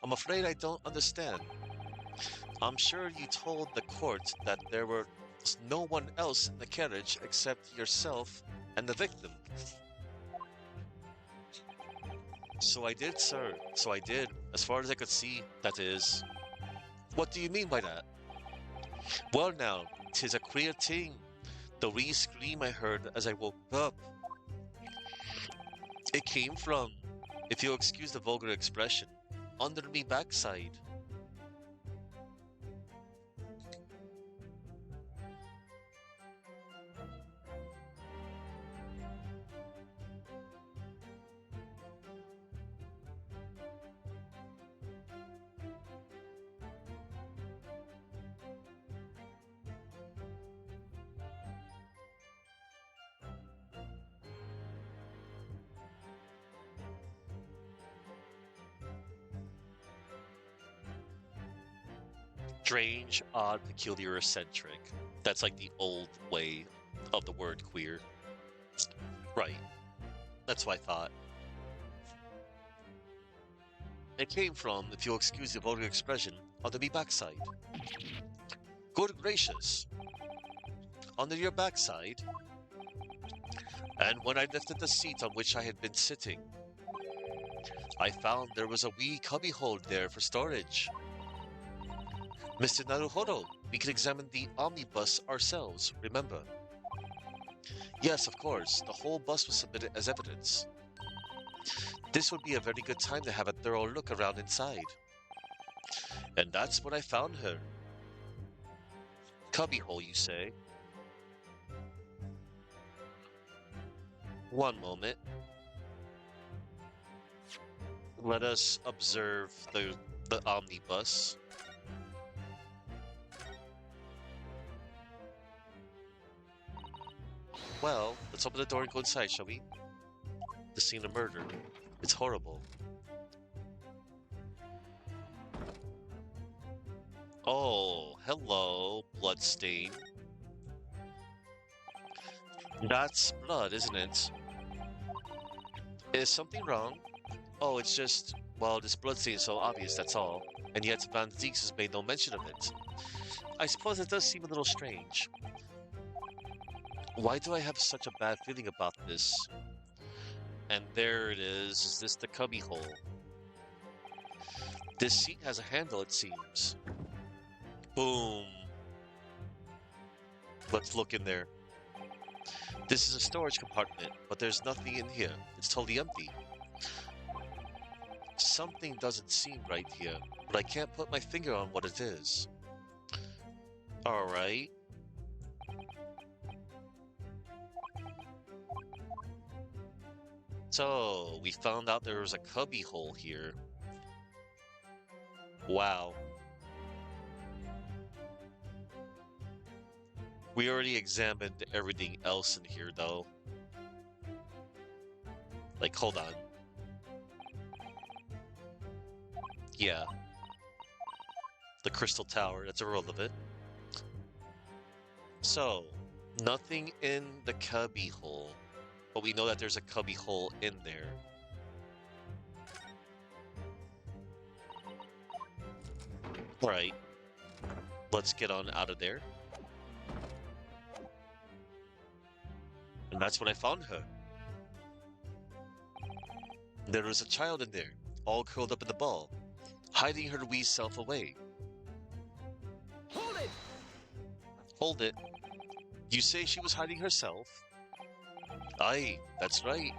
I'm afraid I don't understand. I'm sure you told the court that there was no one else in the carriage except yourself and the victim. So I did, sir. So I did, as far as I could see, that is. What do you mean by that? Well now, 'tis a queer thing. The wee scream I heard as I woke up. It came from, if you'll excuse the vulgar expression, under me backside. Strange, odd, peculiar, eccentric. That's like the old way of the word queer. Right. That's what I thought. It came from, if you'll excuse the vulgar expression, under me backside. Good gracious. Under your backside? And when I lifted the seat on which I had been sitting, I found there was a wee cubbyhole there for storage. Mr. Naruhodo, we can examine the omnibus ourselves, remember? Yes, of course. The whole bus was submitted as evidence. This would be a very good time to have a thorough look around inside. And that's when I found her. Cubbyhole, you say? One moment. Let us observe the omnibus. Well, let's open the door and go inside, shall we? The scene of murder. It's horrible. Oh, hello, bloodstain. That's blood, isn't it? Is something wrong? Oh, it's just, well, this bloodstain is so obvious, that's all. And yet Van Zieks has made no mention of it. I suppose it does seem a little strange. Why do I have such a bad feeling about this? And there it is. Is this the cubbyhole? This seat has a handle, it seems. Boom. Let's look in there. This is a storage compartment, but there's nothing in here. It's totally empty. Something doesn't seem right here, but I can't put my finger on what it is. Alright. So, we found out there was a cubby hole here. Wow. We already examined everything else in here, though. Like, hold on. Yeah. The Crystal Tower, that's irrelevant. So, nothing in the cubby hole. But we know that there's a cubby hole in there. Alright. Let's get on out of there. And that's when I found her. There was a child in there, all curled up in the ball, hiding her wee self away. Hold it! Hold it. You say she was hiding herself? Aye, that's right.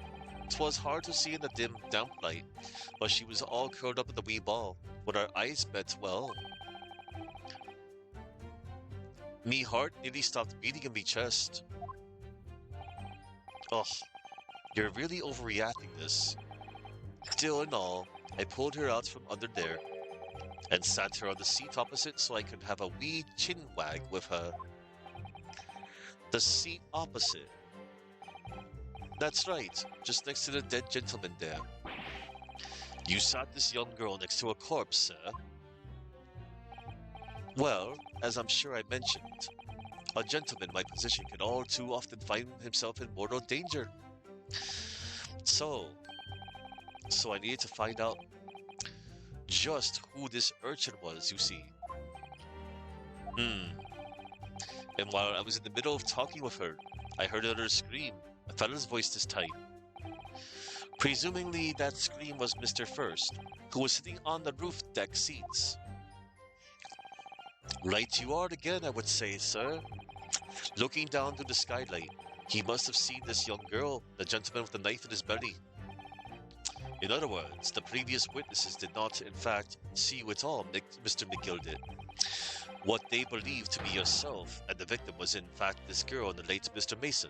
'Twas hard to see in the dim, damp light, but she was all curled up in the wee ball, with her eyes met well. Me heart nearly stopped beating in me chest. Ugh, you're really overreacting this. Still and all, I pulled her out from under there, and sat her on the seat opposite so I could have a wee chin wag with her. The seat opposite. That's right, just next to the dead gentleman there. You sat this young girl next to a corpse, sir. Well, as I'm sure I mentioned, a gentleman in my position can all too often find himself in mortal danger. So I needed to find out just who this urchin was, you see. And while I was in the middle of talking with her, I heard another scream, a fellow's voice this time. Presumably that scream was Mr. First, who was sitting on the roof deck seats. Right you are again, I would say, sir. Looking down through the skylight, he must have seen this young girl, the gentleman with the knife in his belly. In other words, the previous witnesses did not, in fact, see you at all, Mr. McGill did. What they believed to be yourself and the victim was in fact this girl and the late Mr. Mason.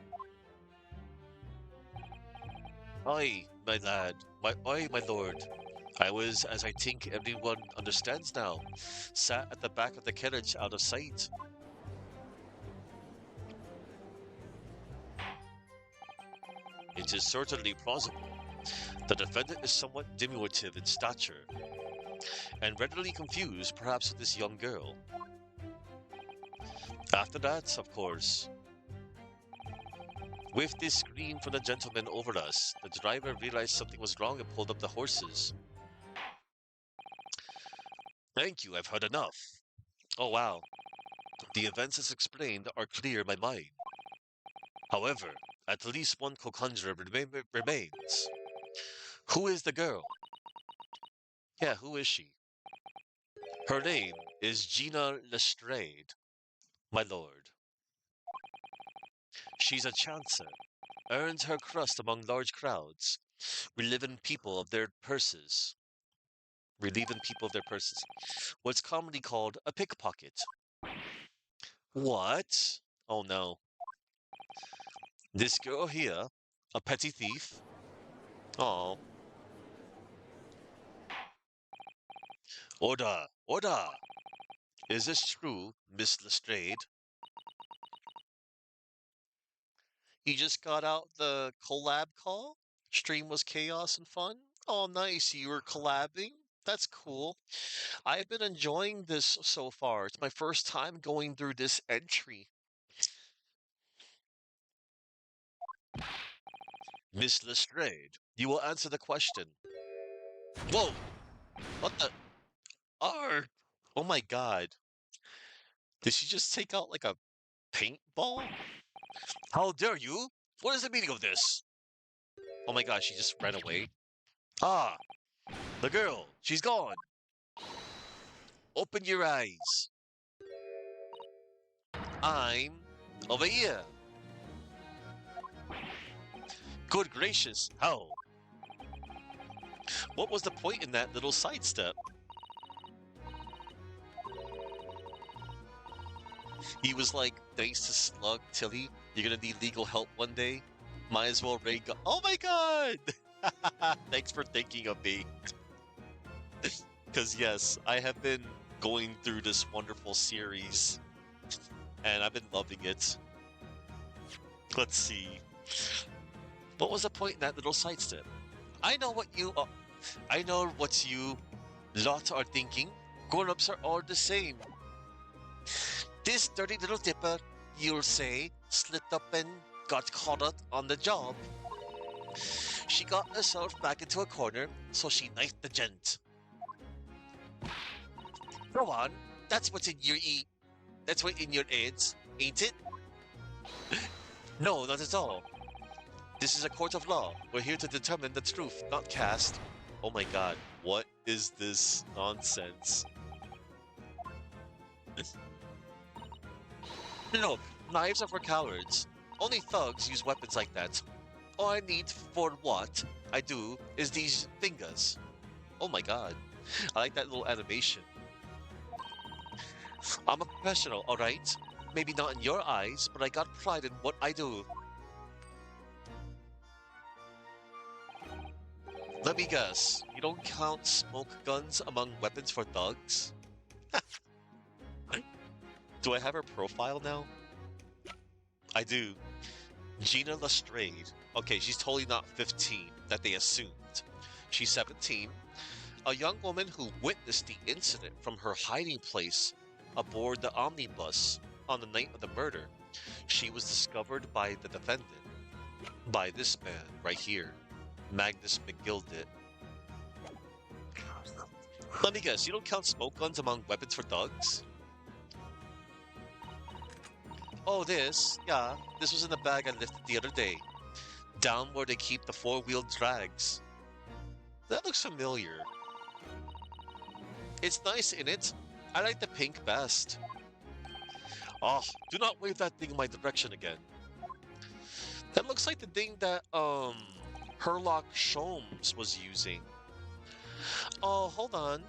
Aye, my lad, my lord. I was, as I think everyone understands now, sat at the back of the carriage out of sight. It is certainly plausible. The defendant is somewhat diminutive in stature, and readily confused perhaps with this young girl. After that, of course, with this scream from the gentleman over us, the driver realized something was wrong and pulled up the horses. Thank you, I've heard enough. Oh wow, the events as explained are clear in my mind. However, at least one conundrum remains. Who is the girl? Yeah, who is she? Her name is Gina Lestrade, my lord. She's a chancer, earns her crust among large crowds, relieving people of their purses. Relieving people of their purses. What's commonly called a pickpocket. What? Oh no. This girl here, a petty thief? Oh, order, order! Is this true, Miss Lestrade? You just got out the collab call? Stream was chaos and fun? Oh, nice. You were collabing? That's cool. I've been enjoying this so far. It's my first time going through this entry. Miss Lestrade, you will answer the question. Whoa! What the? Arg! Oh my god. Did she just take out like a paintball? How dare you? What is the meaning of this? Oh my god, she just ran away. Ah, the girl. She's gone. Open your eyes. I'm over here. Good gracious, how? What was the point in that little sidestep? He was like, thanks to Slug Tilly, you're gonna need legal help one day. Might as well raid go. Oh my god! Thanks for thinking of me. Because yes, I have been going through this wonderful series, and I've been loving it. Let's see. What was the point in that little sidestep? I know what you. I know what you lot are thinking. Grown-ups are all the same. This dirty little dipper, you'll say, slipped up and got caught up on the job. She got herself back into a corner, so she knifed the gent. Go on, that's what's in your That's what's in your heads, ain't it? No, not at all. This is a court of law. We're here to determine the truth, not cast. Oh my god, what is this nonsense? No, knives are for cowards. Only thugs use weapons like that. All I need for what I do is these fingers. Oh my god. I like that little animation. I'm a professional, alright? Maybe not in your eyes, but I got pride in what I do. Let me guess, you don't count smoke guns among weapons for thugs? Do I have her profile now? I do. Gina Lestrade. Okay, she's totally not 15, that they assumed. She's 17, a young woman who witnessed the incident from her hiding place aboard the omnibus on the night of the murder. She was discovered by the defendant, by this man right here, Magnus McGildit. Let me guess, you don't count smoke guns among weapons for thugs? Oh, yeah, this was in the bag I lifted the other day. Down where they keep the four-wheel drags. That looks familiar. It's nice, in it? I like the pink best. Oh, do not wave that thing in my direction again. That looks like the thing that, Herlock Sholmes was using. Oh, hold on.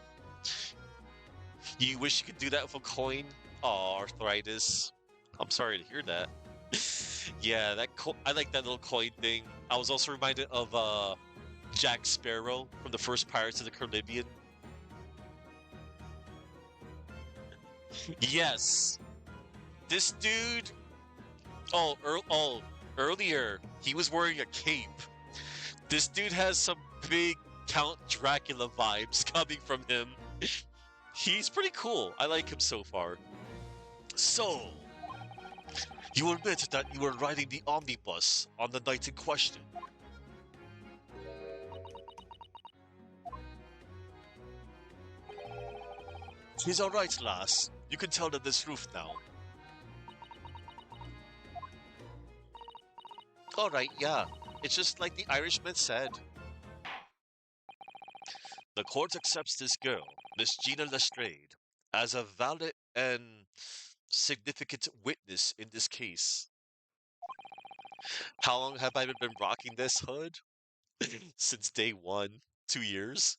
You wish you could do that with a coin? Oh, arthritis. I'm sorry to hear that. Yeah, I like that little coin thing. I was also reminded of Jack Sparrow from the first Pirates of the Caribbean. Yes, this dude. Earlier he was wearing a cape. This dude has some big Count Dracula vibes coming from him. He's pretty cool. I like him so far. So, you admit that you were riding the omnibus on the night in question. He's alright, lass. You can tell them this roof now. Alright, yeah. It's just like the Irishman said. The court accepts this girl, Miss Gina Lestrade, as a valid and significant witness in this case. How long have I been rocking this hood? Since day one, 2 years.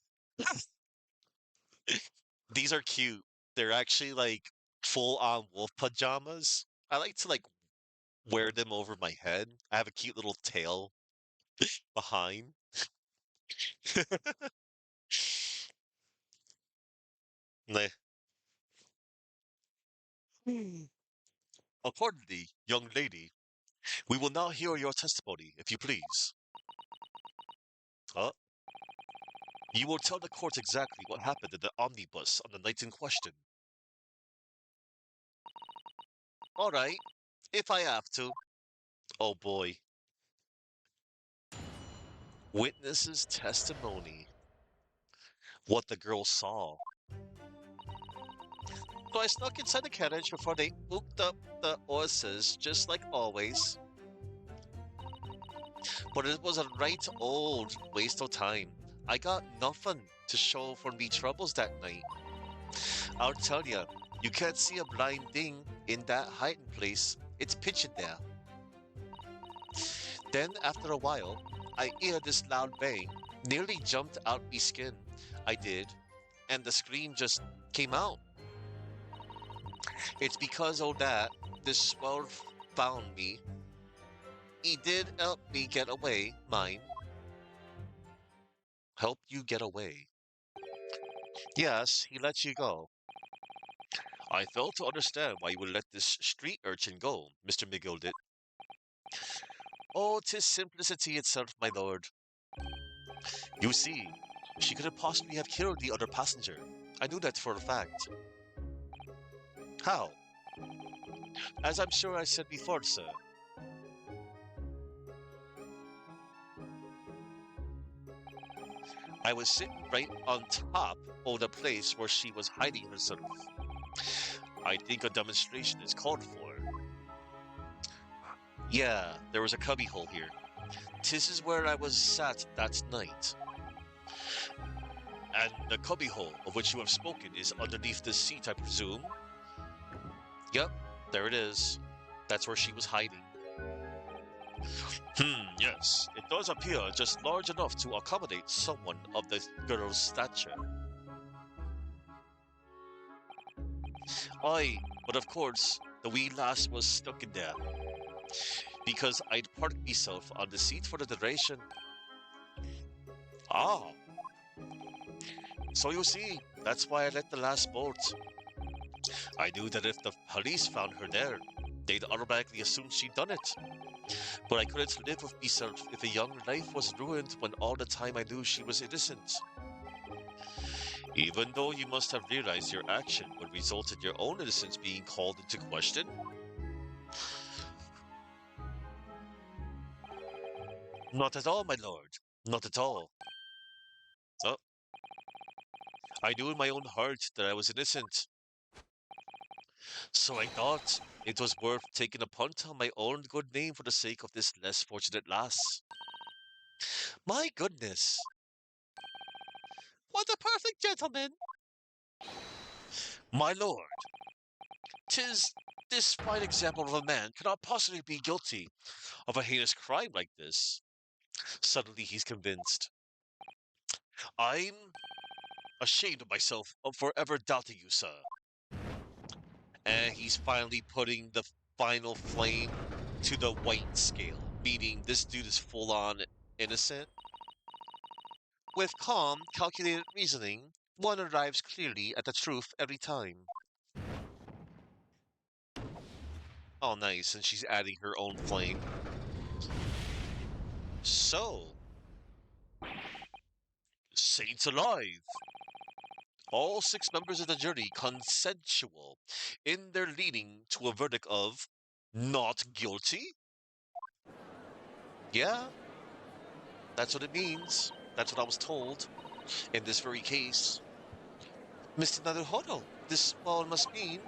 These are cute. They're actually like full on wolf pajamas. I like to like wear them over my head. I have a cute little tail behind. Like, accordingly, young lady, we will now hear your testimony, if you please. Uh, you will tell the court exactly what happened in the omnibus on the night in question. All right, if I have to. Oh boy. Witness's testimony. What the girl saw. So I snuck inside the carriage before they hooked up the horses, just like always. But it was a right old waste of time. I got nothing to show for me troubles that night. I'll tell ya, you can't see a blind thing in that hiding place. It's pitch in there. Then, after a while, I hear this loud bang. Nearly jumped out me skin. I did, and the scream just came out. It's because of that this swell found me. He did help me get away, mine. Help you get away. Yes, he let you go. I fail to understand why you would let this street urchin go, Mr. McGill did. Oh, 'tis simplicity itself, my lord. You see, she couldn't possibly have killed the other passenger. I knew that for a fact. How? As I'm sure I said before, sir. I was sitting right on top of the place where she was hiding herself. I think a demonstration is called for. Yeah, there was a cubbyhole here. This is where I was sat that night. And the cubbyhole of which you have spoken is underneath this seat, I presume? Yep, there it is. That's where she was hiding. Yes. It does appear just large enough to accommodate someone of the girl's stature. Aye, but of course, the wee lass was stuck in there. Because I'd parked myself on the seat for the duration. Ah, so you see, that's why I let the lass bolt. I knew that if the police found her there, they'd automatically assume she'd done it. But I couldn't live with myself if a young life was ruined when all the time I knew she was innocent. Even though you must have realized your action would result in your own innocence being called into question? Not at all, my lord. Not at all. Oh, I knew in my own heart that I was innocent. So I thought it was worth taking a punt on my own good name for the sake of this less fortunate lass. My goodness. What a perfect gentleman! My lord, 'tis this fine example of a man cannot possibly be guilty of a heinous crime like this. Suddenly he's convinced. I'm ashamed of myself for ever doubting you, sir. And he's finally putting the final flame to the white scale, meaning this dude is full on innocent. With calm, calculated reasoning, one arrives clearly at the truth every time. Oh, nice, and she's adding her own flame. So, saints alive! All six members of the jury consensual in their leaning to a verdict of not guilty? Yeah, that's what it means. That's what I was told in this very case. Mr. Naruhodo, this, well, it must mean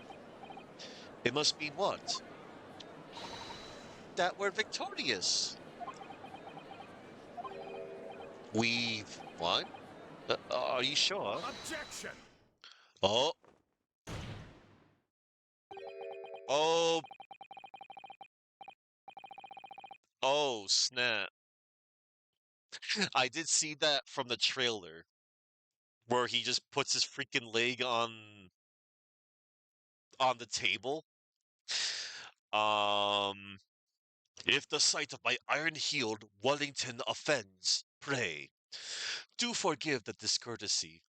what? That we're victorious. We've won? Are you sure? Objection! Oh, oh, oh, snap. I did see that from the trailer where he just puts his freaking leg on the table. Um, if the sight of my iron-heeled Wellington offends, pray, do forgive the discourtesy.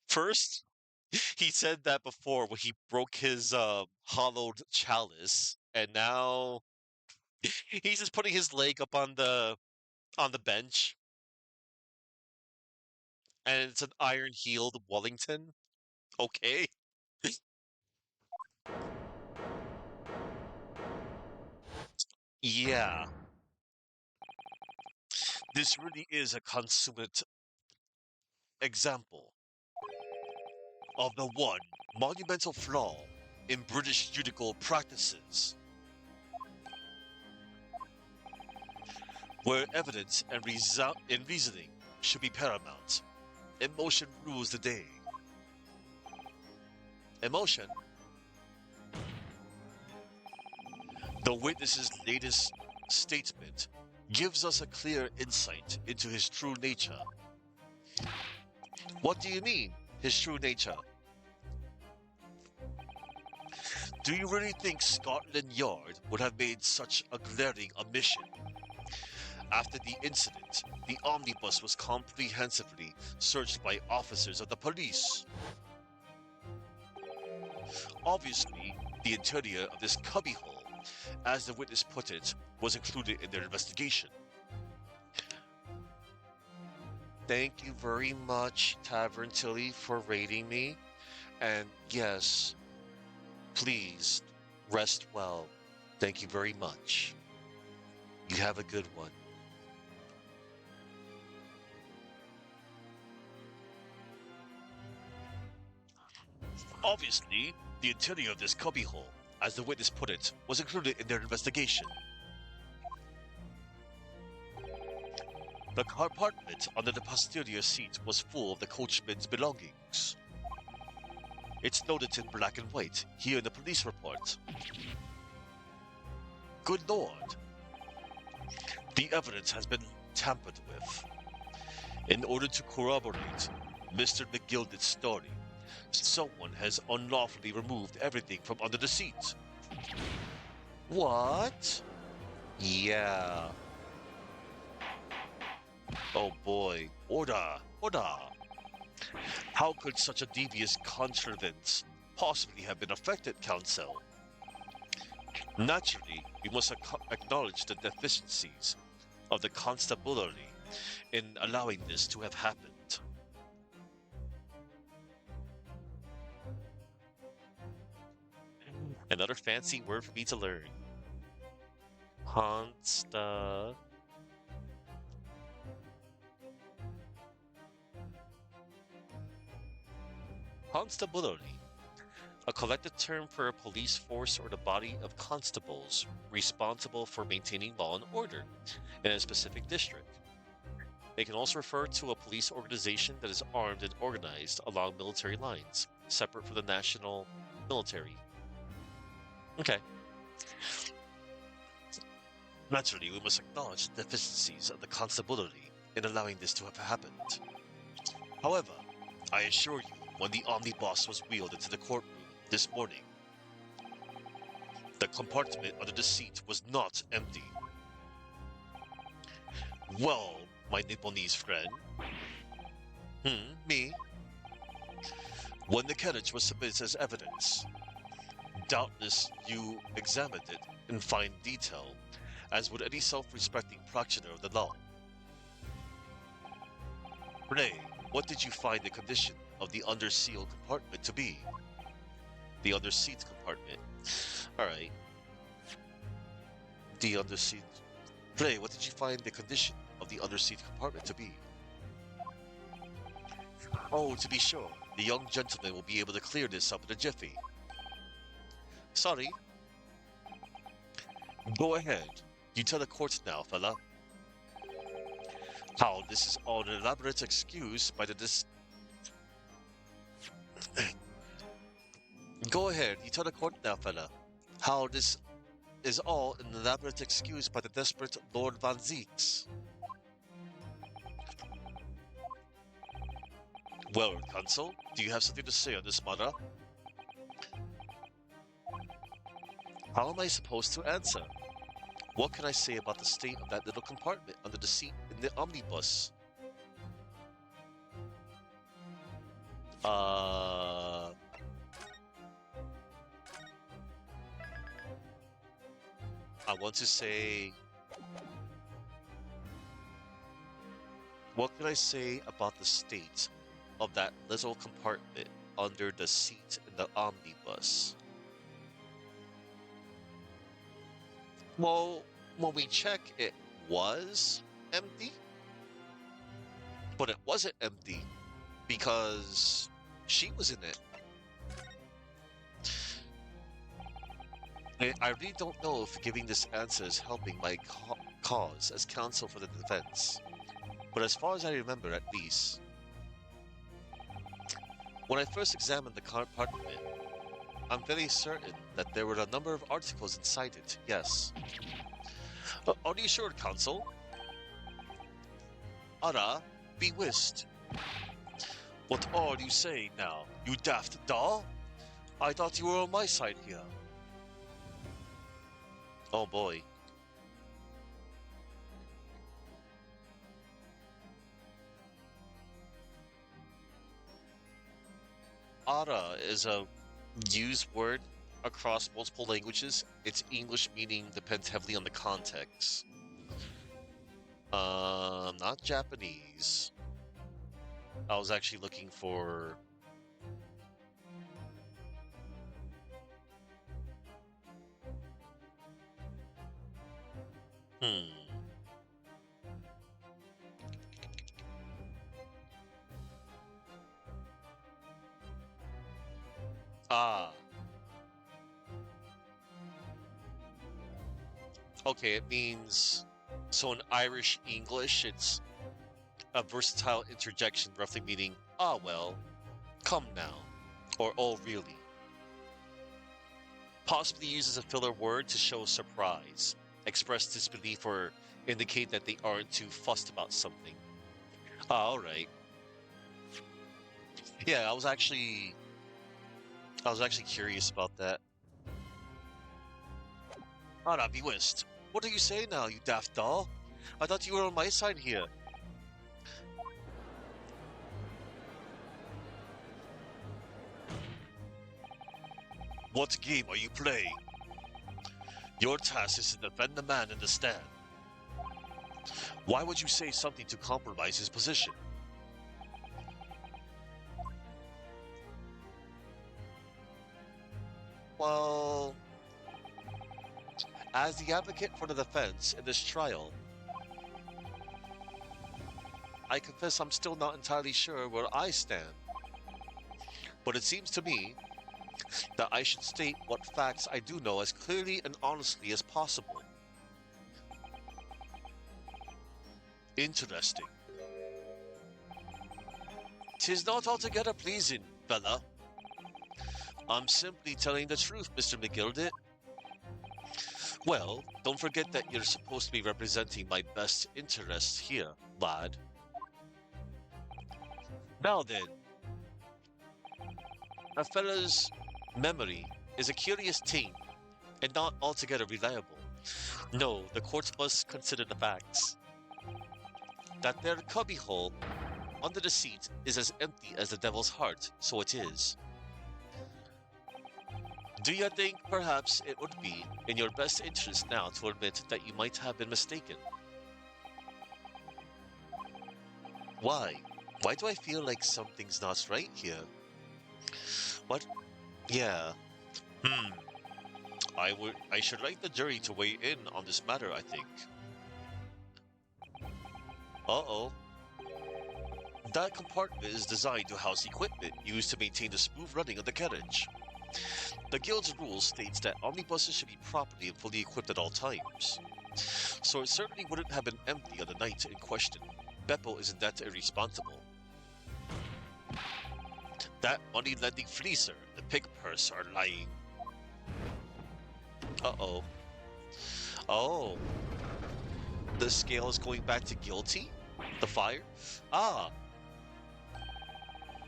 First, he said that before when he broke his hollowed chalice, and now he's just putting his leg up on the bench, and it's an iron-heeled Wellington. Okay. Yeah, this really is a consummate example of the one monumental flaw in British judicial practices, where evidence and reasoning should be paramount. Emotion rules the day. Emotion? The witness's latest statement gives us a clear insight into his true nature. What do you mean, his true nature? Do you really think Scotland Yard would have made such a glaring omission? After the incident, the omnibus was comprehensively searched by officers of the police. Obviously, the interior of this cubbyhole, as the witness put it, was included in their investigation. Thank you very much, Tavern Tilly, for rating me. And yes, please rest well. Thank you very much. You have a good one. Obviously, the interior of this cubbyhole, as the witness put it, was included in their investigation. The compartment under the posterior seat was full of the coachman's belongings. It's noted in black and white here in the police report. Good Lord. The evidence has been tampered with. In order to corroborate Mr. McGilded's story, someone has unlawfully removed everything from under the seat. What? Yeah. Oh boy. Order! Order! How could such a devious contrivance possibly have been affected, counsel? Naturally, we must acknowledge the deficiencies of the constabulary in allowing this to have happened. Another fancy word for me to learn. Constabulary, a collective term for a police force or the body of constables responsible for maintaining law and order in a specific district. It can also refer to a police organization that is armed and organized along military lines, separate from the national military. Okay. Naturally, we must acknowledge the deficiencies of the constabulary in allowing this to have happened. However, I assure you, when the omnibus was wheeled into the courtroom this morning, the compartment under the seat was not empty. Well, my Nipponese friend. Me? When the carriage was submitted as evidence, doubtless you examined it in fine detail, as would any self-respecting practitioner of the law. Pray, What did you find the condition of the undersealed compartment to be? The underseat compartment. Alright. The underseat. Play, what did you find the condition of the underseat compartment to be? Oh, to be sure. The young gentleman will be able to clear this up in a jiffy. Sorry. Go ahead. You tell the court now, fella. How this is all an elaborate excuse by the Go ahead, you tell the court now, fella. How this is all an elaborate excuse by the desperate Lord Van Zeeks. Well, counsel, do you have something to say on this matter? How am I supposed to answer? What can I say about the state of that little compartment under the seat in the omnibus? I want to say... What can I say about the state of that little compartment under the seat in the omnibus? Well, when we check, it was empty. But it wasn't empty because she was in it. I really don't know if giving this answer is helping my cause as counsel for the defense. But as far as I remember, at least, when I first examined the compartment, I'm very certain that there were a number of articles inside it, yes. Are you sure, counsel? Ara, be whist. What are you saying now, you daft doll? I thought you were on my side here. Oh boy. Ara is a used word across multiple languages. Its English meaning depends heavily on the context. Not Japanese. I was actually looking for... Ah. Okay, it means... So in Irish English, it's a versatile interjection roughly meaning, ah well, come now, or oh really. Possibly used as a filler word to show surprise, express disbelief, or indicate that they aren't too fussed about something. Ah, alright. Yeah, I was actually curious about that. Ah, be whist. What do you say now, you daft doll? I thought you were on my side here. What game are you playing? Your task is to defend the man in the stand. Why would you say something to compromise his position? Well, as the advocate for the defense in this trial, I confess I'm still not entirely sure where I stand. But it seems to me that I should state what facts I do know as clearly and honestly as possible. Interesting. 'Tis not altogether pleasing, fella. I'm simply telling the truth, Mr. McGildet. Well, don't forget that you're supposed to be representing my best interests here, lad. Now then, a fella's memory is a curious thing and not altogether reliable. No, the court must consider the facts. That there cubbyhole under the seat is as empty as the devil's heart, so it is. Do you think perhaps it would be in your best interest now to admit that you might have been mistaken? Why? Why do I feel like something's not right here? What? Yeah. Hmm. I should write the jury to weigh in on this matter, I think. Uh-oh. That compartment is designed to house equipment used to maintain the smooth running of the carriage. The guild's rule states that omnibuses should be properly and fully equipped at all times. So it certainly wouldn't have been empty on the night in question. Beppo isn't that irresponsible. That money-lending fleecer and the pig purse are lying. Uh-oh. Oh, the scale is going back to guilty? The fire? Ah,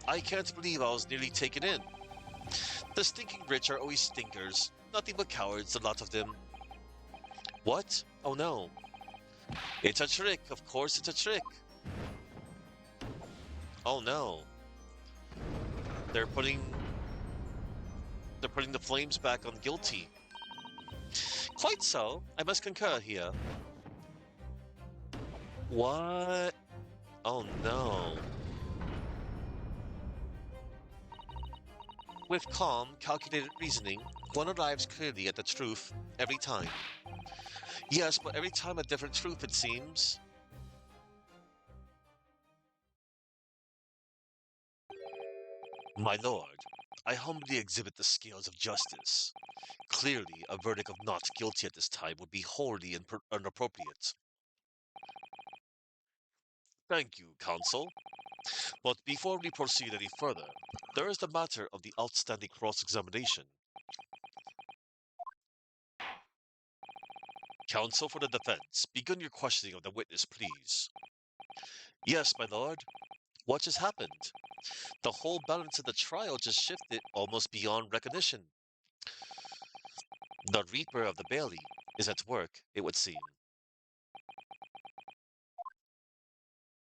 I can't believe I was nearly taken in. The stinking rich are always stinkers. Nothing but cowards, a lot of them. What? Oh no. It's a trick. Of course it's a trick. Oh no. They're putting they're putting the flames back on guilty. Quite so. I must concur here. What? Oh no. With calm, calculated reasoning, one arrives clearly at the truth every time. Yes, but every time a different truth, it seems. My lord, I humbly exhibit the scales of justice. Clearly, a verdict of not guilty at this time would be wholly inappropriate. Thank you, counsel. But before we proceed any further, there is the matter of the outstanding cross-examination. Counsel for the defense, begin your questioning of the witness, please. Yes, my lord. What just happened? The whole balance of the trial just shifted almost beyond recognition. The Reaper of the Bailey is at work, it would seem.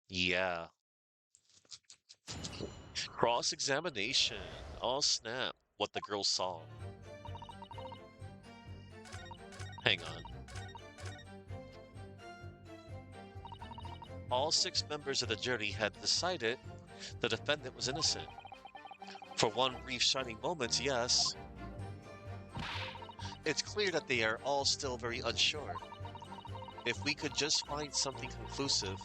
Yeah. Cross-examination. Oh, snap. What the girl saw. Hang on. All 6 members of the jury had decided the defendant was innocent. For one brief shining moment, yes. It's clear that they are all still very unsure. If we could just find something conclusive,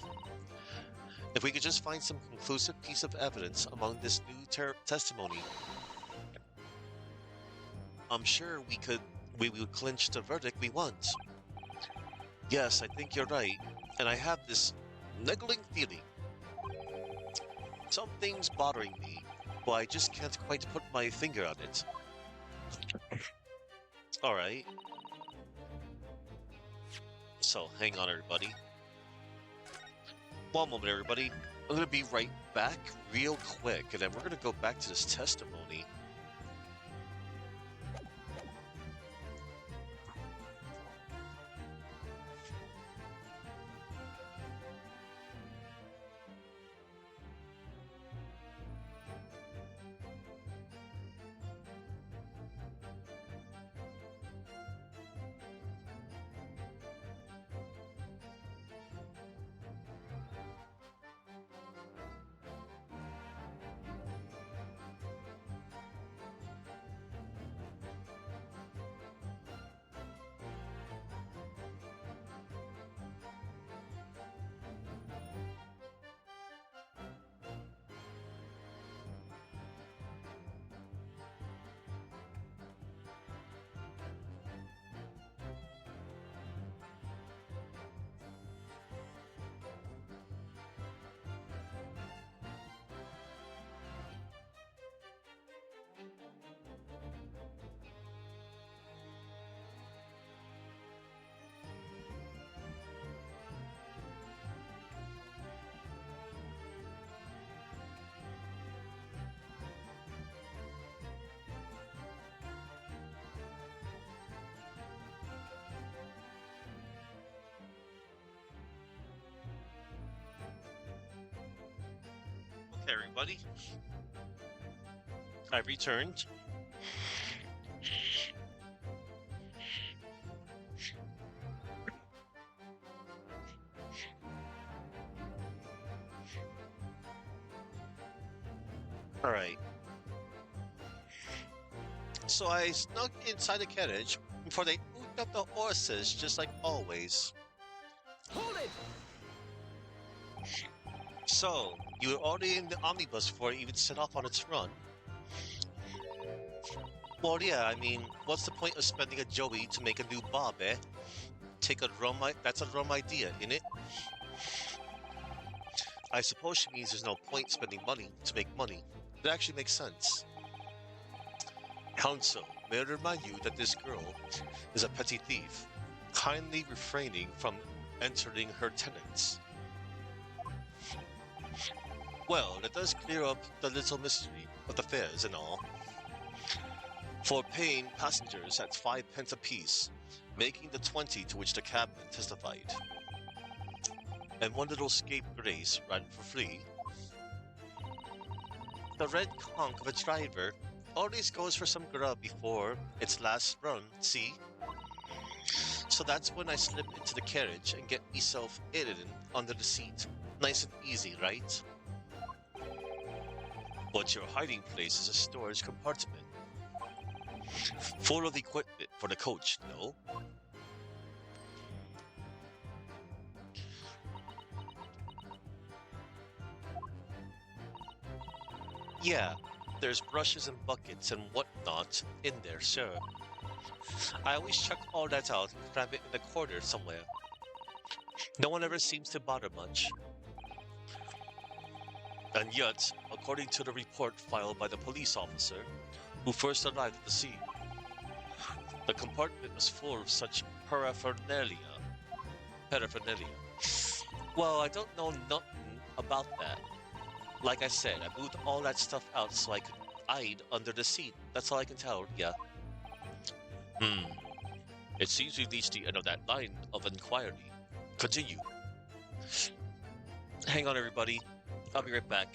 if we could just find some conclusive piece of evidence among this new testimony, I'm sure we would clinch the verdict we want. Yes, I think you're right, and I have this niggling feeling. Something's bothering me, but I just can't quite put my finger on it. Alright. So, hang on, everybody. One moment, everybody. I'm gonna be right back real quick, and then we're gonna go back to this testimony. Okay, everybody. I returned. Alright, so I snuck inside the carriage before they hooked up the horses, just like always. Hold it! So, you were already in the omnibus before it even set off on its run? Well, yeah, I mean, what's the point of spending a Joey to make a new Bob, eh? That's a rum idea, innit? I suppose she means there's no point spending money to make money. It actually makes sense. Counsel, may I remind you that this girl is a petty thief, kindly refraining from entering her tenants. Well, that does clear up the little mystery of the fares and all. For paying passengers at 5 pence apiece, making the 20 to which the cabman testified. And one little scapegrace ran for free. The red conch of a driver always goes for some grub before its last run, see? So that's when I slip into the carriage and get myself hidden under the seat. Nice and easy, right? But your hiding place is a storage compartment. Full of equipment for the coach, no? Yeah, there's brushes and buckets and whatnot in there, sure. I always check all that out and cram it in the corner somewhere. No one ever seems to bother much. And yet, according to the report filed by the police officer who first arrived at the scene, the compartment was full of such paraphernalia. Paraphernalia. Well, I don't know nothing about that. Like I said, I moved all that stuff out so I could hide under the seat. That's all I can tell, yeah. It seems we've reached the end of that line of inquiry. Continue. Hang on, everybody. I'll be right back.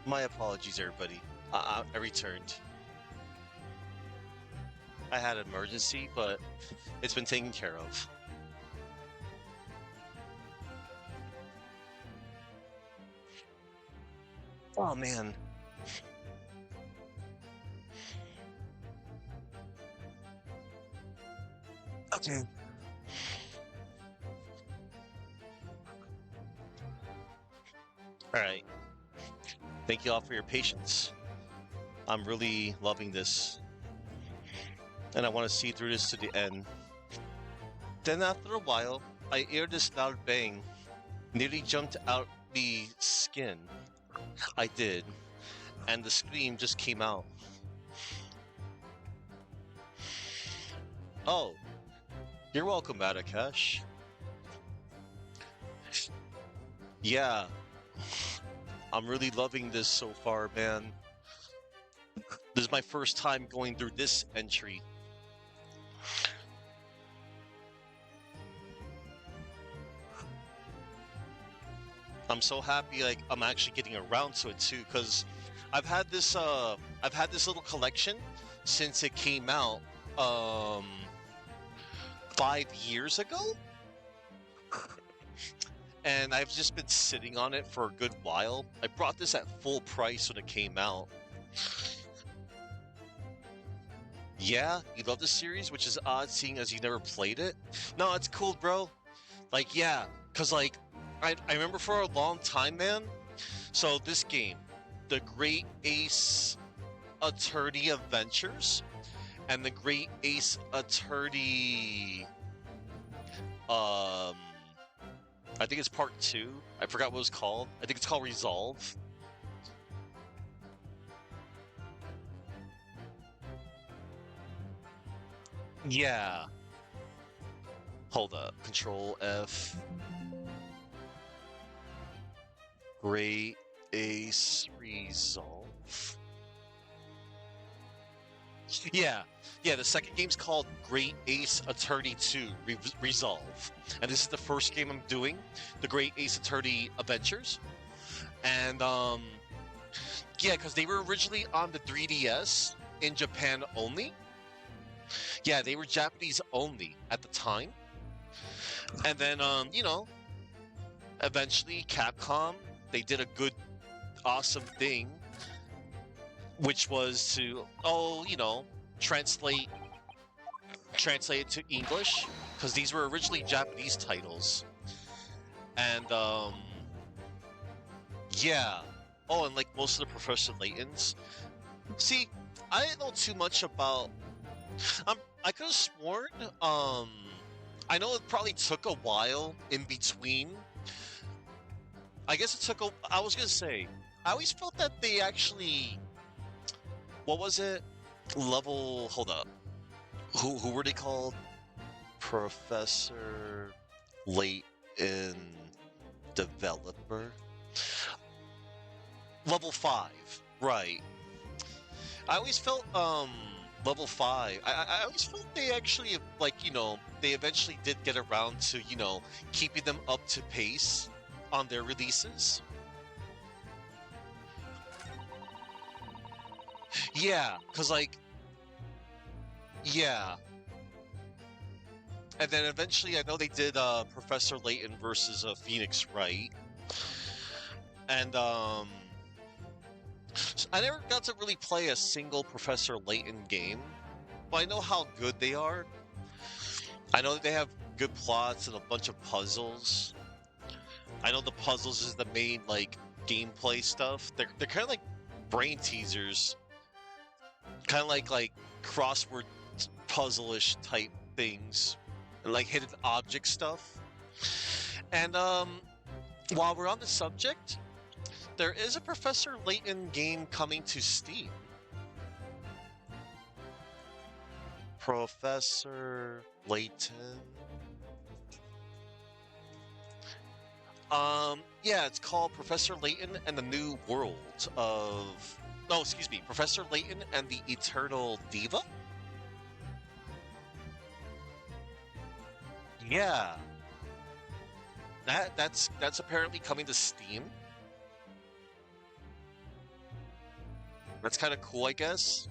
My apologies, everybody. I returned. I had an emergency, but it's been taken care of. Oh man. Okay. All right. Thank you all for your patience. I'm really loving this, and I want to see through this to the end. Then after a while, I heard this loud bang. Nearly jumped out me skin. I did, and the scream just came out. Oh, you're welcome, Madakesh. Yeah, I'm really loving this so far, man. This is my first time going through this entry. I'm so happy like I'm actually getting around to it too, because I've had this little collection since it came out um 5 years ago, and I've just been sitting on it for a good while. I brought this at full price when it came out. Yeah, you love the series, which is odd seeing as you never played it. No, it's cool, bro. Like, yeah, because like I remember for a long time, man. So this game, the Great Ace Attorney Adventures and the Great Ace Attorney um I think it's part two. I forgot what it was called. I think it's called Resolve. Yeah. Hold up. Control F. Great Ace Resolve. Yeah. Yeah, the second game's called Great Ace Attorney 2 Resolve. And this is the first game I'm doing, the Great Ace Attorney Adventures. And yeah, because they were originally on the 3DS in Japan only. Yeah, they were Japanese only at the time. And then you know, eventually Capcom, they did a good awesome thing, which was to you know, translate it to English, because these were originally Japanese titles. And yeah. Oh, and like most of the Professor Laytons. See, I didn't know too much about. I could have sworn. I know it probably took a while in between. I guess it took a. I was gonna say. I always felt that they actually. What was it? Level. Hold up. Who were they called? Professor Layton Developer. Level 5. Right. I always felt level 5. I always felt they actually like, you know, they eventually did get around to, you know, keeping them up to pace on their releases. Yeah, cuz like yeah. And then eventually I know they did Professor Layton versus Phoenix Wright. And I never got to really play a single Professor Layton game, but I know how good they are. I know that they have good plots and a bunch of puzzles. I know the puzzles is the main like gameplay stuff. They're kind of like brain teasers, kind of like crossword puzzle-ish type things, and like hidden object stuff. And while we're on the subject, there is a Professor Layton game coming to Steam. Professor Layton. Yeah, it's called Professor Layton and the New World of. Oh, excuse me, Professor Layton and the Eternal Diva. Yeah, that's apparently coming to Steam. That's kind of cool, I guess.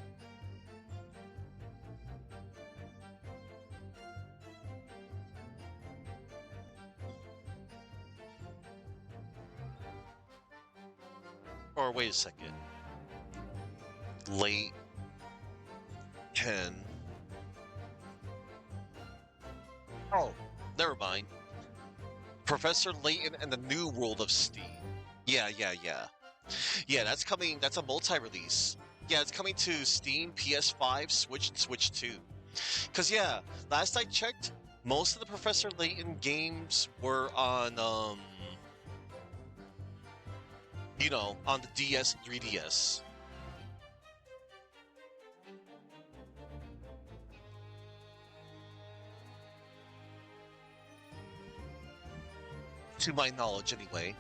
Or wait a second. Late 10. Oh, never mind. Professor Layton and the New World of Steam. Yeah, yeah, yeah. Yeah, that's coming. That's a multi-release. Yeah, it's coming to Steam, PS5, Switch, and Switch 2. Because, yeah, last I checked, most of the Professor Layton games were on, you know, on the DS and 3DS. to my knowledge anyway.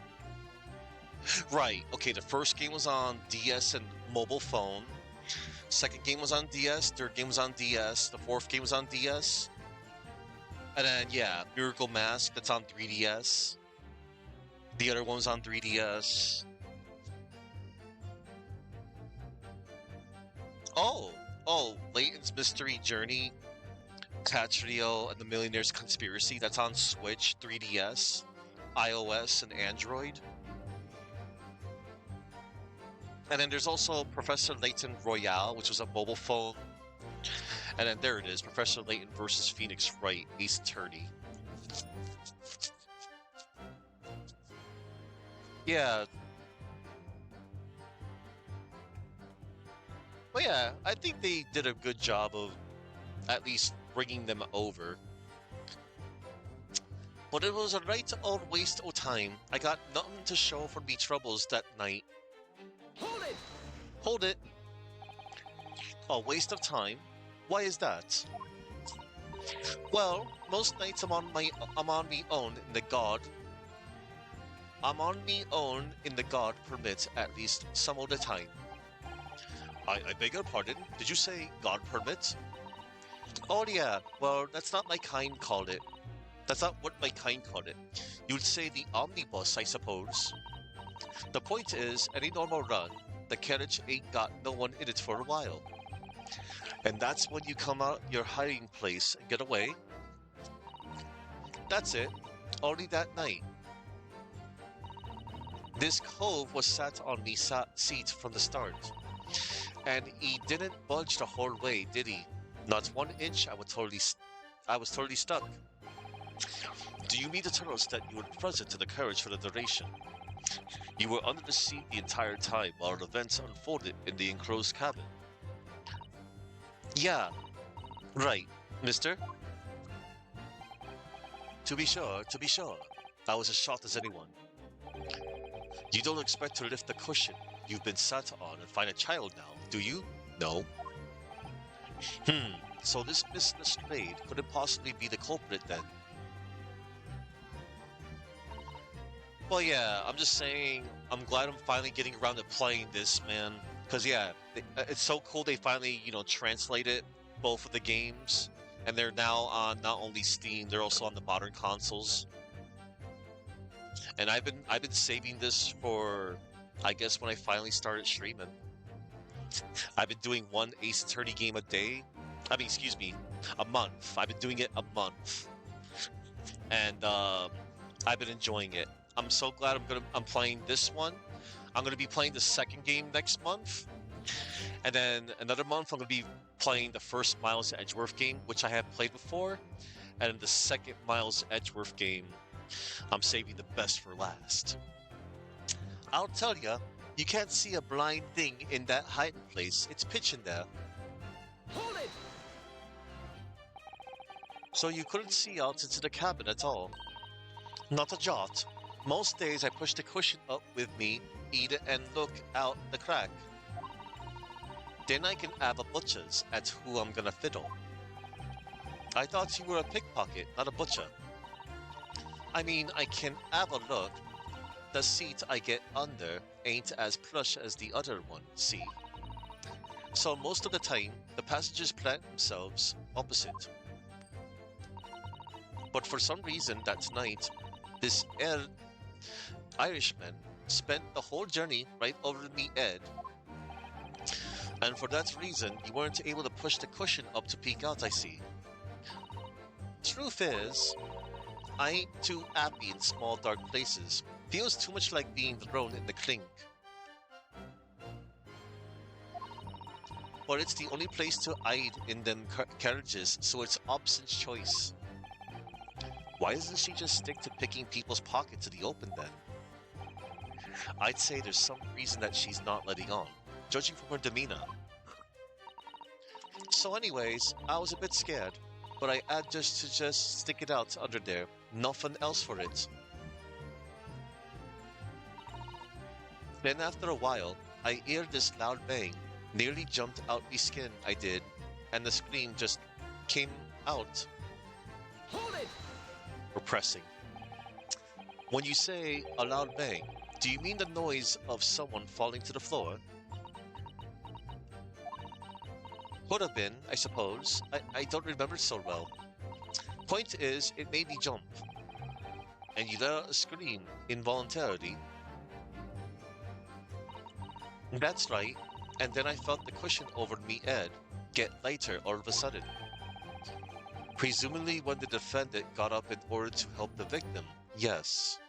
Right, okay, the first game was on DS and mobile phone. Second game was on DS, third game was on DS, the fourth game was on DS. And then, yeah, Miracle Mask, that's on 3DS. The other one was on 3DS. Oh, Layton's Mystery Journey, Catrio, and the Millionaire's Conspiracy, that's on Switch, 3DS, iOS, and Android. And then there's also Professor Layton Royale, which was a mobile phone. And then there it is, Professor Layton versus Phoenix Wright, Ace Attorney. Yeah. Well, yeah, I think they did a good job of at least bringing them over. But it was a right old waste of time. I got nothing to show for me troubles that night. Hold it! Hold it. A waste of time? Why is that? Well, most nights I'm on me own in the God. I'm on me own in the God permits at least some of the time. I beg your pardon? Did you say God permits? Oh yeah, well that's not my kind called it. That's not what my kind called it. You'd say the omnibus, I suppose. The point is, any normal run, the carriage ain't got no one in it for a while. And that's when you come out your hiding place and get away. That's it. Only that night. This cove was sat on me seat from the start. And he didn't budge the whole way, did he? Not 1 inch, I was totally stuck. Do you mean to tell us that you were present to the carriage for the duration? You were under the seat the entire time while the events unfolded in the enclosed cabin? Yeah, right, mister? To be sure. I was as shocked as anyone. You don't expect to lift the cushion you've been sat on and find a child now, do you? No. So this Miss Lestrade couldn't possibly be the culprit then. Well, yeah, I'm just saying, I'm glad I'm finally getting around to playing this, man. Because, yeah, it's so cool they finally, translated both of the games. And they're now on not only Steam, they're also on the modern consoles. And I've been saving this for, I guess, when I finally started streaming. I've been doing one Ace Attorney game a day. A month. I've been doing it a month. And, I've been enjoying it. I'm so glad I'm playing this one. I'm gonna be playing the second game next month, and then another month I'm gonna be playing the first Miles Edgeworth game, which I have played before, and the second Miles Edgeworth game, I'm saving the best for last. I'll tell ya, you can't see a blind thing in that hiding place. It's pitch in there. Hold it! So you couldn't see out into the cabin at all. Not a jot. Most days I push the cushion up with me, eat it, and look out the crack. Then I can have a butcher's at who I'm gonna fiddle. I thought you were a pickpocket, not a butcher. I mean, I can have a look. The seat I get under ain't as plush as the other one, see? So most of the time, the passengers plant themselves opposite. But for some reason that night, this Irishman spent the whole journey right over me head. And for that reason, you weren't able to push the cushion up to peek out, I see. Truth is, I ain't too happy in small dark places. Feels too much like being thrown in the clink. But it's the only place to hide in them carriages, so it's Obson's choice. Why doesn't she just stick to picking people's pockets in the open then? I'd say there's some reason that she's not letting on, judging from her demeanor. So anyways, I was a bit scared, but I had to just stick it out under there. Nothing else for it. Then after a while, I heard this loud bang. Nearly jumped out me skin, I did, and the scream just came out. Hold it! Repressing. When you say a loud bang, do you mean the noise of someone falling to the floor? Could have been, I suppose. I don't remember so well. Point is, it made me jump, and you let out a scream involuntarily. That's right. And then I felt the cushion over me head get lighter all of a sudden. Presumably when the defendant got up in order to help the victim. Yes.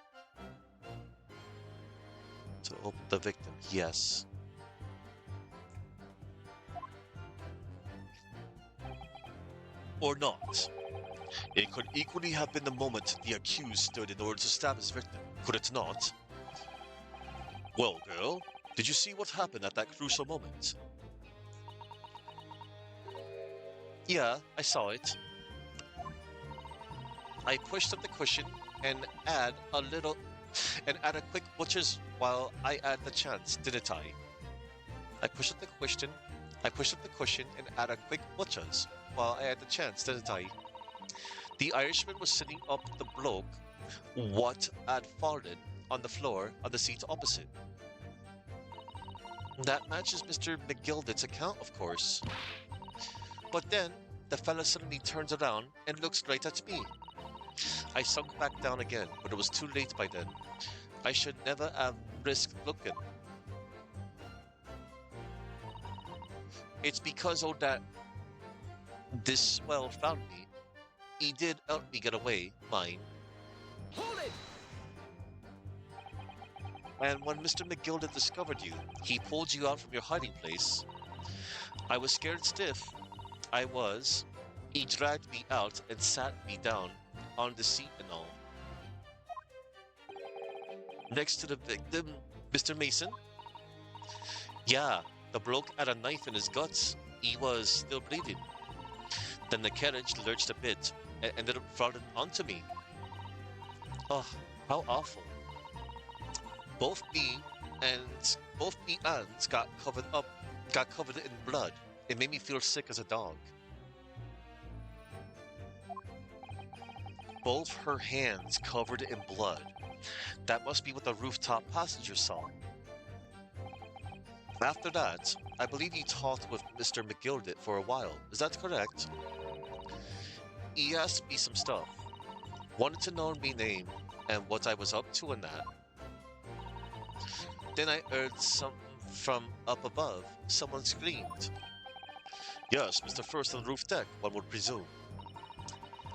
To help the victim. Yes. Or not. It could equally have been the moment the accused stood in order to stab his victim. Could it not? Well, girl, did you see what happened at that crucial moment? Yeah, I saw it. I pushed up the cushion and add a little and add a quick butcher's while I had the chance, didn't I? I pushed up the cushion I pushed up the cushion and add a quick butcher's while I had the chance, didn't I? The Irishman was sitting up the bloke what had fallen on the floor on the seat opposite. That matches Mr. McGildett's account, of course. But then the fella suddenly turns around and looks right at me. I sunk back down again, but it was too late by then. I should never have risked looking. It's because of that this swell found me. He did help me get away, mine. Hold it! And when Mr. McGildet discovered you, he pulled you out from your hiding place. I was scared stiff. I was. He dragged me out and sat me down on the seat and all. Next to the victim, Mr. Mason? Yeah, the bloke had a knife in his guts. He was still bleeding. Then the carriage lurched a bit and ended up falling onto me. Oh, how awful. Both me both me hands got covered in blood. It made me feel sick as a dog. Both her hands covered in blood. That must be what the rooftop passenger saw. After that, I believe you talked with Mr. McGildet for a while. Is that correct? He asked me some stuff. Wanted to know me name and what I was up to and that. Then I heard something from up above. Someone screamed. Yes, Mr. First on the roof deck, one would presume.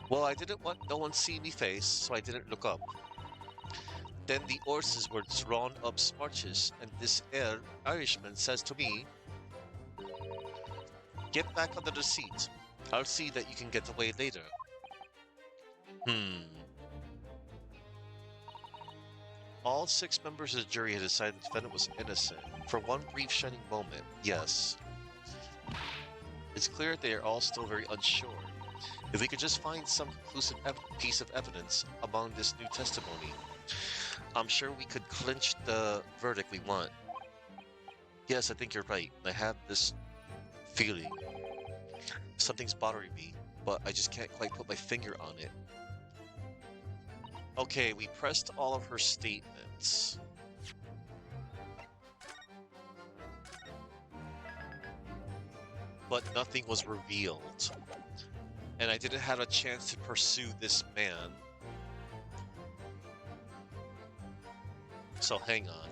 Well, I didn't want no one see me face, so I didn't look up. Then the horses were drawn up smarches, and this Irishman says to me, "Get back under the seat. I'll see that you can get away later." Hmm. All 6 members of the jury had decided the defendant was innocent. For one brief shining moment, yes. It's clear they are all still very unsure. If we could just find some conclusive piece of evidence among this new testimony, I'm sure we could clinch the verdict we want. Yes, I think you're right. I have this feeling. Something's bothering me, but I just can't quite put my finger on it. Okay, we pressed all of her statements. But nothing was revealed. And I didn't have a chance to pursue this man. So hang on.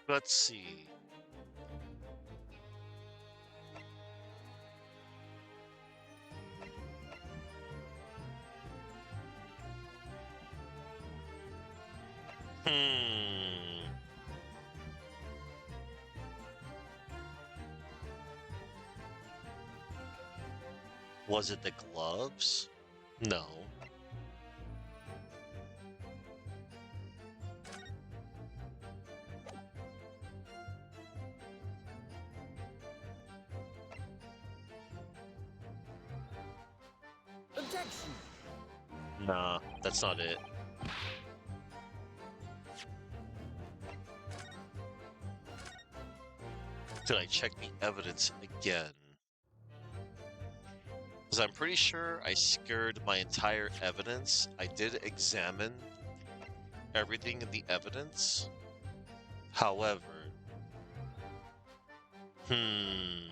Let's see. Hmm. Was it the gloves? No. Protection! Nah, that's not it. Did I check the evidence again? Because I'm pretty sure I scared my entire evidence. I did examine everything in the evidence. However, hmm.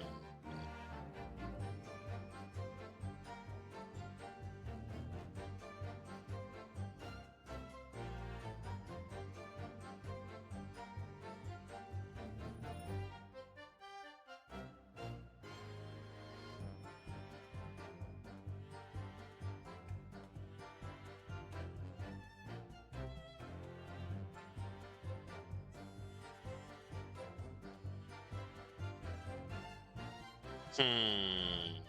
Hmm.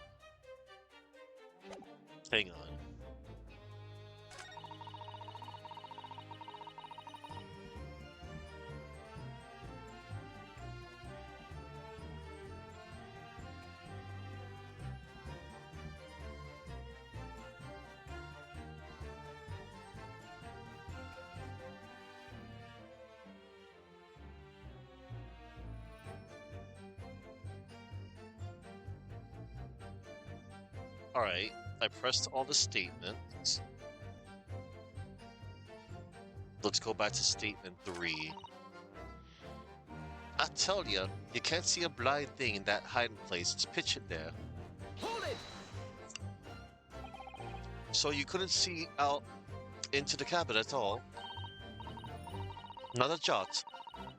Hang on. Alright, I pressed all the statements. Let's go back to statement 3. I tell ya, you can't see a blind thing in that hiding place. It's pitch in there. Hold it! So you couldn't see out into the cabin at all? Not a jot.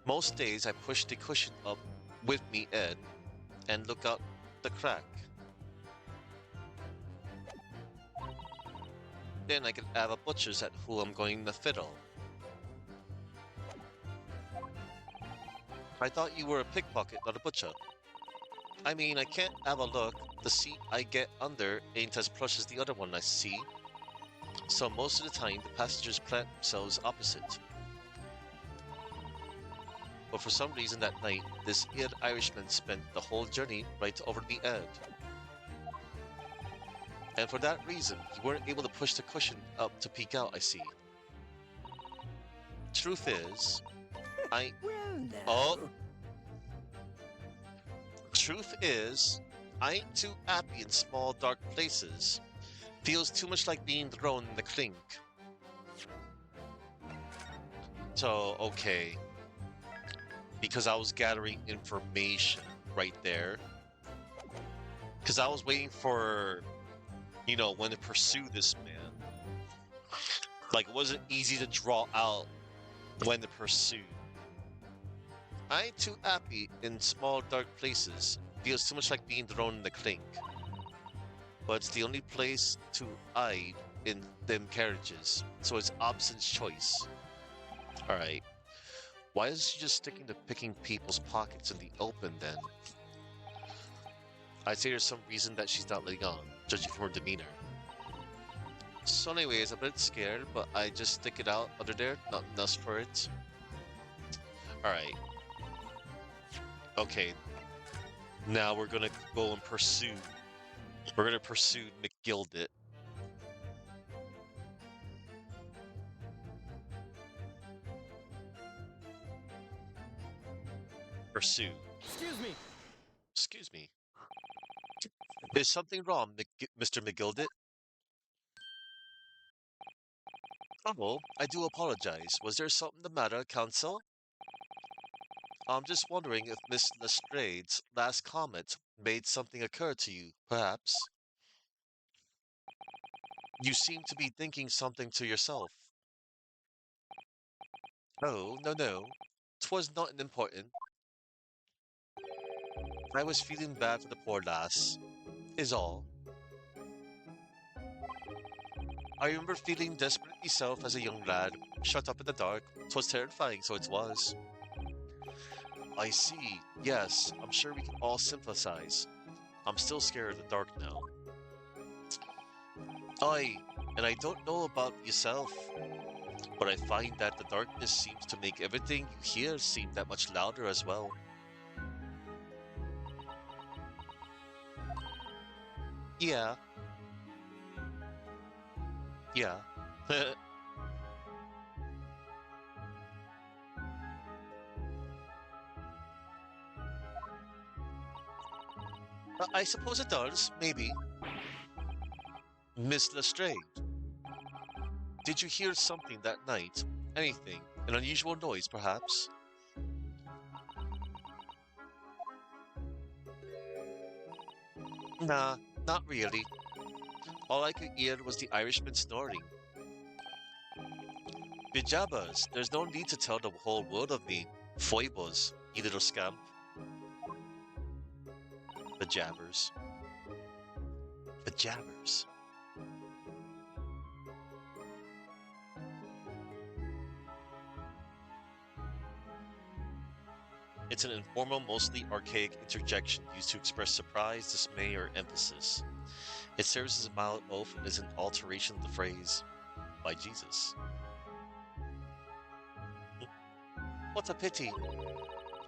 Most days I push the cushion up with me Ed and look out the crack. Then I can have a butcher's at who I'm going to fiddle. I thought you were a pickpocket, not a butcher. I mean, I can't have a look. The seat I get under ain't as plush as the other one I see. So most of the time, the passengers plant themselves opposite. But for some reason that night, this ill Irishman spent the whole journey right over the edge. And for that reason, you weren't able to push the cushion up to peek out, I see. Truth is, I... Well, now. Oh! Truth is, I ain't too happy in small dark places. Feels too much like being thrown in the clink. So, okay. Because I was gathering information right there. Because I was waiting for, you know, when to pursue this man. Like, it wasn't easy to draw out when to pursue. I ain't too happy in small dark places. Feels too much like being thrown in the clink. But it's the only place to hide in them carriages. So it's Obson's choice. Alright. Why is she just sticking to picking people's pockets in the open then? I'd say there's some reason that she's not letting on, judging from her demeanor. So anyways, I'm a bit scared, but I just stick it out under there, not nuts for it. Alright. Okay. Now we're gonna go and pursue. We're gonna pursue McGildit. Pursue. Excuse me. Excuse me. Is something wrong, Mr. McGildit? Oh, I do apologize. Was there something the matter, counsel? I'm just wondering if Miss Lestrade's last comment made something occur to you, perhaps? You seem to be thinking something to yourself. Oh, no. 'Twas not important. I was feeling bad for the poor lass, is all. I remember feeling desperate myself as a young lad, shut up in the dark. 'Twas terrifying, so it was. I see. Yes, I'm sure we can all sympathize. I'm still scared of the dark now. Aye, and I don't know about yourself, but I find that the darkness seems to make everything you hear seem that much louder as well. Yeah. Yeah. I suppose it does, maybe. Miss Lestrade, did you hear something that night? Anything? An unusual noise, perhaps? Nah, not really. All I could hear was the Irishman snoring. Bijabas, there's no need to tell the whole world of me. Foibles, you little scamp. Bejabbers. Bejabbers. It's an informal, mostly archaic interjection used to express surprise, dismay, or emphasis. It serves as a mild oath and is an alteration of the phrase, by Jesus. What a pity.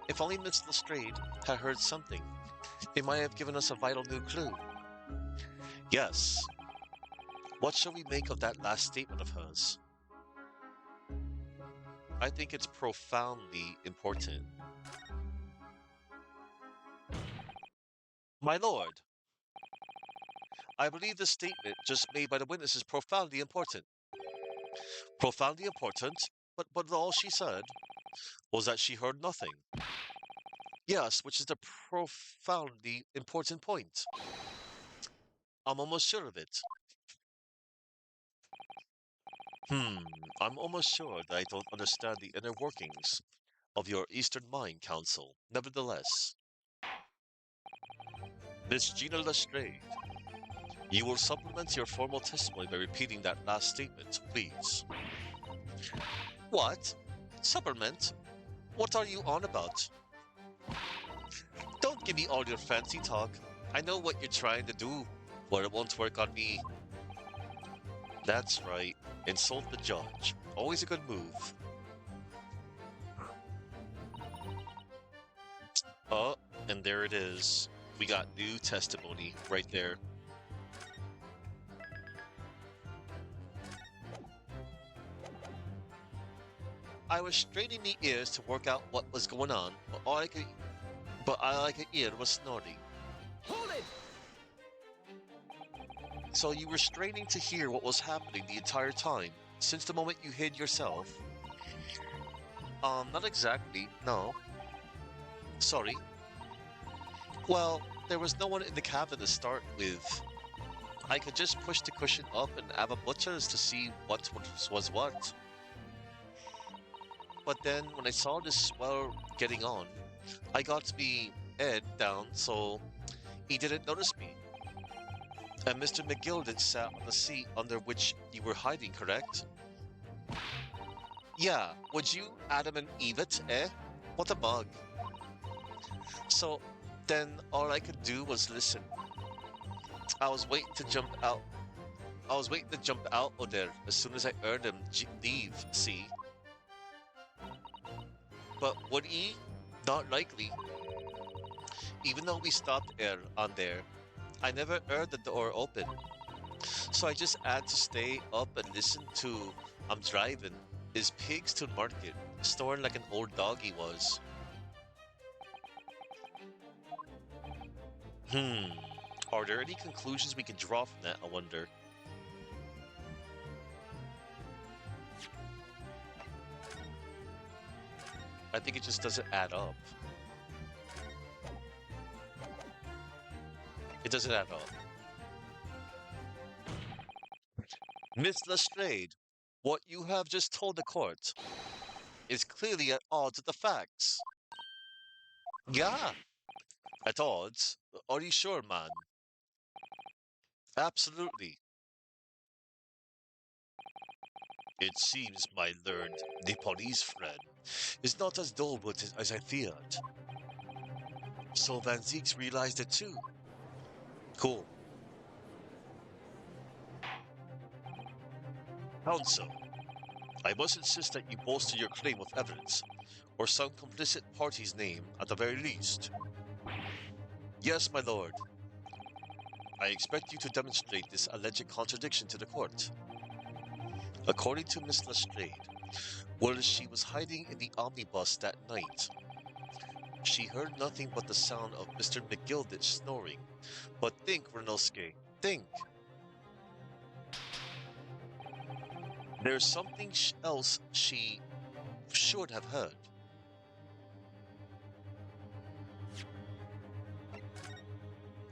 If only Miss Lestrade had heard something, it might have given us a vital new clue. Yes. What shall we make of that last statement of hers? I think it's profoundly important. My lord, I believe the statement just made by the witness is profoundly important. Profoundly important, but all she said was that she heard nothing. Yes, which is the profoundly important point. I'm almost sure of it. Hmm, I'm almost sure that I don't understand the inner workings of your Eastern Mind Council. Nevertheless, Miss Gina Lestrade, you will supplement your formal testimony by repeating that last statement, please. What? Supplement? What are you on about? Don't give me all your fancy talk. I know what you're trying to do, but it won't work on me. That's right. Insult the judge. Always a good move. Oh, and there it is. We got new testimony right there. I was straining my ears to work out what was going on, but all I could hear was snorting. Hold it! So you were straining to hear what was happening the entire time, since the moment you hid yourself? Not exactly, no. Sorry. Well, there was no one in the cabin to start with. I could just push the cushion up and have a butcher's to see what was what. But then when I saw this swell getting on, I got me head down so he didn't notice me. And Mr. McGilden sat on the seat under which you were hiding, correct? Yeah, would you, Adam and Eve it, eh? What a bug. So then all I could do was listen. I was waiting to jump out. I was waiting to jump out of there as soon as I earned him leave, see? But would he? Not likely. Even though we stopped on there, I never heard the door open. So I just had to stay up and listen to I'm driving his pigs to market, snoring like an old dog he was. Hmm. Are there any conclusions we can draw from that, I wonder? I think it just doesn't add up. It doesn't add up. Miss Lestrade, what you have just told the court is clearly at odds with the facts. Yeah, at odds. Are you sure, man? Absolutely. It seems my learned Nepalese friend is not as dull-witted as I feared. So Van Zeeks realized it too. Cool. Counsel, I must insist that you bolster your claim with evidence, or some complicit party's name at the very least. Yes, my lord. I expect you to demonstrate this alleged contradiction to the court. According to Miss Lestrade, while she was hiding in the omnibus that night, she heard nothing but the sound of Mr. McGildet snoring. But think, Renosuke, think. There's something else she should have heard.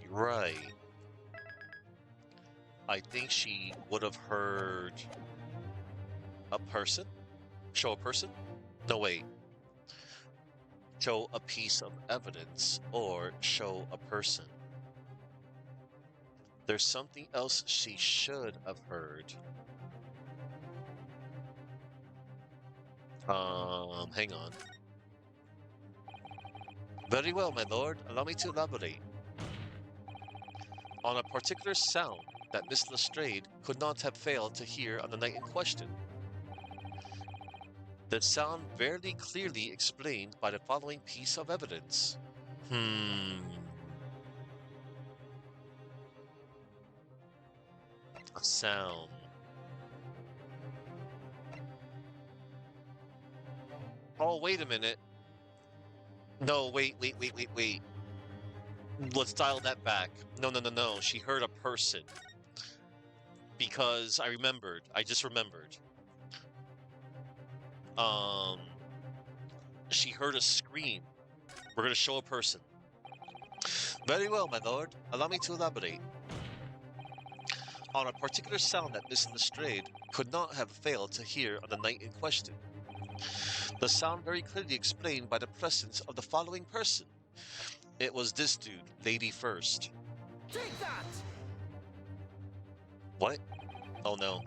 Right. I think she would have heard a person? Show a person? No, wait. Show a piece of evidence or show a person. There's something else she should have heard. Hang on. Very well, my lord. Allow me to elaborate. On a particular sound that Miss Lestrade could not have failed to hear on the night in question. The sound very clearly explained by the following piece of evidence. A sound. Oh, wait a minute. No, wait. Let's dial that back. No. She heard a person. Because I just remembered. She heard a scream. We're gonna show a person. Very well, my lord. Allow me to elaborate. On a particular sound that Miss Lestrade could not have failed to hear on the night in question. The sound very clearly explained by the presence of the following person. It was this dude, lady first. Take that! What? Oh no.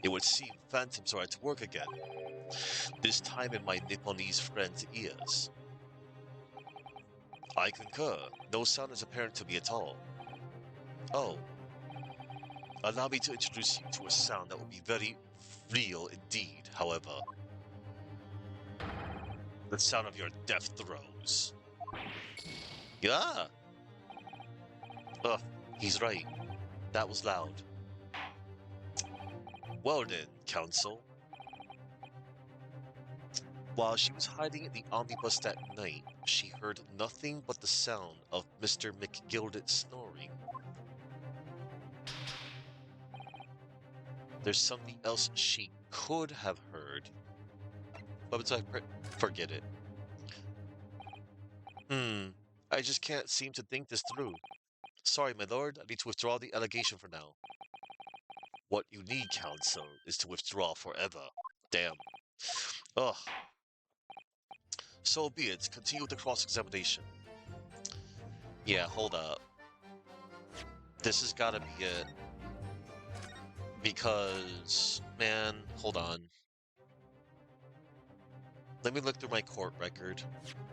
It would seem phantoms are at work again. This time in my Nipponese friend's ears. I concur. No sound is apparent to me at all. Oh. Allow me to introduce you to a sound that will be very real indeed, however. The sound of your death throes. Yeah. Ugh, he's right. That was loud. Well then, counsel. While she was hiding in the omnibus that night, she heard nothing but the sound of Mr. McGildet snoring. There's something else she could have heard. But forget it. I just can't seem to think this through. Sorry, my lord, I need to withdraw the allegation for now. What you need, counsel, is to withdraw forever. Damn. Ugh. So be it. Continue with the cross-examination. Yeah, hold up. This has gotta be it. Because, man, hold on. Let me look through my court record.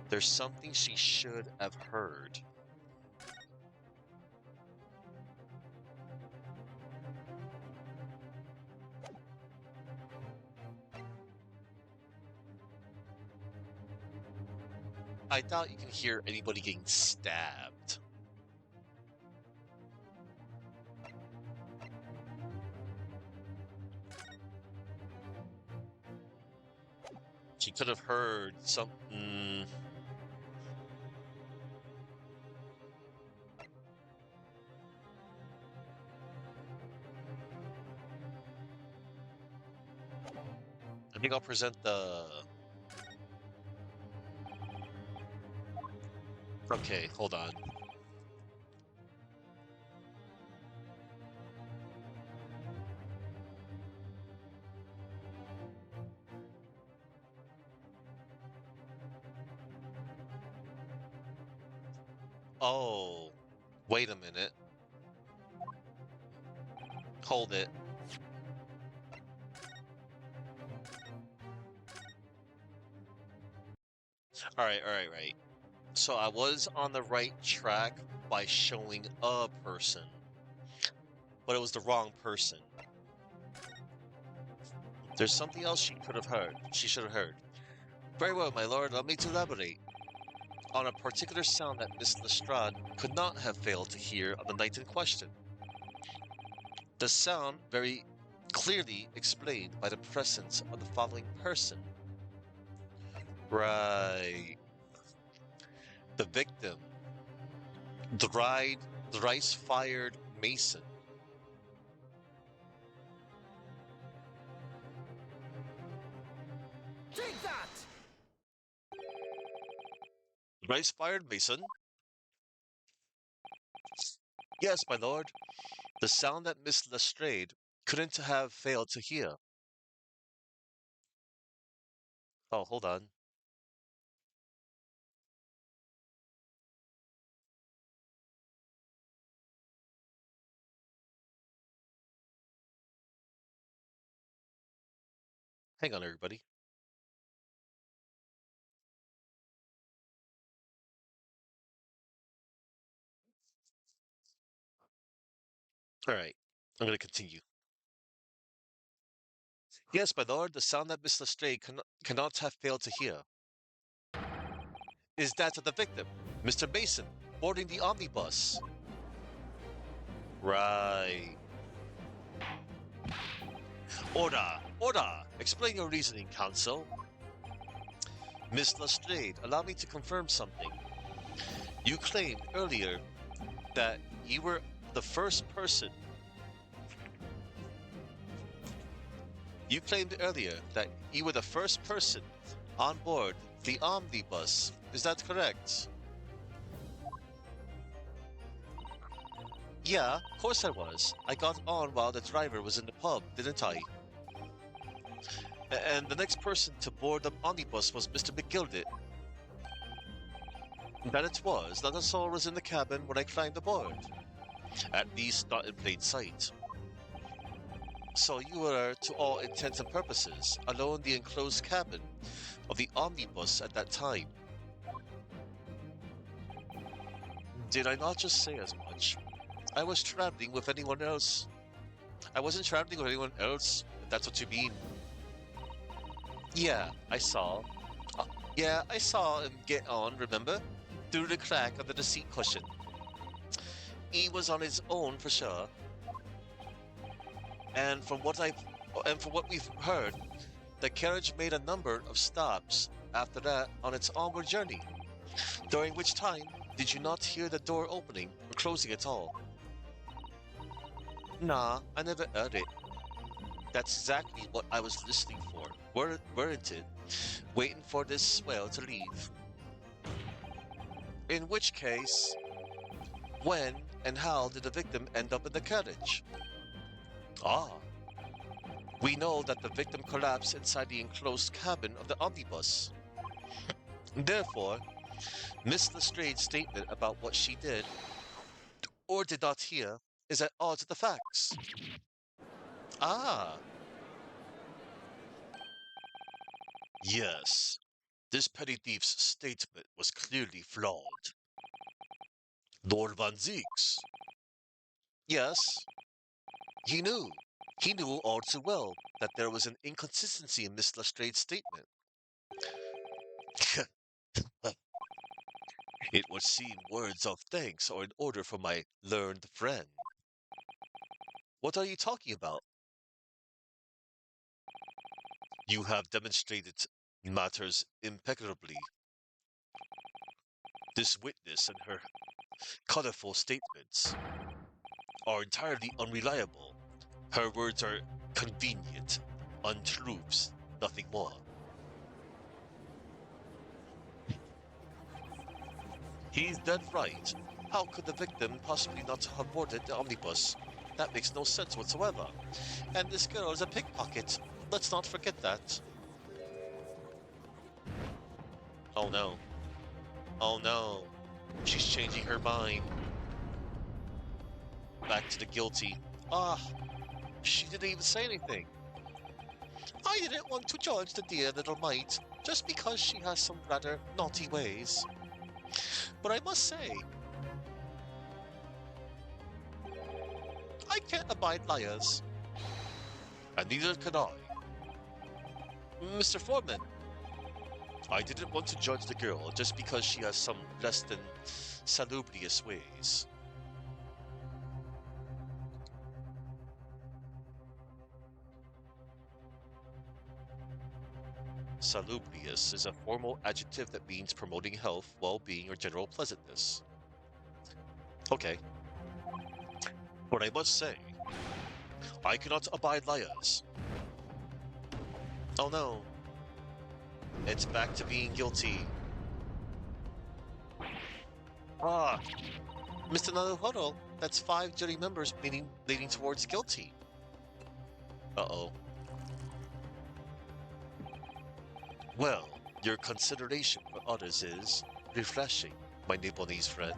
There's something she should have heard. I doubt you can hear anybody getting stabbed. She could have heard something. I think I'll present the. Okay, hold on. Oh, wait a minute. Hold it. Alright. So I was on the right track by showing a person, but it was the wrong person. There's something else she could have heard. She should have heard. Very well, my lord, allow me to elaborate. On a particular sound that Miss Lestrade could not have failed to hear on the night in question. The sound very clearly explained by the presence of the following person. Right. The victim, the rice-fired mason. Take that! Rice-fired mason? Yes, my lord. The sound that Miss Lestrade couldn't have failed to hear. Oh, hold on. Hang on, everybody. All right, I'm going to continue. Yes, my lord, the sound that Miss Lestrade cannot have failed to hear is that of the victim, Mr. Mason, boarding the omnibus. Right. Order! Order! Explain your reasoning, counsel. Miss Lestrade, allow me to confirm something. You claimed earlier that you were the first person. You claimed earlier that you were the first person on board the omnibus. Is that correct? Yeah, of course I was. I got on while the driver was in the pub, didn't I? And the next person to board the omnibus was Mr. McGilded. That it was. Not a soul was in the cabin when I climbed aboard. At least not in plain sight. So you were, to all intents and purposes, alone in the enclosed cabin of the omnibus at that time. Did I not just say as much? I was traveling with anyone else. I wasn't traveling with anyone else, if that's what you mean. Yeah, I saw. Yeah, I saw him get on, remember? Through the crack under the seat cushion. He was on his own for sure. And from what we've heard, the carriage made a number of stops after that on its onward journey. During which time did you not hear the door opening or closing at all? Nah, I never heard it. That's exactly what I was listening for, weren't it? Waiting for this swell to leave. In which case, when and how did the victim end up in the carriage? Ah, we know that the victim collapsed inside the enclosed cabin of the omnibus. Therefore, Miss Lestrade's statement about what she did or did not hear is at odds with the facts. Ah, yes. This petty thief's statement was clearly flawed. Lord Van Zieks. Yes, he knew. He knew all too well that there was an inconsistency in Miss Lestrade's statement. It would seem words of thanks are in order for my learned friend. What are you talking about? You have demonstrated matters impeccably. This witness and her colorful statements are entirely unreliable. Her words are convenient untruths, nothing more. He's dead right. How could the victim possibly not have boarded the omnibus? That makes no sense whatsoever. And this girl is a pickpocket. Let's not forget that. Oh no. Oh no. She's changing her mind. Back to the guilty. Ah, she didn't even say anything. I didn't want to judge the dear little mite just because she has some rather naughty ways. But I must say, I can't abide liars. And neither can I. Mr. Foreman, I didn't want to judge the girl just because she has some less than salubrious ways. Salubrious is a formal adjective that means promoting health, well-being, or general pleasantness. Okay. But I must say, I cannot abide liars. Oh no. It's back to being guilty. Ah, Mr. Naruhodo, that's 5 jury members leaning towards guilty. Uh-oh. Well, your consideration for others is refreshing, my Nipponese friend.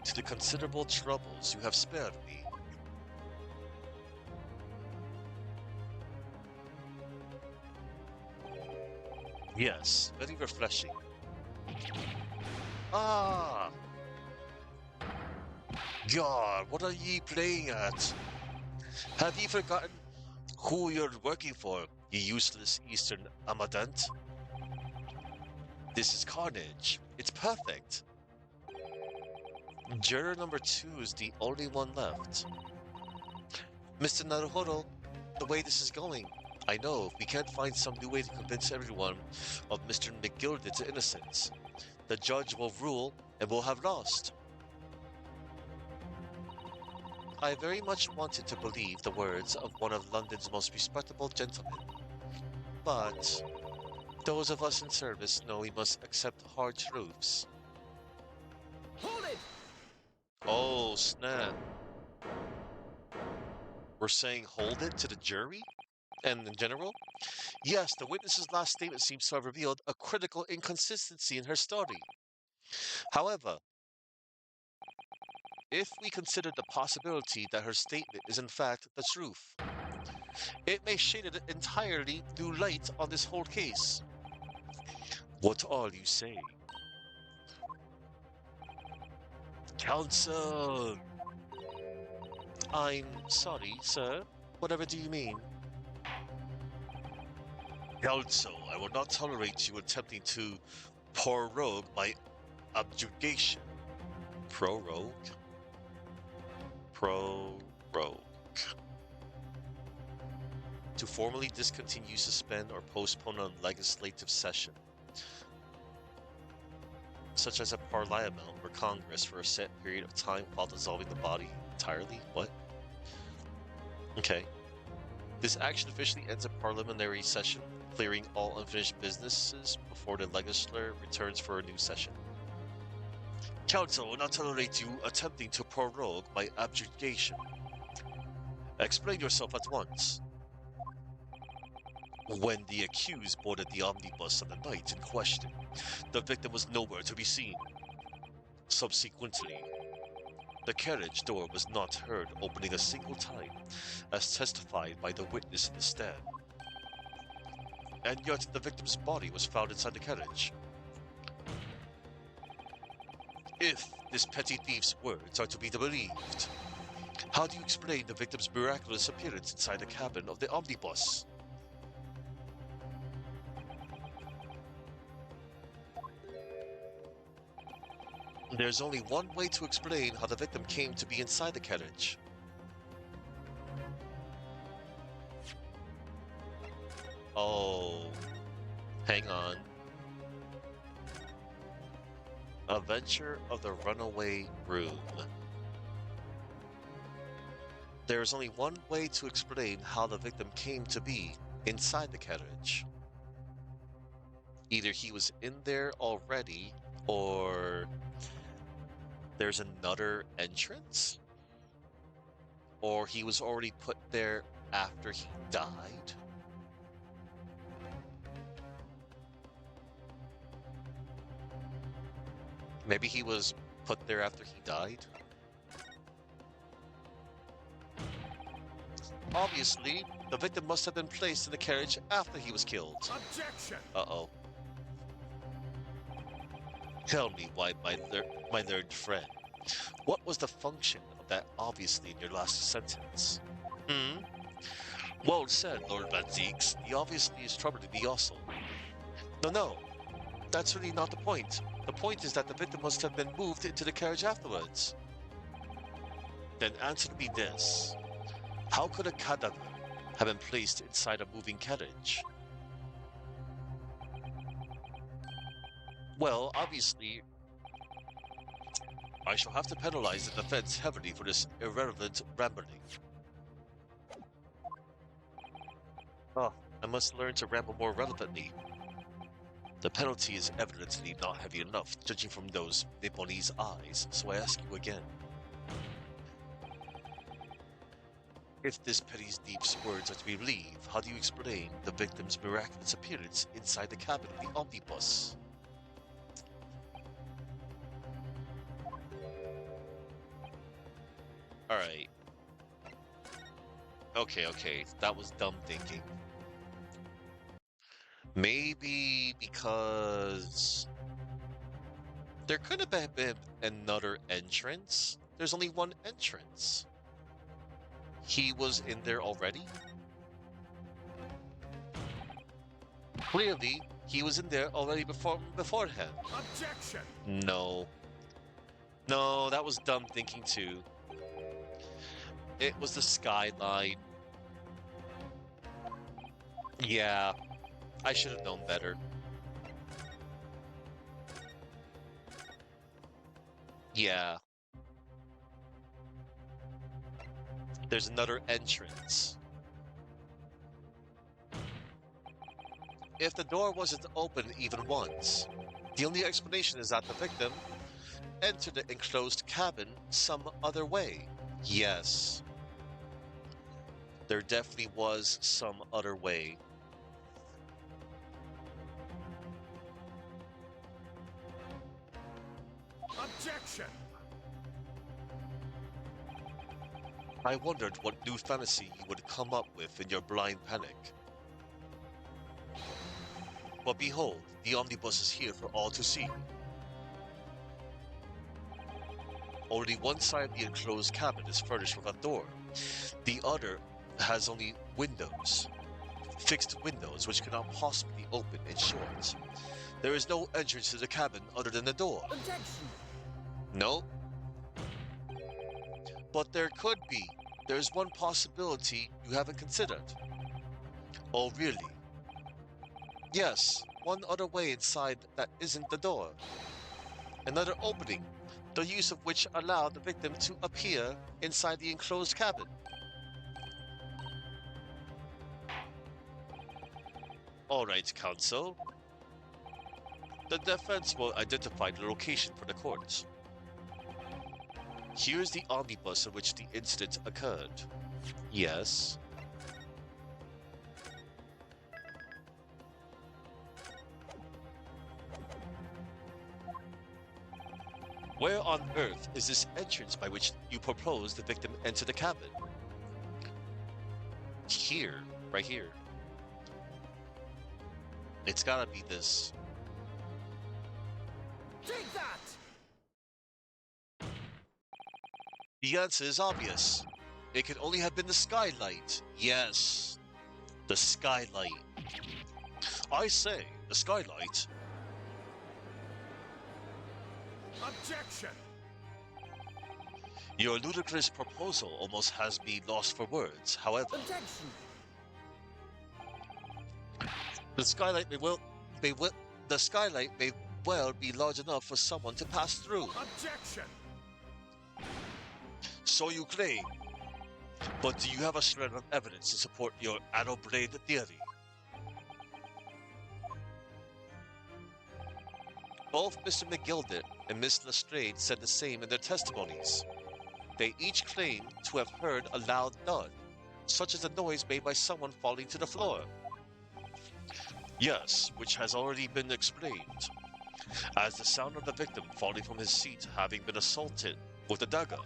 To the considerable troubles you have spared me. Yes, very refreshing. Ah! God, what are ye playing at? Have ye forgotten who you're working for, you useless Eastern Amadant? This is carnage. It's perfect. Juror number 2 is the only one left. Mr. Naruhodo, the way this is going, I know if we can't find some new way to convince everyone of Mr. McGilded's innocence, the judge will rule and we'll have lost. I very much wanted to believe the words of one of London's most respectable gentlemen, but those of us in service know we must accept hard truths. Hold it! Oh, snap. We're saying hold it to the jury? And in general? Yes, the witness's last statement seems to have revealed a critical inconsistency in her story. However, if we consider the possibility that her statement is in fact the truth, it may shed an entirely new light on this whole case. What are you saying? Counsel! I'm sorry, sir. Whatever do you mean? Counsel, I will not tolerate you attempting to prorogue my abjugation. Prorogue? Prorogue. To formally discontinue, suspend, or postpone a legislative session, such as a parliament or Congress for a set period of time while dissolving the body entirely? What? Okay. This action officially ends a parliamentary session, clearing all unfinished businesses before the legislature returns for a new session. Council will not tolerate you attempting to prorogue my abjugation. Explain yourself at once. When the accused boarded the omnibus on the night in question, the victim was nowhere to be seen. Subsequently, the carriage door was not heard opening a single time, as testified by the witness in the stand. And yet the victim's body was found inside the carriage. If this petty thief's words are to be believed, how do you explain the victim's miraculous appearance inside the cabin of the omnibus? There's only one way to explain how the victim came to be inside the carriage. Oh, hang on. Adventure of the Runaway Room. There is only one way to explain how the victim came to be inside the carriage. Either he was in there already, or there's another entrance, or he was already put there after he died. Maybe he was put there after he died. Obviously, the victim must have been placed in the carriage after he was killed. Objection! Uh-oh. Tell me, why, my learned friend, what was the function of that obviously in your last sentence? Hmm? Well said, Lord Van Zeeks. The obviously is troubling me also. No, that's really not the point. The point is that the victim must have been moved into the carriage afterwards. Then answer me this. How could a cadaver have been placed inside a moving carriage. Well, obviously, I shall have to penalize the defense heavily for this irrelevant rambling. Oh, I must learn to ramble more relevantly. The penalty is evidently not heavy enough, judging from those Nipponese eyes, so I ask you again. If this petty thief's words are to be believed, how do you explain the victim's miraculous appearance inside the cabin of the omnibus? Alright. Okay, that was dumb thinking. Maybe because there could have been another entrance. There's only one entrance. He was in there already? Clearly, he was in there already beforehand. Objection! No. No, that was dumb thinking too. It was the skyline. Yeah, I should have known better. Yeah. There's another entrance. If the door wasn't open even once, the only explanation is that the victim entered the enclosed cabin some other way. Yes. There definitely was some other way. Objection! I wondered what new fantasy you would come up with in your blind panic. But behold, the omnibus is here for all to see. Only one side of the enclosed cabin is furnished with a door. The other has only windows. Fixed windows which cannot possibly open. In short, there is no entrance to the cabin other than the door. Objection! No. But there could be. There's one possibility you haven't considered. Oh, really? Yes, one other way inside that isn't the door. Another opening, the use of which allowed the victim to appear inside the enclosed cabin. Alright, counsel. The defense will identify the location for the court. Here's the omnibus in which the incident occurred. Yes. Where on earth is this entrance by which you propose the victim enter the cabin? Here, right here. It's gotta be this. Take that! The answer is obvious. It could only have been the skylight. Yes, the skylight. I say, the skylight. Objection! Your ludicrous proposal almost has me lost for words. However, Objection! the skylight the skylight may well be large enough for someone to pass through. Objection! So you claim. But do you have a shred of evidence to support your arrow blade theory? Both Mr. McGilded and Miss Lestrade said the same in their testimonies. They each claimed to have heard a loud thud, such as the noise made by someone falling to the floor. Yes, which has already been explained, as the sound of the victim falling from his seat having been assaulted with a dagger.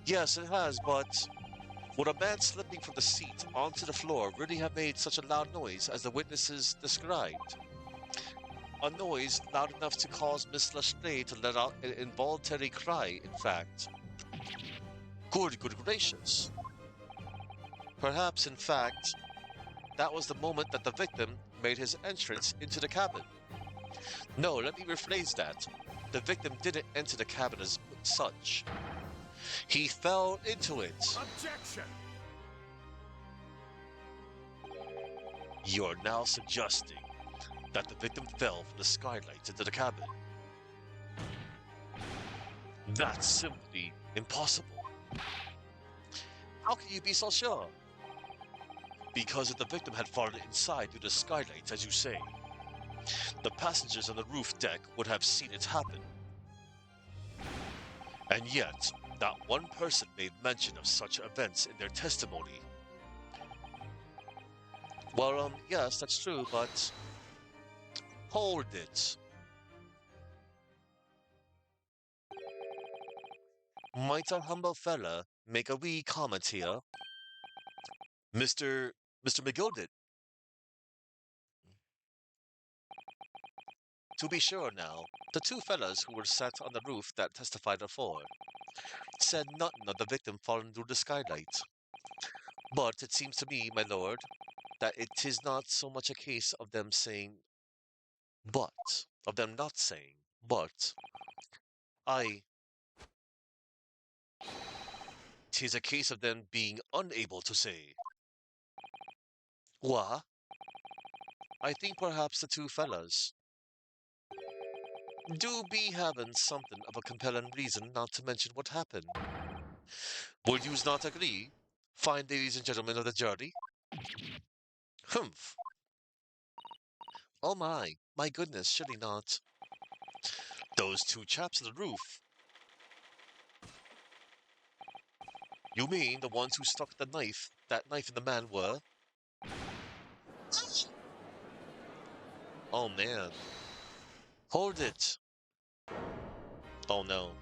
Yes, it has, but would a man slipping from the seat onto the floor really have made such a loud noise as the witnesses described? A noise loud enough to cause Miss Lestrade to let out an involuntary cry, in fact. Good gracious. Perhaps, in fact, that was the moment that the victim made his entrance into the cabin. No, let me rephrase that. The victim didn't enter the cabin as such. He fell into it. Objection! You're now suggesting that the victim fell from the skylights into the cabin. That's simply impossible. How can you be so sure? Because if the victim had fallen inside through the skylights, as you say, the passengers on the roof deck would have seen it happen. And yet, not one person made mention of such events in their testimony. Well, yes, that's true, but hold it. Might a humble fella make a wee comment here? Mr. McGilded, to be sure now, the two fellas who were sat on the roof that testified afore said nothing of the victim falling through the skylight. But it seems to me, my lord, that it is not so much a case of them saying but, of them not saying but. I, 'tis a case of them being unable to say. What? I think perhaps the two fellas do be having something of a compelling reason not to mention what happened. Would yous not agree, fine ladies and gentlemen of the jury? Humph. Oh my goodness, surely not. Those two chaps on the roof. You mean the ones who stuck that knife in the man were? Oh man. Hold it. Oh no.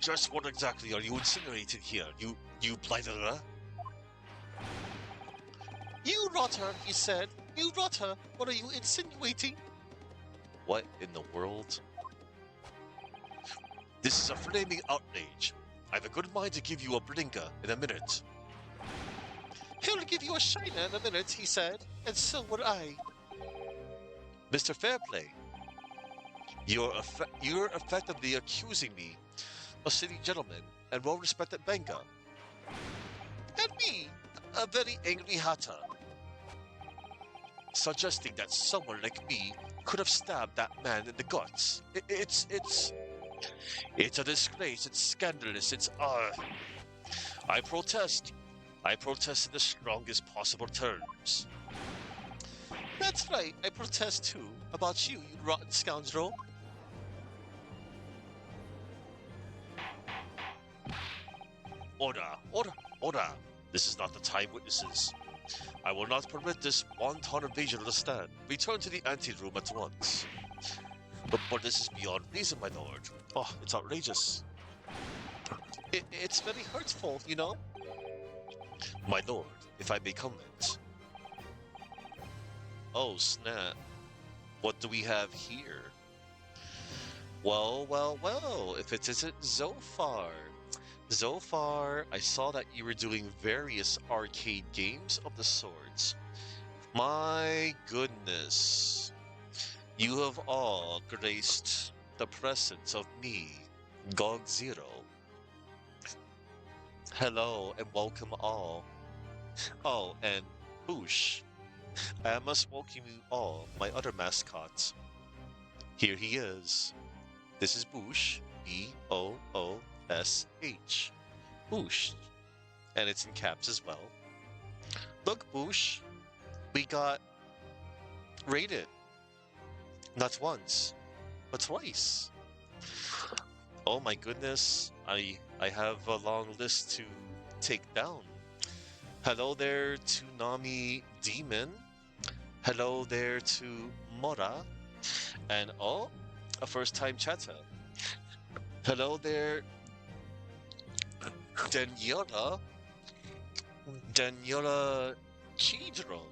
Just what exactly are you insinuating here, you blighter? You rotter, he said. You rotter. What are you insinuating? What in the world? This is a flaming outrage. I've a good mind to give you a blinker in a minute. He'll give you a shiner in a minute, he said, and so would I. Mr. Fairplay, you're effectively accusing me, a city gentleman and well-respected banker, and me, a very angry hatter, suggesting that someone like me could have stabbed that man in the guts. It's a disgrace. It's scandalous. I protest. I protest in the strongest possible terms. That's right. I protest too. About you, you rotten scoundrel. Order, order, order. This is not the time, witnesses. I will not permit this wanton invasion of the stand. Return to the anteroom at once. But this is beyond reason, my lord. Oh, it's outrageous. It's very hurtful, you know? My lord, if I may comment. Oh, snap. What do we have here? Well, if it isn't Zophar. Zophar, I saw that you were doing various arcade games of the sorts. My goodness. You have all graced the presence of me, Gog Zero. Hello and welcome all. Oh, and Boosh. I must welcome you all, my other mascots. Here he is. This is Boosh, B-O-O-S-H. Boosh. And it's in caps as well. Look, Boosh, we got raided. Not once, but twice. Oh my goodness, I have a long list to take down. Hello there to Nami Demon. Hello there to Mora. And oh, a first-time chatter. Hello there, Daniela. Daniela Chidron.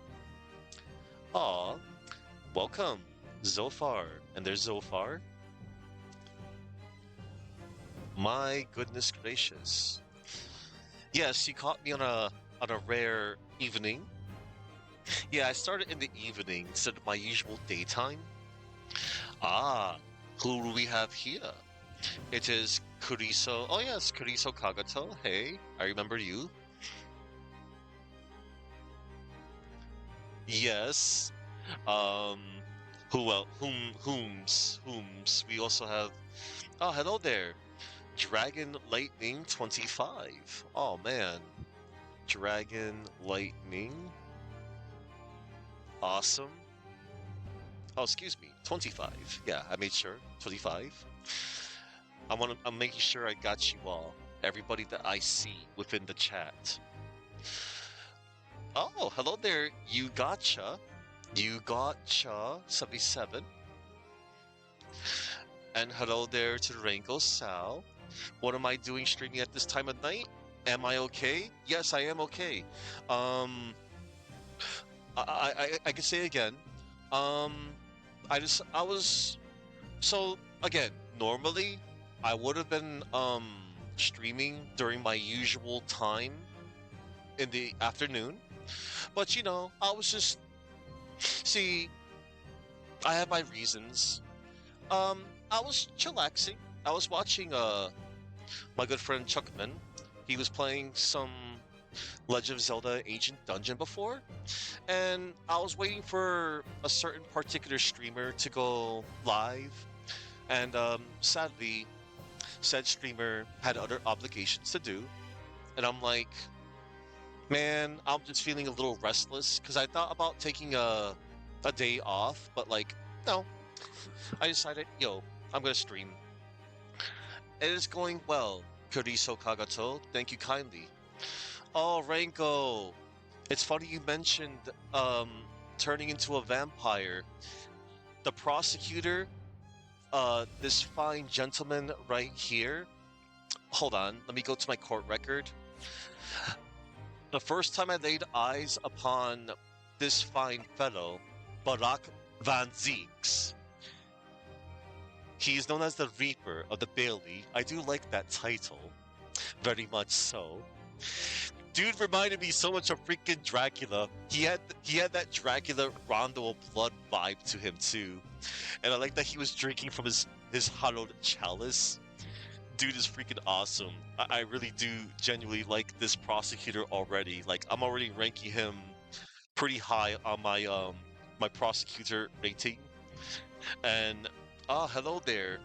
Aw, welcome, Zophar. And there's Zophar. My goodness gracious. Yes, you caught me on a rare evening. Yeah, I started in the evening instead of my usual daytime. Ah, who do we have here? It is Kuriso. Oh yes, Kuriso Kagato. Hey, I remember you. Yes. Um, who else? Whom's? We also have. Oh, hello there, Dragon Lightning 25. Oh man, Dragon Lightning, awesome. Oh, excuse me, 25. Yeah, I made sure 25. I'm making sure I got you all, everybody that I see within the chat. Oh, hello there, you gotcha 77, and hello there to Rango Sal. What am I doing streaming at this time of night? Am I okay? Yes, I am okay. Um, I can say again. Um, I was so again. Normally, I would have been streaming during my usual time in the afternoon, but I was just see. I have my reasons. I was chillaxing. I was watching my good friend Chuckman. He was playing some Legend of Zelda Ancient Dungeon before, and I was waiting for a certain particular streamer to go live, and sadly, said streamer had other obligations to do, and I'm like, man, I'm just feeling a little restless because I thought about taking a day off, but like, no, I decided, yo, I'm gonna stream. It is going well, Kuriso Kagato. Thank you kindly. Oh, Ranko. It's funny you mentioned turning into a vampire. The prosecutor, this fine gentleman right here. Hold on, let me go to my court record. The first time I laid eyes upon this fine fellow, Barack Van Zeeks. He is known as the Reaper of the Bailey. I do like that title, very much so. Dude reminded me so much of freaking Dracula. He had that Dracula Rondo of Blood vibe to him too, and I like that he was drinking from his hallowed chalice. Dude is freaking awesome. I really do genuinely like this prosecutor already. Like I'm already ranking him pretty high on my prosecutor rating. And hello there.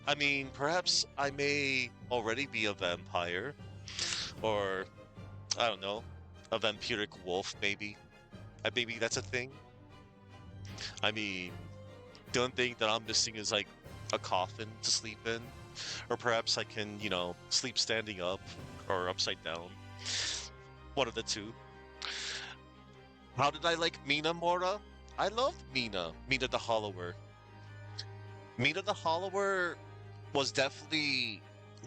I mean, perhaps I may already be a vampire, or I don't know, a vampiric wolf, maybe. Maybe that's a thing. I mean, the only thing that I'm missing is like a coffin to sleep in, or perhaps I can, sleep standing up or upside down. One of the two. How did I like Mina Mora? I loved Mina the Hollower. Mina the Hollower was definitely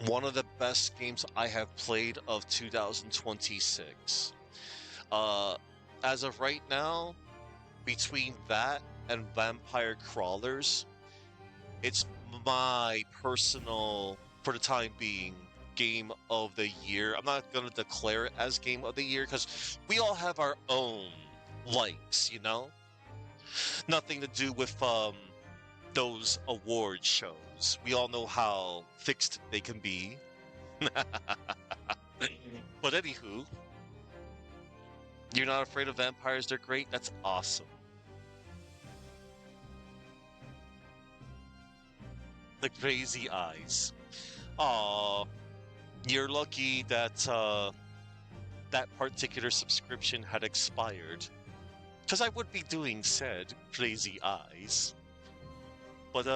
one of the best games I have played of 2026. Uh, as of right now, between that and Vampire Crawlers, it's my personal, for the time being, game of the year. I'm not going to declare it as game of the year because we all have our own likes, Nothing to do with those award shows. We all know how fixed they can be. But anywho, you're not afraid of vampires, they're great. That's awesome. The crazy eyes. Aw, you're lucky that that particular subscription had expired. Because I would be doing said crazy eyes. But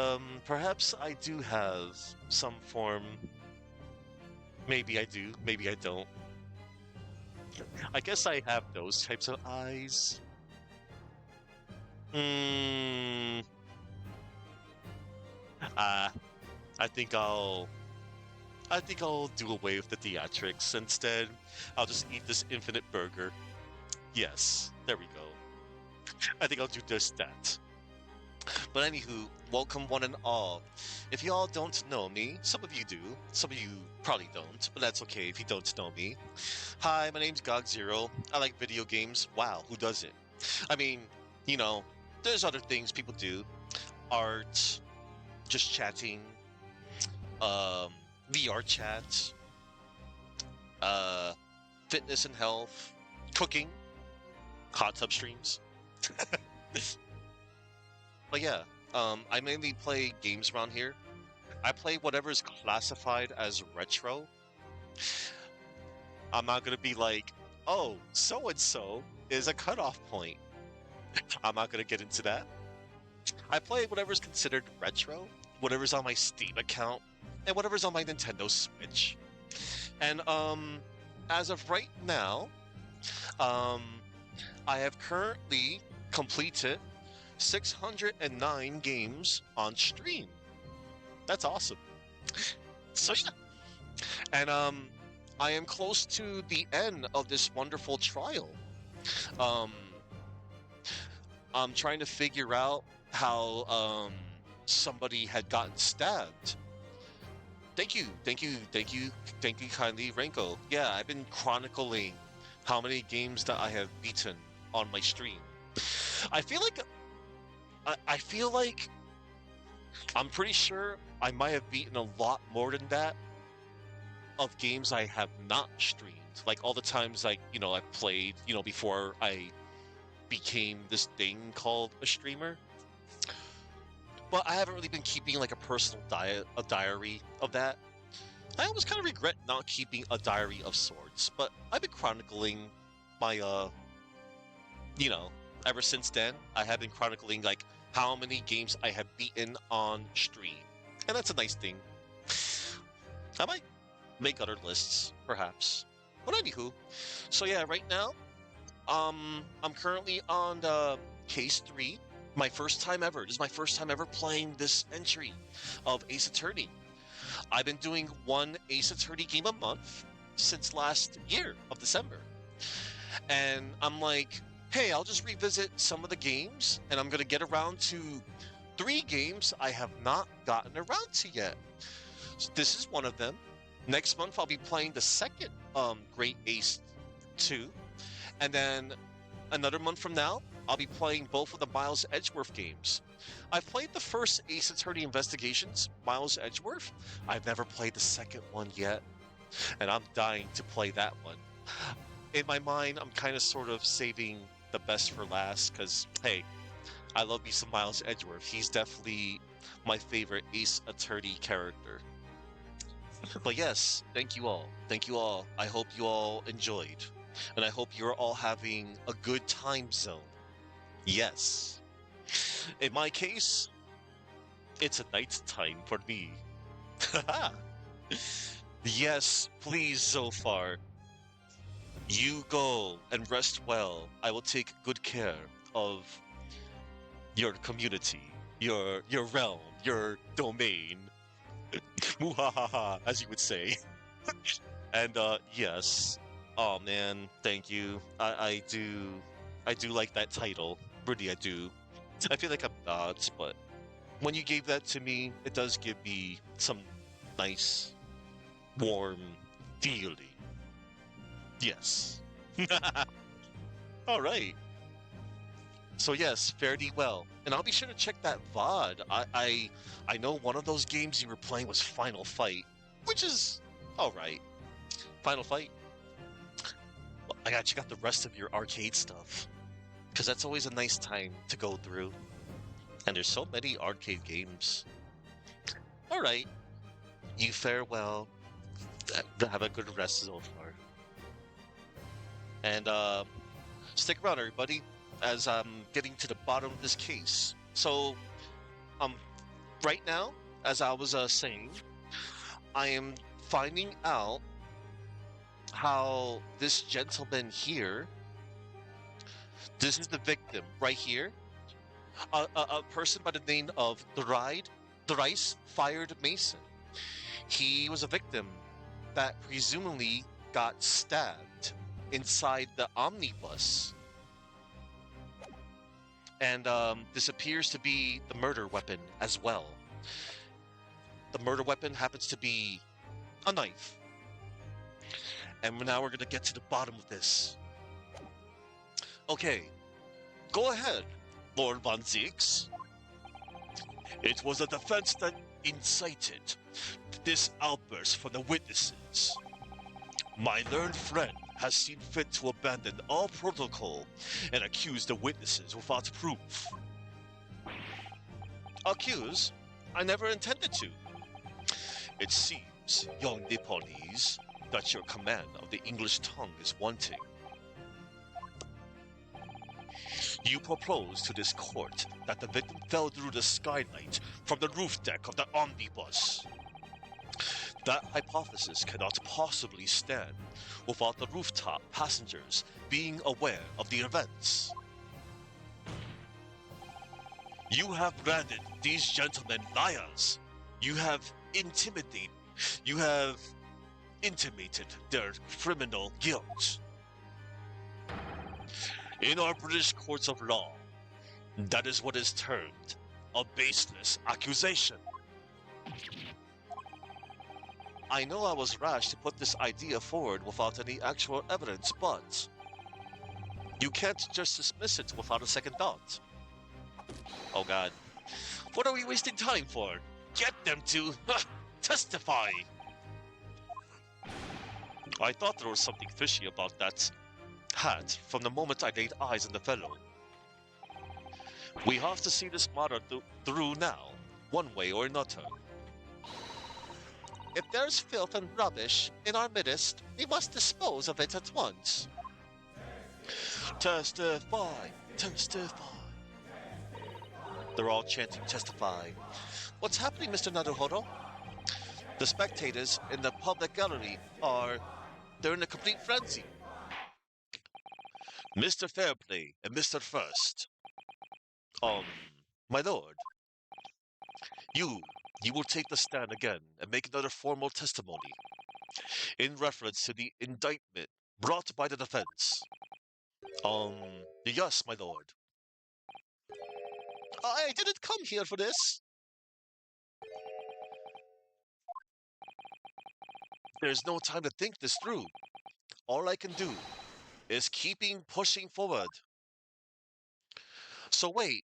perhaps I do have some form. Maybe I do, maybe I don't. I guess I have those types of eyes. Hmm. Ah, I think I'll do away with the theatrics. Instead, I'll just eat this infinite burger. Yes, there we go. I think I'll do just that. But anywho, welcome one and all. If you all don't know me, some of you do, some of you probably don't, but that's okay if you don't know me. Hi, my name's GOG0. I like video games. Wow, who doesn't? I mean, there's other things people do. Art, just chatting, VR chat, fitness and health, cooking, hot tub streams. But yeah, I mainly play games around here. I play whatever is classified as retro. I'm not gonna be like, oh, so and so is a cutoff point. I'm not gonna get into that. I play whatever's considered retro, whatever's on my Steam account, and whatever's on my Nintendo Switch. And as of right now, um, I have currently completed 609 games on stream. That's awesome. So yeah. And I am close to the end of this wonderful trial. Um, I'm trying to figure out how somebody had gotten stabbed. Thank you, thank you, thank you, thank you kindly, Renko. Yeah, I've been chronicling how many games that I have beaten on my stream. I feel like I feel like I'm pretty sure I might have beaten a lot more than that of games I have not streamed. Like all the times I've played, before I became this thing called a streamer. But I haven't really been keeping like a personal diary of that. I always kind of regret not keeping a diary of sorts, but I've been chronicling my ever since then. I have been chronicling like how many games I have beaten on stream. And that's a nice thing. I might make other lists, perhaps. But anywho, so yeah, right now, I'm currently on case 3. My first time ever. This is my first time ever playing this entry of Ace Attorney. I've been doing one Ace Attorney game a month since last year of December. And I'm like, hey, I'll just revisit some of the games, and I'm going to get around to 3 games I have not gotten around to yet. So this is one of them. Next month, I'll be playing the second Great Ace 2. And then another month from now, I'll be playing both of the Miles Edgeworth games. I've played the first Ace Attorney Investigations, Miles Edgeworth. I've never played the second one yet, and I'm dying to play that one. In my mind, I'm kind of sort of saving the best for last, because, hey, I love me some Miles Edgeworth. He's definitely my favorite Ace Attorney character. But yes, thank you all. Thank you all. I hope you all enjoyed. And I hope you're all having a good time zone. Yes. In my case, it's a night time for me. Yes, please, Zophar. You go and rest well. I will take good care of your community, your realm, your domain. Muhahaha, as you would say. And yes. Oh man, thank you. I do like that title. Really, I do. I feel like I'm nods, but when you gave that to me, it does give me some nice, warm feeling. Yes. All right. So yes, fare thee well, and I'll be sure to check that VOD. I know one of those games you were playing was Final Fight, which is all right. Final Fight. Well, I gotta check out the rest of your arcade stuff, because that's always a nice time to go through. And there's so many arcade games. All right. You fare well. Have a good rest so far. And stick around, everybody, as I'm getting to the bottom of this case. So, right now, as I was saying, I am finding out how this gentleman here, this is the victim right here, a person by the name of Thrice Fired Mason. He was a victim that presumably got stabbed inside the omnibus. And this appears to be the murder weapon as well. The murder weapon happens to be a knife. And now we're going to get to the bottom of this. Okay, go ahead, Lord Von Zieks. It was the defense that incited this outburst from the witnesses. My learned friend, has seen fit to abandon all protocol and accuse the witnesses without proof. Accuse? I never intended to. It seems, young Nipponese, that your command of the English tongue is wanting. You propose to this court that the victim fell through the skylight from the roof deck of the omnibus. That hypothesis cannot possibly stand without the rooftop passengers being aware of the events. You have branded these gentlemen liars. You have intimidated. You have intimated their criminal guilt. In our British courts of law, that is what is termed a baseless accusation. I know I was rash to put this idea forward without any actual evidence, but you can't just dismiss it without a second thought. Oh god. What are we wasting time for? Get them to testify! I thought there was something fishy about that hat from the moment I laid eyes on the fellow. We have to see this matter through now, one way or another. If there's filth and rubbish in our midst, we must dispose of it at once. Testify! Testify! They're all chanting testify. What's happening, Mr. Naruhodo? The spectators in the public gallery they're in a complete frenzy. Mr. Fairplay and Mr. First. My lord. You will take the stand again and make another formal testimony in reference to the indictment brought by the defense. Yes, my lord. I didn't come here for this. There's no time to think this through. All I can do is keeping pushing forward. So wait.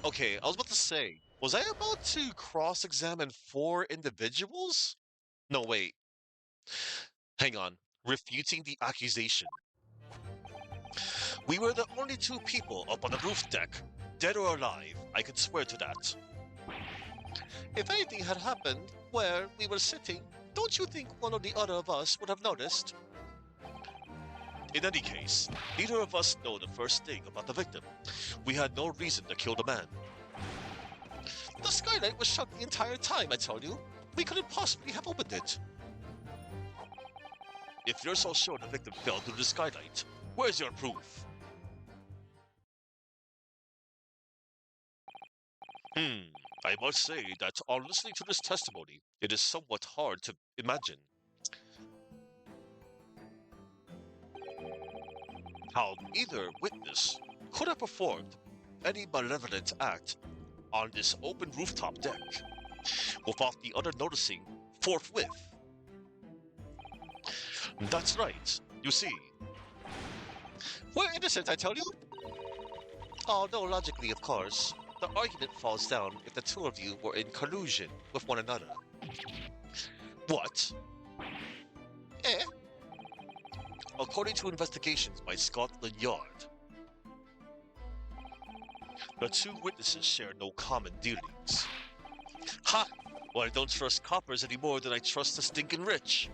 Okay, I was about to say, was I about to cross-examine 4 individuals? No, wait. Hang on. Refuting the accusation. We were the only 2 people up on the roof deck, dead or alive, I can swear to that. If anything had happened where we were sitting, don't you think one or the other of us would have noticed? In any case, neither of us know the first thing about the victim. We had no reason to kill the man. The skylight was shut the entire time, I tell you. We couldn't possibly have opened it. If you're so sure the victim fell through the skylight, where's your proof? I must say that on listening to this testimony, it is somewhat hard to imagine how either witness could have performed any malevolent act on this open rooftop deck without the other noticing forthwith. That's right, you see. We're innocent, I tell you. Although logically, of course, the argument falls down if the 2 of you were in collusion with one another. What? Eh? According to investigations by Scotland Yard, the 2 witnesses share no common dealings. Ha! Well, I don't trust coppers any more than I trust the stinking rich.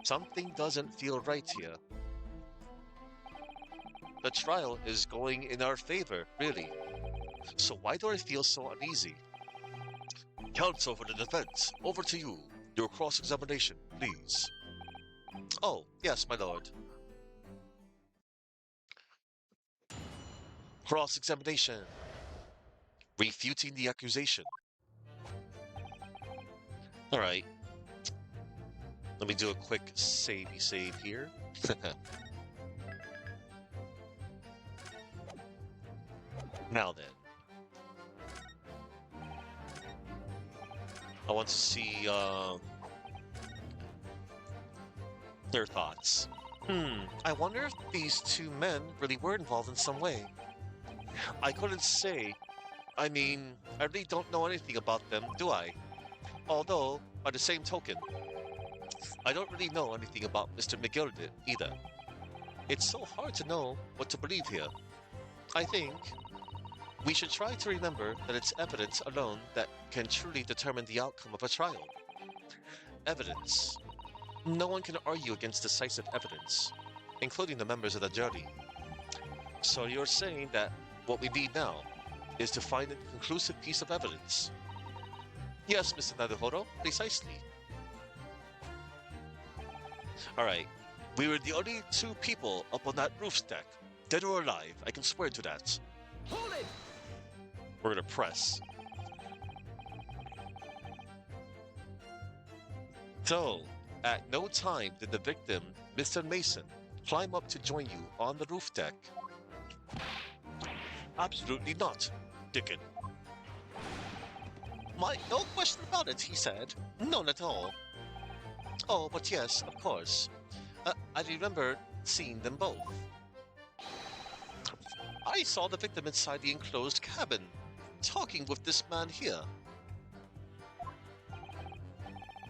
Something doesn't feel right here. The trial is going in our favor, really. So why do I feel so uneasy? Counsel for the defense, over to you. Your cross-examination, please. Oh, yes, my lord. Cross-examination. Refuting the accusation. Alright. Let me do a quick save here. Now then. I want to see their thoughts. I wonder if these 2 men really were involved in some way. I couldn't say. I mean, I really don't know anything about them, do I? Although, by the same token, I don't really know anything about Mr. McGilden either. It's so hard to know what to believe here. I think we should try to remember that it's evidence alone that can truly determine the outcome of a trial. Evidence. No one can argue against decisive evidence, including the members of the jury. So you're saying that what we need now is to find a conclusive piece of evidence? Yes, Mr. Naruhodo, precisely. Alright, we were the only two people up on that roof deck, dead or alive, I can swear to that. Hold it! We're gonna press. So, at no time did the victim, Mr. Mason, climb up to join you on the roof deck. Absolutely not, Dickon. No question about it, he said. None at all. Oh, but yes, of course. I remember seeing them both. I saw the victim inside the enclosed cabin, talking with this man here.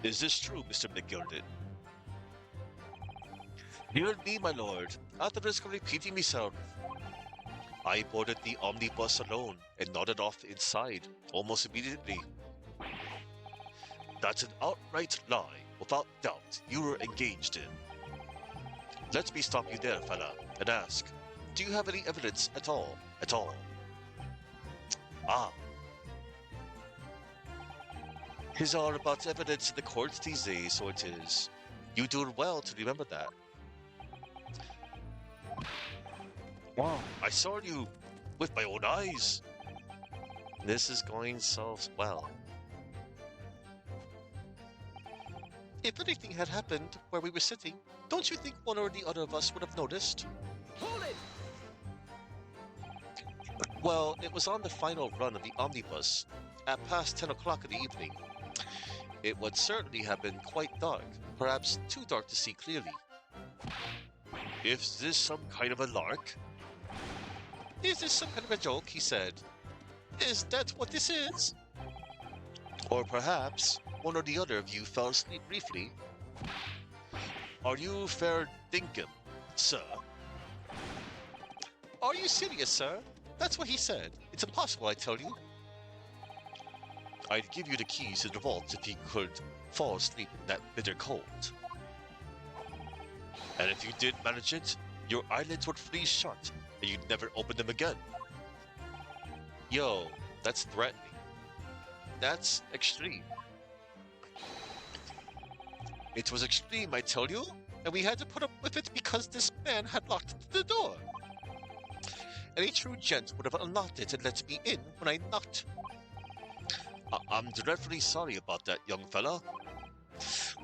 Is this true, Mr. McGilden? Hear me, my lord, at the risk of repeating myself. I boarded the omnibus alone and nodded off inside almost immediately. That's an outright lie, without doubt, you were engaged in. Let me stop you there, fella, and ask, do you have any evidence at all? At all? Ah. It's all about evidence in the courts these days, so it is. You do well to remember that. Wow, I saw you with my own eyes. This is going so well. If anything had happened where we were sitting, don't you think one or the other of us would have noticed? Hold it! Well, it was on the final run of the omnibus, at past 10 o'clock in the evening. It would certainly have been quite dark, perhaps too dark to see clearly. Is this some kind of a lark? Is this some kind of a joke, he said. Is that what this is? Or perhaps one or the other of you fell asleep briefly. Are you fair dinkum, sir? Are you serious, sir? That's what he said. It's impossible, I tell you. I'd give you the keys to the vault if you could fall asleep in that bitter cold. And if you did manage it, your eyelids would freeze shut, and you'd never open them again. Yo, that's threatening. That's extreme. It was extreme, I tell you, and we had to put up with it because this man had locked the door. Any true gent would have unlocked it and let me in when I knocked. I'm dreadfully sorry about that, young fella.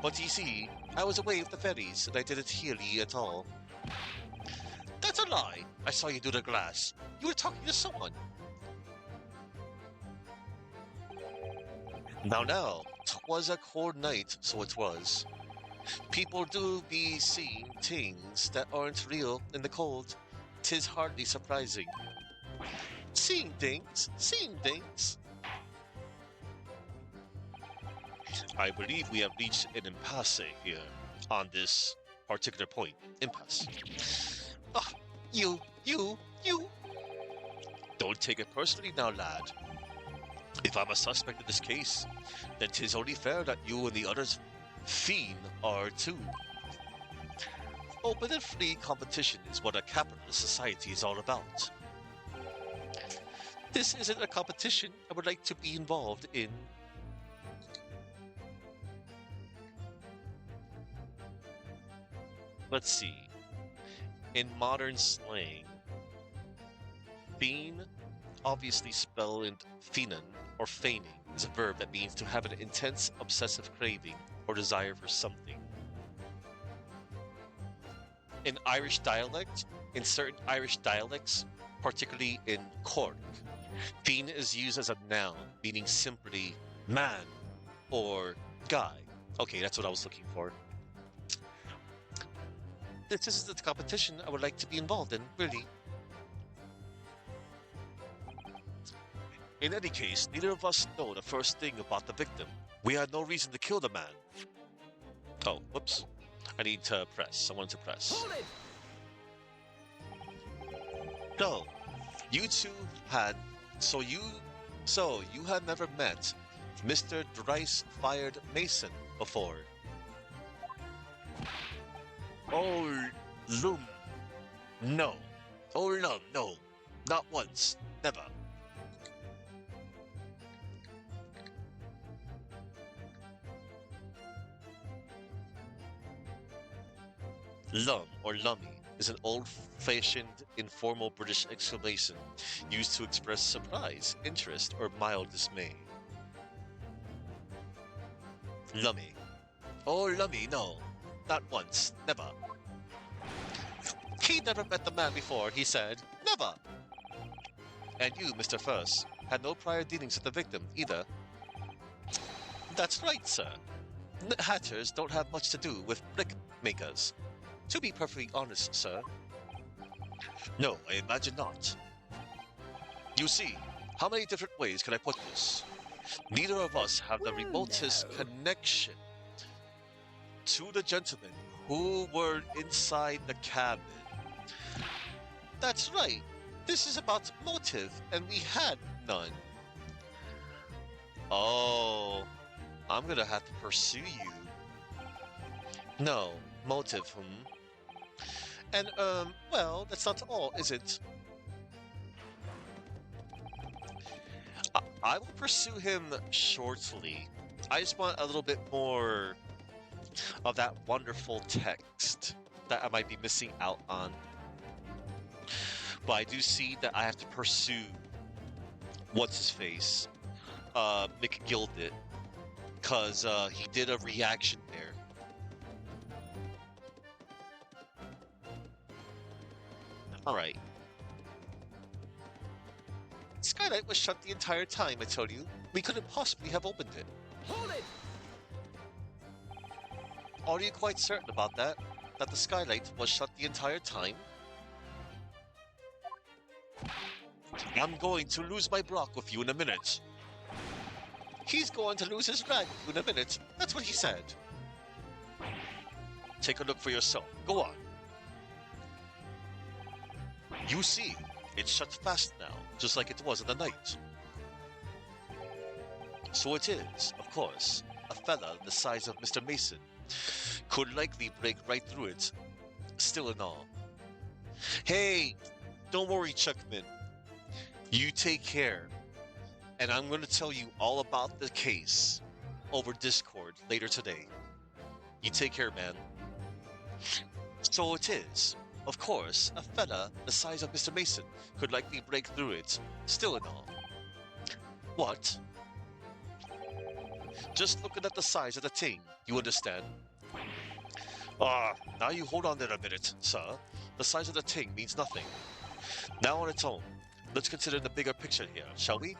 But you see, I was away with the ferries and I didn't hear ye at all. That's a lie. I saw you through the glass. You were talking to someone. Now, 'twas a cold night, so it was. People do be seeing things that aren't real in the cold. 'Tis hardly surprising. Seeing things. I believe we have reached an impasse here on this particular point. Impasse. Ah, you! Don't take it personally now, lad. If I'm a suspect in this case, then 'tis only fair that you and the others fiend are too. Open and free competition is what a capitalist society is all about. This isn't a competition I would like to be involved in. Let's see. In modern slang, fiend, obviously spelled finan or feigning, is a verb that means to have an intense obsessive craving or desire for something. In certain Irish dialects, particularly in Cork, fiend is used as a noun, meaning simply man or guy. Okay, that's what I was looking for. This isn't the competition I would like to be involved in, really. In any case, neither of us know the first thing about the victim. We had no reason to kill the man. Oh, whoops. I need to press. I wanted to press. Hold it! No, you two had. So you. So you had never met Mr. Dryce Fired Mason before. Oh, Loom. No. Oh, no, no. Not once. Never. Lum or lummy is an old-fashioned informal British exclamation used to express surprise, interest, or mild dismay. Lummy. Oh, lummy, no. Not once. Never. He never met the man before, he said. Never. And you, Mr. First, had no prior dealings with the victim, either. That's right, sir. Hatters don't have much to do with brick makers. To be perfectly honest, sir. No, I imagine not. You see, how many different ways can I put this? Neither of us have the remotest connection to the gentlemen who were inside the cabin. That's right. This is about motive, and we had none. Oh, I'm gonna have to pursue you. No, motive, And, well, that's not all, is it? I will pursue him shortly. I just want a little bit more of that wonderful text that I might be missing out on. But I do see that I have to pursue what's his face, McGilded, because he did a reaction there. All right. Skylight was shut the entire time, I told you. We couldn't possibly have opened it. Hold it! Are you quite certain about that? That the skylight was shut the entire time? I'm going to lose my Brock with you in a minute. He's going to lose his rag with you in a minute. That's what he said. Take a look for yourself. Go on. You see, it's shut fast now, just like it was in the night. So it is, of course, a fella the size of Mr. Mason could likely break right through it, still and all. Hey, don't worry, Chuckman. You take care, and I'm going to tell you all about the case over Discord later today. You take care, man. So it is, of course, a fella the size of Mr. Mason could likely break through it, still and all. What? Just looking at the size of the thing, you understand? Now you hold on there a minute, sir. The size of the thing means nothing. Now on its own, let's consider the bigger picture here, shall we?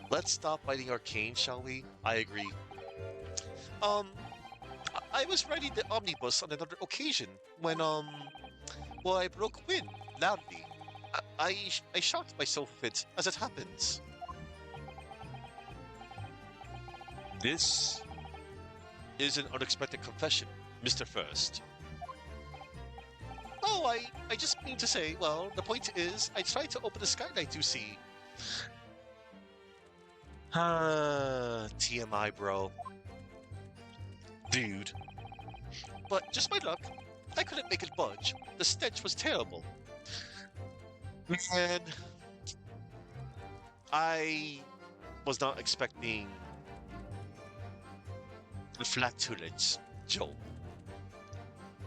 Let's stop fighting arcane, shall we? I agree. I was riding the omnibus on another occasion when, well, I broke wind loudly. I shocked myself with it, as it happens. This is an unexpected confession, Mr. First. Oh, I just mean to say, well, the point is, I tried to open the skylight, you see. TMI, bro. Dude. But just my luck, I couldn't make it budge. The stench was terrible. And I was not expecting the flatulence joke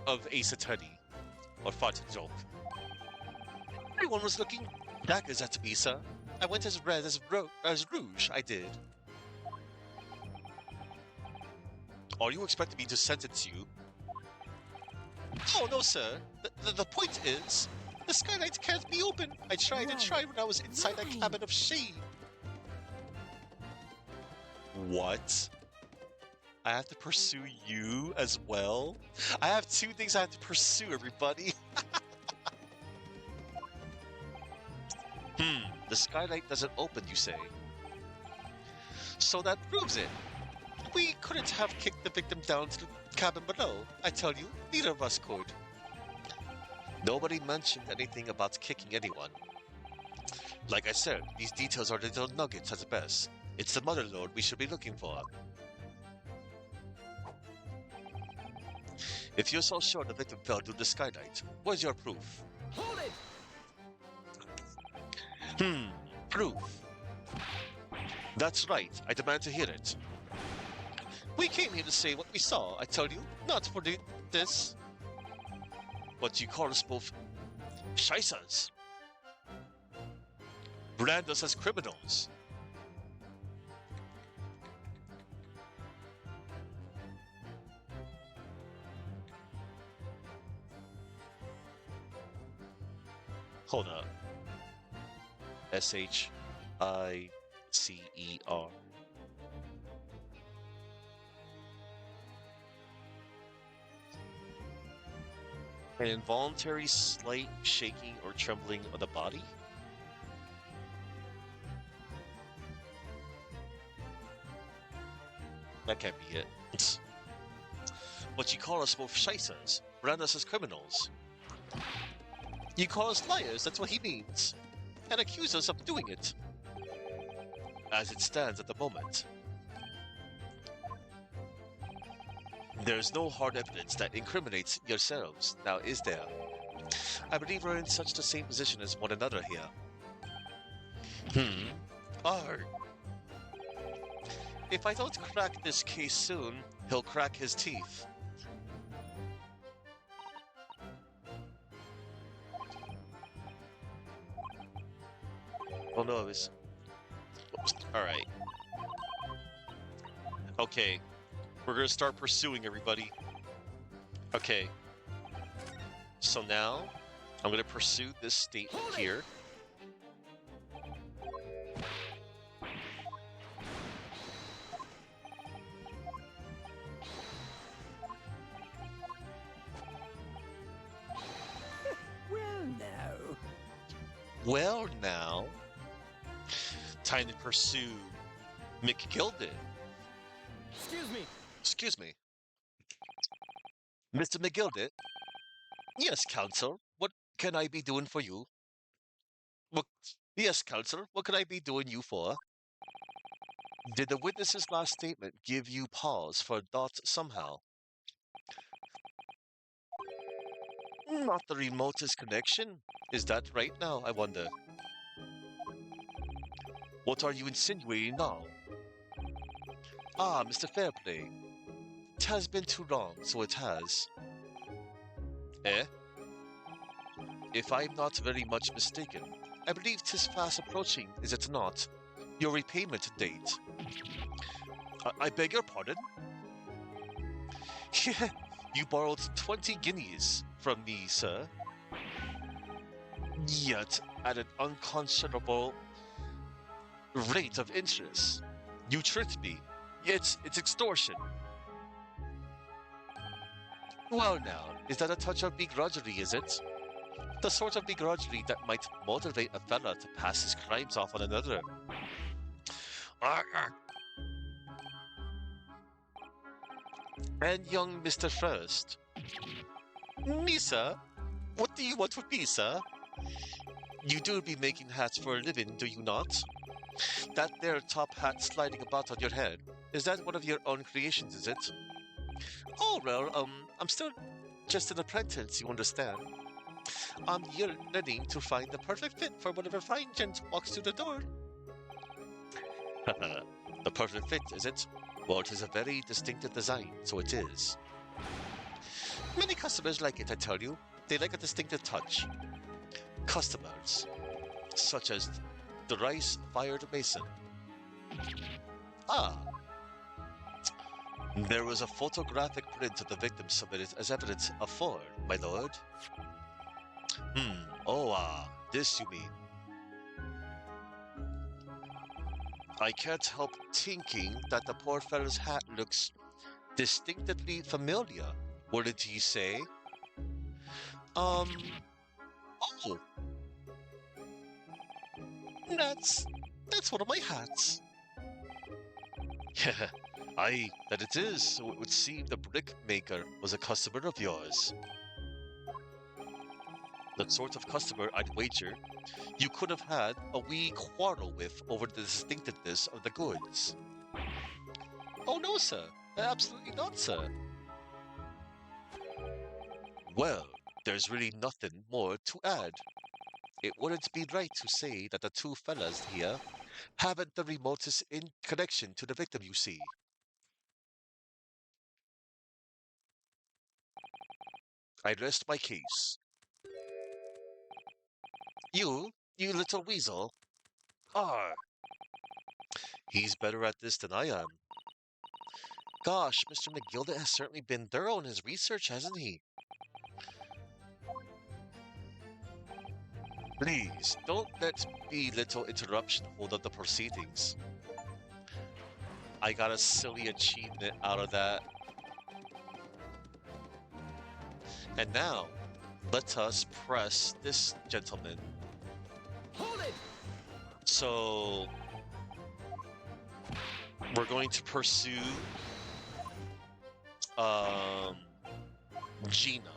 of Ace Attorney or fart joke. Everyone was looking daggers at me, sir. I went as red as rouge, I did. Are you expecting me to sentence you? Oh, no, sir. The point is, the skylight can't be open. I tried and tried when I was inside that cabin of shade. What? I have to pursue you as well? I have two things I have to pursue, everybody. The skylight doesn't open, you say? So that proves it. We couldn't have kicked the victim down to the cabin below. I tell you, neither of us could. Nobody mentioned anything about kicking anyone. Like I said, these details are little nuggets at best. It's the Motherlode we should be looking for. If you're so sure the victim fell through the skylight, where's your proof? Hold it! Proof. That's right, I demand to hear it. We came here to say what we saw, I tell you, not for this. But you call us both Scheissers. Brand us as criminals. Hold up. Shicer. An involuntary slight shaking or trembling of the body? That can't be it. But you call us both Scheissers, brand us as criminals. You call us liars, that's what he means, and accuse us of doing it. As it stands at the moment, there's no hard evidence that incriminates yourselves, now is there? I believe we're in such the same position as one another here. Arg. If I don't crack this case soon, he'll crack his teeth. Oh no, it was... Alright. Okay. We're gonna start pursuing everybody. Okay. So now, I'm gonna pursue this statement here. Well, now. Well now, time to pursue McGilded. Excuse me. Excuse me. Mr. McGilded? Yes, Counsel. What can I be doing for you? What? Yes, Counsel. What can I be doing you for? Did the witness's last statement give you pause for thought somehow? Not the remotest connection? Is that right now, I wonder? What are you insinuating now? Ah, Mr. Fairplay. It has been too long, so it has. Eh? If I'm not very much mistaken, I believe 'tis fast approaching, is it not? Your repayment date. I beg your pardon? You borrowed 20 guineas from me, sir. Yet at an unconscionable rate of interest. You tricked me. It's extortion. Well now, is that a touch of begrudgery, is it? The sort of begrudgery that might motivate a fella to pass his crimes off on another. And young Mr. First. Me, sir? What do you want with me, sir? You do be making hats for a living, do you not? That there top hat sliding about on your head, is that one of your own creations, is it? Oh, well, I'm still just an apprentice, you understand. I'm here learning to find the perfect fit for whatever fine gent walks through the door. The perfect fit, is it? Well, it is a very distinctive design, so it is. Many customers like it, I tell you. They like a distinctive touch. Customers, such as the rice-fired mason. Ah. There was a photographic print of the victim submitted as evidence of fraud, my lord. This you mean. I can't help thinking that the poor fellow's hat looks distinctively familiar, wouldn't you say? Oh. That's one of my hats. Aye, that it is. So it would seem the brick maker was a customer of yours. The sort of customer I'd wager you could have had a wee quarrel with over the distinctiveness of the goods. Oh no, sir. Absolutely not, sir. Well, there's really nothing more to add. It wouldn't be right to say that the two fellas here haven't the remotest in connection to the victim, you see. I rest my case. You little weasel. Ah, he's better at this than I am. Gosh, Mr. McGilda has certainly been thorough in his research, hasn't he? Please, don't let the little interruption hold up the proceedings. I got a silly achievement out of that. And now, let us press this gentleman. Hold it! So, we're going to pursue um, Gina.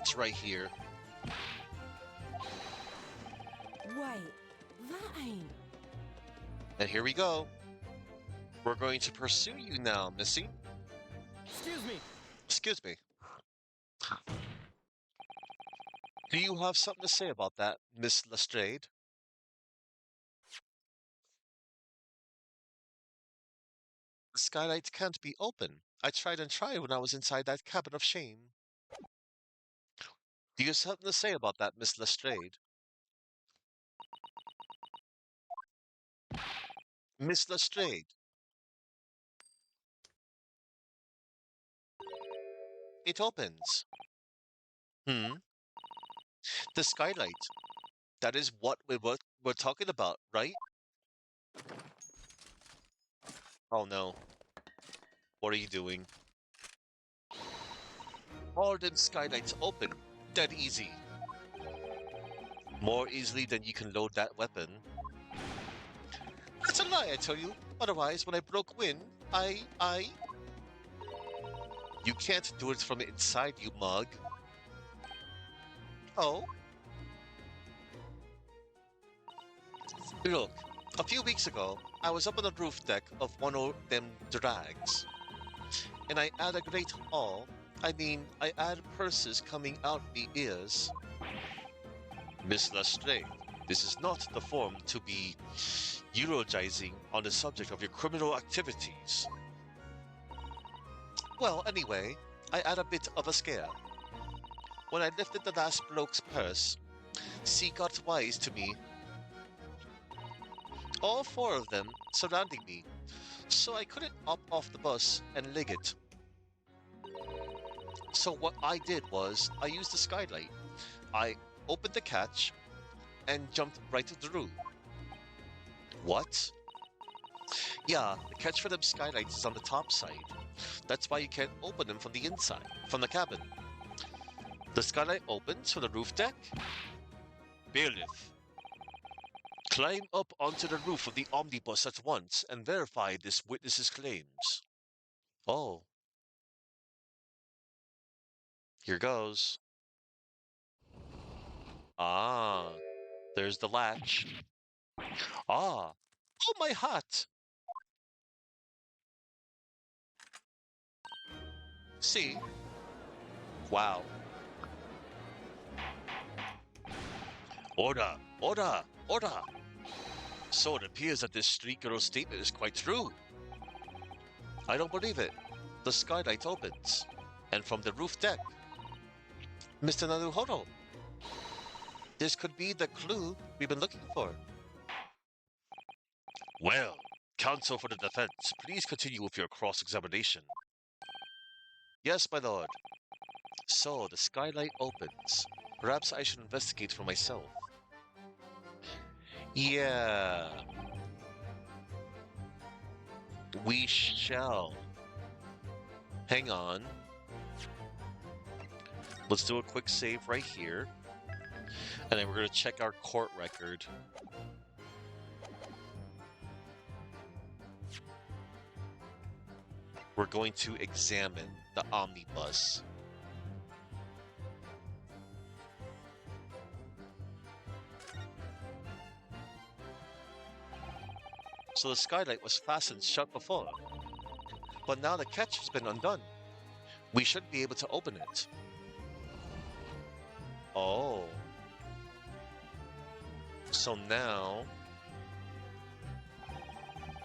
It's right here. Wait, that ain't. And here we go. We're going to pursue you now, Missy. Excuse me. Excuse me. Do you have something to say about that, Miss Lestrade? The skylight can't be open. I tried and tried when I was inside that cabin of shame. Do you have something to say about that, Miss Lestrade? Miss Lestrade. It opens. Hmm? The skylight. That is what we're talking about, right? Oh no. What are you doing? All them skylights open. Dead easy. More easily than you can load that weapon. That's a lie, I tell you. Otherwise, when I broke wind, I... You can't do it from inside, you mug. Oh? Look, a few weeks ago, I was up on the roof deck of one of them drags. And I had a great haul. I mean, I had purses coming out me ears. Miss Lestrade, this is not the form to be eulogizing on the subject of your criminal activities. Well, anyway, I had a bit of a scare. When I lifted the last bloke's purse, she got wise to me. All four of them surrounding me, so I couldn't hop off the bus and leg it. So what I did was, I used the skylight. I opened the catch and jumped right through. What? Yeah, the catch for them skylights is on the top side. That's why you can't open them from the inside, from the cabin. The skylight opens from the roof deck. Bailiff, climb up onto the roof of the omnibus at once and verify this witness's claims. Oh. Here goes. Ah, there's the latch. Ah, oh my hat! See? Wow. Order, order, order! So it appears that this street girl's statement is quite true. I don't believe it. The skylight opens, and from the roof deck, Mr. Naruhodo. This could be the clue we've been looking for. Well, counsel for the defense, please continue with your cross-examination. Yes, my lord. So, the skylight opens. Perhaps I should investigate for myself. Yeah, we shall. Hang on. Let's do a quick save right here. And then we're going to check our court record. We're going to examine the omnibus. So the skylight was fastened shut before, but now the catch has been undone. We should be able to open it. Oh. So now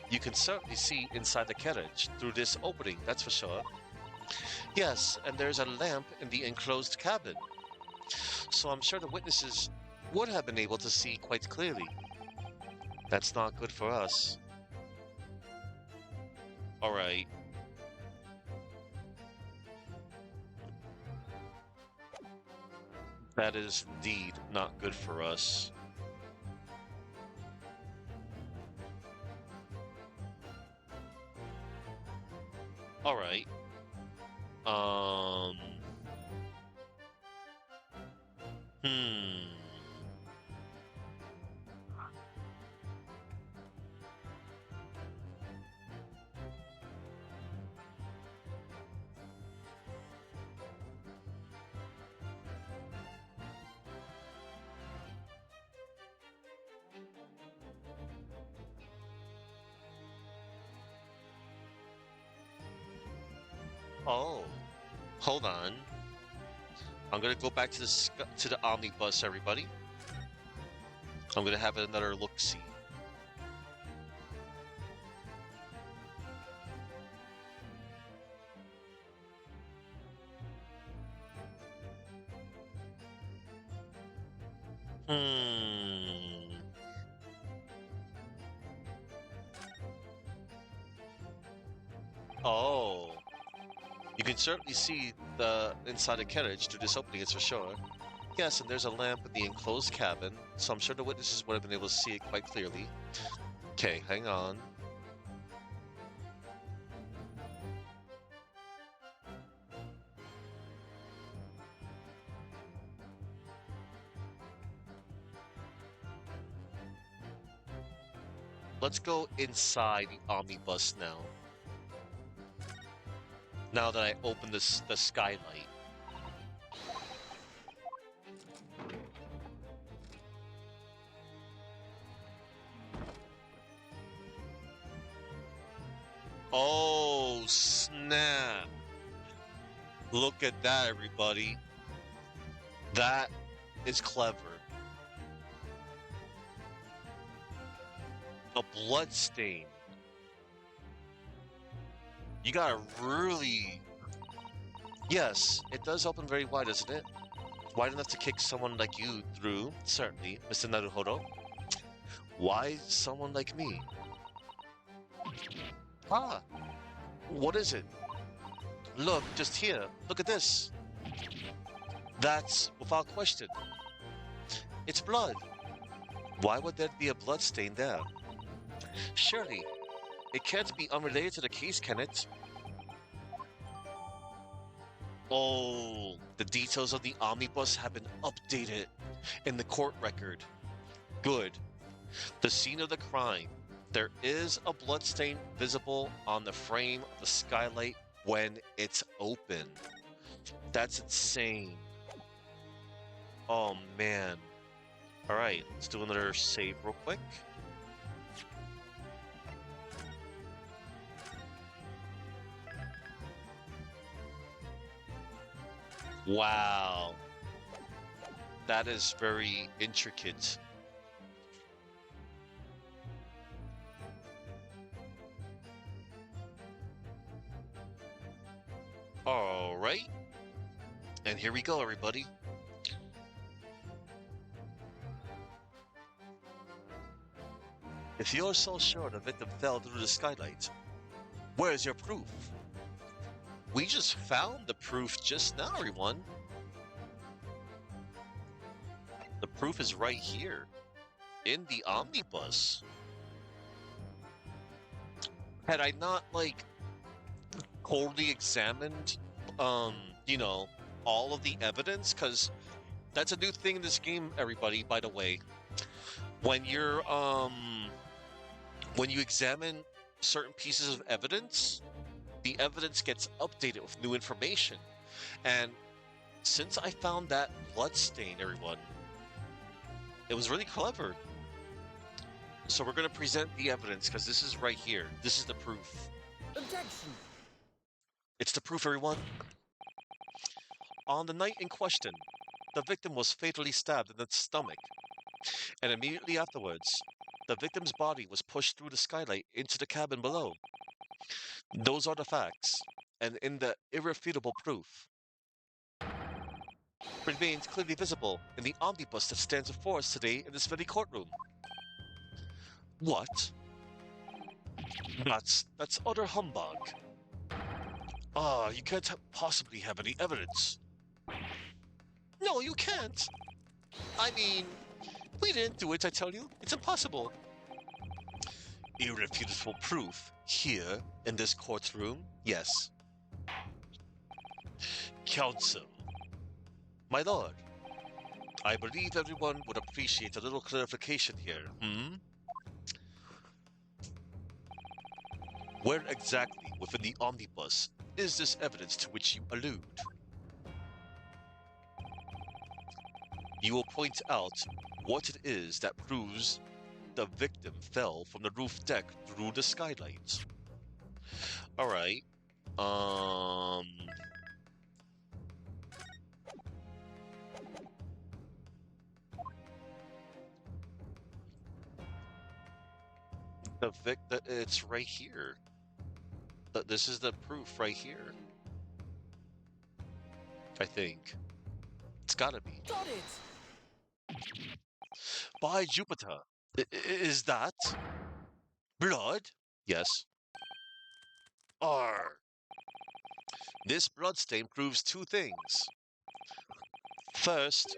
you can certainly see inside the carriage through this opening, that's for sure. Yes, and there's a lamp in the enclosed cabin. So I'm sure the witnesses would have been able to see quite clearly. That's not good for us. All right. That is indeed not good for us. All right. Um. Hmm. Oh, hold on. I'm gonna go back to the omnibus, everybody. I'm gonna have another look-see. Hmm. Oh, you can certainly see the inside the carriage through this opening, it's for sure. Yes, and there's a lamp in the enclosed cabin, so I'm sure the witnesses would have been able to see it quite clearly. Okay, hang on. Let's go inside the omnibus now. Now that I opened the skylight. Oh, snap. Look at that, everybody. That is clever. A blood stain. You gotta really... Yes, it does open very wide, doesn't it? Wide enough to kick someone like you through, certainly, Mr. Naruhodo. Why someone like me? Ah, what is it? Look, just here. Look at this. That's without question. It's blood. Why would there be a blood stain there? Surely, it can't be unrelated to the case, can it? Oh, the details of the omnibus have been updated in the court record. Good. The scene of the crime. There is a bloodstain visible on the frame of the skylight when it's open. That's insane. Oh, man. Alright, let's do another save real quick. Wow. That is very intricate. Alright. And here we go, everybody. If you're so sure the victim fell through the skylight, where's your proof? We just found the proof just now, everyone. The proof is right here in the omnibus. Had I not totally examined you know, all of the evidence, because that's a new thing in this game, everybody, by the way. When you examine certain pieces of evidence, the evidence gets updated with new information. And since I found that blood stain, everyone, it was really clever. So we're going to present the evidence because this is right here. This is the proof. Objection! It's the proof, everyone. On the night in question, the victim was fatally stabbed in the stomach, and immediately afterwards, the victim's body was pushed through the skylight into the cabin below. Those are the facts, and in the irrefutable proof remains clearly visible in the omnibus that stands before us today in this very courtroom. What? That's utter humbug. You can't possibly have any evidence. No, you can't. I mean, we didn't do it, I tell you. It's impossible. Irrefutable proof here in this courtroom, yes. Counsel. My lord, I believe everyone would appreciate a little clarification here, Where exactly within the omnibus is this evidence to which you allude? You will point out what it is that proves the victim fell from the roof deck through the skylight. All right. It's right here. This is the proof right here. I think. It's gotta be. Got it! By Jupiter. Is that blood? Yes. R. This bloodstain proves two things. First,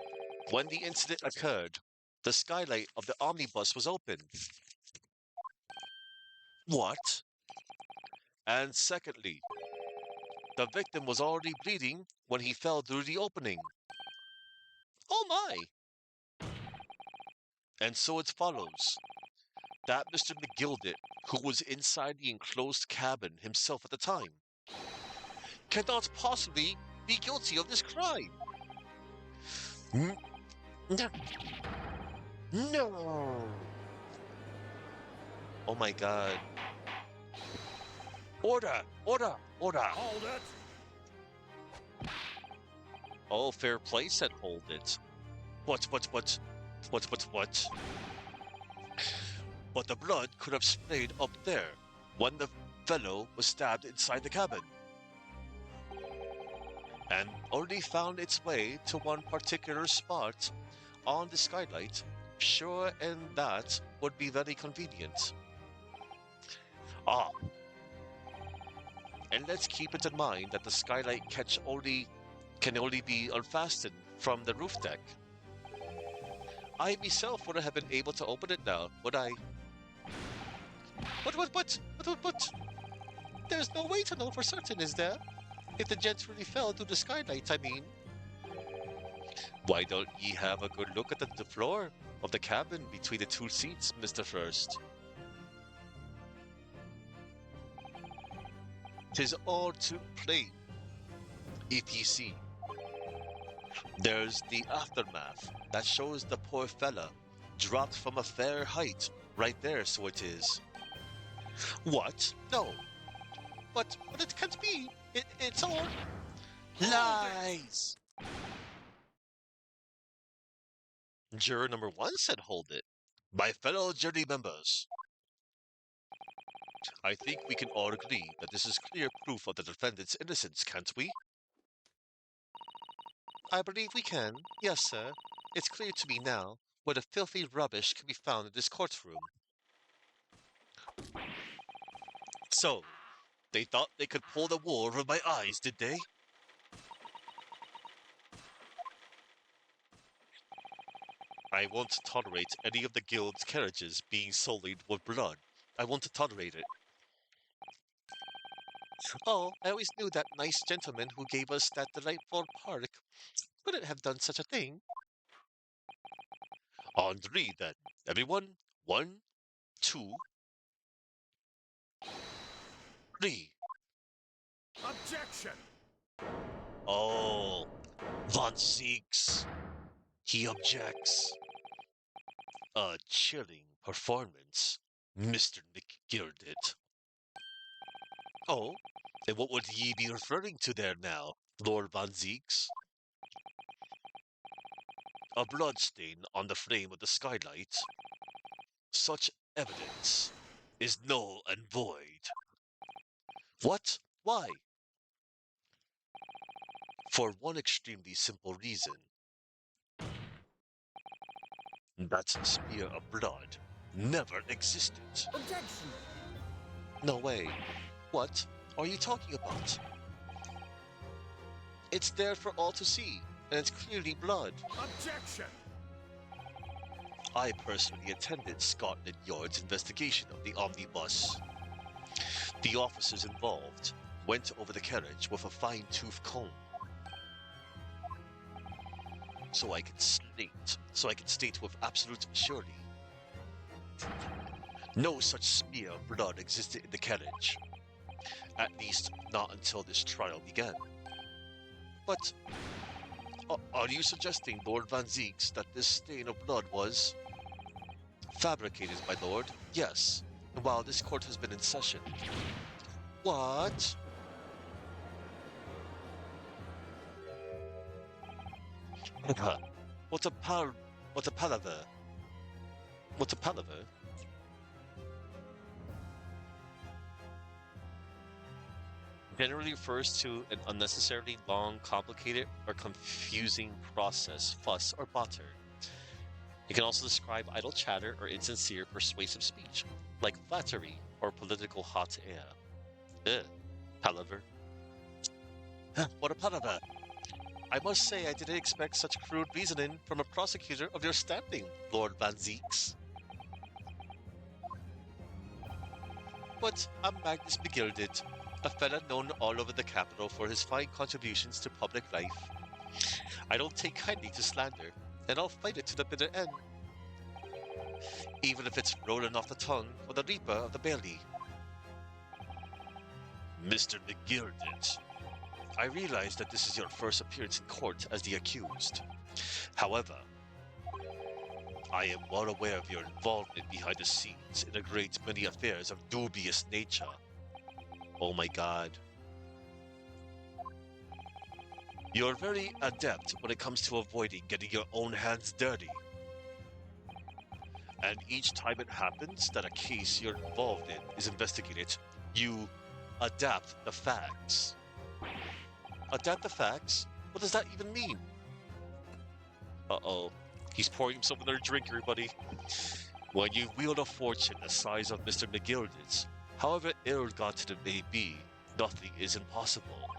when the incident occurred, the skylight of the omnibus was open. What? And secondly, the victim was already bleeding when he fell through the opening. Oh my! And so it follows that Mr. McGilded, who was inside the enclosed cabin himself at the time, cannot possibly be guilty of this crime. No. No. Oh my god. Order! Order! Order! Hold it! Oh, fair play said hold it. What? But the blood could have sprayed up there when the fellow was stabbed inside the cabin. And only found its way to one particular spot on the skylight. Sure, and that would be very convenient. Ah. And let's keep it in mind that the skylight can only be unfastened from the roof deck. I myself wouldn't have been able to open it now, would I? What? There's no way to know for certain, is there? If the gents really fell through the skylight, I mean. Why don't ye have a good look at the floor of the cabin between the two seats, Mr. First? 'Tis all too plain, if ye see. There's the aftermath that shows the poor fella dropped from a fair height right there, so it is. What? No. But it can't be. It's all lies. Juror number one said hold it. My fellow jury members, I think we can all agree that this is clear proof of the defendant's innocence, can't we? I believe we can. Yes, sir. It's clear to me now where the filthy rubbish can be found in this courtroom. So, they thought they could pull the wool over my eyes, did they? I won't tolerate any of the guild's carriages being sullied with blood. I won't tolerate it. Oh, I always knew that nice gentleman who gave us that delightful park couldn't have done such a thing. On three, then. Everyone, one, two, three. Objection! Oh, Von Zeeks. He objects. A chilling performance, Mr. McGirdit. Oh, and what would ye be referring to there now, Lord Von Zeeks? A bloodstain on the frame of the skylight. Such evidence is null and void. What? Why? For one extremely simple reason. That smear of blood never existed. Objection! No way. What are you talking about? It's there for all to see, and it's clearly blood. Objection! I personally attended Scotland Yard's investigation of the omnibus. The officers involved went over the carriage with a fine-tooth comb. So I can state with absolute surety. No such smear of blood existed in the carriage. At least not until this trial began. But are you suggesting, Lord Van Zeeks, that this stain of blood was fabricated, my lord? Yes. And while this court has been in session. What? What a palaver? What a palaver? Generally refers to an unnecessarily long, complicated, or confusing process, fuss, or botter. It can also describe idle chatter or insincere persuasive speech, like flattery or political hot air. Ugh, palaver. What a palaver! I must say I didn't expect such crude reasoning from a prosecutor of your standing, Lord Van Zeeks. But I'm Magnus Begilded, a fella known all over the capital for his fine contributions to public life. I don't take kindly to slander, and I'll fight it to the bitter end. Even if it's rolling off the tongue of the Reaper of the Bailey. Mr. McGirdit, I realize that this is your first appearance in court as the accused. However, I am well aware of your involvement behind the scenes in a great many affairs of dubious nature. Oh my god. You're very adept when it comes to avoiding getting your own hands dirty. And each time it happens that a case you're involved in is investigated, you adapt the facts. Adapt the facts? What does that even mean? Uh-oh. He's pouring himself another drink, everybody. When you wield a fortune the size of Mr. McGilded's, however ill-gotten it may be, nothing is impossible.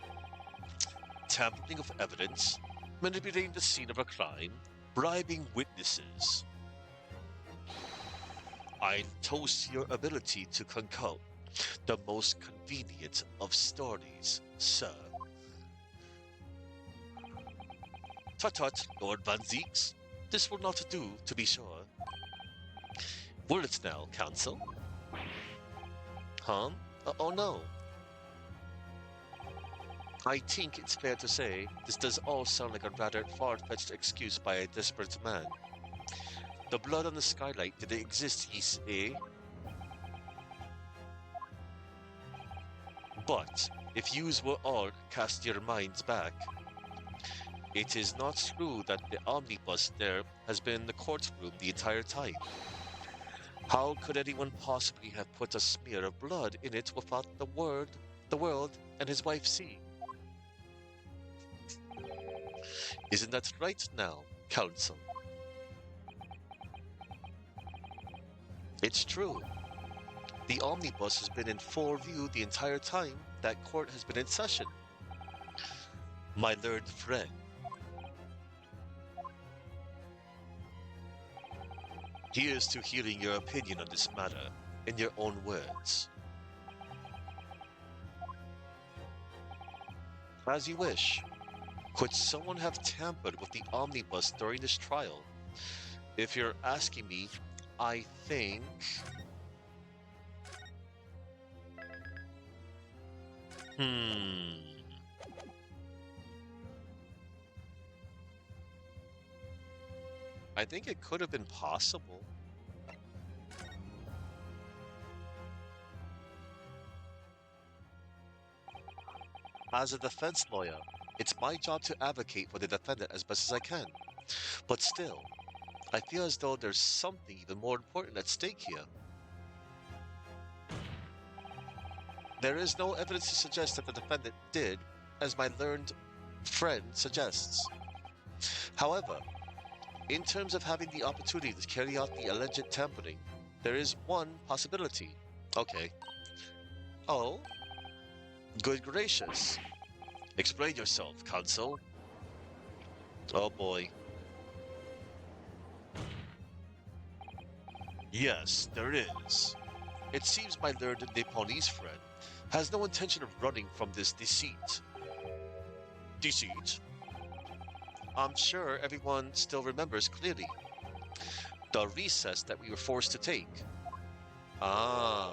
Tampering of evidence, manipulating the scene of a crime, bribing witnesses. I toast your ability to concoct the most convenient of stories, sir. Tut-tut, Lord Van Zeeks. This will not do, to be sure. Will it now, counsel? Huh? Oh no. I think it's fair to say this does all sound like a rather far-fetched excuse by a desperate man. The blood on the skylight didn't exist, ye say? But if yous were all cast your minds back, it is not true that the omnibus there has been in the courtroom the entire time. How could anyone possibly have put a smear of blood in it without the world and his wife seeing? Isn't that right now, counsel? It's true. The omnibus has been in full view the entire time that court has been in session. My learned friend, here's to hearing your opinion on this matter in your own words. As you wish. Could someone have tampered with the omnibus during this trial? If you're asking me, I think... Hmm... I think it could have been possible. As a defense lawyer, it's my job to advocate for the defendant as best as I can. But still, I feel as though there's something even more important at stake here. There is no evidence to suggest that the defendant did, as my learned friend suggests. However, in terms of having the opportunity to carry out the alleged tampering, there is one possibility. Okay. Oh? Good gracious. Explain yourself, counsel. Oh boy. Yes, there is. It seems my learned Nepalese friend has no intention of running from this deceit. Deceit? I'm sure everyone still remembers clearly. The recess that we were forced to take. Ah,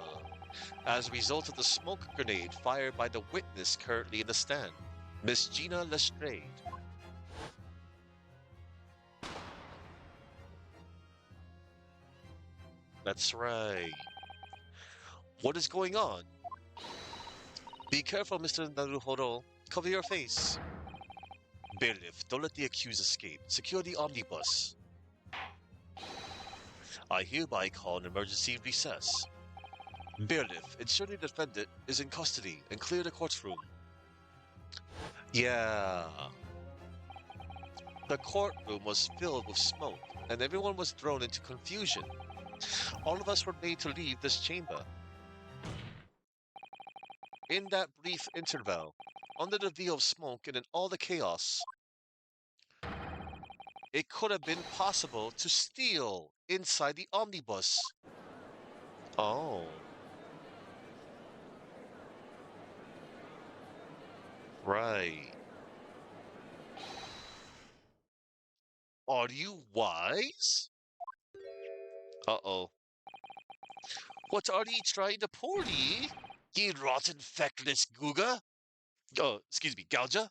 as a result of the smoke grenade fired by the witness currently in the stand, Miss Gina Lestrade. That's right. What is going on? Be careful, Mr. Naruhodo. Cover your face. Bailiff, don't let the accused escape. Secure the omnibus. I hereby call an emergency recess. Bailiff, ensure the defendant is in custody and clear the courtroom. Yeah. The courtroom was filled with smoke, and everyone was thrown into confusion. All of us were made to leave this chamber. In that brief interval, under the veil of smoke and in all the chaos, it could have been possible to steal inside the omnibus. Oh. Right. Are you wise? Uh-oh. What are ye trying to pour ye? Ye rotten feckless googa? Oh, excuse me, gouger?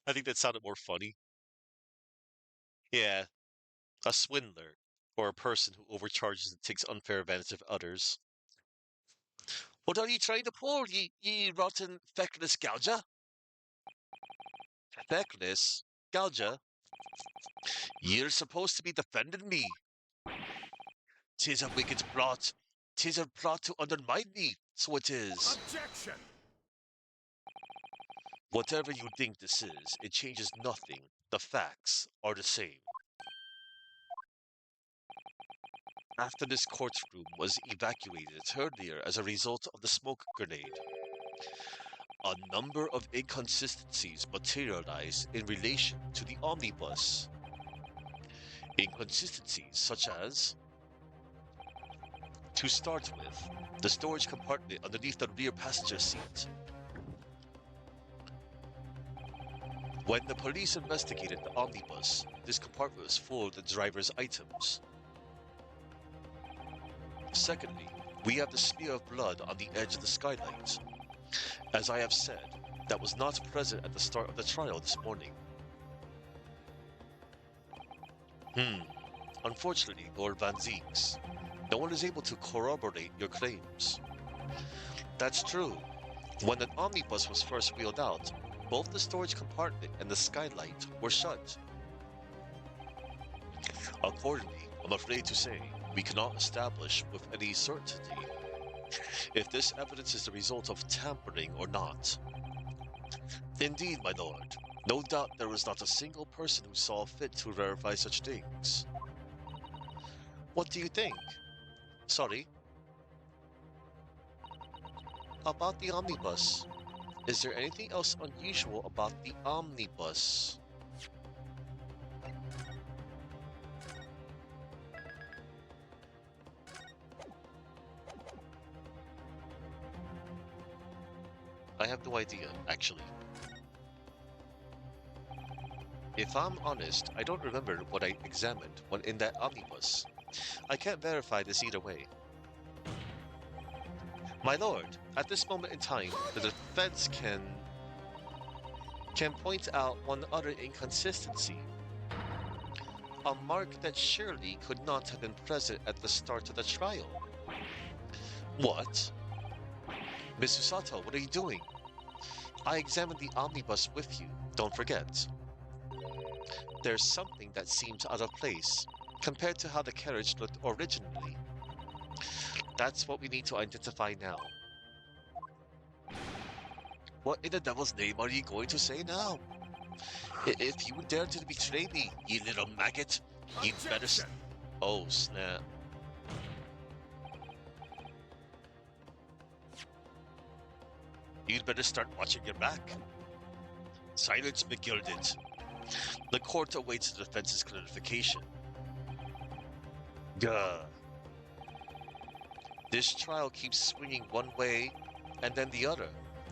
I think that sounded more funny. Yeah, a swindler, or a person who overcharges and takes unfair advantage of others. What are ye trying to pour, ye rotten feckless gouger? Feckless? Gouger? Ye're supposed to be defending me. 'Tis a wicked plot. 'Tis a plot to undermine me, so it is. Objection! Whatever you think this is, it changes nothing. The facts are the same. After this courtroom was evacuated earlier as a result of the smoke grenade, a number of inconsistencies materialized in relation to the omnibus. Inconsistencies such as, to start with, the storage compartment underneath the rear passenger seat. When the police investigated the omnibus, this compartment was full of the driver's items. Secondly, we have the smear of blood on the edge of the skylight. As I have said, that was not present at the start of the trial this morning. Unfortunately, Lord Van Zieks, no one is able to corroborate your claims. That's true. When an omnibus was first wheeled out, both the storage compartment and the skylight were shut. Accordingly, I'm afraid to say, we cannot establish with any certainty if this evidence is the result of tampering or not. Indeed, my lord, No doubt there was not a single person who saw fit to verify such things. What do you think? Sorry, about the omnibus. Is there anything else unusual about the omnibus? I have no idea, actually. If I'm honest, I don't remember what I examined when in that omnibus. I can't verify this either way. My lord, at this moment in time, the defense can point out one other inconsistency. A mark that surely could not have been present at the start of the trial. What? Miss Usato, what are you doing? I examined the omnibus with you, don't forget. There's something that seems out of place, compared to how the carriage looked originally. That's what we need to identify now. What in the devil's name are you going to say now? If you dare to betray me, you little maggot, you'd better Oh, snap. You'd better start watching your back. Silence McGilded. The court awaits the defense's clarification. Gah. This trial keeps swinging one way and then the other.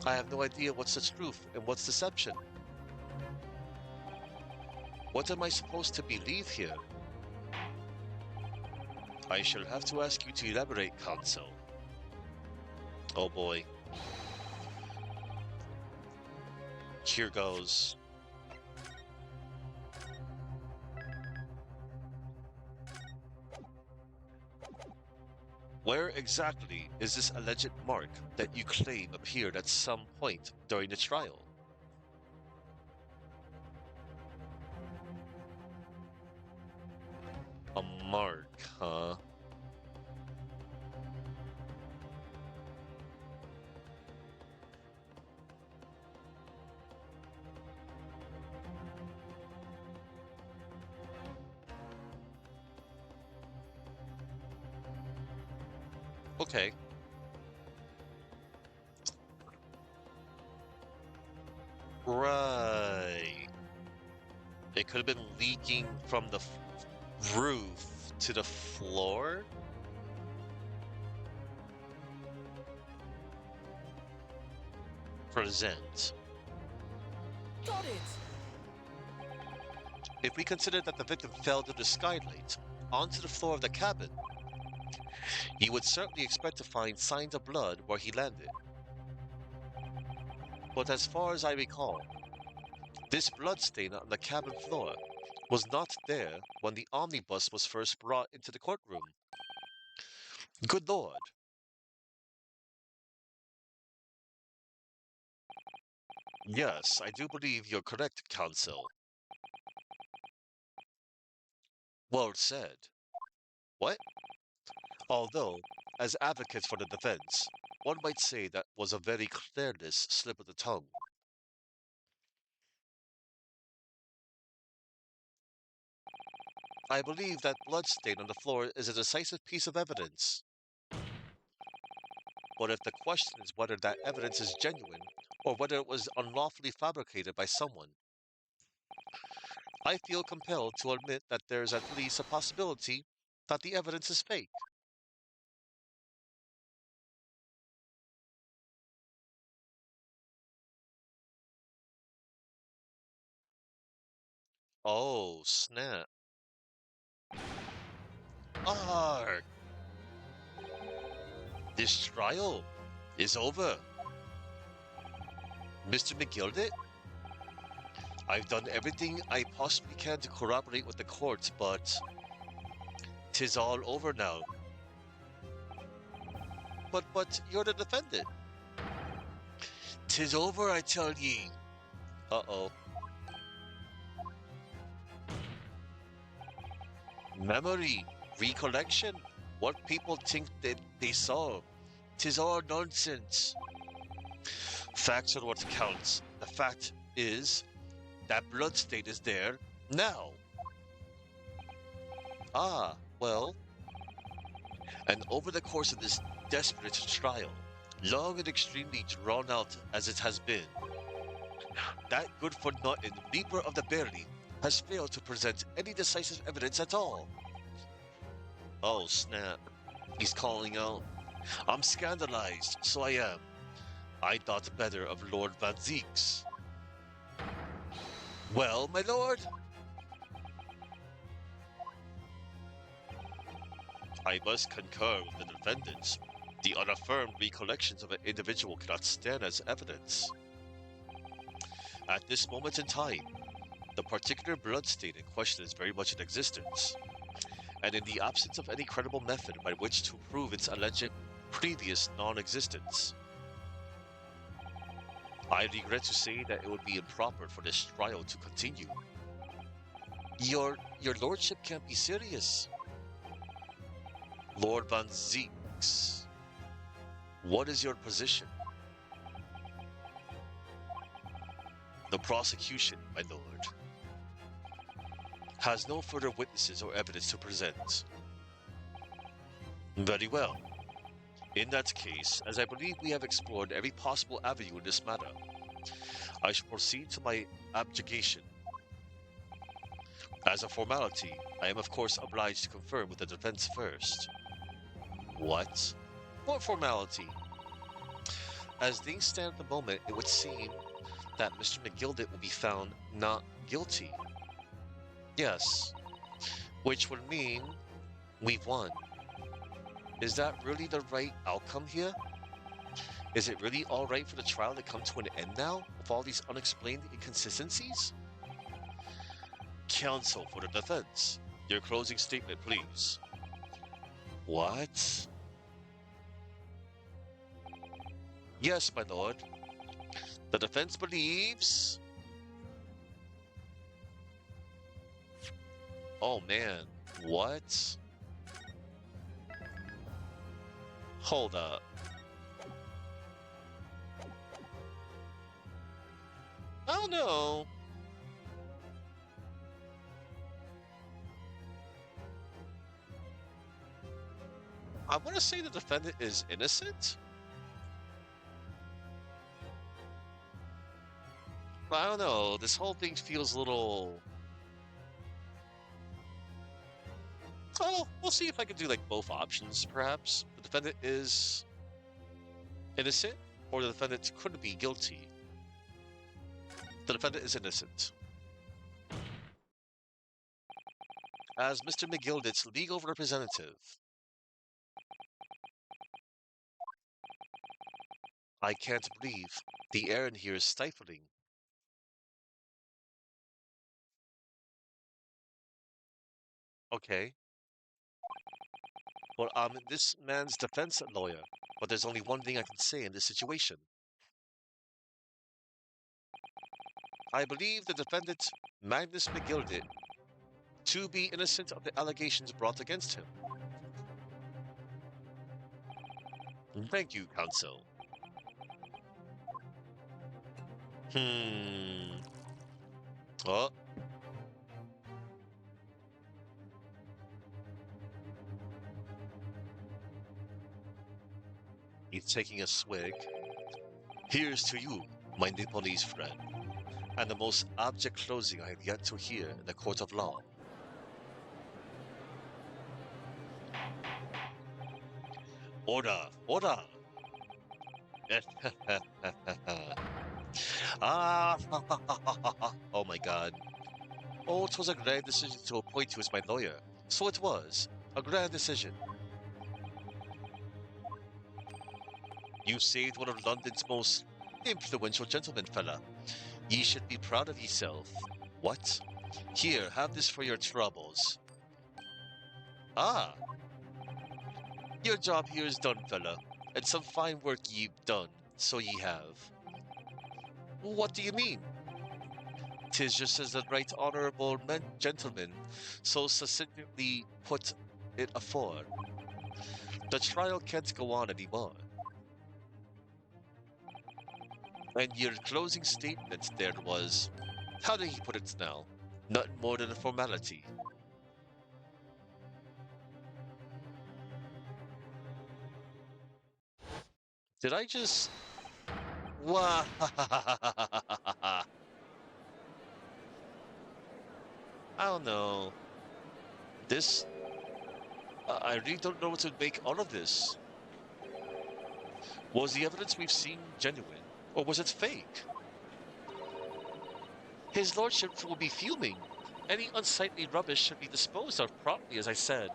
I have no idea what's the truth and what's deception. What am I supposed to believe here? I shall have to ask you to elaborate, counsel. Oh boy. Here goes. Where exactly is this alleged mark that you claim appeared at some point during the trial? A mark, huh? Okay. Right. It could have been leaking from the roof to the floor? Present. Got it! If we consider that the victim fell through the skylight onto the floor of the cabin, you would certainly expect to find signs of blood where he landed. But as far as I recall, this bloodstain on the cabin floor was not there when the omnibus was first brought into the courtroom. Good Lord. Yes, I do believe you're correct, counsel. Well said. What? Although, as advocates for the defense, one might say that was a very careless slip of the tongue. I believe that bloodstain on the floor is a decisive piece of evidence. But if the question is whether that evidence is genuine, or whether it was unlawfully fabricated by someone, I feel compelled to admit that there is at least a possibility that the evidence is fake. Oh, snap. Arg! This trial is over. Mr. McGilded? I've done everything I possibly can to corroborate with the court, but 'tis all over now. But you're the defendant. 'Tis over, I tell ye. Uh-oh. Memory, recollection, what people think that they saw. 'Tis all nonsense. Facts are what counts. The fact is, That bloodstain is there now. Ah, well, and over the course of this desperate trial, long and extremely drawn out as it has been, that good-for-nothing Reaper of the Barely has failed to present any decisive evidence at all. Oh, snap. He's calling out. I'm scandalized, so I am. I thought better of Lord Van Zeeks. Well, my lord? I must concur with the defendants. The unaffirmed recollections of an individual cannot stand as evidence. At this moment in time, the particular bloodstain in question is very much in existence, and in the absence of any credible method by which to prove its alleged previous non-existence, I regret to say that it would be improper for this trial to continue. Your lordship can't be serious. Lord Van Zeeks, what is your position? The prosecution, my lord, has no further witnesses or evidence to present. Very well. In that case, as I believe we have explored every possible avenue in this matter, I shall proceed to my abjugation. As a formality, I am of course obliged to confirm with the defense first. What? What formality? As things stand at the moment, it would seem that Mr. McGildet will be found not guilty. Yes, which would mean we've won. Is that really the right outcome here? Is it really all right for the trial to come to an end now, with all these unexplained inconsistencies? Counsel for the defense, your closing statement, please. What? Yes, my lord. The defense believes... Oh man, what? Hold up. I don't know. I want to say the defendant is innocent, but I don't know. This whole thing feels a little... Oh, we'll see if I can do like both options, perhaps. The defendant is innocent, or the defendant could be guilty. The defendant is innocent. As Mr. McGildet's legal representative, I can't breathe. The air in here is stifling. Okay. Well, I'm this man's defense lawyer, but there's only one thing I can say in this situation. I believe the defendant, Magnus McGildet, to be innocent of the allegations brought against him. Thank you, counsel. Oh, he's taking a swig. Here's to you, my Nepalese friend, and the most abject closing I have yet to hear in the court of law. Order, order! Ah, oh my god. Oh, 'twas a grand decision to appoint you as my lawyer. So it was. A grand decision. You saved one of London's most influential gentlemen, fella. Ye should be proud of yourself. What? Here, have this for your troubles. Ah, your job here is done, fella, and some fine work ye've done, so ye have. What do you mean? 'Tis just as the right honourable gentleman so succinctly put it afore. The trial can't go on any more. And your closing statement there was, How did he put it now? Nothing more than a formality. Did I just... Wow. I don't know. This... I really don't know what to make out of this. Was the evidence we've seen genuine, or was it fake? His lordship will be fuming. Any unsightly rubbish should be disposed of promptly, as I said.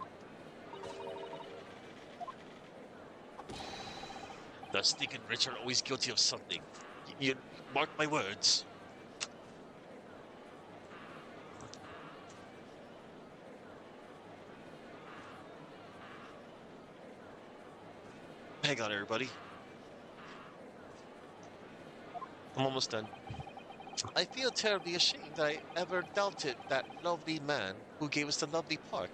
The stinking rich are always guilty of something. You mark my words. Hang on, everybody. I'm almost done. I feel terribly ashamed that I ever doubted that lovely man who gave us the lovely park.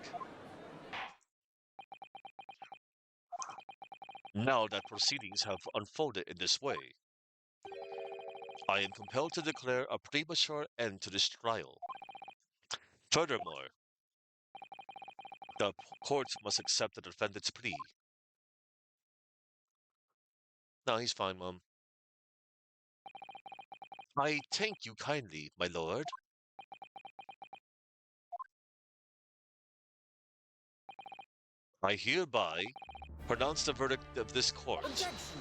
Now that proceedings have unfolded in this way, I am compelled to declare a premature end to this trial. Furthermore, the court must accept the defendant's plea. No, he's fine, Mum. I thank you kindly, my lord. I hereby pronounce the verdict of this court. Objection!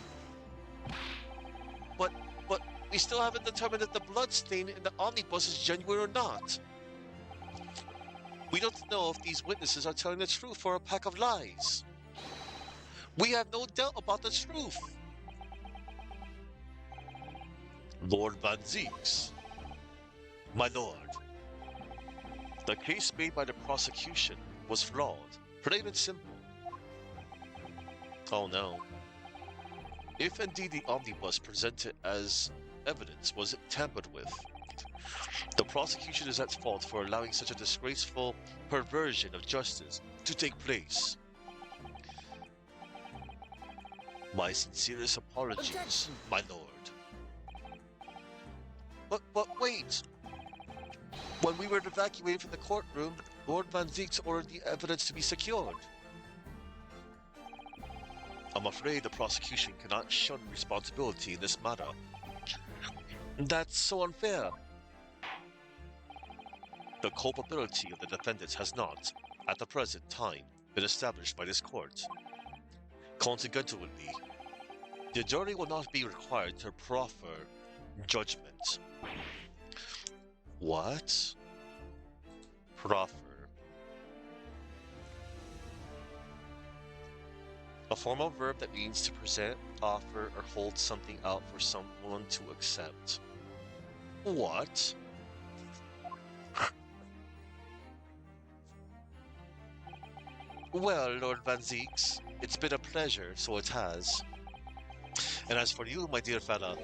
But, but, we still haven't determined if the blood stain in the omnibus is genuine or not. We don't know if these witnesses are telling the truth or a pack of lies. We have no doubt about the truth. Lord Van Zieks. My lord, the case made by the prosecution was flawed, plain and simple. Oh no. If indeed the omnibus presented as evidence was tampered with, the prosecution is at fault for allowing such a disgraceful perversion of justice to take place. My sincerest apologies, Objection. my lord. But wait! When we were evacuated from the courtroom, Lord Van Zieks ordered the evidence to be secured. I'm afraid the prosecution cannot shun responsibility in this matter. That's so unfair. The culpability of the defendants has not, at the present time, been established by this court. Consequently, the jury will not be required to proffer judgment. What? Proffer. A formal verb that means to present, offer, or hold something out for someone to accept. What? Well, Lord Van Zieks, it's been a pleasure, so it has. And as for you, my dear fella,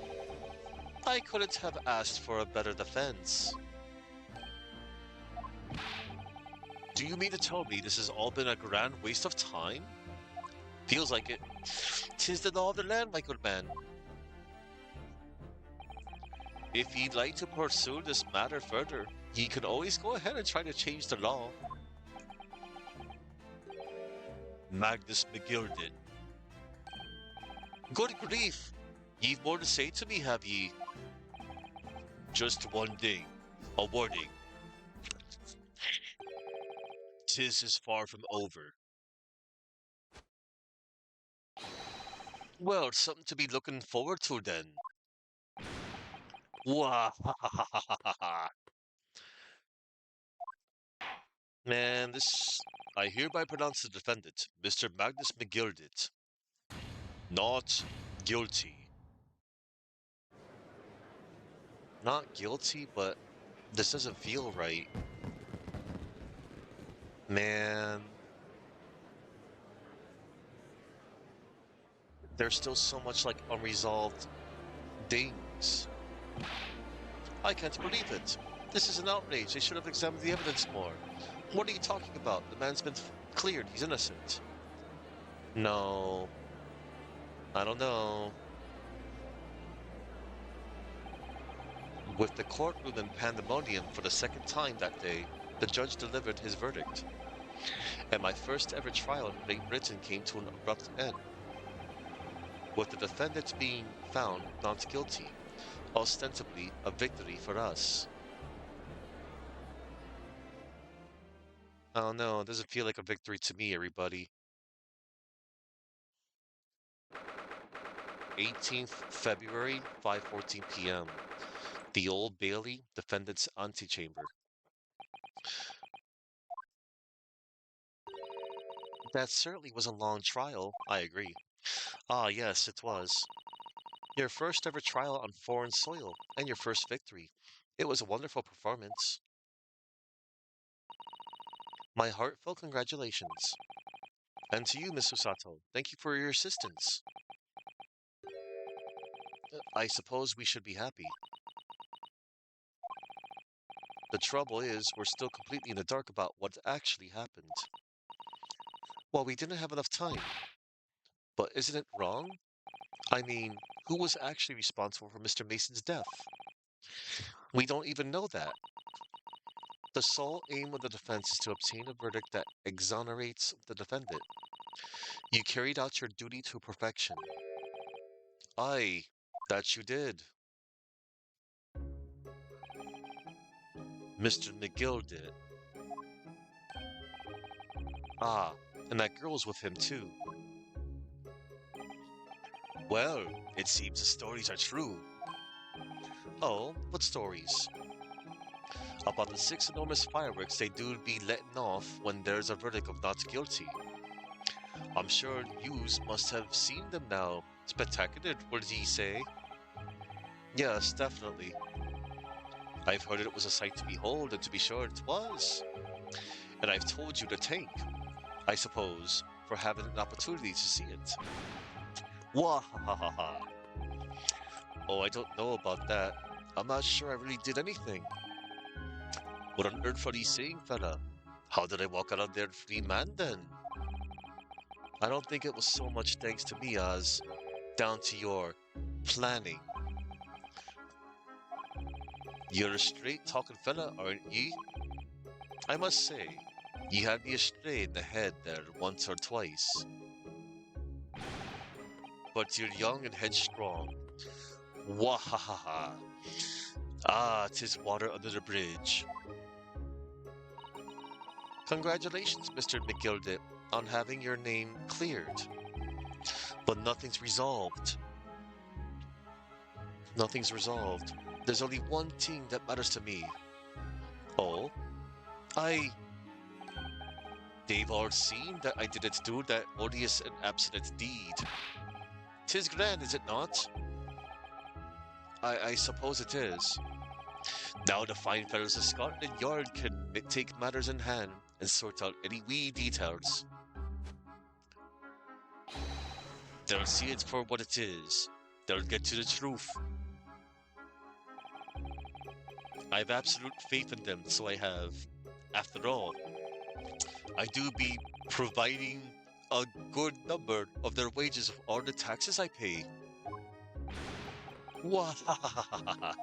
I couldn't have asked for a better defense. Do you mean to tell me this has all been a grand waste of time? Feels like it. 'Tis the law of the land, my good man. If he'd like to pursue this matter further, he can always go ahead and try to change the law. Magnus McGilded. Good grief! Ye've more to say to me, have ye? Just one thing. A warning. 'Tis is far from over. Well, something to be looking forward to then. Wah! Man, this... I hereby pronounce the defendant, Mr. Magnus McGilded, not guilty. Not guilty, but this doesn't feel right. Man. There's still so much, like, unresolved things. I can't believe it. This is an outrage. They should have examined the evidence more. What are you talking about? The man's been cleared. He's innocent. No. I don't know. With the courtroom in pandemonium for the second time that day, the judge delivered his verdict, and my first ever trial in Great Britain came to an abrupt end, with the defendants being found not guilty, ostensibly a victory for us. Oh no, it doesn't feel like a victory to me, everybody. 18th February, 5:14 p.m. The Old Bailey, defendant's antechamber. That certainly was a long trial, I agree. Ah, yes, it was. Your first ever trial on foreign soil, and your first victory. It was a wonderful performance. My heartfelt congratulations. And to you, Miss Usato, thank you for your assistance. I suppose we should be happy. The trouble is, we're still completely in the dark about what actually happened. Well, we didn't have enough time. But isn't it wrong? I mean, who was actually responsible for Mr. Mason's death? We don't even know that. The sole aim of the defense is to obtain a verdict that exonerates the defendant. You carried out your duty to perfection. Aye, that you did. Mr. McGill did. Ah, and that girl's with him too. Well, it seems the stories are true. Oh, what stories? About the 6 enormous fireworks they do be letting off when there's a verdict of not guilty. I'm sure yous must have seen them now. Spectacular, what did he say? Yes, definitely. I've heard it was a sight to behold, and to be sure it was. And I've told you to thank, I suppose, for having an opportunity to see it. Wahahaha. Oh, I don't know about that. I'm not sure I really did anything. What on earth are you saying, fella? How did I walk out of there free man then? I don't think it was so much thanks to me as down to your planning. You're a straight talking fella, aren't ye? I must say, ye had me astray in the head there once or twice. But you're young and headstrong. Wahahaha. Ah, 'tis water under the bridge. Congratulations, Mr. McGildet, on having your name cleared. But nothing's resolved. Nothing's resolved. There's only one thing that matters to me. Oh? I... They've all seen that I didn't do that odious and abstinent deed. 'Tis grand, is it not? I suppose it is. Now the fine fellows of Scotland Yard can take matters in hand and sort out any wee details. They'll see it for what it is. They'll get to the truth. I've absolute faith in them, so I have. After all, I do be providing a good number of their wages of all the taxes I pay. Wahahaha.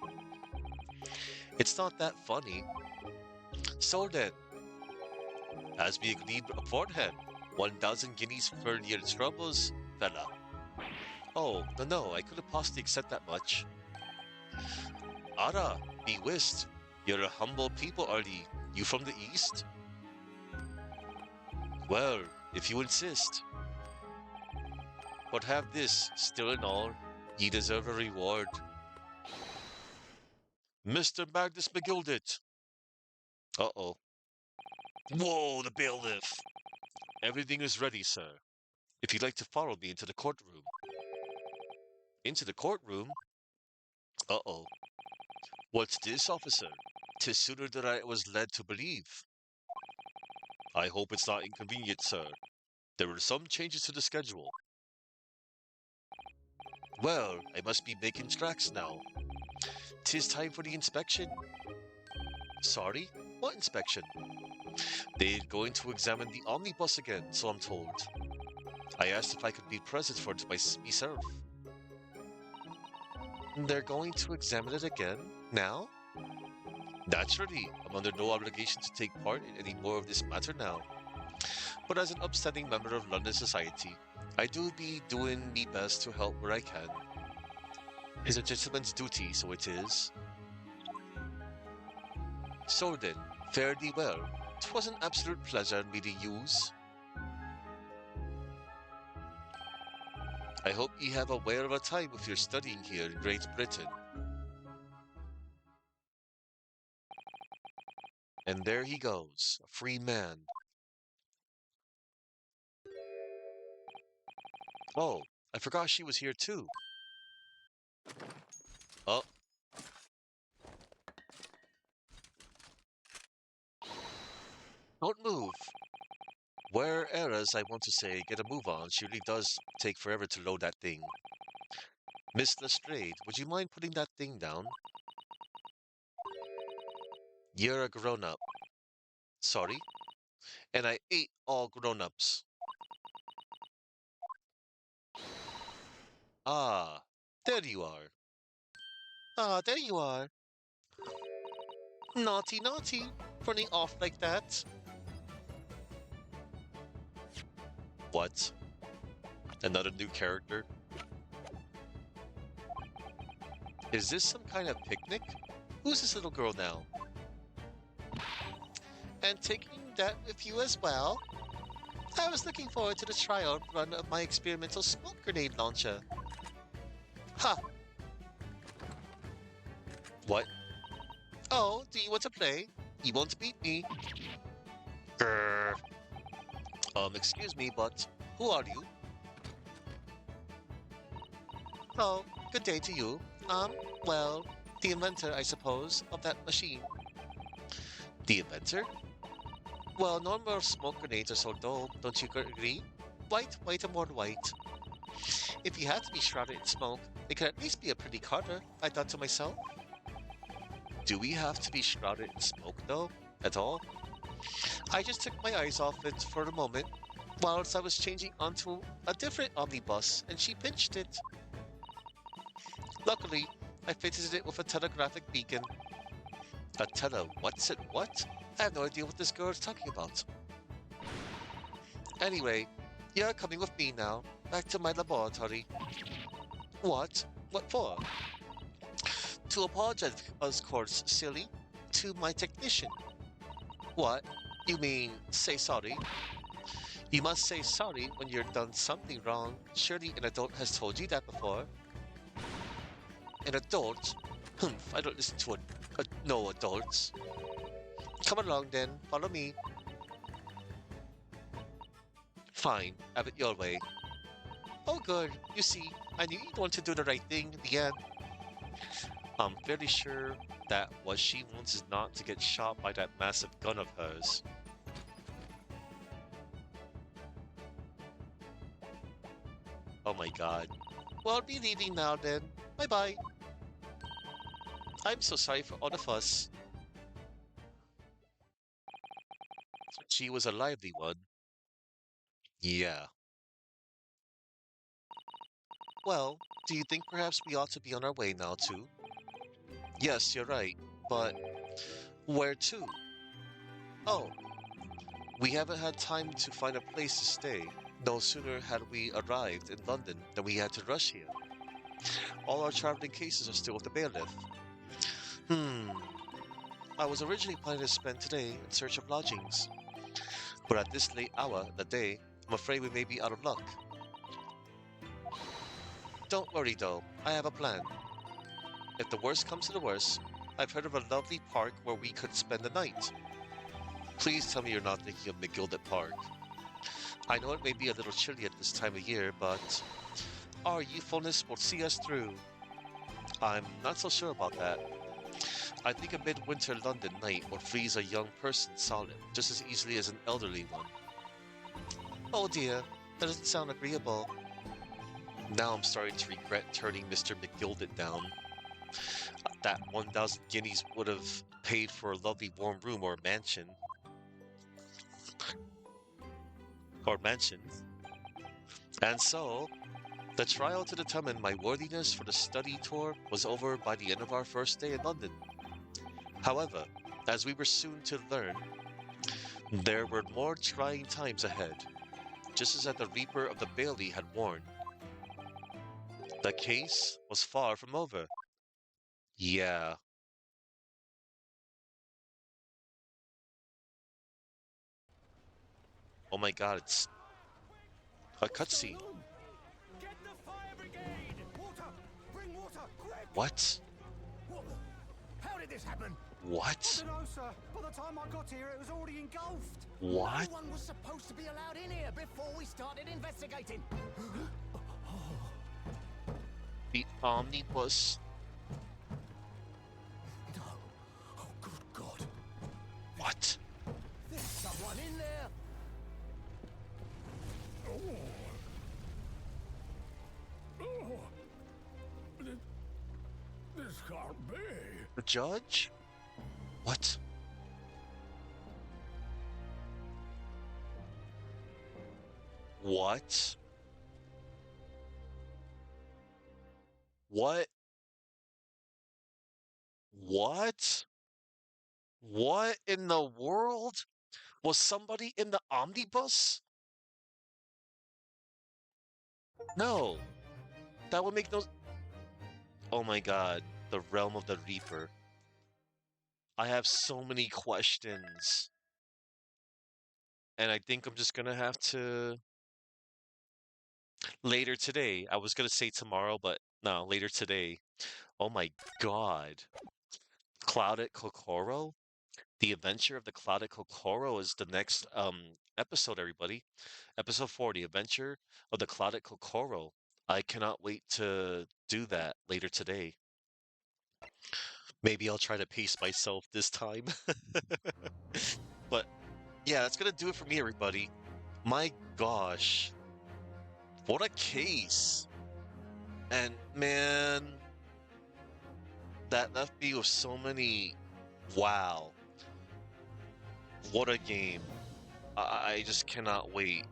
It's not that funny. So then, as we agreed beforehand, 1,000 guineas for your troubles, fella. Oh, no, I couldn't possibly accept that much. Ara, be whist. You're a humble people, are ye? You from the east? Well, if you insist. But have this, still in all, ye deserve a reward. Mr. Magnus McGildet. Uh-oh. Whoa, the bailiff. Everything is ready, sir. If you'd like to follow me into the courtroom. Into the courtroom? Uh-oh. What's this, officer? 'Tis sooner than I was led to believe. I hope it's not inconvenient, sir. There were some changes to the schedule. Well, I must be making tracks now. 'Tis time for the inspection. Sorry? What inspection? They're going to examine the omnibus again, so I'm told. I asked if I could be present for it myself. They're going to examine it again? Now? Naturally, I'm under no obligation to take part in any more of this matter now. But as an upstanding member of London society, I do be doing me best to help where I can. Is a gentleman's duty, so it is. So then, fare thee well. 'Twas an absolute pleasure meeting yous. I hope ye have a whale of a time with your studying here in Great Britain. And there he goes, a free man. Oh, I forgot she was here too. Oh, don't move. Whereas I want to say, get a move on. She really does take forever to load that thing. Miss Lestrade, would you mind putting that thing down? You're a grown-up. Sorry? And I ate all grown-ups. Ah, there you are. Ah, there you are. Naughty, naughty. Running off like that. What? Another new character? Is this some kind of picnic? Who's this little girl now? And taking that with you as well? I was looking forward to the trial run of my experimental smoke grenade launcher. Ha! What? Oh, do you want to play? You won't beat me. Grr. Excuse me, but who are you? Oh, good day to you. Well, the inventor, I suppose, of that machine. The inventor? Well, normal smoke grenades are so dull, don't you agree? White, white, and more white. If you had to be shrouded in smoke, it could at least be a pretty color, I thought to myself. Do we have to be shrouded in smoke, though? At all? I just took my eyes off it for a moment, whilst I was changing onto a different omnibus, and she pinched it. Luckily, I fitted it with a telegraphic beacon. A what's it what? I have no idea what this girl is talking about. Anyway, you're coming with me now, back to my laboratory. What? What for? To apologize, of course, silly. To my technician. What? You mean, say sorry? You must say sorry when you've done something wrong. Surely an adult has told you that before. An adult? Humph, I don't listen to no adults. Come along then, follow me. Fine, have it your way. Oh good, you see, I knew you'd want to do the right thing in the end. I'm fairly sure that what she wants is not to get shot by that massive gun of hers. Oh my god. Well, I'll be leaving now then. Bye-bye. I'm so sorry for all the fuss. She was a lively one. Yeah. Well, do you think perhaps we ought to be on our way now too? Yes, you're right. But where to? Oh, we haven't had time to find a place to stay. No sooner had we arrived in London than we had to rush here. All our traveling cases are still with the bailiff. Hmm. I was originally planning to spend today in search of lodgings, but at this late hour of the day, I'm afraid we may be out of luck. Don't worry though, I have a plan. If the worst comes to the worst, I've heard of a lovely park where we could spend the night. Please tell me you're not thinking of McGilded Park. I know it may be a little chilly at this time of year, but our youthfulness will see us through. I'm not so sure about that. I think a midwinter London night will freeze a young person solid just as easily as an elderly one. Oh dear, that doesn't sound agreeable. Now I'm starting to regret turning Mr. McGilded down. That 1,000 guineas would have paid for a lovely warm room or mansion. Or mansion. And so, The trial to determine my worthiness for the study tour was over by the end of our first day in London. However, as we were soon to learn, there were more trying times ahead, just as the Reaper of the Bailey had warned. The case was far from over. Yeah. Oh my god, it's a What's going cutscene. on? Get the fire brigade! Water! Bring water, quick! What? What the? How did this happen? I What? don't know, sir. By the time I got here, it was already engulfed. What? No one was supposed to be allowed in here before we started investigating. The omnibus? No. Oh, good God. What? There's someone in there. This can't be. The judge? What? What? What? What? What in the world? Was somebody in the omnibus? No. That would make no... Oh my god. The realm of the Reaper. I have so many questions. And I think I'm just gonna have to... Later today. I was gonna say tomorrow, but no, later today. Oh my god. Clouded Kokoro? The Adventure of the Clouded Kokoro is the next episode, everybody. Episode 4, The Adventure of the Clouded Kokoro. I cannot wait to do that later today. Maybe I'll try to pace myself this time. But yeah, that's gonna do it for me, everybody. My gosh. What a case. And man, that left me with so many wow. What a game. I just cannot wait.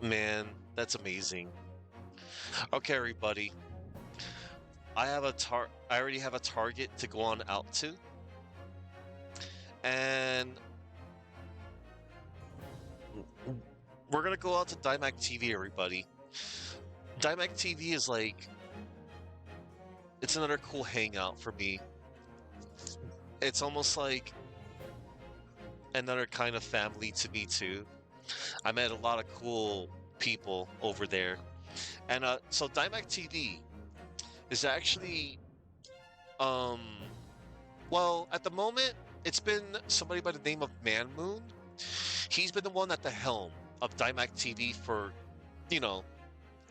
Man, that's amazing. Okay, everybody. I already have a target to go on out to. And we're gonna go out to Dymac TV, everybody. Dymac TV is like, it's another cool hangout for me. It's almost like another kind of family to me too. I met a lot of cool people over there. And so Dymac TV is actually um well, at the moment it's been somebody by the name of Man Moon. He's been the one at the helm of Dymac TV for,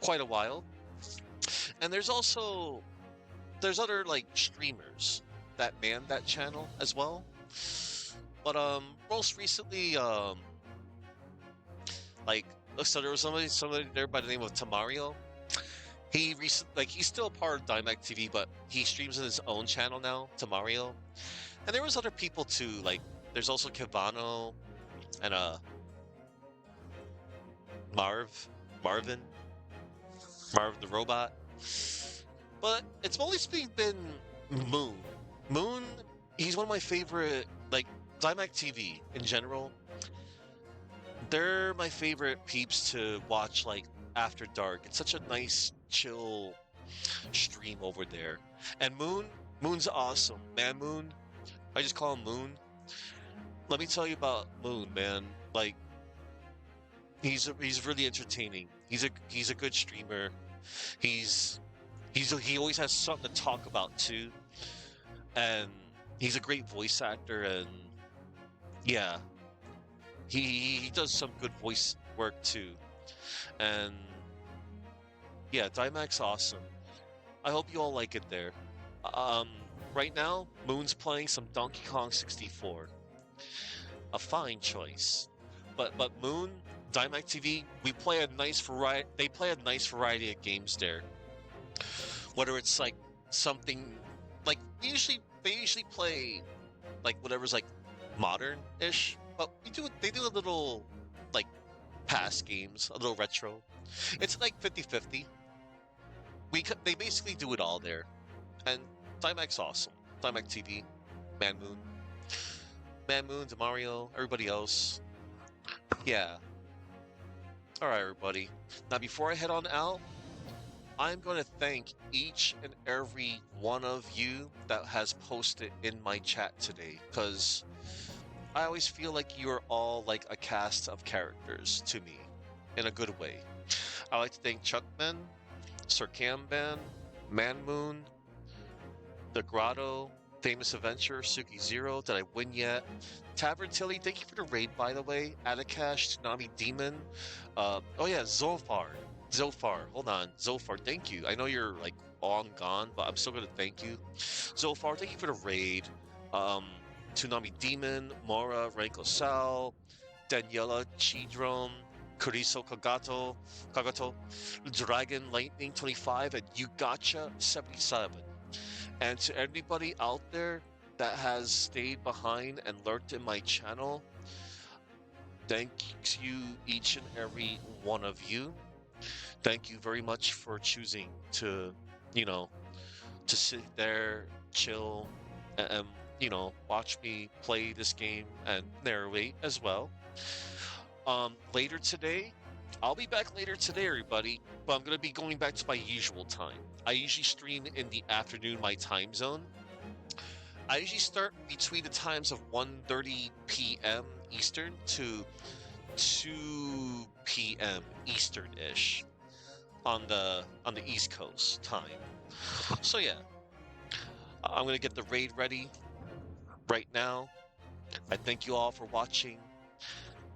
quite a while. And there's other like streamers that man that channel as well. But most recently like so there was somebody there by the name of Tamario. He's still a part of Dymac TV, but he streams in his own channel now, Tamario. And there was other people too, like there's also Kivano and Marvin the robot. But it's mostly been Moon. Moon, he's one of my favorite, like Dymac TV in general. They're my favorite peeps to watch like after dark. It's such a nice, chill stream over there. And Moon's awesome. Man Moon, I just call him Moon. Let me tell you about Moon, man. Like he's really entertaining. He's a good streamer. He always has something to talk about too. And he's a great voice actor, and yeah, he does some good voice work too. And yeah, Dymac's awesome. I hope you all like it there. Um, right now, Moon's playing some Donkey Kong 64. A fine choice. But Moon, Dymac TV, we play a nice variety. They play a nice variety of games there. Whether it's like something like they usually play like whatever's like modern-ish, but they do a little like past games, a little retro. It's like 50-50. They basically do it all there. And Timex awesome. Timex TV, Man Moon, Man Moon, Mario, everybody else. Yeah. All right, everybody. Now, before I head on out, I'm going to thank each and every one of you that has posted in my chat today, because I always feel like you're all like a cast of characters to me in a good way. I'd like to thank Chuckman, Sir Camban, Man Moon, The Grotto, Famous Adventure, Suki Zero. Did I win yet? Tavern Tilly, thank you for the raid, by the way. Adakash, Tsunami Demon. Oh yeah, Zofar. Zofar, hold on. Zofar, thank you. I know you're like long gone, but I'm still gonna thank you. Zofar, thank you for the raid. Um, Tsunami Demon, Mora, Renko Sal, Daniela Chidron, Kuriso Kagato, Dragon Lightning 25, and You Gotcha 77. And to everybody out there that has stayed behind and lurked in my channel, thank you, each and every one of you. Thank you very much for choosing to, you know, to sit there, chill, and watch me play this game and narrate as well. Later today, I'll be back later today, everybody, but I'm gonna be going back to my usual time. I usually stream in the afternoon, my time zone. I usually start between the times of 1:30 p.m. Eastern to 2 p.m. Eastern-ish on the East Coast time. So yeah, I'm gonna get the raid ready right now. I thank you all for watching,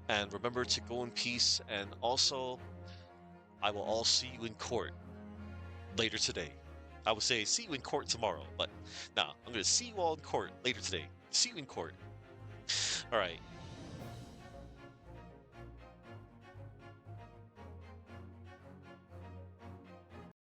and remember to go in peace. And also, I will all see you in court later today. I would say see you in court tomorrow, but nah, I'm gonna see you all in court later today. See you in court. All right.